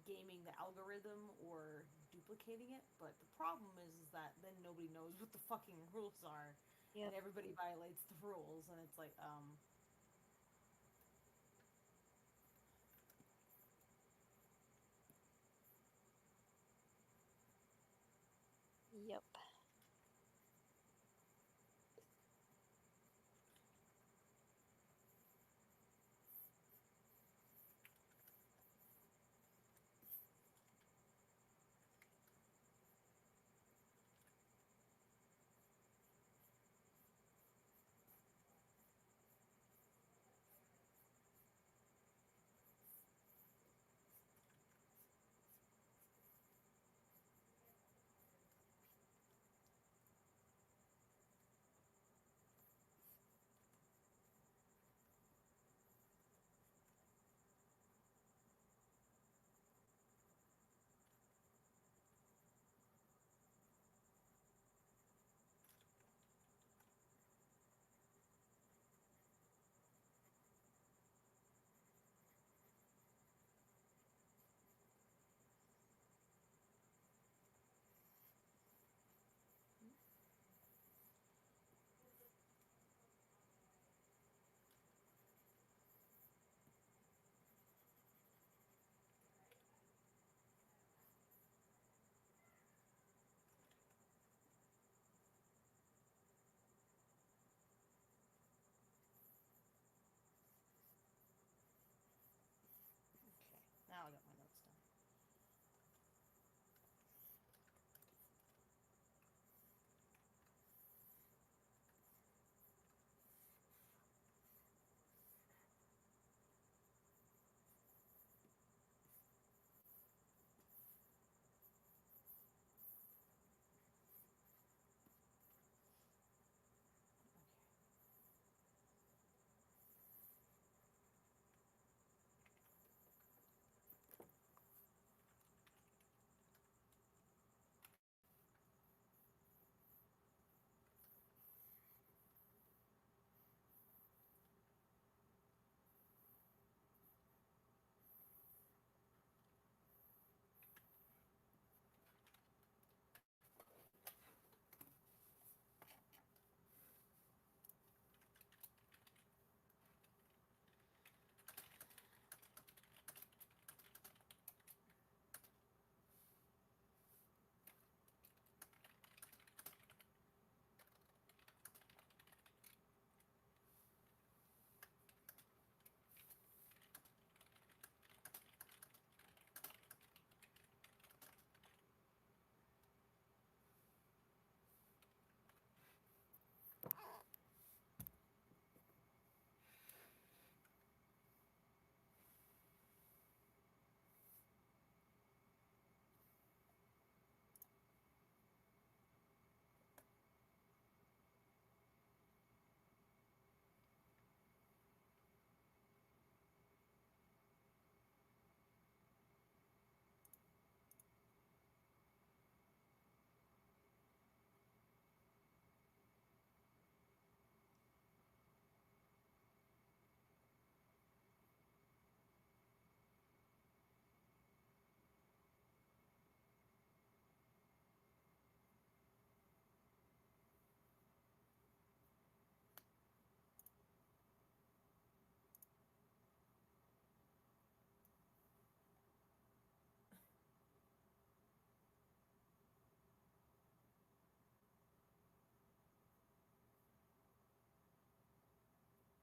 Speaker 1: gaming the algorithm or duplicating it, but the problem is that then nobody knows what the fucking rules are.
Speaker 2: Yep.
Speaker 1: And everybody violates the rules, and it's like,
Speaker 2: Yep.
Speaker 1: Okay, now I got my notes done.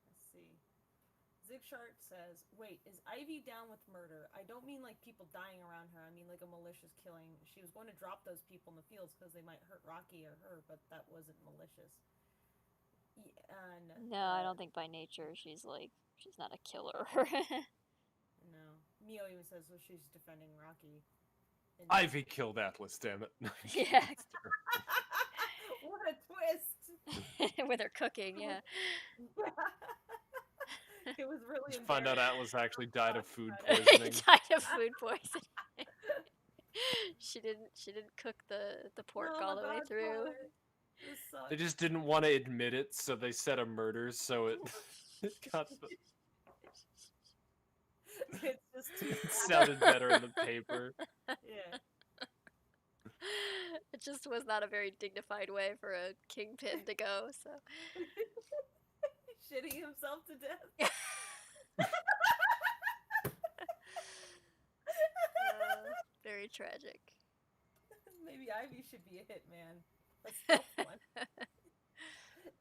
Speaker 1: Let's see. Zigshart says, wait, is Ivy down with murder? I don't mean like people dying around her. I mean like a malicious killing. She was going to drop those people in the fields because they might hurt Rocky or her, but that wasn't malicious. And,
Speaker 2: No, I don't think by nature she's not a killer.
Speaker 1: No. Mio even says, well, she's defending Rocky.
Speaker 6: Ivy killed Atlas, damn it.
Speaker 2: Yeah.
Speaker 1: What a twist!
Speaker 2: With her cooking, yeah.
Speaker 1: It was really
Speaker 6: Just find out
Speaker 1: embarrassing.
Speaker 6: Atlas actually died of food poisoning.
Speaker 2: Died of food poisoning. She didn't cook the pork
Speaker 1: Oh,
Speaker 2: all the way through.
Speaker 1: This sucks.
Speaker 6: They just didn't want to admit it, so they said a murder, so it got
Speaker 1: It's just too
Speaker 6: it sounded better in the paper.
Speaker 1: Yeah.
Speaker 2: It just was not a very dignified way for a kingpin to go, so.
Speaker 1: Shitting himself to death.
Speaker 2: Very tragic.
Speaker 1: Maybe Ivy should be a hitman. That's so fun.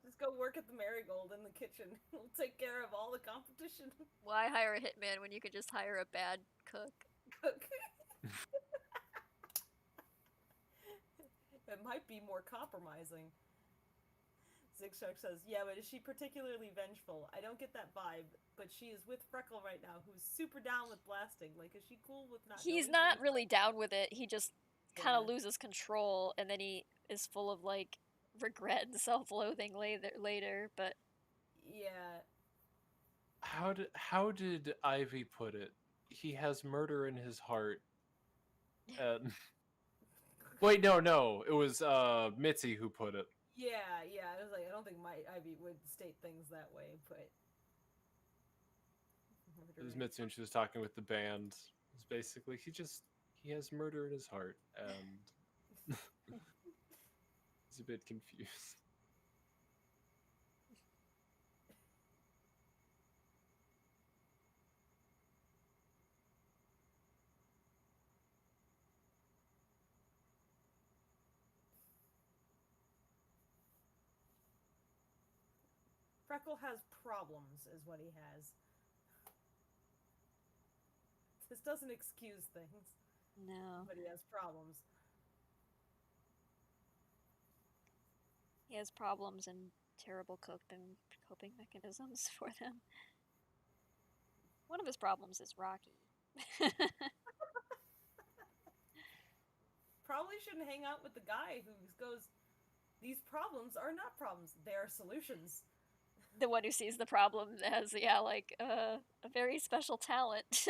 Speaker 1: Just go work at the Marigold in the kitchen. We'll take care of all the competition.
Speaker 2: Why hire a hitman when you could just hire a bad cook?
Speaker 1: Cook. It might be more compromising. Zigzag says, yeah, but is she particularly vengeful? I don't get that vibe, but she is with Freckle right now, who's super down with blasting. Like, is she cool with not
Speaker 2: He's
Speaker 1: knowing
Speaker 2: not
Speaker 1: who-
Speaker 2: really down with it. He just kind
Speaker 1: Yeah.
Speaker 2: of loses control, and then he is full of like regret and self-loathing later. But
Speaker 1: Yeah.
Speaker 6: How did Ivy put it? He has murder in his heart. Wait, no, it was Mitzi who put it.
Speaker 1: Yeah. I was like, I don't think my Ivy would state things that way, but.
Speaker 6: It was Mitzi, and she was talking with the band. It's basically he has murder in his heart, and he's a bit confused.
Speaker 1: Freckle has problems, is what he has. This doesn't excuse things,
Speaker 2: no,
Speaker 1: but he has problems.
Speaker 2: he has problems and terrible coping mechanisms for them. One of his problems is Rocky.
Speaker 1: Probably shouldn't hang out with the guy who goes, these problems are not problems, they are solutions.
Speaker 2: The one who sees the problem as, yeah, like a very special talent.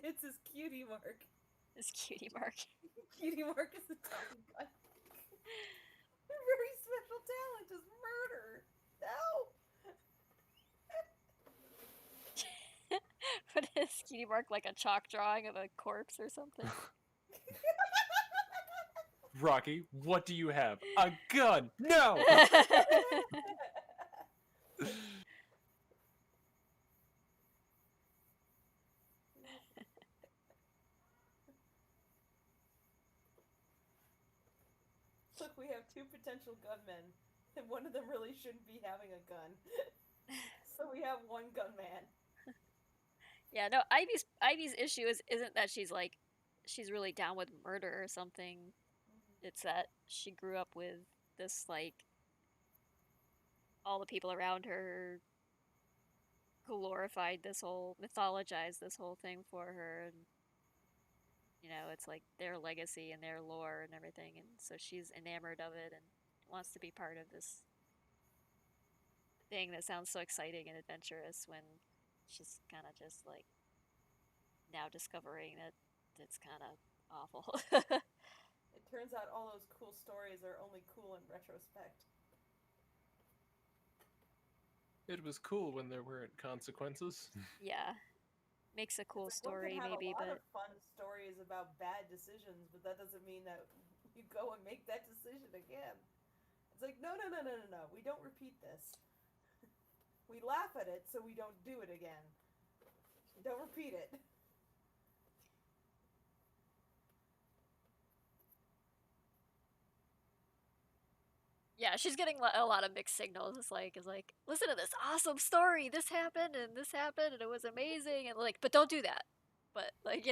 Speaker 1: It's his cutie mark.
Speaker 2: His cutie mark.
Speaker 1: Cutie mark is the talking guy. Very special talent is murder. No!
Speaker 2: What is cutie mark, like a chalk drawing of a corpse or something?
Speaker 6: Rocky, what do you have? A gun! No!
Speaker 1: Look, we have two potential gunmen, and one of them really shouldn't be having a gun. So we have one gunman.
Speaker 2: Yeah, no, Ivy's issue isn't that she's really down with murder or something. It's that she grew up with this, like, all the people around her glorified this whole, mythologized this whole thing for her, and it's like their legacy and their lore and everything, and so she's enamored of it and wants to be part of this thing that sounds so exciting and adventurous when she's kind of just like now discovering that it's kind of awful.
Speaker 1: It turns out all those cool stories are only cool in retrospect.
Speaker 6: It was cool when there weren't consequences.
Speaker 2: Yeah, makes a cool
Speaker 1: It's like one
Speaker 2: story
Speaker 1: could have
Speaker 2: maybe,
Speaker 1: a lot
Speaker 2: but
Speaker 1: of fun stories about bad decisions, but that doesn't mean that you go and make that decision again. It's like, no, we don't repeat this. We laugh at it so we don't do it again. Don't repeat it.
Speaker 2: yeah, she's getting a lot of mixed signals. It's like, listen to this awesome story. This happened and it was amazing, and like, but don't do that. But like,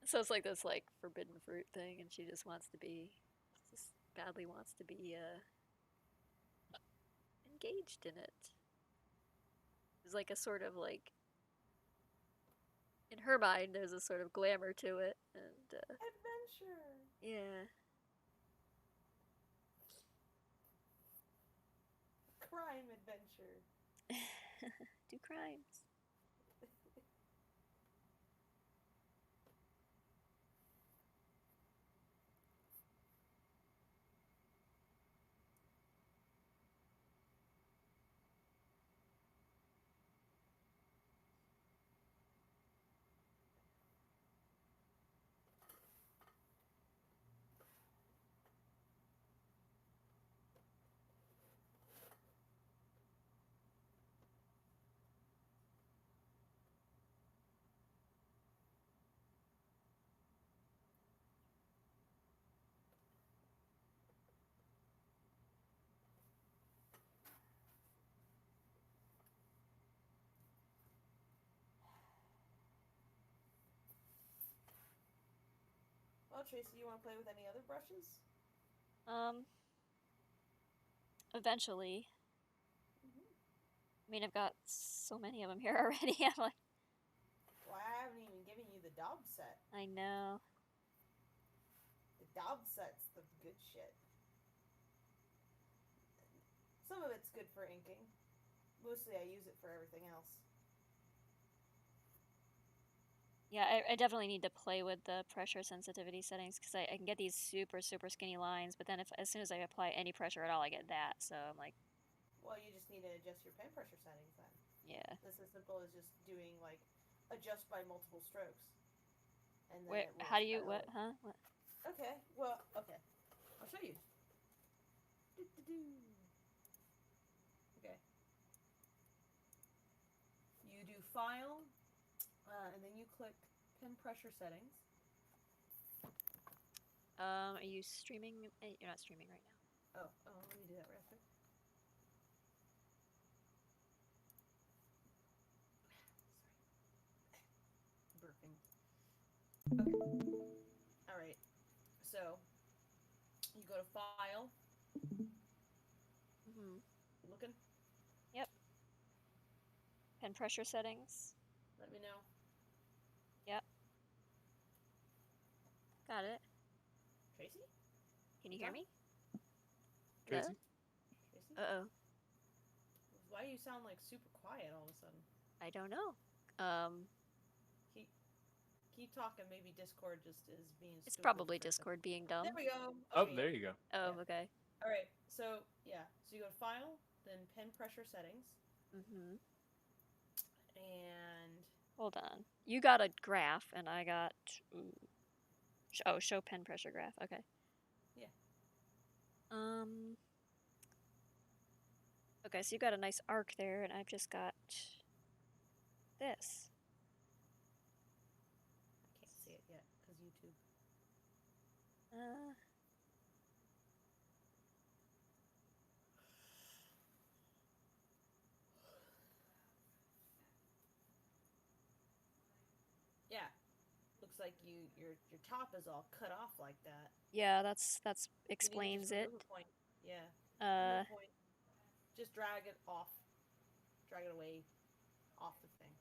Speaker 2: so it's like this like forbidden fruit thing, and she just badly wants to be engaged in it. There's like a sort of like, in her mind, there's a sort of glamour to it, and
Speaker 1: Adventure.
Speaker 2: yeah.
Speaker 1: Crime adventure.
Speaker 2: Do crimes.
Speaker 1: about Tracy? You want to play with any other brushes?
Speaker 2: Eventually.
Speaker 1: Mm-hmm.
Speaker 2: I mean, I've got so many of them here already. I'm like,
Speaker 1: Well, I haven't even given you the Daub set.
Speaker 2: I know.
Speaker 1: The Daub set's the good shit. Some of it's good for inking. Mostly I use it for everything else.
Speaker 2: Yeah, I definitely need to play with the pressure sensitivity settings because I can get these super, super skinny lines, but then as soon as I apply any pressure at all, I get that. So I'm like,
Speaker 1: Well, you just need to adjust your pen pressure settings then.
Speaker 2: yeah.
Speaker 1: This is simple as just doing like adjust by multiple strokes. And then
Speaker 2: Where?
Speaker 1: it will
Speaker 2: How do you?
Speaker 1: kinda
Speaker 2: What?
Speaker 1: like-
Speaker 2: Huh? What?
Speaker 1: Okay, well, okay. I'll show you. Do-do-do. Okay. You do file, and then you click pen pressure settings.
Speaker 2: Are you streaming? You're not streaming right now.
Speaker 1: Oh, let me do that real quick. Sorry. Burping. Okay. Alright. So, you go to file.
Speaker 2: Mm-hmm.
Speaker 1: Looking?
Speaker 2: Yep. Pen pressure settings.
Speaker 1: Let me know.
Speaker 2: Yep. Got it.
Speaker 1: Tracy?
Speaker 2: Can you hear me?
Speaker 6: Tracy?
Speaker 1: Tracy?
Speaker 2: Uh-oh.
Speaker 1: Why do you sound like super quiet all of a sudden?
Speaker 2: I don't know.
Speaker 1: Keep talking. Maybe Discord just is being
Speaker 2: It's
Speaker 1: stupid
Speaker 2: probably
Speaker 1: for a second.
Speaker 2: Discord being dumb.
Speaker 1: There we go.
Speaker 6: Oh,
Speaker 1: Okay,
Speaker 6: there you go.
Speaker 2: Oh,
Speaker 1: Yeah.
Speaker 2: okay.
Speaker 1: All right. So yeah. So you go to file, then pen pressure settings,
Speaker 2: Mm-hmm.
Speaker 1: and
Speaker 2: Hold on. You got a graph, and I got... Oh, show pen pressure graph. Okay.
Speaker 1: Yeah.
Speaker 2: Okay, so you got a nice arc there, and I've just got this.
Speaker 1: I can't see it yet because YouTube. Yeah. Looks like your top is all cut off like that.
Speaker 2: Yeah, that's
Speaker 1: You need to
Speaker 2: explains
Speaker 1: just
Speaker 2: it.
Speaker 1: remove a point. Yeah. Remove a point. Just drag it off. Drag it away off the thing.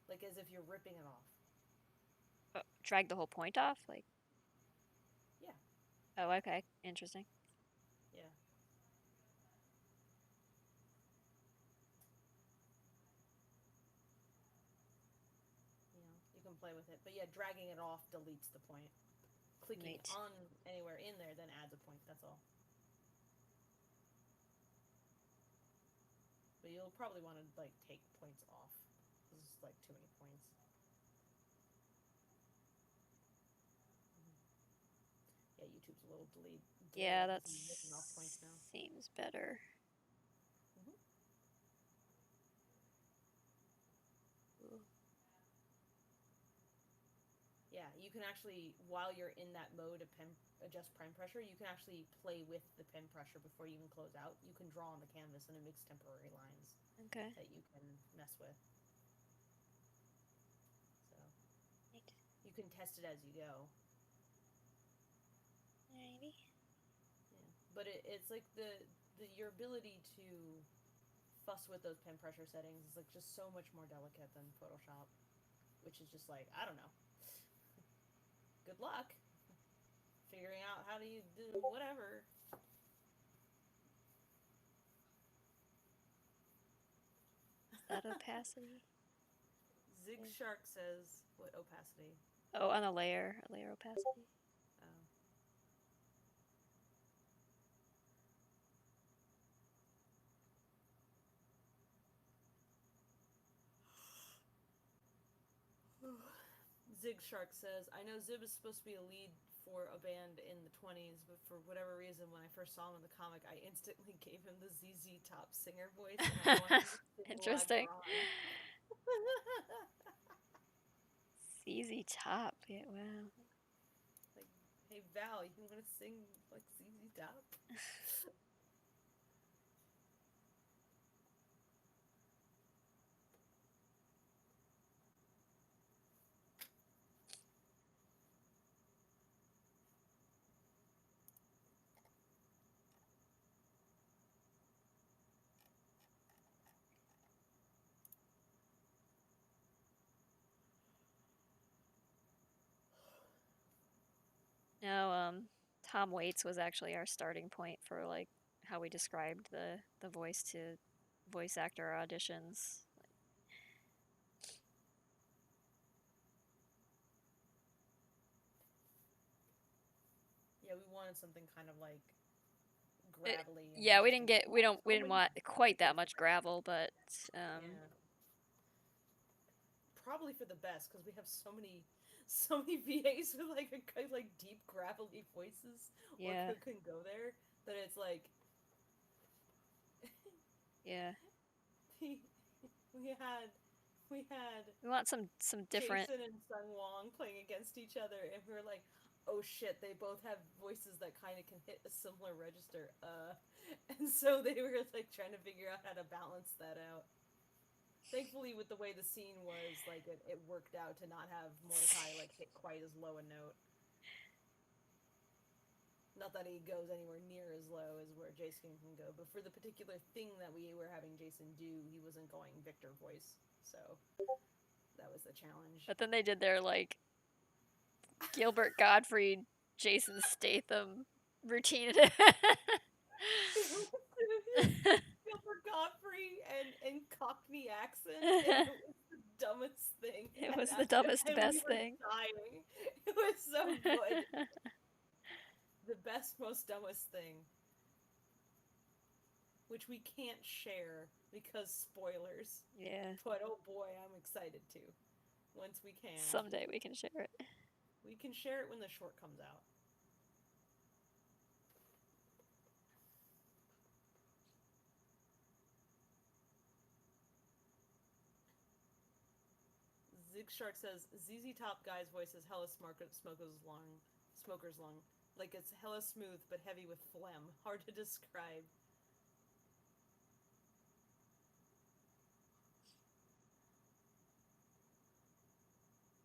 Speaker 1: Like as if you're ripping it off.
Speaker 2: Drag the whole point off? Like...
Speaker 1: Yeah.
Speaker 2: Oh, okay. Interesting.
Speaker 1: Yeah. You can play with it. But yeah, dragging it off deletes the point. Clicking
Speaker 2: Neat.
Speaker 1: on anywhere in there then adds a point. That's all. But you'll probably want to like take points off. This is like too many points. Yeah, YouTube's a little delayed.
Speaker 2: Yeah, that
Speaker 1: off points now.
Speaker 2: seems better.
Speaker 1: Yeah, you can actually, while you're in that mode of adjust pen pressure, you can actually play with the pen pressure before you even close out. You can draw on the canvas and it makes temporary lines
Speaker 2: Okay.
Speaker 1: that you can mess with. So
Speaker 2: Neat.
Speaker 1: you can test it as you go.
Speaker 2: Maybe.
Speaker 1: Yeah, but it's like your ability to fuss with those pen pressure settings is like just so much more delicate than Photoshop, which is just like, I don't know. Good luck figuring out how do you do whatever.
Speaker 2: Is that opacity?
Speaker 1: Zig Shark says, what opacity?
Speaker 2: Oh, on a layer opacity.
Speaker 1: Oh. Zig Shark says, I know Zib is supposed to be a lead for a band in the 20s, but for whatever reason, when I first saw him in the comic, I instantly gave him the ZZ Top singer voice. And I wanted to sing
Speaker 2: Interesting.
Speaker 1: Lagron.
Speaker 2: ZZ Top. Yeah, wow.
Speaker 1: Like, hey Val, you want to sing like ZZ Top?
Speaker 2: No, Tom Waits was actually our starting point for like how we described the voice to voice actor auditions.
Speaker 1: Yeah, we wanted something kind of like gravelly. And
Speaker 2: Yeah, we
Speaker 1: just
Speaker 2: didn't get we didn't want quite that much gravel, but
Speaker 1: Yeah. Probably for the best because we have so many VAs with like deep gravelly voices.
Speaker 2: Yeah.
Speaker 1: Or can go there that it's like
Speaker 2: yeah.
Speaker 1: we had
Speaker 2: We want some different.
Speaker 1: Jason and Sung Wong playing against each other, and we were like, oh shit, they both have voices that kind of can hit a similar register. And so they were like trying to figure out how to balance that out. Thankfully, with the way the scene was, like it worked out to not have Mordecai like hit quite as low a note. Not that he goes anywhere near as low as where Jason can go, but for the particular thing that we were having Jason do, he wasn't going Victor voice, so that was the challenge.
Speaker 2: But then they did their like Gilbert Gottfried, Jason Statham routine.
Speaker 1: Gilbert Godfrey and Cockney accent. It was the dumbest thing.
Speaker 2: It was the dumbest, best thing.
Speaker 1: Dying. It was so good. The best, most dumbest thing. Which we can't share because spoilers.
Speaker 2: Yeah.
Speaker 1: But oh boy, I'm excited to. Once we can.
Speaker 2: Someday we can share it.
Speaker 1: We can share it when the short comes out. Zigshart says ZZ Top guy's voice is hella smoker's lung. Like it's hella smooth but heavy with phlegm. Hard to describe.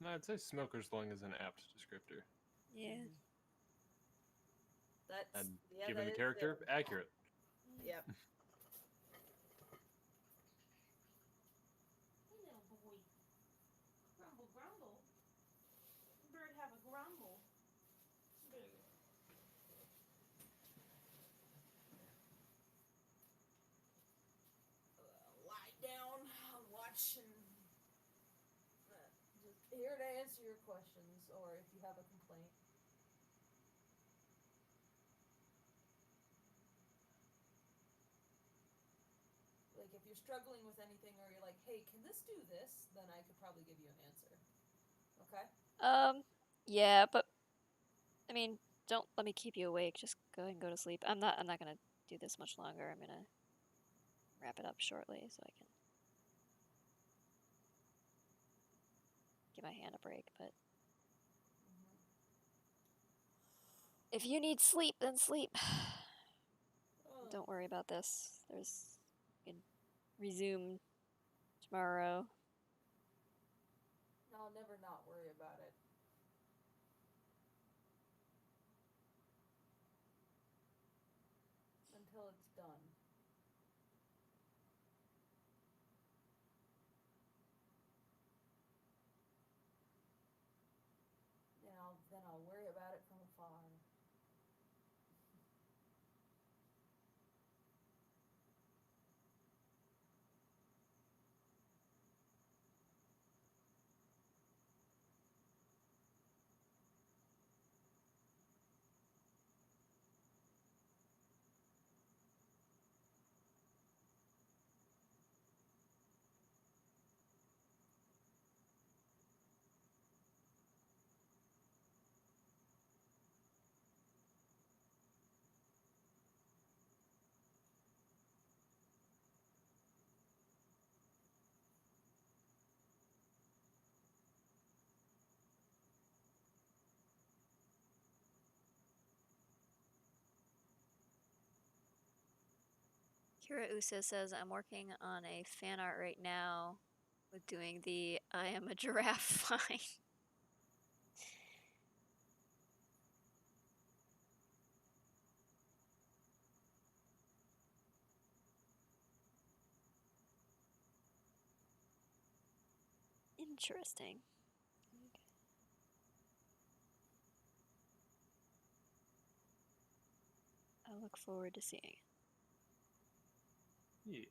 Speaker 6: No, I'd say smoker's lung is an apt descriptor.
Speaker 2: Yeah.
Speaker 1: That's
Speaker 6: And given the character, accurate.
Speaker 1: Yep. Grumble. Bird have a grumble. Lie down, watch, and just here to answer your questions, or if you have a complaint. Like if you're struggling with anything, or you're like, "Hey, can this do this?" Then I could probably give you an answer. Okay.
Speaker 2: Yeah, but I mean, don't let me keep you awake. Just go ahead and go to sleep. I'm not gonna do this much longer. I'm gonna wrap it up shortly so I can give my hand a break. But if you need sleep, then sleep. Don't worry about this. You can resume tomorrow.
Speaker 1: I'll never not worry about it. Until it's done. And then I'll worry about it from afar.
Speaker 2: Kira Usa says, I'm working on a fan art right now with doing the I am a giraffe fine. Interesting. I look forward to seeing.
Speaker 6: Yeah.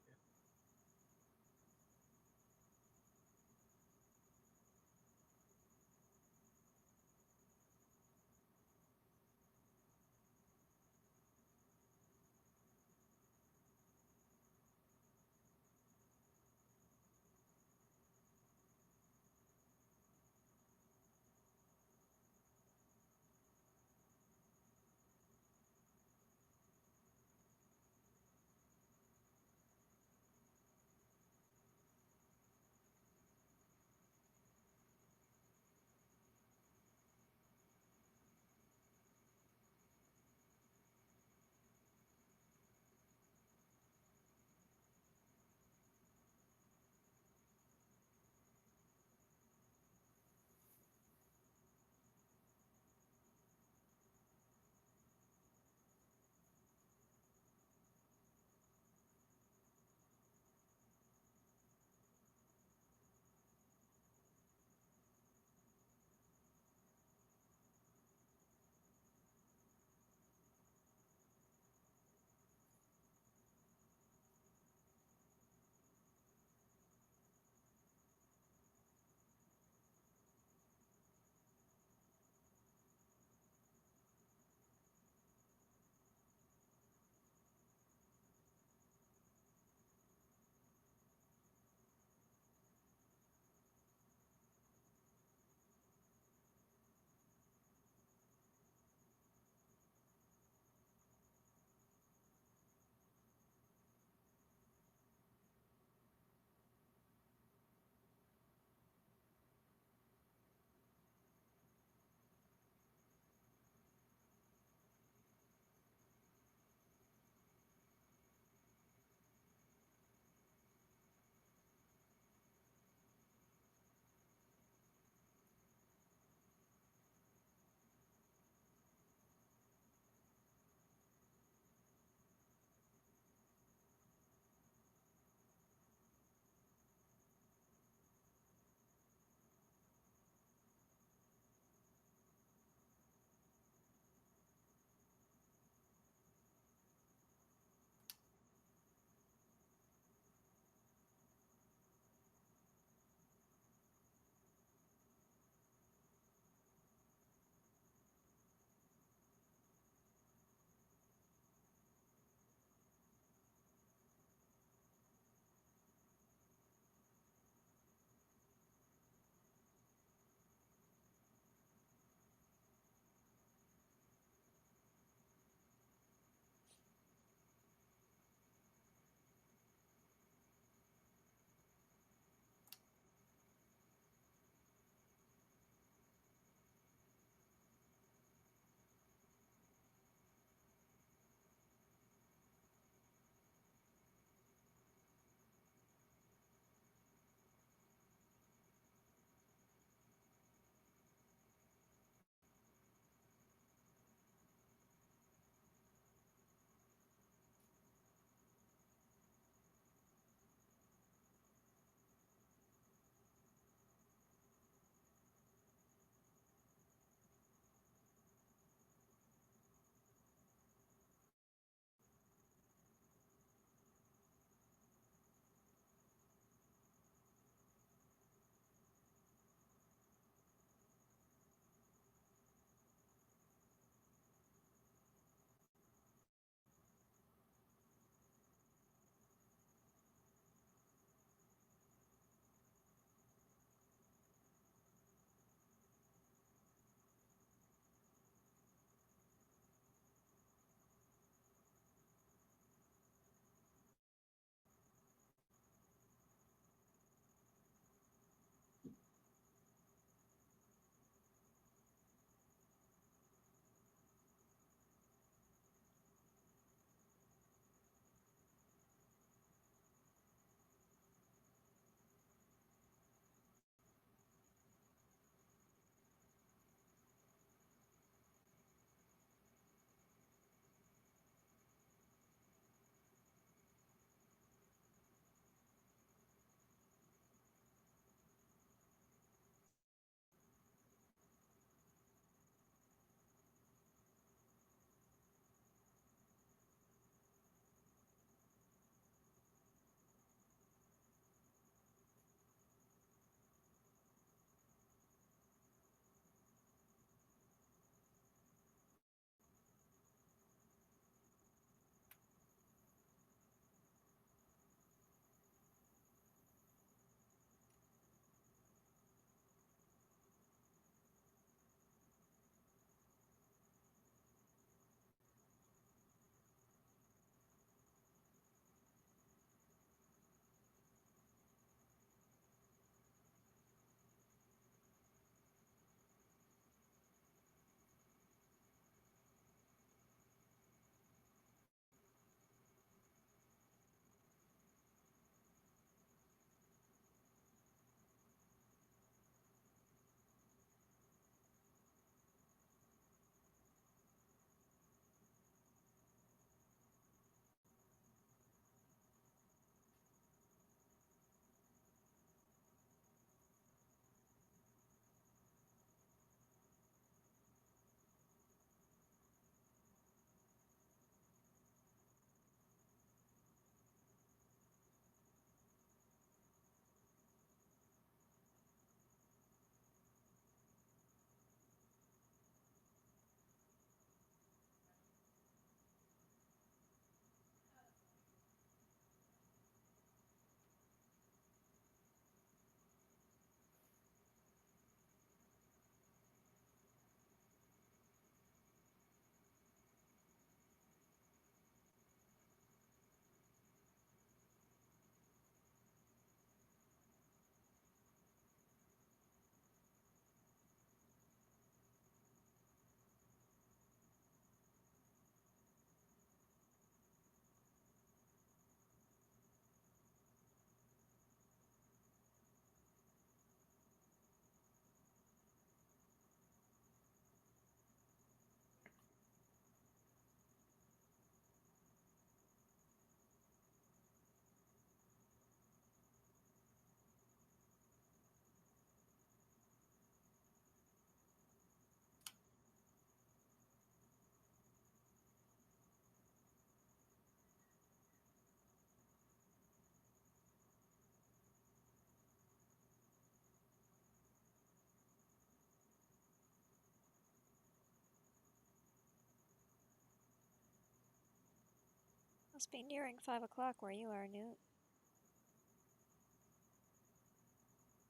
Speaker 2: Must be nearing 5 o'clock where you are, Newt.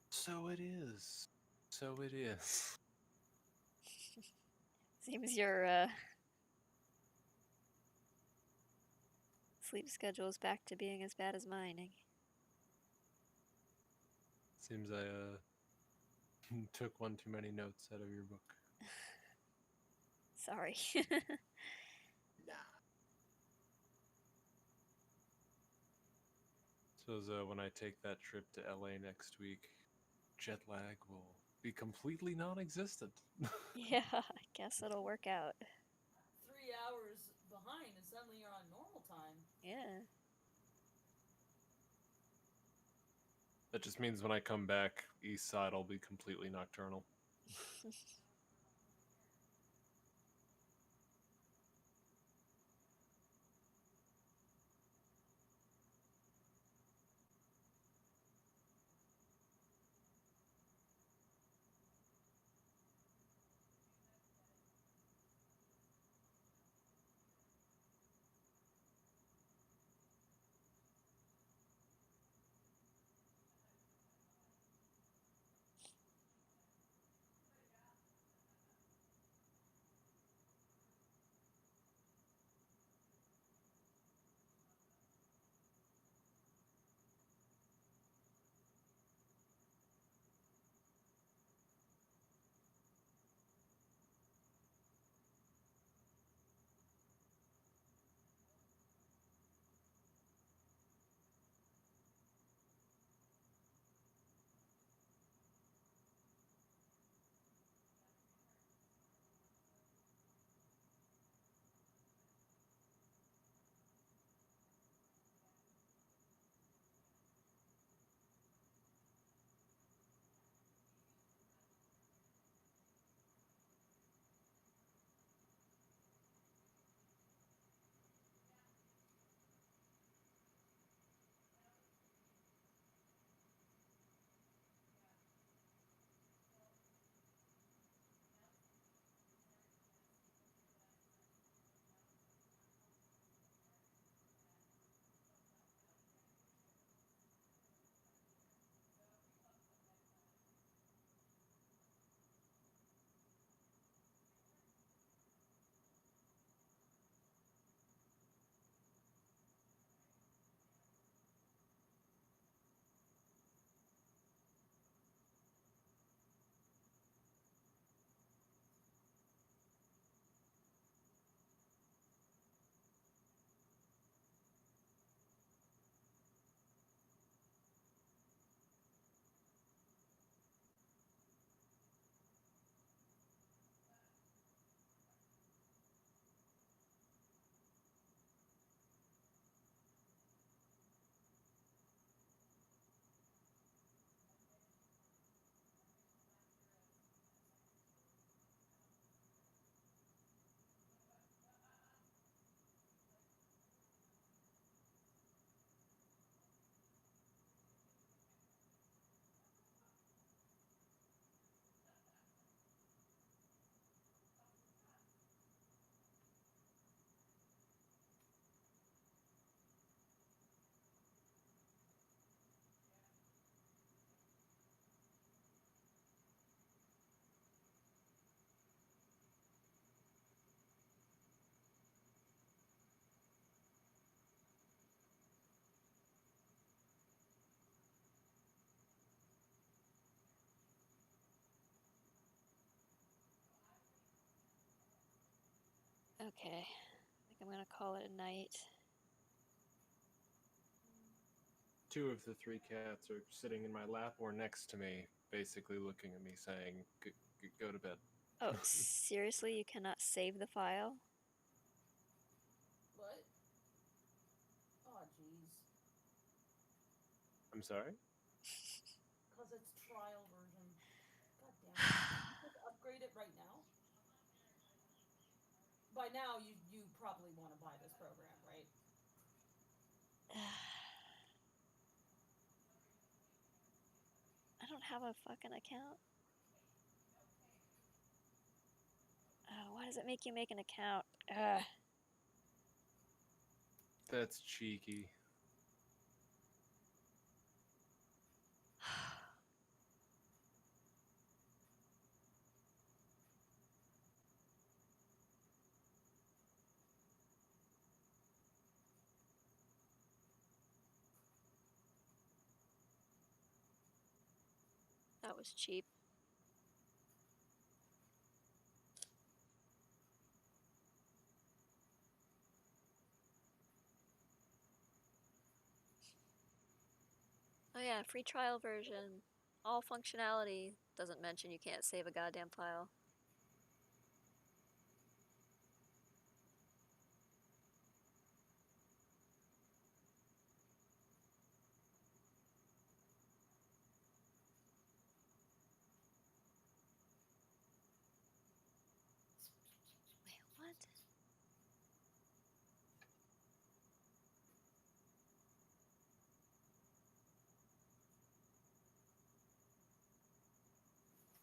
Speaker 6: So it is. So it is.
Speaker 2: Seems your sleep schedule is back to being as bad as mine.
Speaker 6: Seems I took one too many notes out of your book.
Speaker 2: Sorry.
Speaker 6: Nah. So when I take that trip to LA next week, jet lag will be completely non-existent.
Speaker 2: Yeah, I guess it'll work out.
Speaker 1: 3 hours behind and suddenly you're on normal time.
Speaker 2: Yeah.
Speaker 6: That just means when I come back east side, I'll be completely nocturnal.
Speaker 2: Okay. I think I'm gonna call it a night.
Speaker 6: 2 of the 3 cats are sitting in my lap or next to me, basically looking at me saying, go to bed.
Speaker 2: Oh, seriously? You cannot save the file?
Speaker 1: What? Oh, jeez.
Speaker 6: I'm sorry?
Speaker 1: Because it's trial version. God damn it. Can you just upgrade it right now? By now, you probably want to buy this program, right?
Speaker 2: I don't have a fucking account. Oh, why does it make you make an account? Ugh.
Speaker 6: That's cheeky.
Speaker 2: That was cheap. Oh yeah, free trial version. All functionality. Doesn't mention you can't save a goddamn file. Wait, what?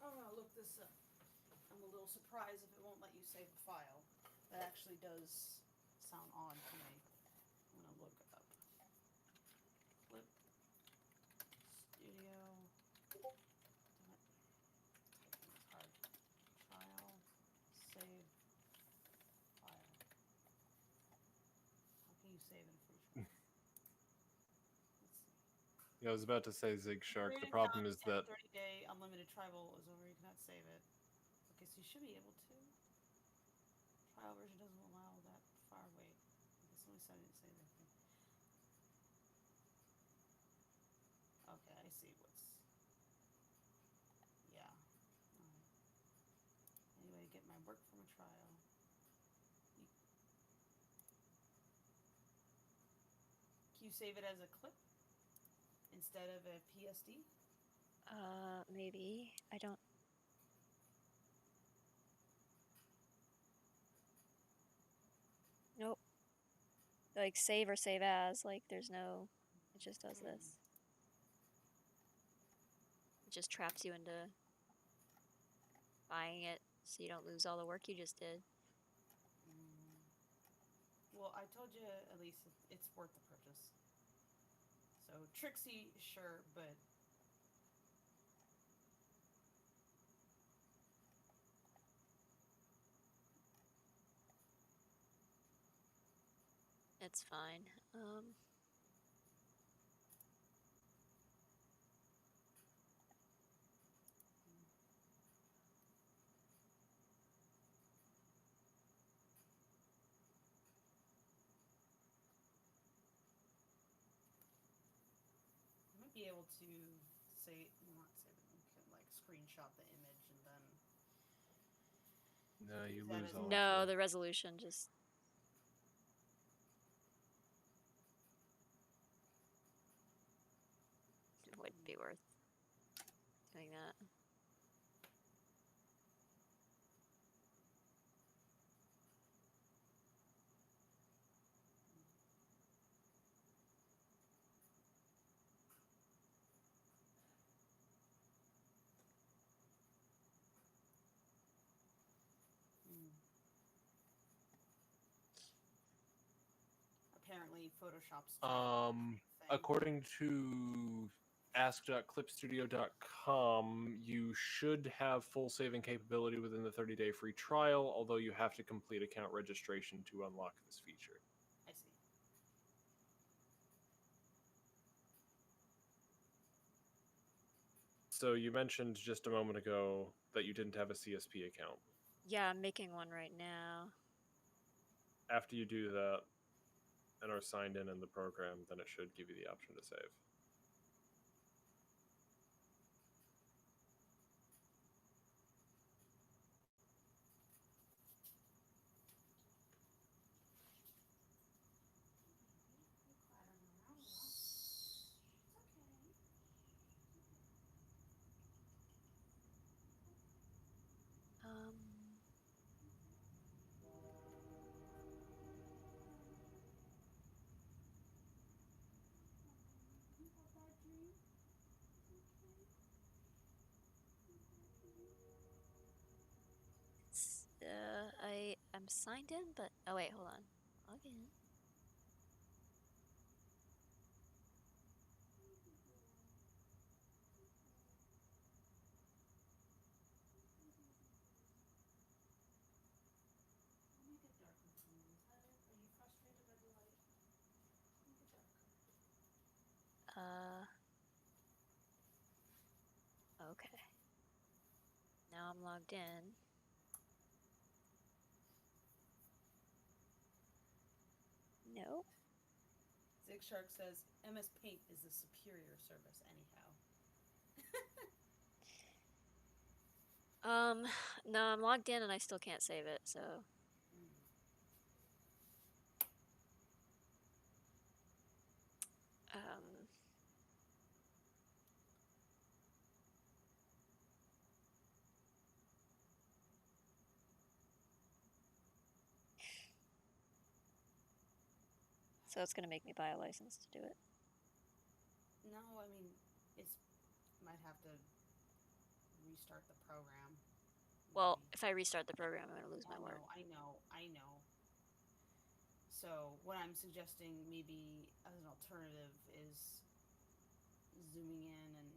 Speaker 1: I'm gonna look this up. I'm a little surprised if it won't let you save a file. That actually does sound odd to me. I'm gonna look up Clip Studio. Damn it. Typing is hard. Trial save file. How can you save in a free trial? Let's see.
Speaker 6: Yeah, I was about to say Zig Shark. The
Speaker 1: Create an
Speaker 6: problem
Speaker 1: account
Speaker 6: is that
Speaker 1: 30-day unlimited trial is over. You cannot save it. Okay, so you should be able to. Trial version doesn't allow that far. Wait, I guess only said I didn't say that. Okay, I see what's. Yeah. Alright. Anyway, get my work from a trial. Can you save it as a clip instead of a PSD?
Speaker 2: Maybe. I don't. Nope. Like save or save as, like there's no, it just does this. It just traps you into buying it so you don't lose all the work you just did.
Speaker 1: Well, I told you at least it's worth the purchase. So Trixie, sure, but
Speaker 2: It's fine.
Speaker 1: I might be able to say not save it. You can like screenshot the image and then.
Speaker 6: no, you
Speaker 1: Use that
Speaker 6: lose
Speaker 1: as
Speaker 6: all.
Speaker 2: No,
Speaker 6: of
Speaker 2: the resolution just. It wouldn't be worth doing that.
Speaker 1: Apparently, Photoshop's.
Speaker 6: According to ask.clipstudio.com, you should have full saving capability within the 30-day free trial, although you have to complete account registration to unlock this feature.
Speaker 1: I see.
Speaker 6: So you mentioned just a moment ago that you didn't have a CSP account.
Speaker 2: Yeah, I'm making one right now.
Speaker 6: After you do that and are signed in the program, then it should give you the option to save.
Speaker 2: I'm signed in, but oh wait, hold on. Log in. I'm logged in. No.
Speaker 1: Zig Shark says MS Paint is the superior service anyhow.
Speaker 2: No, I'm logged in and I still can't save it, so. So it's gonna make me buy a license to do it.
Speaker 1: No, I mean, it's might have to restart the program.
Speaker 2: Well,
Speaker 1: maybe.
Speaker 2: if I restart the program, I'm gonna lose my work.
Speaker 1: I know. So what I'm suggesting maybe as an alternative is zooming in and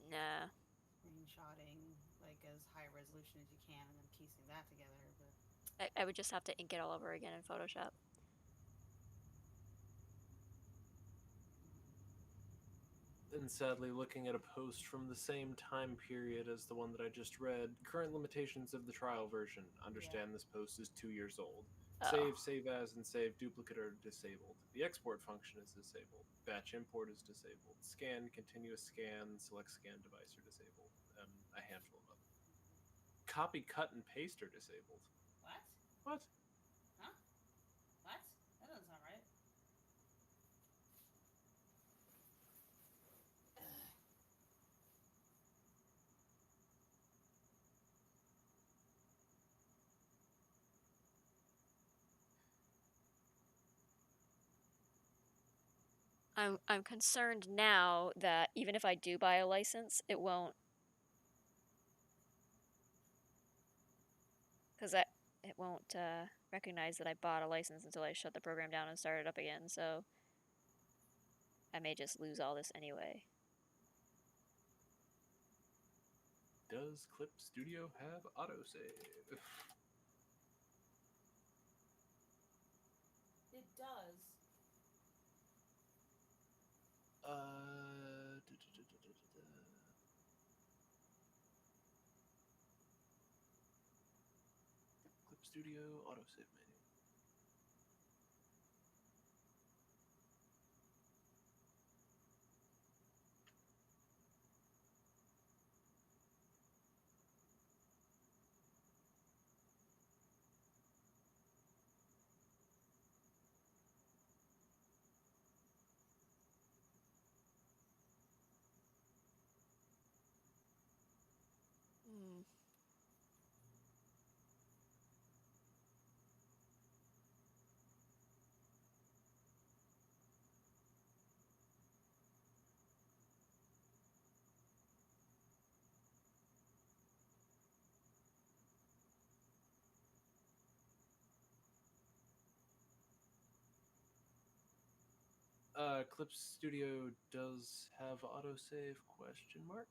Speaker 2: Nah.
Speaker 1: screenshotting like as high resolution as you can and then piecing that together. But
Speaker 2: I would just have to ink it all over again in Photoshop.
Speaker 6: And sadly, looking at a post from the same time period as the one that I just read, current limitations of the trial version. Understand this post is 2 years old.
Speaker 2: Oh.
Speaker 6: Save as, and save duplicate are disabled. The export function is disabled. Batch import is disabled. Scan, continuous scan, select scan device are disabled. And a handful of them. Copy, cut, and paste are disabled.
Speaker 1: what?
Speaker 6: What?
Speaker 1: Huh? What? That doesn't sound right.
Speaker 2: I'm concerned now that even if I do buy a license, it won't, because it won't recognize that I bought a license until I shut the program down and start it up again. So I may just lose all this anyway.
Speaker 6: Does Clip Studio have autosave?
Speaker 1: It does.
Speaker 6: Clip Studio autosave menu. Clip Studio does have autosave, question mark.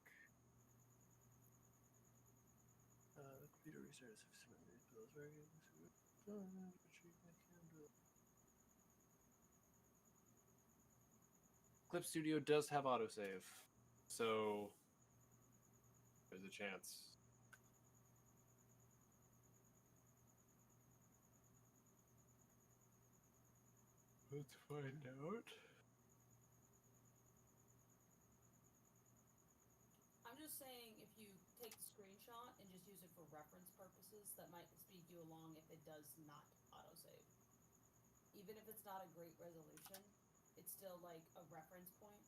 Speaker 6: The computer restarts if some bills Clip Studio does have autosave, so there's a chance. Let's find out.
Speaker 1: I'm just saying if you take the screenshot and just use it for reference purposes, that might speed you along if it does not autosave. Even if it's not a great resolution, it's still like a reference point.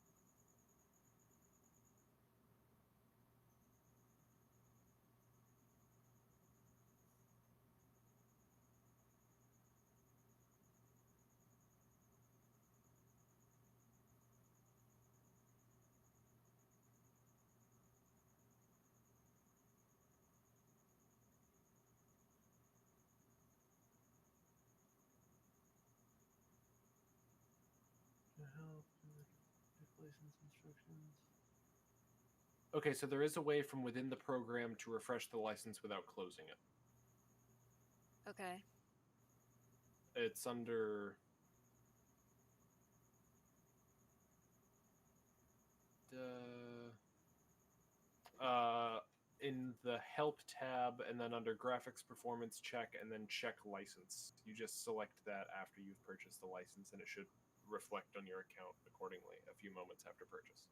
Speaker 6: License instructions. Okay, so there is a way from within the program to refresh the license without closing it.
Speaker 2: Okay.
Speaker 6: It's under in the help tab, and then under graphics performance check, and then check license. You just select that after you've purchased the license, and it should reflect on your account accordingly a few moments after purchase.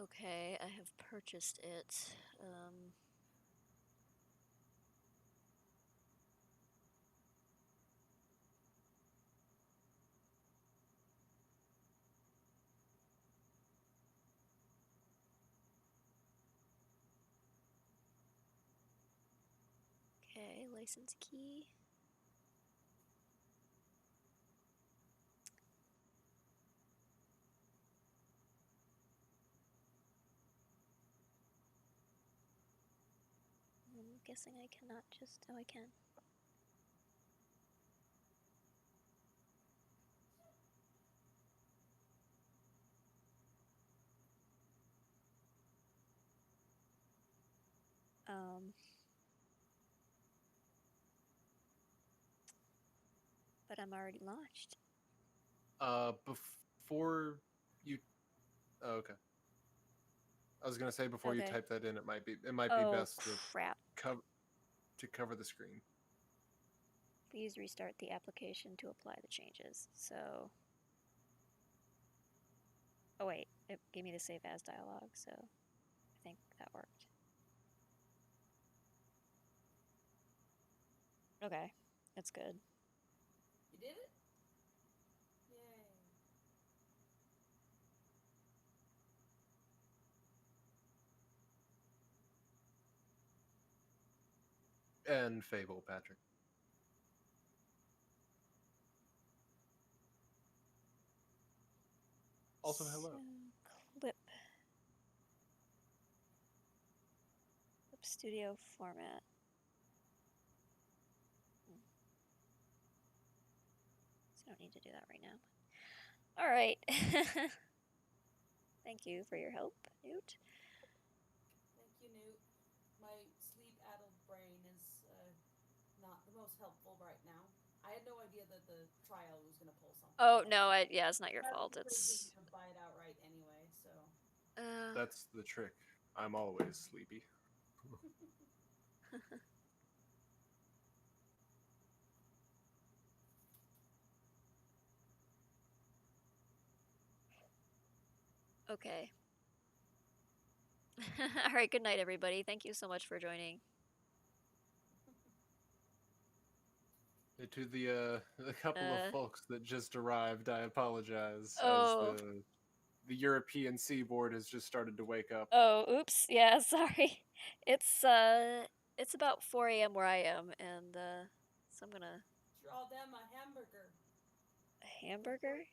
Speaker 2: Okay, I have purchased it. Okay, license key. I'm guessing I cannot just. Oh, I can. But I'm already launched.
Speaker 6: Before you, oh, okay. I was gonna say before you
Speaker 2: Okay.
Speaker 6: type that in, it might be
Speaker 2: Oh,
Speaker 6: best
Speaker 2: crap.
Speaker 6: to cover the screen.
Speaker 2: Please restart the application to apply the changes. So. Oh, wait. It gave me the save as dialog, so I think that worked. Okay. That's good.
Speaker 1: You did it? Yay.
Speaker 6: And Fable, Patrick. Also, hello.
Speaker 2: So, clip. Clip studio format. So I don't need to do that right now. All right. Thank you for your help, Newt.
Speaker 1: Thank you, Newt. My sleep-addled brain is not the most helpful right now. I had no idea that the trial was going to pull something.
Speaker 2: Oh, no, yeah, it's not your fault.
Speaker 1: It's
Speaker 2: It's.
Speaker 1: going to buy it outright anyway, so.
Speaker 6: That's the trick. I'm always sleepy.
Speaker 2: Okay. All right, good night, everybody. Thank you so much for joining.
Speaker 6: To the couple of folks that just arrived, I apologize.
Speaker 2: Oh.
Speaker 6: As the European seaboard has just started to wake up.
Speaker 2: Oh, oops. Yeah, sorry. It's about 4 a.m. where I am, and so I'm gonna.
Speaker 1: Draw them a hamburger.
Speaker 2: A hamburger?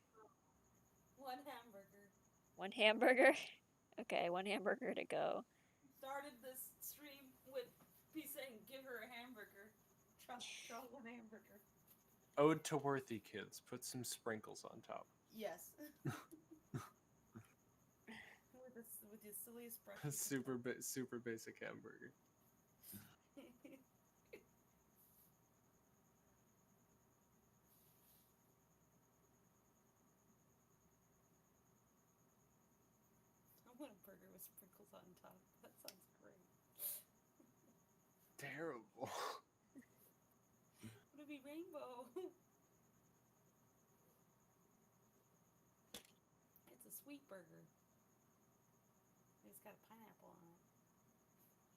Speaker 1: One hamburger.
Speaker 2: One hamburger? Okay, one hamburger to go.
Speaker 1: Started this stream with me saying, give her a hamburger. Draw one hamburger.
Speaker 6: Ode to worthy kids. Put some sprinkles on top.
Speaker 1: Yes. with your silliest brush.
Speaker 6: super basic hamburger.
Speaker 1: I want a burger with sprinkles on top. That sounds great.
Speaker 6: Terrible.
Speaker 1: Would it be rainbow? It's a sweet burger. It's got a pineapple on it.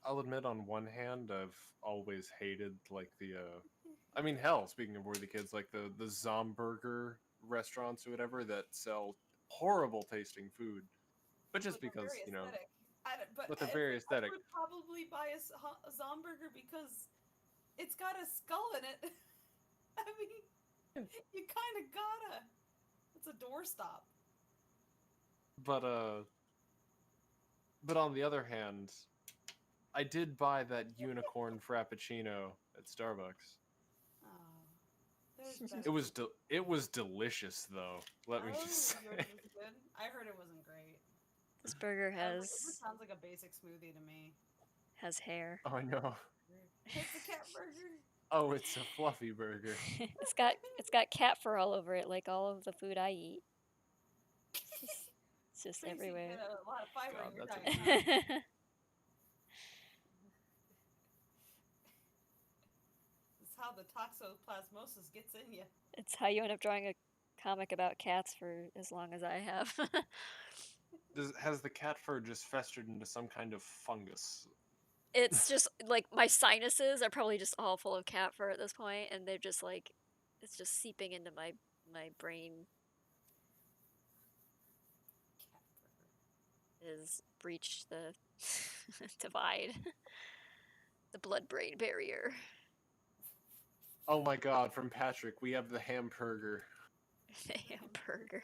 Speaker 6: I'll admit, on one hand, I've always hated like the I mean, hell, speaking of worthy kids, like the Zomburger restaurants or whatever that sell horrible tasting food, but just because, you know, with a very aesthetic.
Speaker 1: I would probably buy a Zomburger because it's got a skull in it. I mean, you kind of gotta. It's a doorstop.
Speaker 6: But on the other hand, I did buy that unicorn frappuccino at Starbucks.
Speaker 1: Oh, there's better.
Speaker 6: It was delicious though. Let me just say.
Speaker 1: Yours was good. I heard it wasn't great.
Speaker 2: This burger
Speaker 1: It
Speaker 2: has
Speaker 1: sounds like a basic smoothie to me.
Speaker 2: hair.
Speaker 6: Oh, I know.
Speaker 1: It's a cat burger.
Speaker 6: Oh, it's a fluffy burger.
Speaker 2: It's got cat fur all over it, like all of the food I eat. It's just
Speaker 1: Tracy,
Speaker 2: everywhere.
Speaker 1: get a lot of fiber
Speaker 6: God,
Speaker 1: in your
Speaker 6: that's
Speaker 1: diet. Huh? It's how the toxoplasmosis gets in you.
Speaker 2: It's how you end up drawing a comic about cats for as long as I have.
Speaker 6: Has the cat fur just festered into some kind of fungus?
Speaker 2: It's just like my sinuses are probably just all full of cat fur at this point, and they're just like, it's just seeping into my brain.
Speaker 1: Cat burger.
Speaker 2: Has breached the divide, the blood-brain barrier.
Speaker 6: Oh my God! From Patrick, we have the hamburger.
Speaker 2: The hamburger.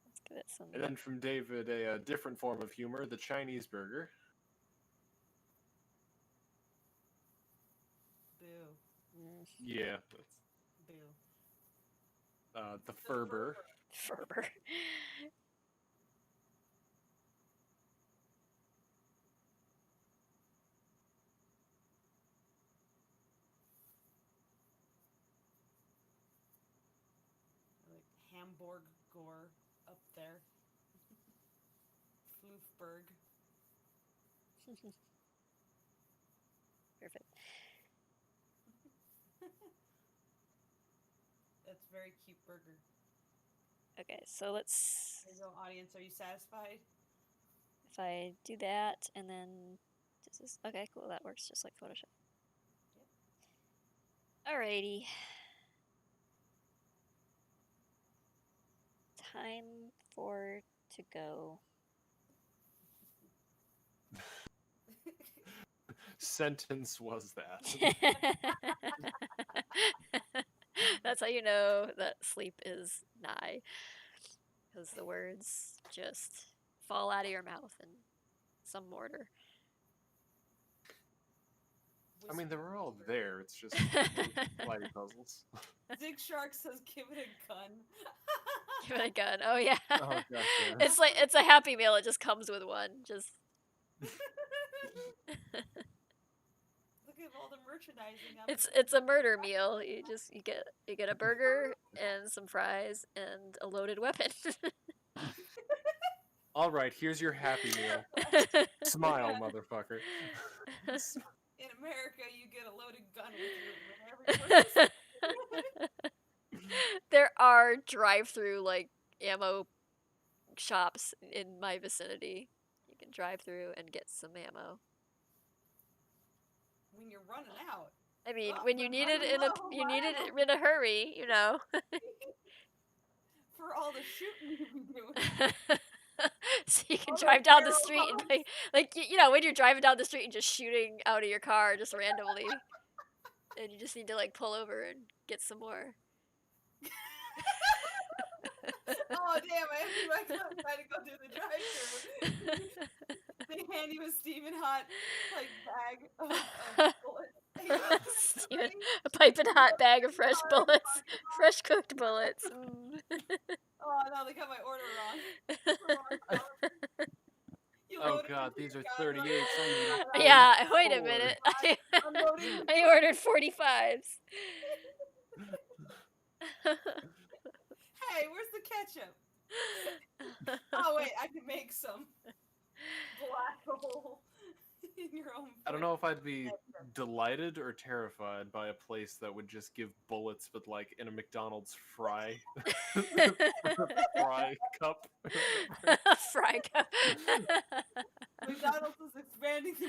Speaker 2: Let's give it some.
Speaker 6: And then from David, a different form of humor, the Chinese burger.
Speaker 1: Boo.
Speaker 6: Yeah, that's
Speaker 1: Boo.
Speaker 6: the Ferber.
Speaker 2: Ferber.
Speaker 1: Like Hamburg gore up there. Floofberg.
Speaker 2: Perfect.
Speaker 1: That's a very cute burger.
Speaker 2: Okay, so let's.
Speaker 1: There you go, audience. Are you satisfied?
Speaker 2: If I do that and then this is okay, cool. That works just like Photoshop.
Speaker 1: Yep.
Speaker 2: Alrighty. Time for to go.
Speaker 6: Sentence was that.
Speaker 2: That's how you know that sleep is nigh. Because the words just fall out of your mouth in some mortar.
Speaker 6: I mean, they were all there. It's just flighty puzzles.
Speaker 1: Zig Shark says, "Give it a gun."
Speaker 2: Give it a gun. Oh yeah.
Speaker 6: Oh gosh, yeah.
Speaker 2: It's like it's a Happy Meal. It just comes with one. Just.
Speaker 1: Look at all the merchandising.
Speaker 2: It's a murder meal. You get a burger and some fries and a loaded weapon.
Speaker 6: All right, here's your Happy Meal. Smile, motherfucker.
Speaker 1: In America, you get a loaded gun with your every purchase.
Speaker 2: There are drive-through like ammo shops in my vicinity. You can drive through and get some ammo.
Speaker 1: When you're running out.
Speaker 2: I mean,
Speaker 1: Oh,
Speaker 2: when you need it in a hurry, you know.
Speaker 1: For all the shooting you be doing.
Speaker 2: So you can
Speaker 1: All
Speaker 2: drive
Speaker 1: those
Speaker 2: down the
Speaker 1: barrel
Speaker 2: street and
Speaker 1: bombs.
Speaker 2: you know when you're driving down the street and just shooting out of your car just randomly, and you just need to like pull over and get some more.
Speaker 1: Oh damn! I have to like try to go do the drive-through. They hand you a steaming hot like bag of bullets.
Speaker 2: Steven, a piping hot bag of fresh bullets, fresh cooked bullets. Mm.
Speaker 1: Oh no, they got my order wrong. You
Speaker 6: Oh
Speaker 1: loaded
Speaker 6: god,
Speaker 1: into
Speaker 6: these
Speaker 1: your
Speaker 6: are
Speaker 1: gun,
Speaker 6: 38.
Speaker 1: like,
Speaker 6: So
Speaker 2: Yeah, wait a
Speaker 6: forward.
Speaker 2: minute.
Speaker 1: Unloading the
Speaker 2: I ordered 45s.
Speaker 1: Hey, where's the ketchup? Oh wait, I can make some black hole in your own.
Speaker 6: I don't know if I'd be delighted or terrified by a place that would just give bullets, but like in a McDonald's fry cup.
Speaker 2: Fry cup.
Speaker 1: McDonald's is expanding the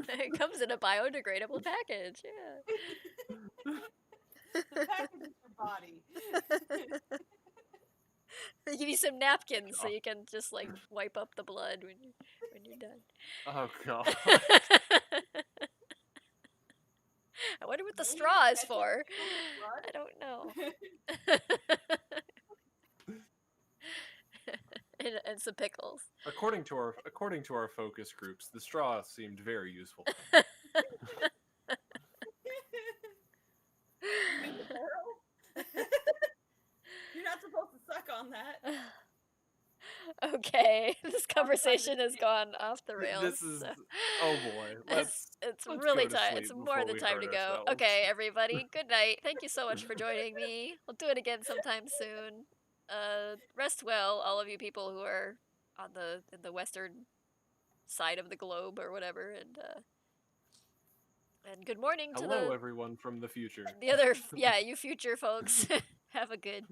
Speaker 1: menu.
Speaker 2: It comes in a biodegradable package. Yeah.
Speaker 1: The package is your body.
Speaker 2: They give you some napkins so you can just like wipe up the blood when you're done.
Speaker 6: Oh god.
Speaker 2: I wonder what the straw is
Speaker 1: Ketchup
Speaker 2: for.
Speaker 1: blood?
Speaker 2: I don't know. and some pickles.
Speaker 6: According to our focus groups, the straw seemed very useful.
Speaker 1: You mean the barrel? You're not supposed to suck on that.
Speaker 2: Okay, this conversation has gone off the rails.
Speaker 6: This is oh boy. Let's
Speaker 2: really
Speaker 6: go to
Speaker 2: time.
Speaker 6: sleep
Speaker 2: It's more
Speaker 6: before
Speaker 2: than
Speaker 6: we
Speaker 2: time
Speaker 6: hurt
Speaker 2: to go.
Speaker 6: ourselves.
Speaker 2: Okay, everybody. Good night. Thank you so much for joining me. We'll do it again sometime soon. Rest well, all of you people who are on in the western side of the globe or whatever, and good morning to
Speaker 6: Hello, everyone from the future.
Speaker 2: the other you future folks. Have a good